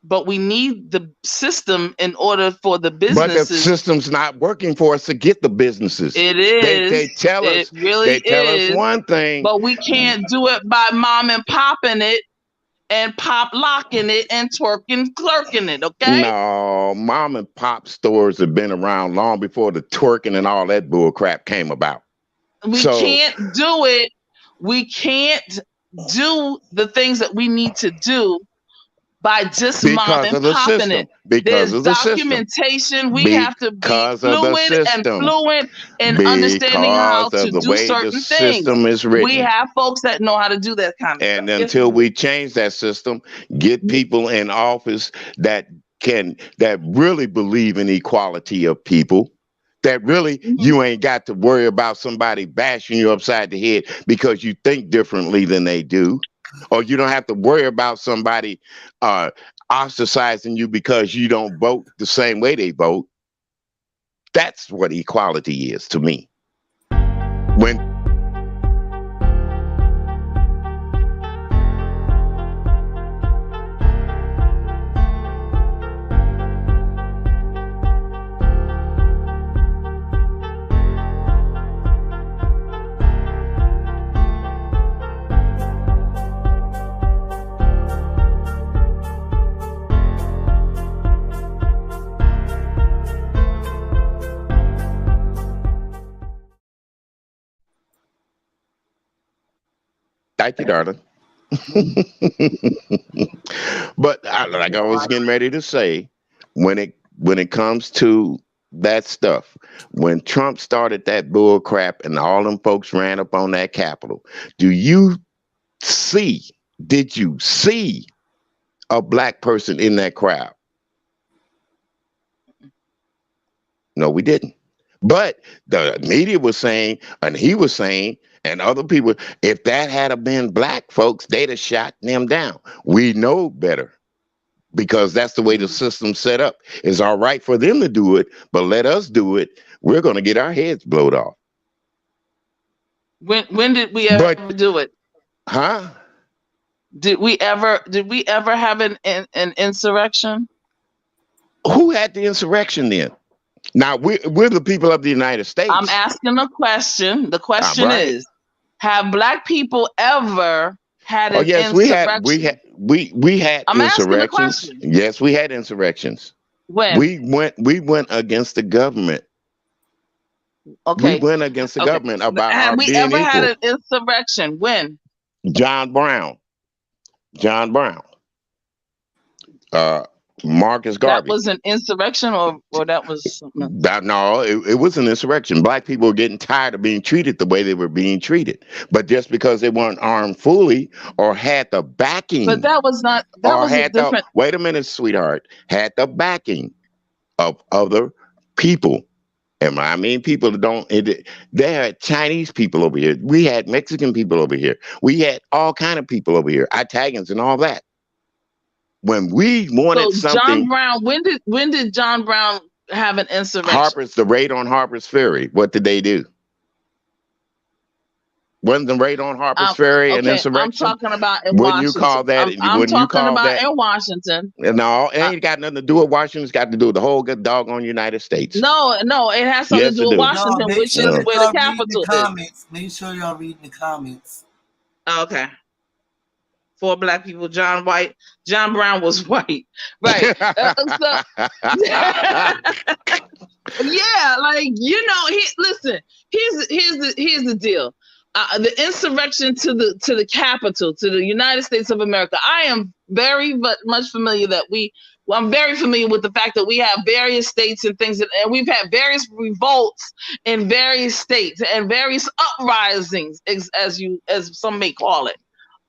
But we need the system in order for the businesses. But the system's not working for us to get the businesses. It is. They tell us. It really they tell us one thing. But we can't do it by mom and popping it and pop locking it and twerking, clerking it. Okay. No, mom and pop stores have been around long before the twerking and all that bull crap came about. We So- can't do it. We can't do the things that we need to do by just mom Because and of the popping system. it. Because There's of the system. documentation. We have to be Because of the fluid and system. fluent in understanding how Because to of the do way the certain things. system is written. We have folks that know how to do that kind of And stuff. Yes, until ma'am. we change that system, get people in office that really believe in equality of people, that really you ain't got to worry about somebody bashing you upside the head because you think differently than they do, or you don't have to worry about somebody ostracizing you because you don't vote the same way they vote. That's what equality is to me. When thank you, darling. But like I was getting ready to say, when it comes to that stuff, when Trump started that bull crap and all them folks ran up on that Capitol, did you see a black person in that crowd? No, we didn't. But the media was saying, and he was saying, and other people, if that had been black folks, they'd have shot them down. We know better because that's the way the system's set up. It's all right for them to do it, but let us do it. We're going to get our heads blowed off. When did we ever do it? Huh? Did we ever have an insurrection? Who had the insurrection then? Now, we're the people of the United States. I'm asking a question. The question is, have black people ever had an insurrection? we had I'm asking the insurrections. question. Yes, we had insurrections. When? We went against the government. Okay. We went against the government about our being equal. Have we ever had an insurrection? When? John Brown. Marcus Garvey. That was an insurrection, or that was something else? No, it was an insurrection. Black people were getting tired of being treated the way they were being treated. But just because they weren't armed fully or had the backing. But that was not, that was different. Wait a minute, sweetheart. Had the backing of other people. And I mean, people that don't, there are Chinese people over here. We had Mexican people over here. We had all kind of people over here, Italians and all that. When we wanted something. John Brown, when did John Brown have an insurrection? The raid on Harper's Ferry. What did they do? Wasn't the raid on Harper's Ferry an insurrection? I'm talking about in Wouldn't Washington. you call that? I'm talking about in Washington. No, it ain't got nothing to do with Washington. It's got to do with the whole good doggone United States. No, it has something to do with Washington, which is where the capital is. Make sure y'all read the comments. Okay. 4 black people. John Brown was white, right? Yeah, like listen. Here's the deal. The insurrection to the Capitol, to the United States of America. I am very much familiar I'm very familiar with the fact that we have various states and things, and we've had various revolts in various states and various uprisings, as some may call it.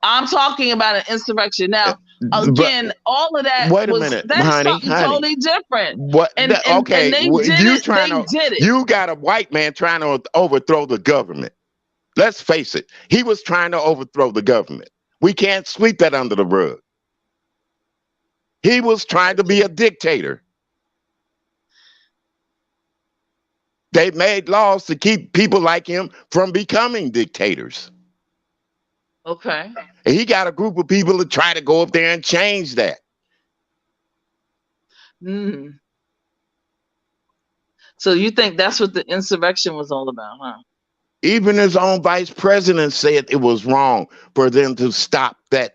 I'm talking about an insurrection. Now, again, all of that that's something totally different. What? And they did it. You got a white man trying to overthrow the government. Let's face it. He was trying to overthrow the government. We can't sweep that under the rug. He was trying to be a dictator. They made laws to keep people like him from becoming dictators. Okay. And he got a group of people to try to go up there and change that. So you think that's what the insurrection was all about, huh? Even his own vice president said it was wrong for them to stop that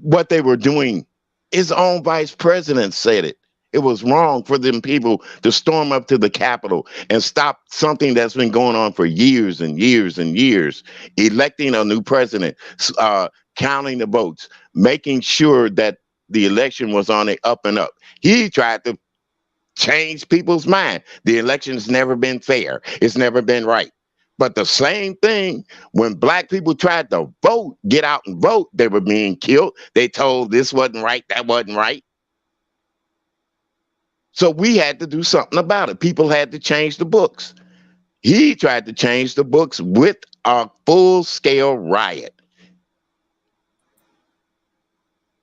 what they were doing. His own vice president said it. It was wrong for them people to storm up to the Capitol and stop something that's been going on for years and years and years. Electing a new president, counting the votes, making sure that the election was on the up and up. He tried to change people's mind. The election's never been fair. It's never been right. But the same thing, when black people tried to vote, get out and vote, they were being killed. They told this wasn't right, that wasn't right. So we had to do something about it. People had to change the books. He tried to change the books with a full-scale riot.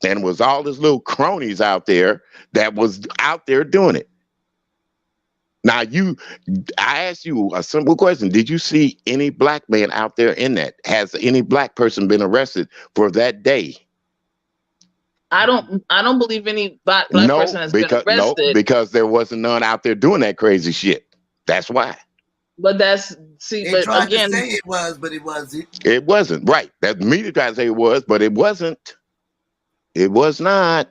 And it was all his little cronies out there that was out there doing it. Now, I asked you a simple question. Did you see any black man out there in that? Has any black person been arrested for that day? I don't believe any black person has been arrested. No, because there wasn't none out there doing that crazy shit. That's why. But They tried again, to say it was, but it wasn't. It wasn't. Right. That media tried to say it was, but it wasn't. It was not.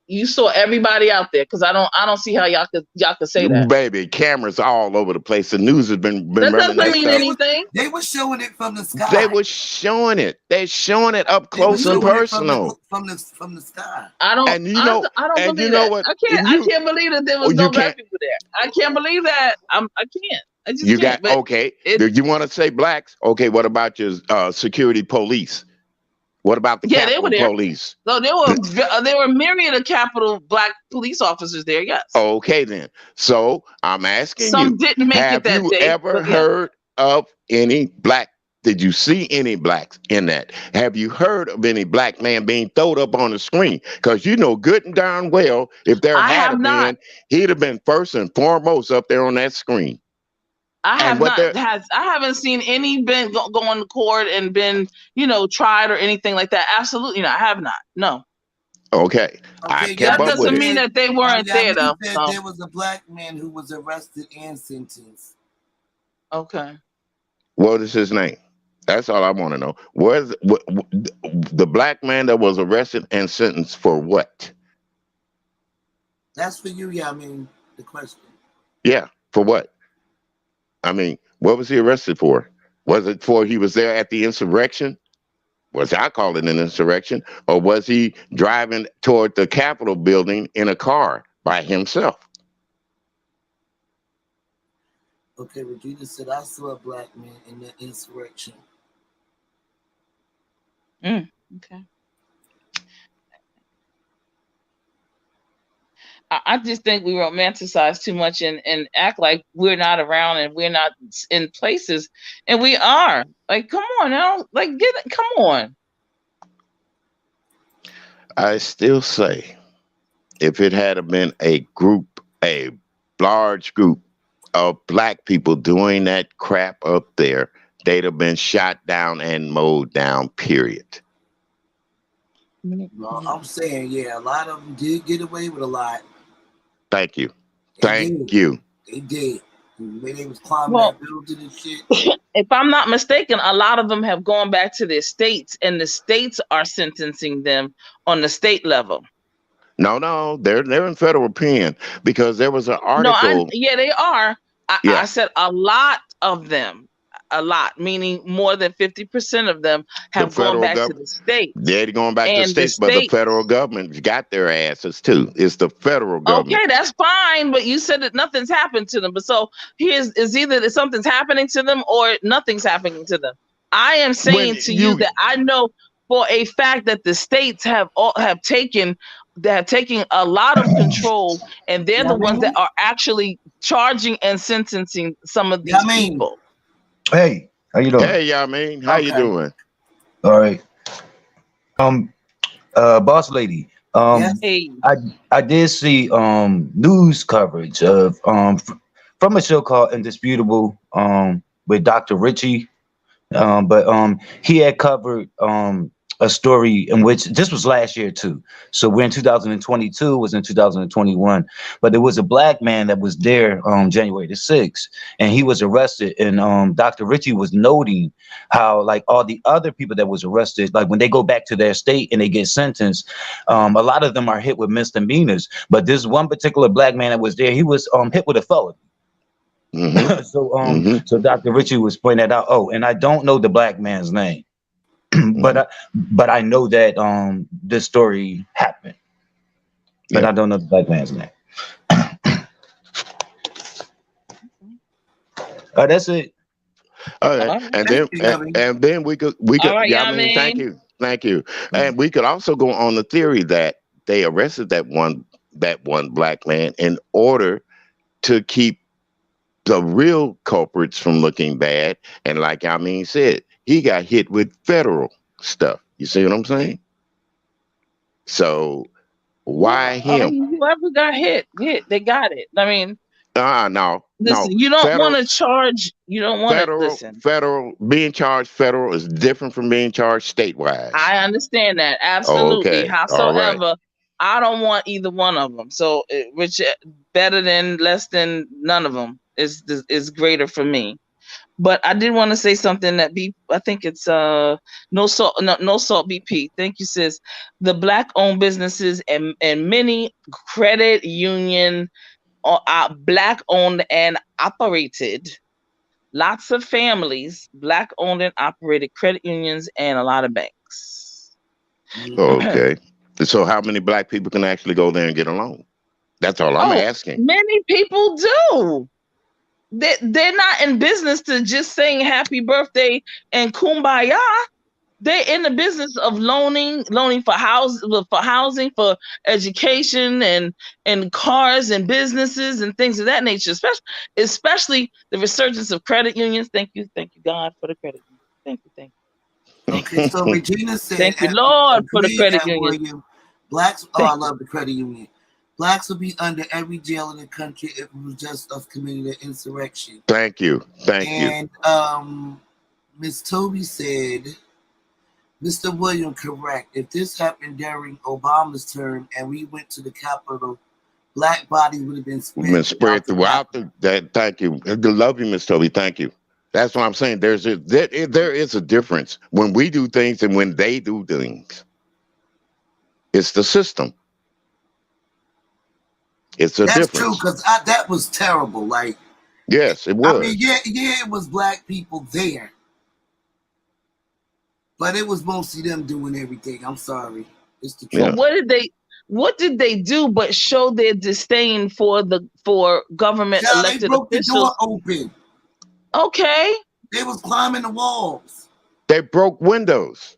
you saw everybody out there, because I don't see how y'all could say that. Baby, cameras all over the place. The news has been That running doesn't mean stuff. anything. They were showing it from the sky. They were showing it. They're showing it up They were close and showing it personal. from the sky. I don't And you know- I don't and believe you know that. what? I can't believe that there was You no can't- black people there. I can't believe that. I can't. I just You can't. got But okay. it- You want to say blacks? Okay. What about your security police? What about the Yeah, they Capitol were there. Police? No, there were myriad of Capitol black police officers there. Yes, Okay, then. So I'm asking some you: didn't make have it that you day. ever but yeah. heard of any black? Did you see any blacks in that? Have you heard of any black man being thrown up on the screen? Because you know good and darn well, if there I had have not. been, he'd have been first and foremost up there on that screen. I have what not. I haven't seen any been going to court and been tried or anything like that. Absolutely not. I have not. No. Okay, I Okay, kept That up with doesn't it. mean that they weren't there though. Said So, there was a black man who was arrested and sentenced. okay. What is his name? That's all I want to know. Where's the black man that was arrested and sentenced for what? That's for you, yeah. I mean, the question. Yeah, for what? I mean, what was he arrested for? Was it for he was there at the insurrection? Was I call it an insurrection? Or was he driving toward the Capitol building in a car by himself? Okay, Regina said I saw a black man in the insurrection. Okay. I just think we romanticize too much and act like we're not around and we're not in places, and we are. Like, come on now, like come on. I still say, if it had been a large group of black people doing that crap up there, they'd have been shot down and mowed down, period. Well, I'm saying, yeah, a lot of them did get away with a lot. Thank you. They Thank did. you. They did. When they was climbing Well- that building and shit. If I'm not mistaken, a lot of them have gone back to their states, and the states are sentencing them on the state level. No, they're in federal pen because there was an article. Yeah, they are. Yeah. I said a lot of them, meaning more than 50% of them have gone federal back to government- the states. They're going back to And the states, but the states- federal government got their asses too. It's the federal government. Okay, that's fine, but you said that nothing's happened to them. But so is either that something's happening to them or nothing's happening to them. I am saying When to you that I know for a fact that the states have taken a lot of control, and they're the ones that are actually charging and sentencing some of these people. Hey, how you doing? Hey, Yamin, how you Okay. doing? All right. Boss lady. Yes. Hey, I did see news coverage of from a show called Indisputable with Dr. Richie. But he had covered a story in which this was last year too. So we're in 2022, was in 2021, but there was a black man that was there January the 6th, and he was arrested. And Dr. Ritchie was noting how like all the other people that was arrested, like when they go back to their state and they get sentenced, a lot of them are hit with misdemeanors. But this one particular black man that was there, he was hit with a felony. Mhm. So Dr. Ritchie was pointing that out. Oh, and I don't know the black man's name, but I know that this story happened, but Yeah. I don't know the black man's name. That's it. All right. All right. And Thank then you, and, Yummy. and then we could All right, yeah, I mean, thank Yummy. you. Thank you. And we could also go on the theory that they arrested that one black man in order to keep the real culprits from looking bad. And like I mean said, he got hit with federal stuff. You see what I'm saying? So why I him? mean, whoever got hit, they got it. I mean, No. listen, you don't Federal, want to charge. You don't want to federal, listen. federal, being charged federal is different from being charged statewide. I understand that Oh, absolutely. okay. All right. Howsoever, I don't want either one of them. So, which better than less than none of them is greater for me. But I did want to say something that I think it's no salt BP. Thank you, sis. The black owned businesses and many credit union are black owned and operated. Lots of families, black owned and operated credit unions and a lot of banks. Okay. So how many black people can actually go there and get a loan? That's all I'm asking. Many people do. They're not in business to just saying happy birthday and kumbaya. They're in the business of loaning for housing, for education, and cars and businesses and things of that nature. Especially the resurgence of credit unions. Thank you, God, for the credit unions. Thank you. Okay, so Regina said, Thank you, and Lord, for the agree, credit and unions. William, blacks, I love the credit union. Blacks will be under every jail in the country if it was just us committing an insurrection. Thank you. And Miss Toby said, Mr. William, correct. If this happened during Obama's term and we went to the Capitol, black bodies would have been spread throughout that. Thank you. I love you, Miss Toby. Thank you. That's what I'm saying. There is a difference when we do things and when they do things. It's the system. It's a difference. That's true, because that was terrible. Like, yes, it was. I mean, yeah, it was black people there, but it was mostly them doing everything. I'm sorry, it's the truth. Yeah. What did they do but show their disdain for government elected they broke officials? The door open. Okay. They was climbing the walls. They broke windows.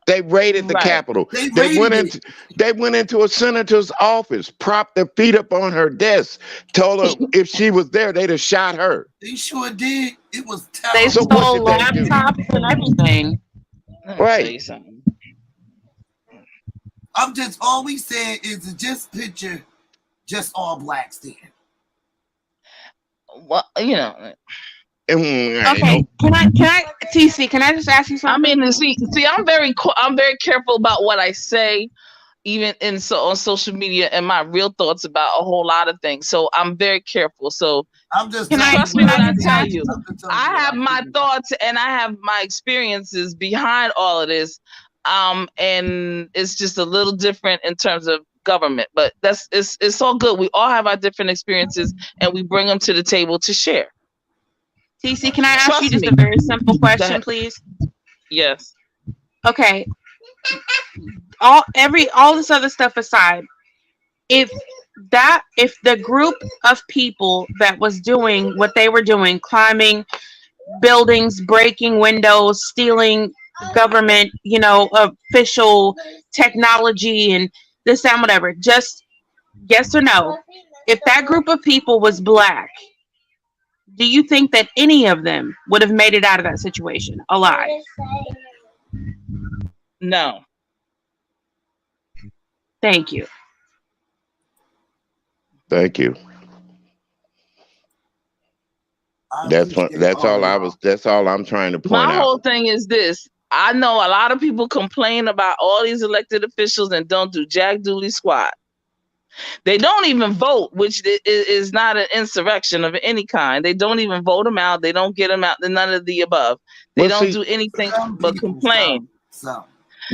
They raided the Capitol. They went into a senator's office, propped their feet up on her desk, told her if she was there, they'd have shot her. They sure did. It was terrible. They So stole what did they do? laptops and everything. Right. I'm just always saying is just picture just all blacks there. Well, you know. Okay, can I TC? Can I just ask you something? I mean, see, I'm very careful about what I say, even on social media, and my real thoughts about a whole lot of things. So I'm very careful. So I'm just trust me when I tell you, I have my thoughts and I have my experiences behind all of this, and it's just a little different in terms of government, but it's all good. We all have our different experiences, and we bring them to the table to share. TC, can I ask you just a very simple question, please? Yes. Okay. All this other stuff aside, if the group of people that was doing what they were doing, climbing buildings, breaking windows, stealing government, official technology and this and whatever, just yes or no, if that group of people was black, do you think that any of them would have made it out of that situation alive? No. Thank you. Thank you. That's all I'm trying to point out. My whole thing is this. I know a lot of people complain about all these elected officials and don't do jack dooley squat. They don't even vote, which is not an insurrection of any kind. They don't even vote them out. They don't get them out. None of the above. They Well, don't see, do anything Some but people, complain. some.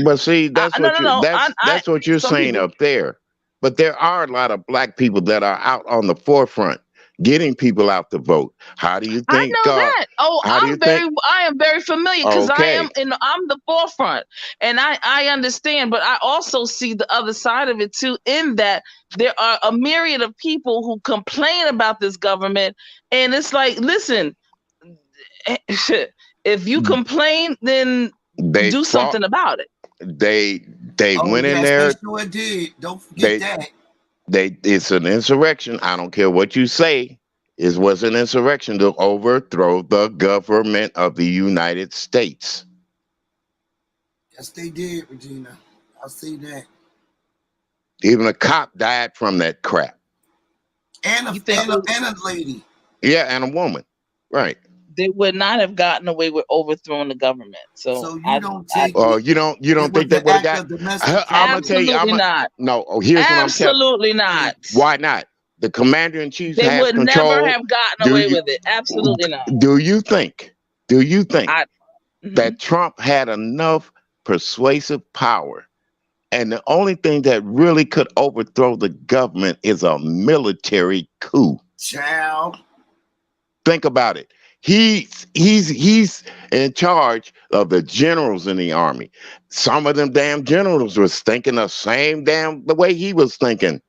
but see, that's No, what no, no. that's what you're Some saying people, up there. But there are a lot of black people that are out on the forefront, getting people out to vote. How do you I think? know that. Oh, How do you think? I am very familiar because Okay, I'm the forefront, and I understand. But I also see the other side of it too. In that there are a myriad of people who complain about this government, and it's like, listen, if you complain, then they do fought. something about it. They Oh, went in yes, there. they sure did. Don't forget They that. it's an insurrection. I don't care what you say. It was an insurrection to overthrow the government of the United States. Yes, they did, Regina. I'll say that. Even a cop died from that crap. And You think a lady. Yeah, and a woman. Right. they would not have gotten away with overthrowing the government? So So you don't take You don't it think was they would have an act got? of domestic I'm gonna violence. tell you. absolutely not. No. Here's what I'm telling. Absolutely not. Why not? The commander in chief They has would never control. have gotten Do away you with it. Absolutely not. do you think Mhm. that Trump had enough persuasive power? And the only thing that really could overthrow the government is a military coup. Child. Think about it. He's in charge of the generals in the army. Some of them damn generals was thinking the way he was thinking.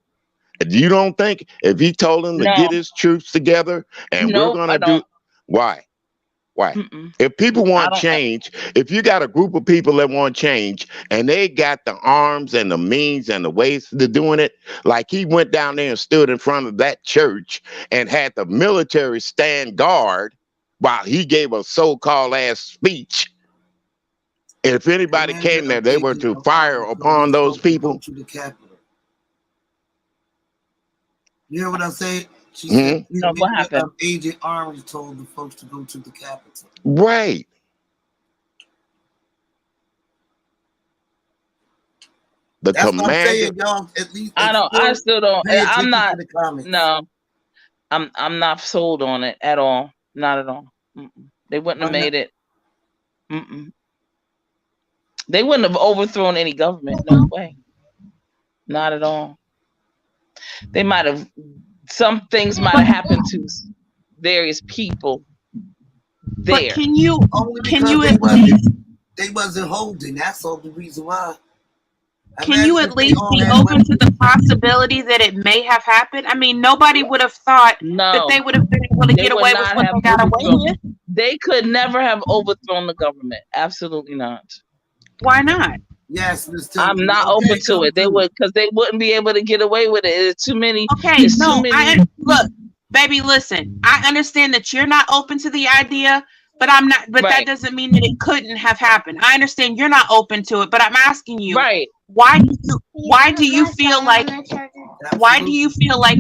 You don't think if he told them to No. get his troops together and we're Nope, I gonna don't. why? Mm-mm. If people I want don't. change, if you got a group of people that want change and they got the arms and the means and the ways to doing it, like he went down there and stood in front of that church and had the military stand guard while he gave a so-called ass speech. If anybody came there, they were to fire upon those people. To the Capitol. You hear what I said? She Mhm. said, No, what happened? Agent Orange told the folks to go to the Capitol. Right. The That's what I'm commander. saying, y'all. At least I don't. I still don't. pay I'm attention not. to the comments. No, I'm not sold on it at all. Not at all. Mm-mm. They wouldn't have Why not? made it. Mm-mm. They wouldn't have overthrown any government. No way. Not at all. They might have. Some things might have happened to various people there. But can you Only Can because you they at wasn't, they wasn't holding. That's all the reason why. can you Imagine at if they least all be had open money. to the possibility that it may have happened? I mean, nobody would have thought that No, they would have been able to they get would away with not what have they got away overthrown. with. They could never have overthrown the government. Absolutely not. Why not? Yes, Miss I'm Tiffany. not Okay, open to come it. They through. would, because they wouldn't be able to get away with it. It's too many. Okay, It's too no, many. look, baby, listen. I understand that you're not open to the idea, but I'm not. But that Right. doesn't mean that it couldn't have happened. I understand you're not open to it, but I'm asking you, Right. why do you feel like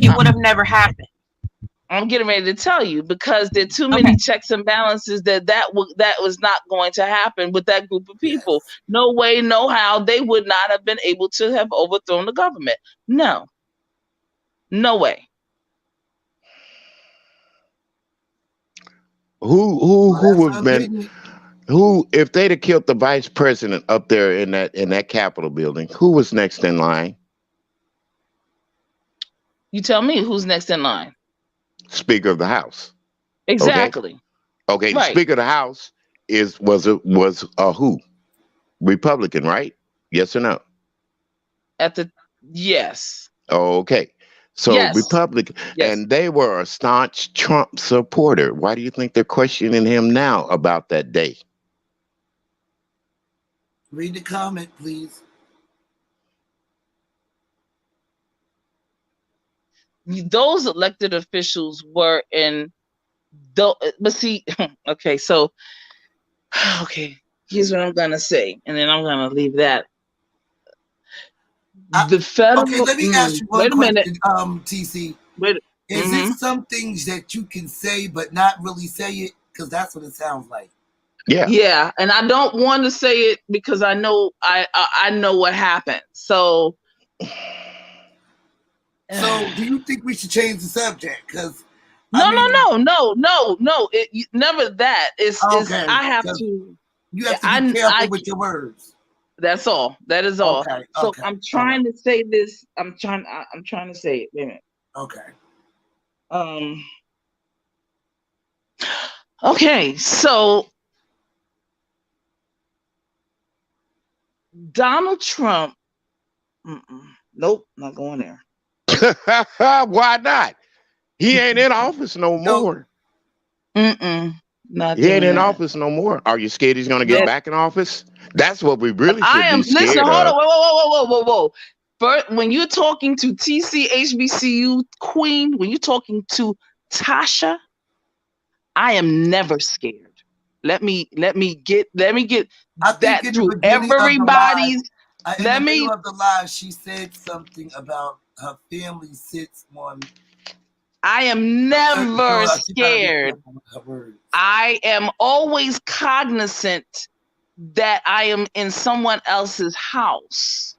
it would have never happened? I'm getting ready to tell you, because there are too many checks and balances that was not going to happen with that group of people. No way, no how. They would not have been able to have overthrown the government. No. No way. Who That's would have been opinion. if they'd have killed the vice president up there in that Capitol building? Who was next in line? You tell me who's next in line. Speaker of the House. Exactly. Okay, Right. Speaker of the House was who? Republican, right? Yes or no? Yes. Okay. So Yes. Republican, Yes. and they were a staunch Trump supporter. Why do you think they're questioning him now about that day? Read the comment, please. Those elected officials were in, but see, okay, so, okay, here's what I'm gonna say, and then I'm gonna leave that. The federal. Okay, let me ask you one Wait a question, minute. TC. Wait. Is it some things that you can say but not really say it? Because that's what it sounds like. Yeah. Yeah, and I don't want to say it because I know I know what happened. So So, do you think we should change the subject? Because no. Never that. It's okay, I have 'cause to. you have to be careful with your words. That's all. That is all. Okay, So okay, I'm trying to say this. I'm trying to say it. Wait a minute. okay. Okay, so Donald Trump. Nope, not going there. Why not? He ain't in office no more. Not He ain't doing in that. office no more. Are you scared he's going to get back in office? That's what we really should be scared Listen, of. hold on, whoa. First, when you're talking to TCHBCU Queen, when you're talking to Tasha, I am never scared. Let me get I think that in through the beginning everybody's. of the live, in the middle of the live, she said something about her family sits on. I am never scared. I am always cognizant that I am in someone else's house.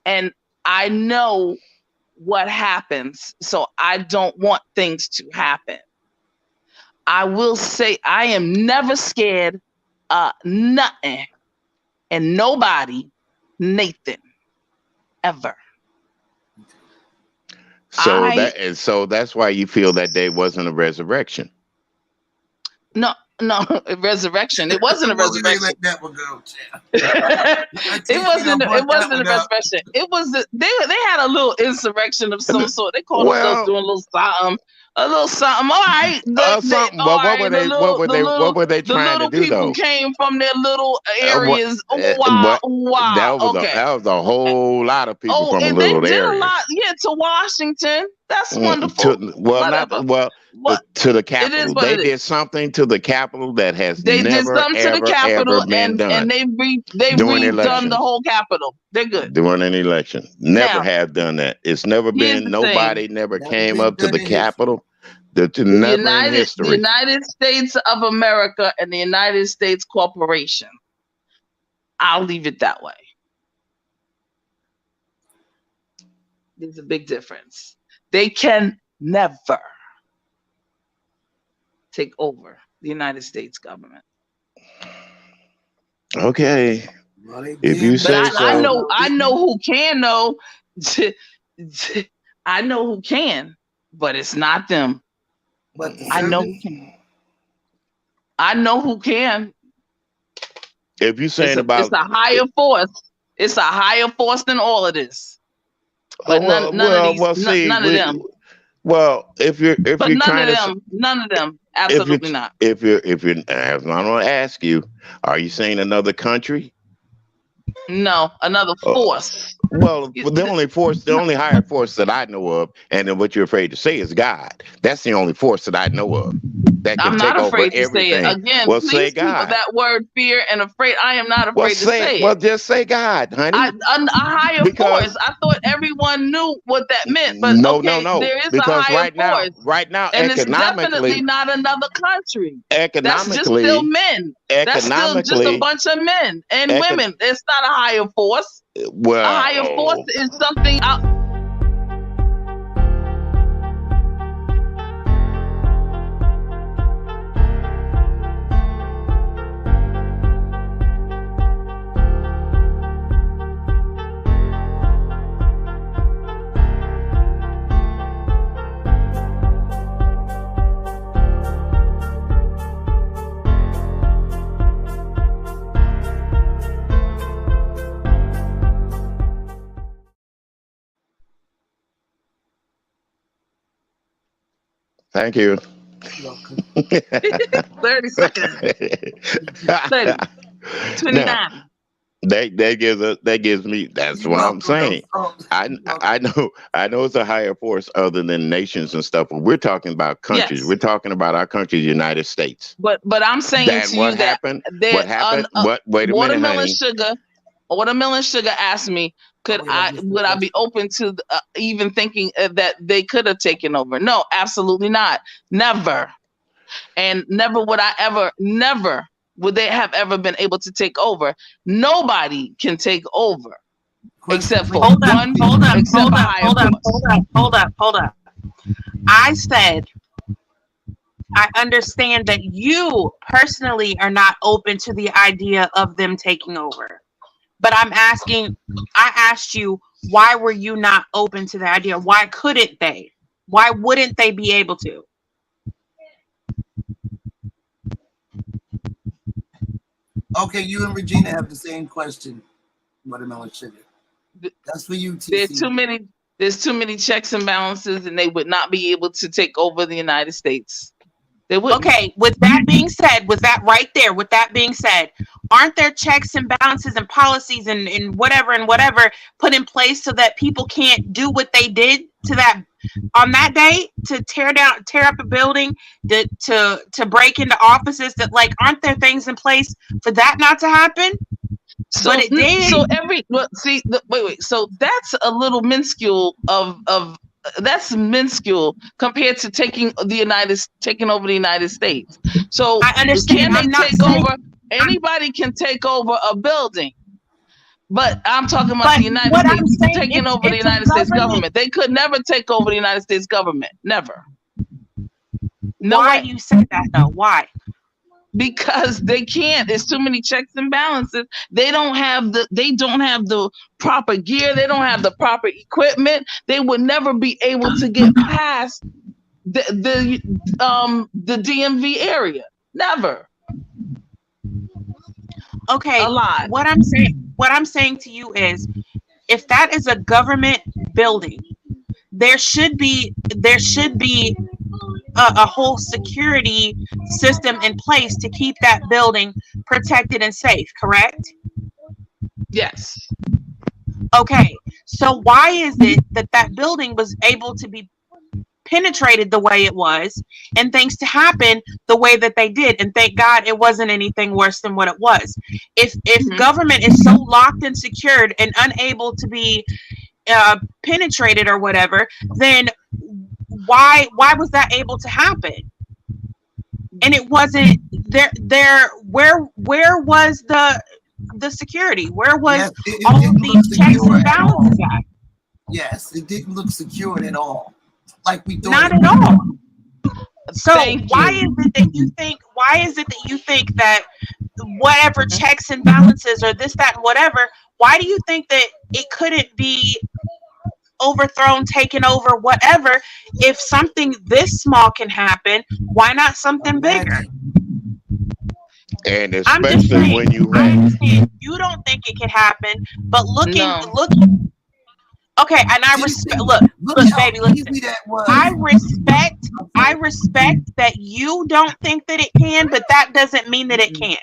And I know what happens, so I don't want things to happen. I will say I am never scared nothing and nobody, Nathan, ever. So that's why you feel that day wasn't a resurrection. No, resurrection. It wasn't a resurrection. Let that one go. It wasn't a resurrection. It was they had a little insurrection of some sort. They called themselves doing a little something. A little something. All right. What were they trying to do though? People came from their little areas. Wow. That was a whole lot of people from a little they did area. a lot, to Washington. That's wonderful. To the Capitol. They did something to the Capitol that has never been done. And they redone the whole Capitol. They're good. During an election. Never have done that. It's never been, nobody never came up to the Capitol. The United States of America and the United States Corporation. I'll leave it that way. There's a big difference. They can never take over the United States government. Okay. If you say so. I know who can though. I know who can, but it's not them. But I know who can. I know who can. If you're saying it's a higher force. It's a higher force than all of this. But none of them. Well, if you're trying to, none of them, absolutely not. If you're, I'm going to ask you, are you saying another country? No, another force. Well, the only higher force that I know of, and then what you're afraid to say is God. That's the only force that I know of that can take over everything. I'm not afraid to say it again. Well, say God. That word fear and afraid. I am not afraid to say it. Well, just say God, honey. A higher force. I thought everyone knew what that meant, but no. There is a higher force. Right now, and economically, it's definitely not another country. Economically, that's just still men. That's still just a bunch of men and women. It's not a higher force. Well, a higher force is something out. Thank you. 30 seconds. 30. 29. Now, that gives me. That's what I'm saying. I know it's a higher force other than nations and stuff. But we're talking about countries. Yes. We're talking about our country, the United States. But I'm saying to you that what happened? Wait a minute, honey. Watermelon Sugar asked me, would I be open to even thinking that they could have taken over? No, absolutely not. Never. And never would I ever, never would they have ever been able to take over? Nobody can take over except for Hold up, one. hold up, except hold for up, higher hold up, force. hold up, hold up, hold up. I said, I understand that you personally are not open to the idea of them taking over. But I asked you, why were you not open to the idea? Why couldn't they? Why wouldn't they be able to? Okay, you and Regina have the same question. Watermelon sugar. That's for you, TC. There's too many checks and balances, and they would not be able to take over the United States. They would. Okay, with that being said, with that being said, aren't there checks and balances and policies and whatever put in place so that people can't do what they did to that on that day, to tear up a building, to break into offices? That, like, aren't there things in place for that not to happen? So, but it did. So that's a little minuscule that's minuscule compared to taking over the United States. So I understand. Can they take over? Anybody can take over a building, but I'm talking about the United States taking over the United States government. They could never take over the United States government. Never. No. Why you said that though? Why? Because they can't. There's too many checks and balances. They don't have the proper gear. They don't have the proper equipment. They would never be able to get past the DMV area. Never. Okay. A lot. What I'm saying to you is, if that is a government building, there should be a whole security system in place to keep that building protected and safe, correct? Yes. Okay, so why is it that building was able to be penetrated the way it was and things to happen the way that they did? And thank God it wasn't anything worse than what it was. If government is so locked and secured and unable to be penetrated or whatever, then why was that able to happen? And it wasn't there. Where was the security? Where was all of these checks and balances at? Yes, it didn't look secured at all. Like we thought. Not at all. So why is it that you think that whatever checks and balances or this, that, and whatever, why do you think that it couldn't be overthrown, taken over, whatever? If something this small can happen, why not something bigger? And especially when you have, you don't think it can happen, but looking. Okay, and I respect. Look, baby, listen. I respect that you don't think that it can, but that doesn't mean that it can't.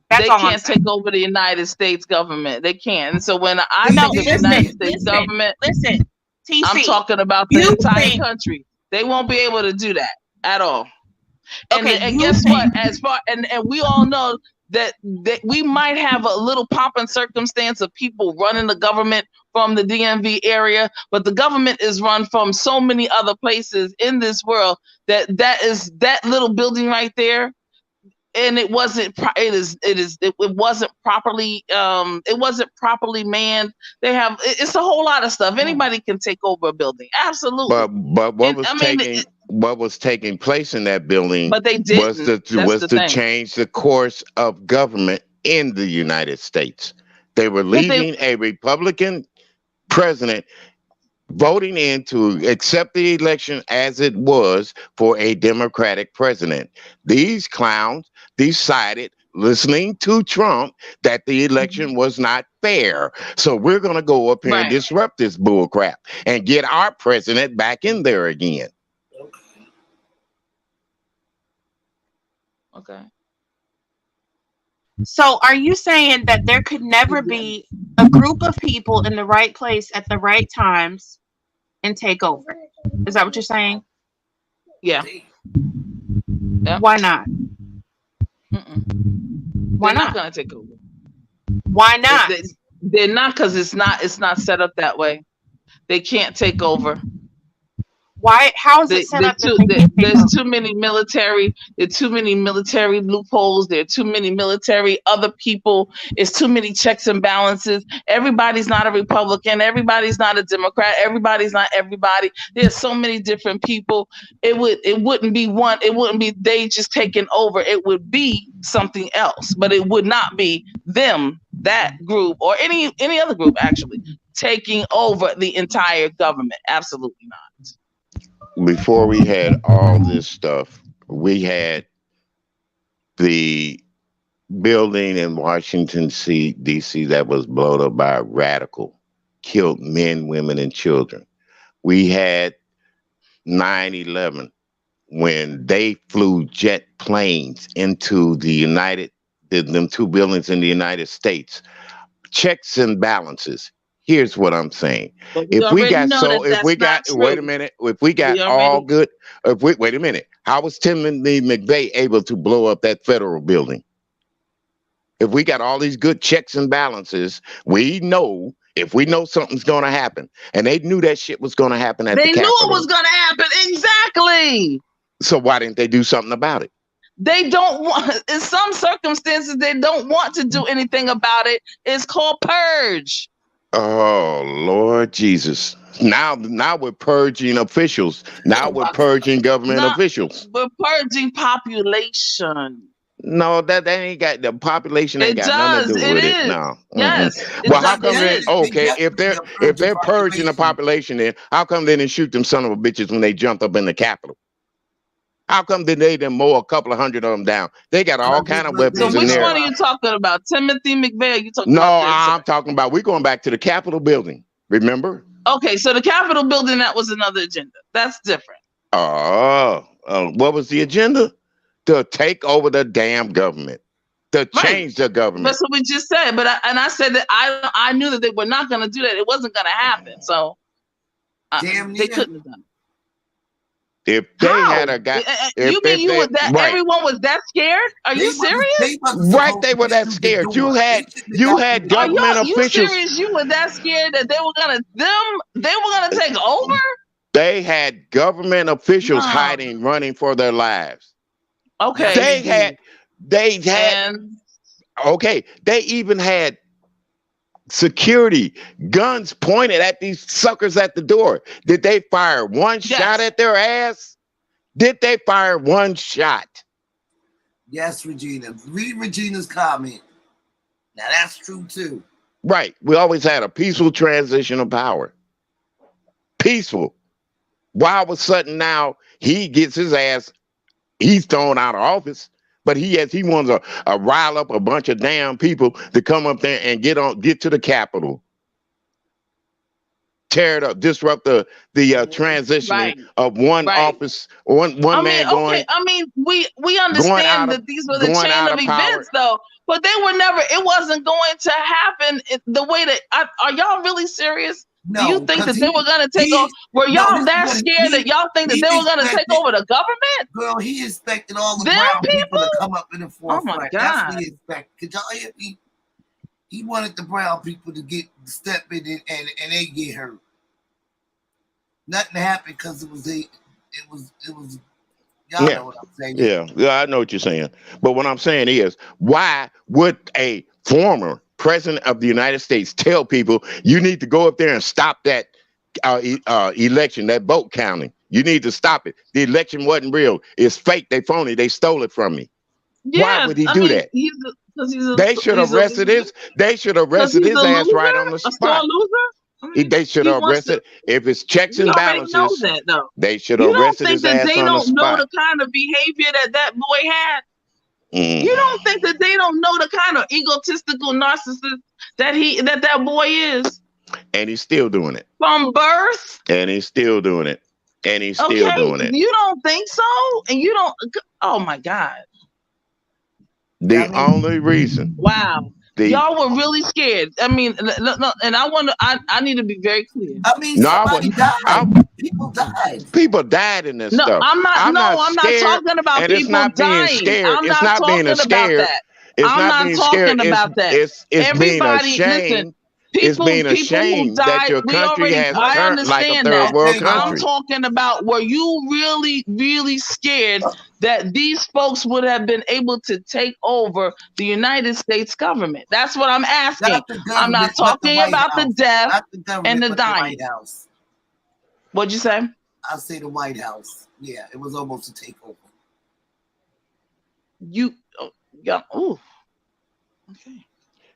They can't take over the United States government. They can't. And so when I think of the United States government, TC, I'm talking about the entire country. They won't be able to do that at all. And guess what? And we all know that we might have a little pomp and circumstance of people running the government from the DMV area, but the government is run from so many other places in this world that little building right there. And it wasn't properly manned. It's a whole lot of stuff. Anybody can take over a building. Absolutely. But what was taking place in that building but they didn't. was to change the course of government in the United States. They were leaving a Republican president, voting in to accept the election as it was for a Democratic president. These clowns decided, listening to Trump, that the election was not fair. So we're going to go up here and disrupt this bull crap and get our president back in there again. Okay. So are you saying that there could never be a group of people in the right place at the right times and take over? Is that what you're saying? Yeah. Why not? Why not going to take over? Why not? They're not, because it's not set up that way. They can't take over. Why? How is it set up that they can't take There's over? too many military. There are too many military loopholes. There are too many military other people. It's too many checks and balances. Everybody's not a Republican. Everybody's not a Democrat. Everybody's not everybody. There's so many different people. It wouldn't be one. It wouldn't be they just taking over. It would be something else. But it would not be them, that group, or any other group actually taking over the entire government. Absolutely not. Before we had all this stuff, we had the building in Washington, D.C. that was blown up by a radical, killed men, women, and children. We had 9/11 when they flew jet planes into them two buildings in the United States. Checks and balances. Here's what I'm saying. But If we got wait a minute, if we got all good, wait a minute. How was Timothy McVeigh able to blow up that federal building? If we got all these good checks and balances, we know if we know something's going to happen, and they knew that shit was going to happen at the Capitol. They knew it was going to happen. Exactly. So why didn't they do something about it? They don't want, in some circumstances, they don't want to do anything about it. It's called purge. Oh, Lord Jesus. Now we're purging officials. Now we're purging government officials. We're purging population. No, that ain't got the population ain't got nothing to do with it. No. Yes. Well, how come if they're purging the population, then how come they didn't shoot them son of a bitches when they jumped up in the Capitol? How come they didn't mow a couple of hundred of them down? They got all kind of weapons So in there. which one are you talking about? Timothy McVeigh? You talking No, about? I'm talking about, we're going back to the Capitol building. Remember? Okay, so the Capitol building, that was another agenda. That's different. What was the agenda? To take over the damn government. To change the government. That's what we just said. But I said that I knew that they were not going to do that. It wasn't going to happen. So they couldn't have done it. If they had a guy, everyone was that scared? Are you serious? Right, they were that scared. You had government officials. You serious? You were that scared that they were gonna take over? They had government officials hiding, running for their lives. Okay. They even had security guns pointed at these suckers at the door. Did they fire one shot at their ass? Did they fire one shot? Yes, Regina. Read Regina's comment. Now that's true too. Right. We always had a peaceful transition of power. Peaceful. Why all of a sudden now he gets his ass, he's thrown out of office. But he wants to rile up a bunch of damn people to come up there and get to the Capitol, tear it up, disrupt the transitioning of one office, one man going. I mean, we understand that these were the chain of events, though. But they were never. It wasn't going to happen the way that. Are y'all really serious? No, do you think that they were going to take over? Were y'all that scared that y'all think that they were going to take over the government? Girl, he expected all the brown people to come up in the forefront. Oh my God. That's what he expected. Could y'all hear me? He wanted the brown people to step in and they get hurt. Nothing happened because it was y'all know what I'm saying. Yeah, I know what you're saying. But what I'm saying is, why would a former president of the United States tell people you need to go up there and stop that election, that vote counting? You need to stop it. The election wasn't real. It's fake. They phony. They stole it from me. Why would he do that? They should have arrested his. They should have arrested his ass right on the spot. They should have arrested. If it's checks and balances, they should have arrested his ass on the spot. You don't think that they don't know the kind of behavior that boy had? You don't think that they don't know the kind of egotistical narcissist that boy is? And he's still doing it. From birth? And he's still doing it. And he's still doing it. You don't think so? And you don't, oh my God. The only reason. Wow. Y'all were really scared. I mean, no, and I need to be very clear. I mean, somebody died. People died. People died in this stuff. I'm not talking about people dying. Scared. It's not being scared. It's not being scared. It's being ashamed. It's People being a who shame that died. your We country already. has I turned like a understand third that. world Okay, I'm country. talking about, were you really, really scared that these folks would have been able to take over the United States government? That's what I'm asking. not the I'm not government, but the talking White about the House. death Not the and government, the but the dying. White House. What'd you say? I say the White House. Yeah, it was almost a takeover. You, oh, yeah. Ooh. Okay.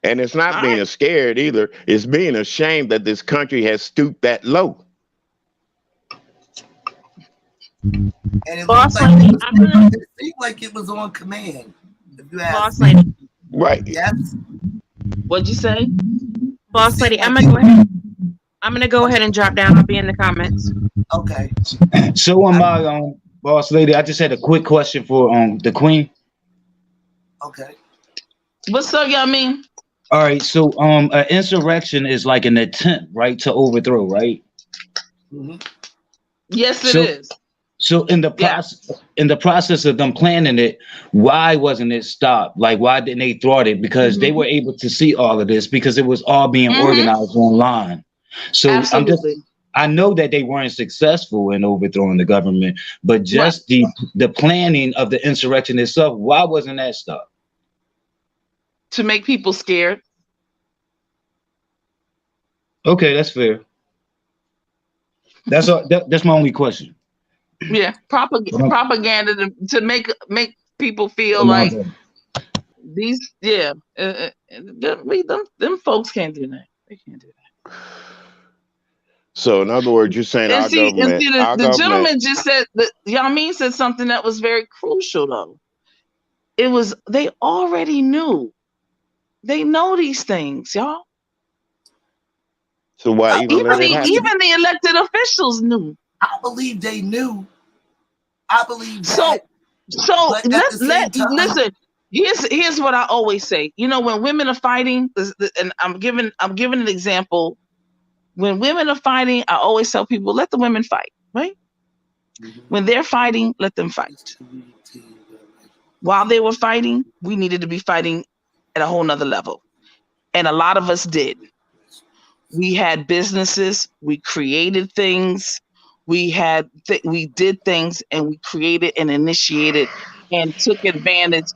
And it's not All being right. scared either. It's being ashamed that this country has stooped that low. And it Boss looked like lady, I'm gonna it seemed like it was on command. If you ask boss me. lady, Right. Yes. What'd you say? It boss seemed lady. like I'm gonna go ahead. I'm gonna go ahead and drop down. I'll be in the comments. okay. So boss lady, I just had a quick question for the queen. Okay. What's up, y'all mean? All right, so an insurrection is like an attempt, right, to overthrow, right? Mm-hmm. Yes, it So is. so in the process of them planning it, why wasn't it stopped? Like, why didn't they thwart it? Because they were able to see all of this because it was all being organized online. So Absolutely. I know that they weren't successful in overthrowing the government, but just the planning of the insurrection itself, why wasn't that stopped? To make people scared. Okay, that's fair. That's all. That's my only question. Yeah, propaganda to make people feel My like bad. these. Yeah, them folks can't do that. They can't do that. So in other words, you're saying And our see, government, the gentleman just said that Yamin said something that was very crucial though. It was they already knew. They know these things, y'all. so why even let it happen? Even the elected officials knew. I believe they knew. I believe So that. listen. Here's what I always say. You know, when women are fighting, and I'm giving an example. When women are fighting, I always tell people, let the women fight, right? Mm-hmm. When they're fighting, let them fight. While they were fighting, we needed to be fighting at a whole nother level. And a lot of us did. We had businesses, we created things, we did things, and we created and initiated and took advantage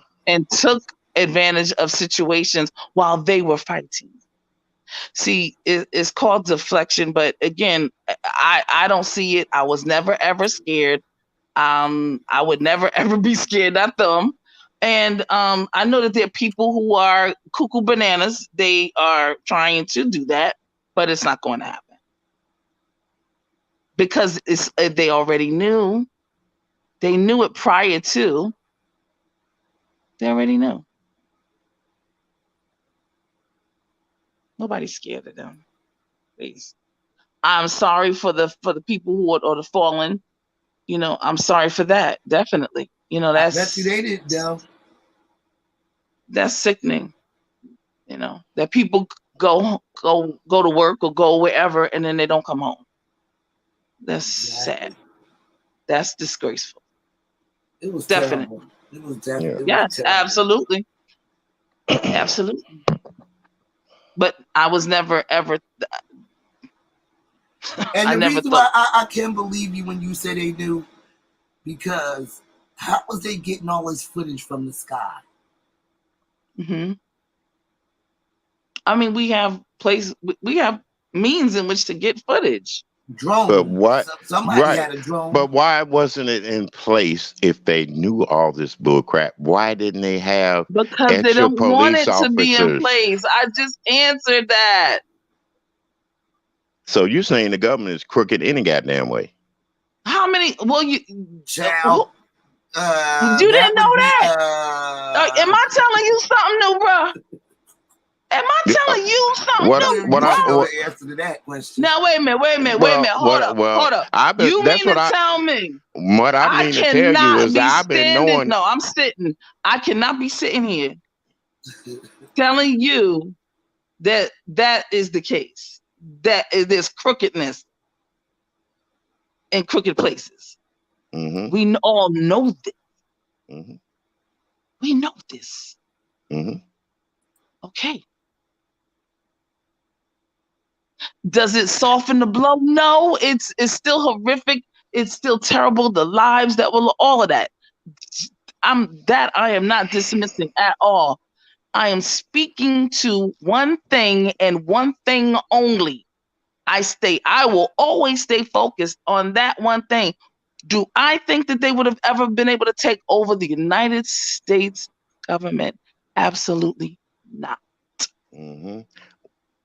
of situations while they were fighting. See, it's called deflection, but again, I don't see it. I was never ever scared. I would never ever be scared at them. And I know that there are people who are cuckoo bananas. They are trying to do that, but it's not going to happen because they already knew. They knew it prior to. They already knew. Nobody's scared of them. Please. I'm sorry for the people who are the fallen. You know, I'm sorry for that. Definitely. You know, that's they didn't know. That's sickening. You know, that people go to work or go wherever and then they don't come home. That's sad. That's disgraceful. It was definitely. Terrible. It was definitely. Yes, absolutely. Absolutely. But I was never ever. And I the never reason thought. why I can believe you when you say they knew, because how was they getting all this footage from the sky? Mm-hmm. I mean, we have means in which to get footage. Drone. But what? Somebody had a drone. But why wasn't it in place if they knew all this bull crap? Why didn't they have because they don't want it to be in place? I just answered that. So you're saying the government is crooked any goddamn way? How many? Well, you Child. You didn't know that? Am I telling you something new, bro? Am I telling you something new? The answer to that question. Now wait a minute. Hold up. You mean to tell me? What I mean to tell you is I've been knowing. No, I'm sitting. I cannot be sitting here telling you that is the case. That there's crookedness in crooked places. Mm-hmm. We all know this. Mm-hmm. We know this. Mm-hmm. Okay. Does it soften the blow? No, it's still horrific. It's still terrible. The lives that will, all of that. I am not dismissing at all. I am speaking to one thing and one thing only. I will always stay focused on that one thing. Do I think that they would have ever been able to take over the United States government? Absolutely not. Mm-hmm.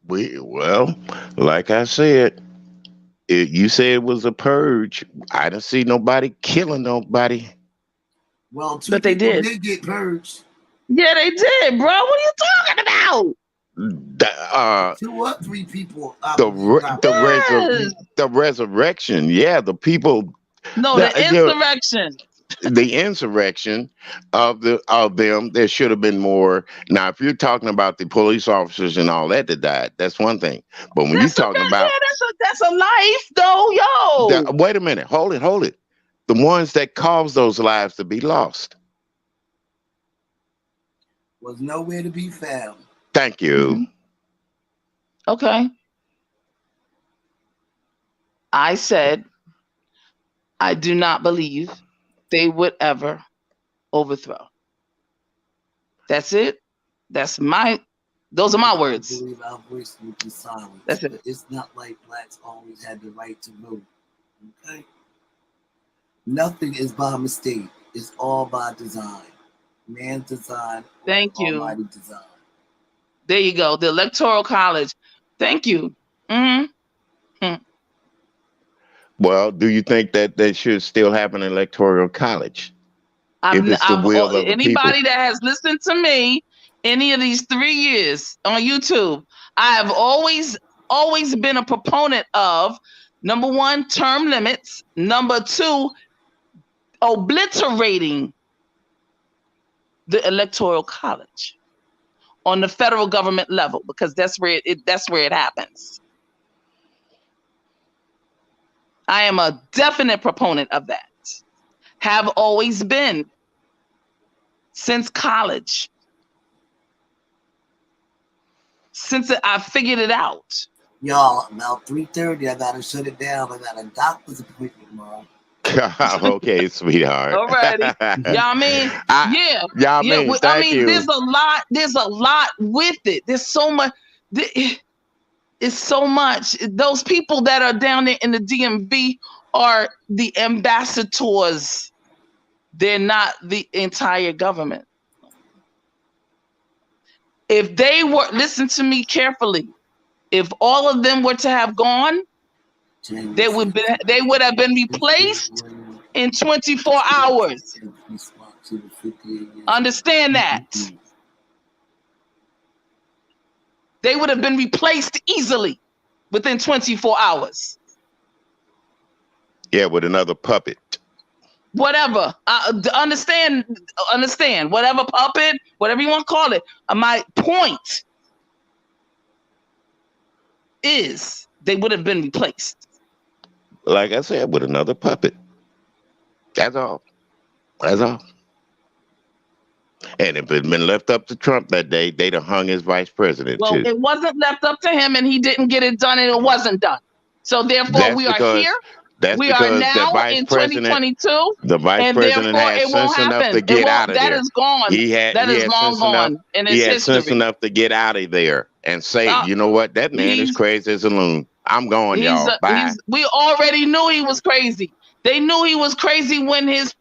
Well, like I said, you said it was a purge. I didn't see nobody killing nobody. Well, two But they people did. get purged. Yeah, they did, bro. What are you talking about? Two or three people. The resurrection. Yeah, the people. No, the insurrection. The insurrection of them. There should have been more. Now, if you're talking about the police officers and all that died, that's one thing. But when you're talking about that's a life, though, yo. Wait a minute. Hold it. The ones that caused those lives to be lost was nowhere to be found. Thank you. Mm-hmm. Okay. I said, I do not believe they would ever overthrow. That's it. Those are my words. I believe our voice would be silent. That's it. It's not like blacks always had the right to vote. Okay? Nothing is by mistake. It's all by design. Man's design. Thank you. Almighty design. There you go. The Electoral College. Thank you. Mm-hmm. Well, do you think that should still have an Electoral College? Anybody that has listened to me any of these 3 years on YouTube, I have always been a proponent of, number one, term limits. Number two, obliterating the Electoral College on the federal government level, because that's where it happens. I am a definite proponent of that. Have always been since college. Since I figured it out. Y'all, about 3:30, I gotta shut it down. I got a doctor's appointment, Mom. Okay, sweetheart. Alrighty. Y'all mean? Thank you. There's a lot with it. There's so much. It's so much. Those people that are down there in the DMV are the ambassadors. They're not the entire government. If they were, listen to me carefully, if all of them were to have gone, they would have been replaced in 24 hours. Understand that. They would have been replaced easily within 24 hours. Yeah, with another puppet. Whatever. Understand. Whatever puppet, whatever you want to call it. My point is they would have been replaced. Like I said, with another puppet. That's all. And if it had been left up to Trump that day, they'd have hung his vice president too. It wasn't left up to him, and he didn't get it done, and it wasn't done. So therefore, we are here. We are now in 2022. The vice president had sense enough to get out of there. That is gone. That is long gone. He had sense enough to get out of there and say, you know what, that man is crazy as a loon. I'm going, y'all. Bye. We already knew he was crazy. They knew he was crazy when his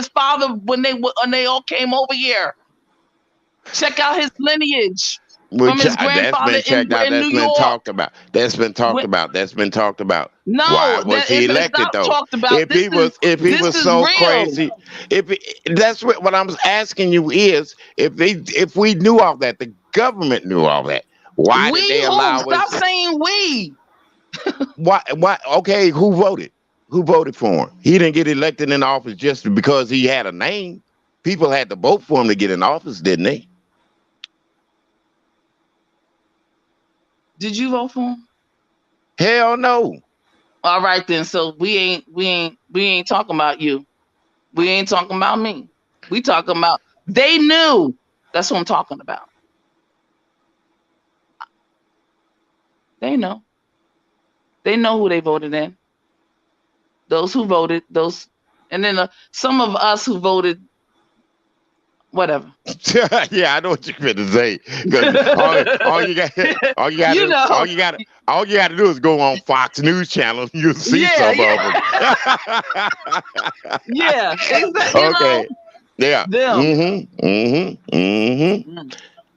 father, when they all came over here. Check out his lineage. From his grandfather in New York. That's been talked about. No, why was he elected though? If he was so crazy, that's what I'm asking you is if we knew all that, the government knew all that. Why did they allow us? Stop saying we. Why? Okay, who voted? Who voted for him? He didn't get elected in office just because he had a name. People had to vote for him to get in office, didn't they? Did you vote for him? Hell no. All right then. So we ain't talking about you. We ain't talking about me. We talking about they knew. That's what I'm talking about. They know. They know who they voted in. Those who voted, and then some of us who voted, whatever. Yeah, I know what you're going to say. 'Cause all you got to do is go on Fox News Channel and you'll see some of them. Yeah, exactly. Okay. Yeah. Them.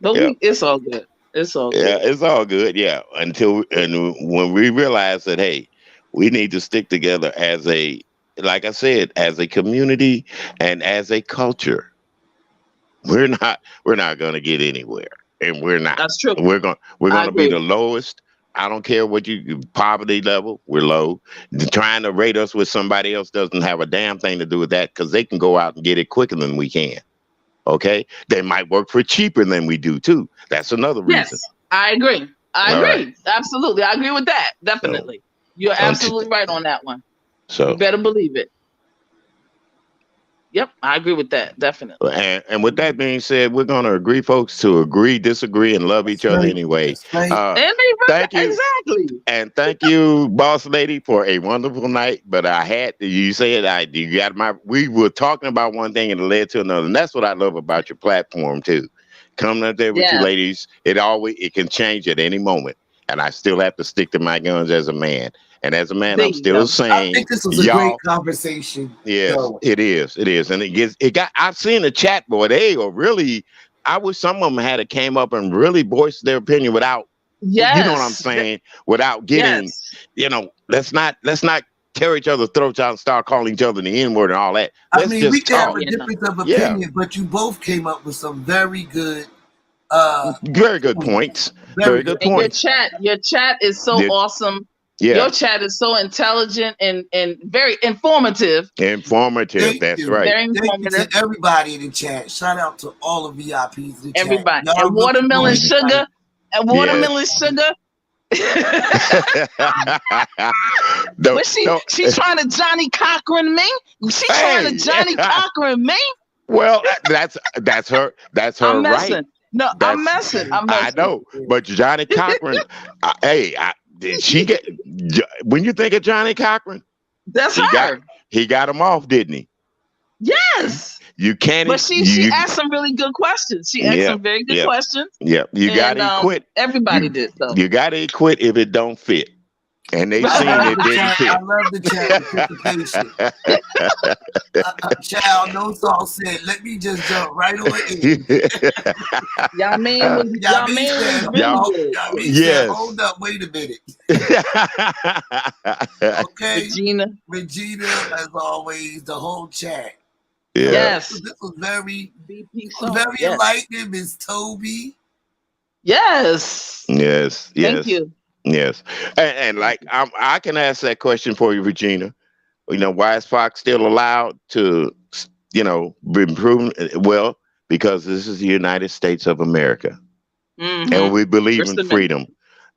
But Yeah. it's all good. It's all good. Yeah, it's all good. Yeah, when we realize that, hey, we need to stick together as like I said, as a community and as a culture. We're not going to get anywhere, and we're not. That's true. We're going to be agree. the lowest. I don't care what poverty level. We're low. Trying to rate us with somebody else doesn't have a damn thing to do with that, because they can go out and get it quicker than we can. Okay, they might work for cheaper than we do too. That's another reason. Yes, I agree. I All agree. right. Absolutely, I agree with that. Definitely, you're absolutely right on that one. So You better believe it. Yep, I agree with that. Definitely. and with that being said, we're going to agree, folks, to agree, disagree, and love each other anyway. That's right. And Thank you. Exactly. And thank you, boss lady, for a wonderful night. But you said you got we were talking about one thing and it led to another. And that's what I love about your platform too. Coming up there with you ladies, it can change at any moment. And I still have to stick to my guns as a man. And as a man, I'm still saying, I think this was a great conversation. Yes, it is. It is. And I've seen the chat board. They are really, I wish some of them had came up and really voiced their opinion without, you know what I'm saying? Without getting, let's not tear each other's throats out and start calling each other the N-word and all that. Let's just we can talk. have a difference of opinion, but you both came up with some very good very good points. Very good points. Your chat is so awesome. Yeah. Your chat is so intelligent and very informative. Informative, that's right. Very informative. Thank you to everybody in the chat. Shout out to all the VIPs in the everybody. chat. And Watermelon Sugar. And Watermelon Sugar. She's trying to Johnny Cochran me. Trying to Johnny Cochran me. Well, that's her. That's her I'm messing. Right. No, I'm messing. I know, but Johnny Cochran. Did she get? When you think of Johnny Cochran, that's her. He got him off, didn't he? Yes. You can't. But she asked some really good questions. She asked some very good questions. Yeah, you got to quit. Everybody did so. You got to quit if it don't fit. And they seen it didn't fit. I love the chat participation. Child, no salt said, let me just jump right on in. Y'all mean said, hold up, wait a minute. Okay. Regina, as always, the whole chat. Yeah. Yes. This was very enlightening, Miss Toby. Yes. Yes. Thank you. Yes, and like I can ask that question for you, Regina. Why is Fox still allowed to, be proven? Well, because this is the United States of America, and we believe in freedom.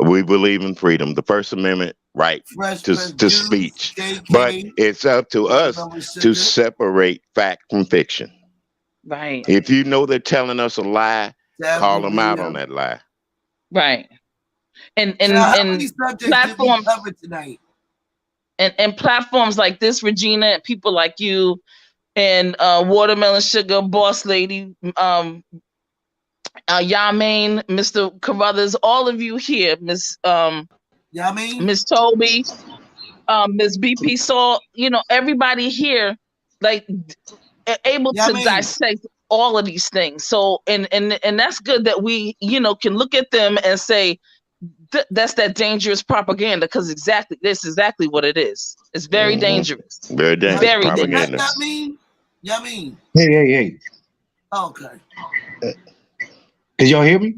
We believe in freedom, the First Amendment right to speech. But it's up to us to separate fact from fiction. Right. If you know they're telling us a lie, call them out on that lie. Right. And platforms tonight. And platforms like this, Regina, and people like you and Watermelon Sugar, Boss Lady, Yamin, Mr. Carruthers, all of you here, Miss Yamin, Miss Toby, Miss BP Saul, everybody here, like able to dissect all of these things. So and that's good that we, can look at them and say, that's that dangerous propaganda, because this is exactly what it is. It's very dangerous. Very dangerous. Very propaganda. Yamin. Hey. Okay. Can y'all hear me?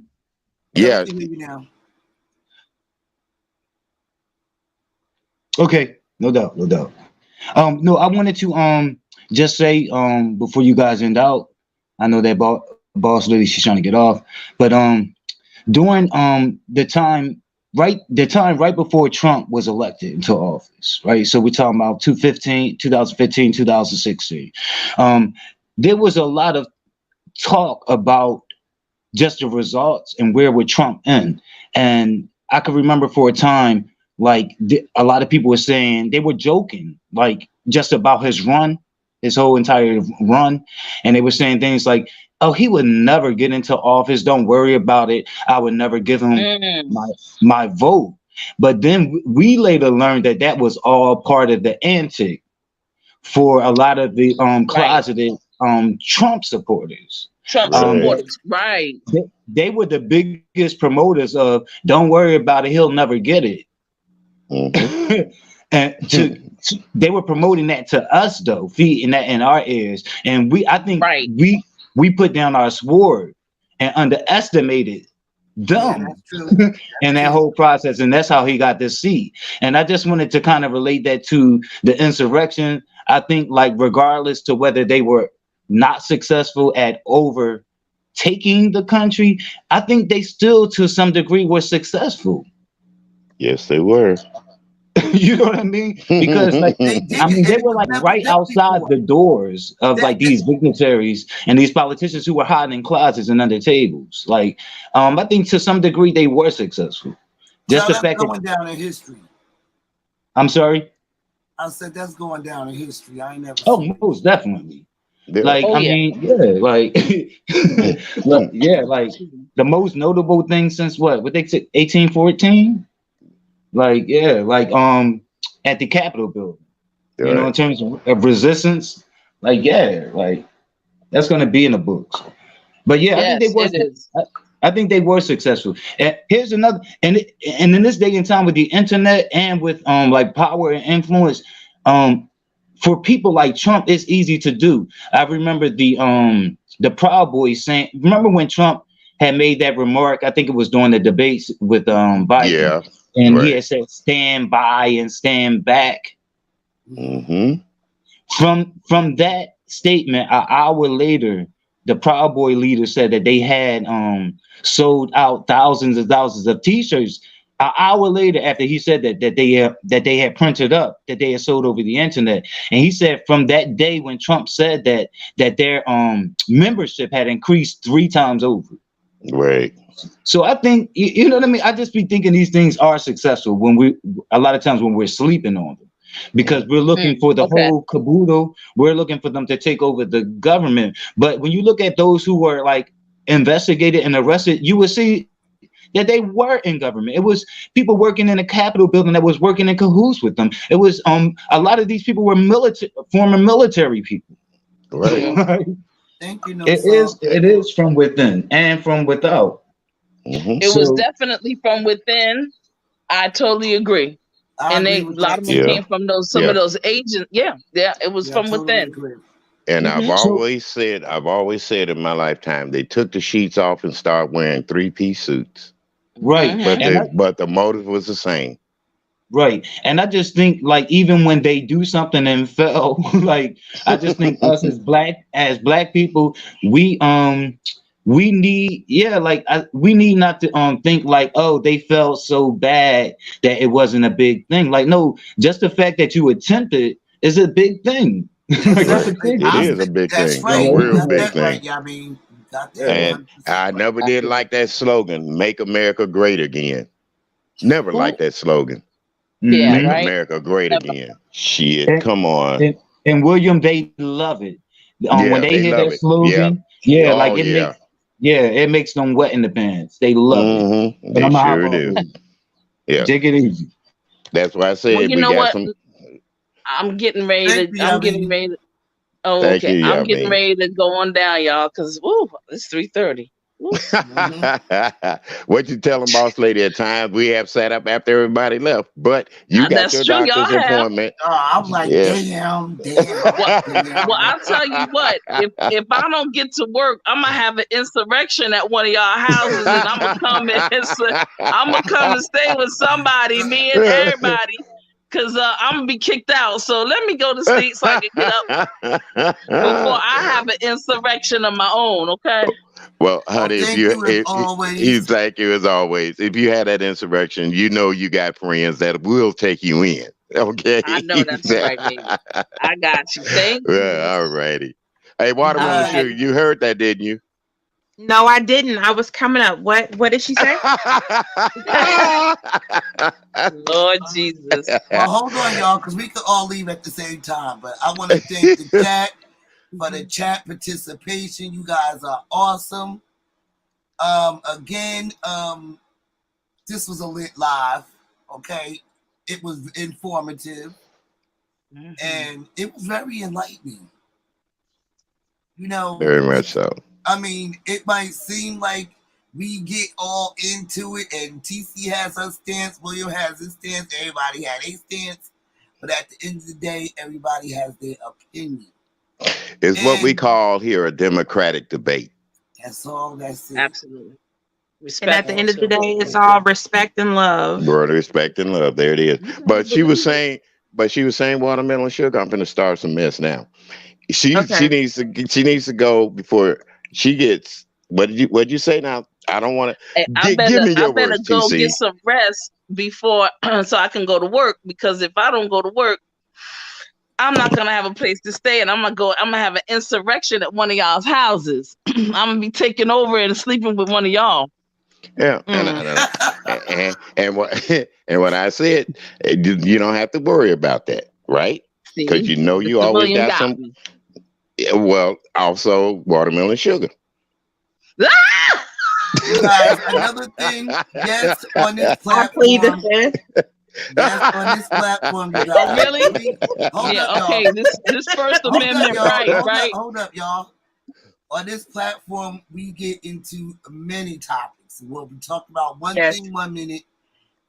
Yeah. Now. Okay. No doubt. No, I wanted to just say before you guys end out, I know that boss lady, she's trying to get off, but during the time right before Trump was elected into office, right? So we're talking about 2015, 2016. There was a lot of talk about just the results and where would Trump end. And I can remember for a time, like a lot of people were saying, they were joking, like just about his run, his whole entire run. And they were saying things like, oh, he would never get into office. Don't worry about it. I would never give him my vote. But then we later learned that that was all part of the antic for a lot of the closeted Trump supporters. Trump supporters, right? They were the biggest promoters of, don't worry about it, he'll never get it. And they were promoting that to us, though, feeding that in our ears. And I think we put down our sword and underestimated them in that whole process, and that's how he got this seat. And I just wanted to kind of relate that to the insurrection. I think, like, regardless to whether they were not successful at overtaking the country, I think they still, to some degree, were successful. Yes, they were. You know what I mean? Because like they were like right outside the doors of like these dignitaries and these politicians who were hiding in closets and under tables. Like, I think to some degree they were successful. Just the fact going down in history. I'm sorry. I said that's going down in history. I ain't never. Oh, most definitely. Like, I mean, like, look, like the most notable thing since what they said, 1814. Like, like at the Capitol building, you know, in terms of resistance, like, like that's gonna be in the books. But I think they were successful. And here's another, and in this day and time with the internet and with like power and influence, for people like Trump, it's easy to do. I remember the Proud Boys saying, remember when Trump had made that remark? I think it was during the debates with Biden. Yeah. And he had said, stand by and stand back. From that statement, an hour later, the Proud Boy leader said that they had sold out thousands and thousands of T-shirts. An hour later, after he said that they had printed up, that they had sold over the internet. And he said from that day when Trump said that their membership had increased 3 times over. Right. So I think, you know what I mean? I just be thinking these things are successful a lot of times when we're sleeping on them, because we're looking for the whole caboodle. We're looking for them to take over the government. But when you look at those who were like investigated and arrested, you will see that they were in government. It was people working in the Capitol building that was working in cahoots with them. It was a lot of these people were former military people. Right. It is from within and from without. It was definitely from within. I totally agree. A lot of them came from some of those agents. It was from within. And I've always said in my lifetime, they took the sheets off and started wearing 3-piece suits. Right. But the motive was the same. Right. And I just think, like, even when they do something and fail, like, I just think us as black people, we need we need not to think like, oh, they felt so bad that it wasn't a big thing. Like, no, just the fact that you attempted is a big thing. Like, that's a big it is a big thing. Right. A real big thing. Right. I mean, and I never did like that slogan, "Make America Great Again." Never liked that slogan. Yeah, Make America Great Again. Shit, come on. And William, they love it. When they hear that slogan, it makes them wet in the pants. They love it. They sure do. Yeah, take it easy. That's why I said you know what? I'm getting ready to. Oh, okay. I'm getting ready to go on down, y'all, because it's 3:30. What you telling boss lady? At times we have sat up after everybody left, but you got your doctor's appointment. I'm like, damn. Well, I'll tell you what, if I don't get to work, I'm gonna have an insurrection at one of y'all houses, and I'm gonna come and stay with somebody, me and everybody. Because I'm going to be kicked out. So let me go to sleep so I can get up before I have an insurrection of my own, okay? Well, honey, thank you as always. If you had that insurrection, you know you got friends that will take you in, okay? I know that's right, baby. I got you. Thank you. Well, all righty. Hey, Watermelon Sugar, you heard that, didn't you? No, I didn't. I was coming up. What did she say? Lord Jesus. Well, hold on, y'all, because we could all leave at the same time. But I want to thank the chat for the chat participation. You guys are awesome. Again, this was a lit live. Okay, it was informative, and it was very enlightening. You know, Very much so. I mean, it might seem like we get all into it, and TC has her stance, William has his stance, everybody had a stance, but at the end of the day, everybody has their opinion. It's what we call here a democratic debate. That's all. That's it. Absolutely. And at the end of the day, it's all respect and love. Word, respect, and love. There it is. But she was saying, watermelon sugar. I'm gonna start some mess now. She needs to go before she gets. What did you say now? I don't want to. I better words, go TC. get some rest before so I can go to work, because if I don't go to work, I'm not gonna have a place to stay, and I'm gonna have an insurrection at one of y'all's houses. I'm gonna be taking over and sleeping with one of y'all. Yeah, and what I said, you don't have to worry about that, right? Because you know you always got some. Yeah, well, also watermelon sugar. You guys, another thing, yes, on this platform. Yes, on this platform, you guys. Really? Hold up, okay. y'all. This First Amendment right? Hold up, y'all. On this platform, we get into many topics. We'll be talking about one thing 1 minute,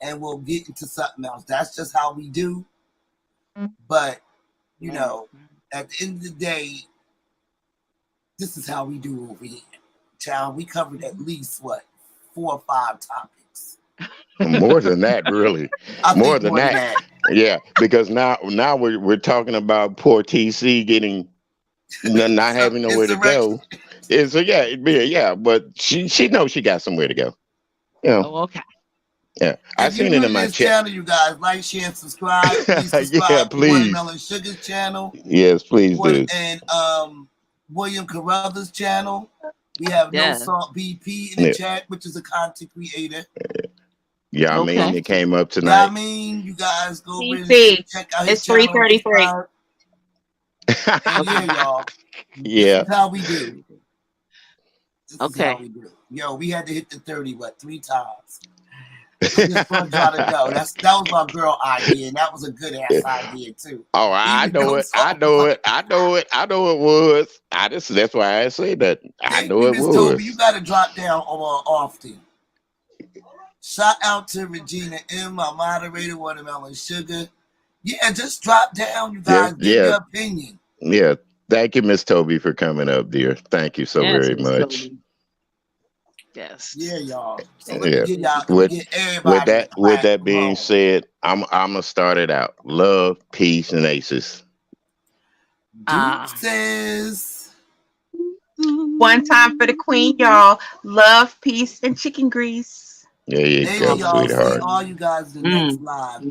and we'll get into something else. That's just how we do. But, you know, at the end of the day, this is how we do over here. Child, we covered at least, 4 or 5 topics. More than that, really. More than that. Yeah, because now we're talking about poor TC getting not having nowhere to go. So yeah, but she knows she got somewhere to go. You know. Oh, okay. Yeah, I seen it in my chat. Channel, you guys like, share, and subscribe. Please subscribe yeah, to please. Watermelon Sugar's channel. Yes, please do. And William Carruthers' channel. We have No Salt BP in the chat, which is a content creator. Yeah, I mean, it came up tonight. I mean, you guys go over and check out his it's channel. 3:33. Yeah, y'all. Yeah. This is how we do. This is how we do. Yo, we had to hit the 30, 3 times. Just for y'all to know. That was my girl idea, and that was a good ass idea too. Oh, I know it. I know it was. That's why I say that. I know it was. Toby, you gotta drop down more often. Shout out to Regina M, my moderator, Watermelon Sugar. Yeah, just drop down, you guys. Give your opinion. Yeah. Thank you, Miss Toby, for coming up, dear. Thank you so very much. Toby. Yes. Yeah, y'all. So with that being said, I'm gonna start it out. Love, peace, and aces. Deuces. One time for the queen, y'all. Love, peace, and chicken grease. There you go, sweetheart. See all you guys in the next live.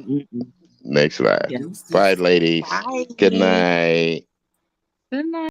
Next live. Bye, ladies. Bye. Good night. Good night.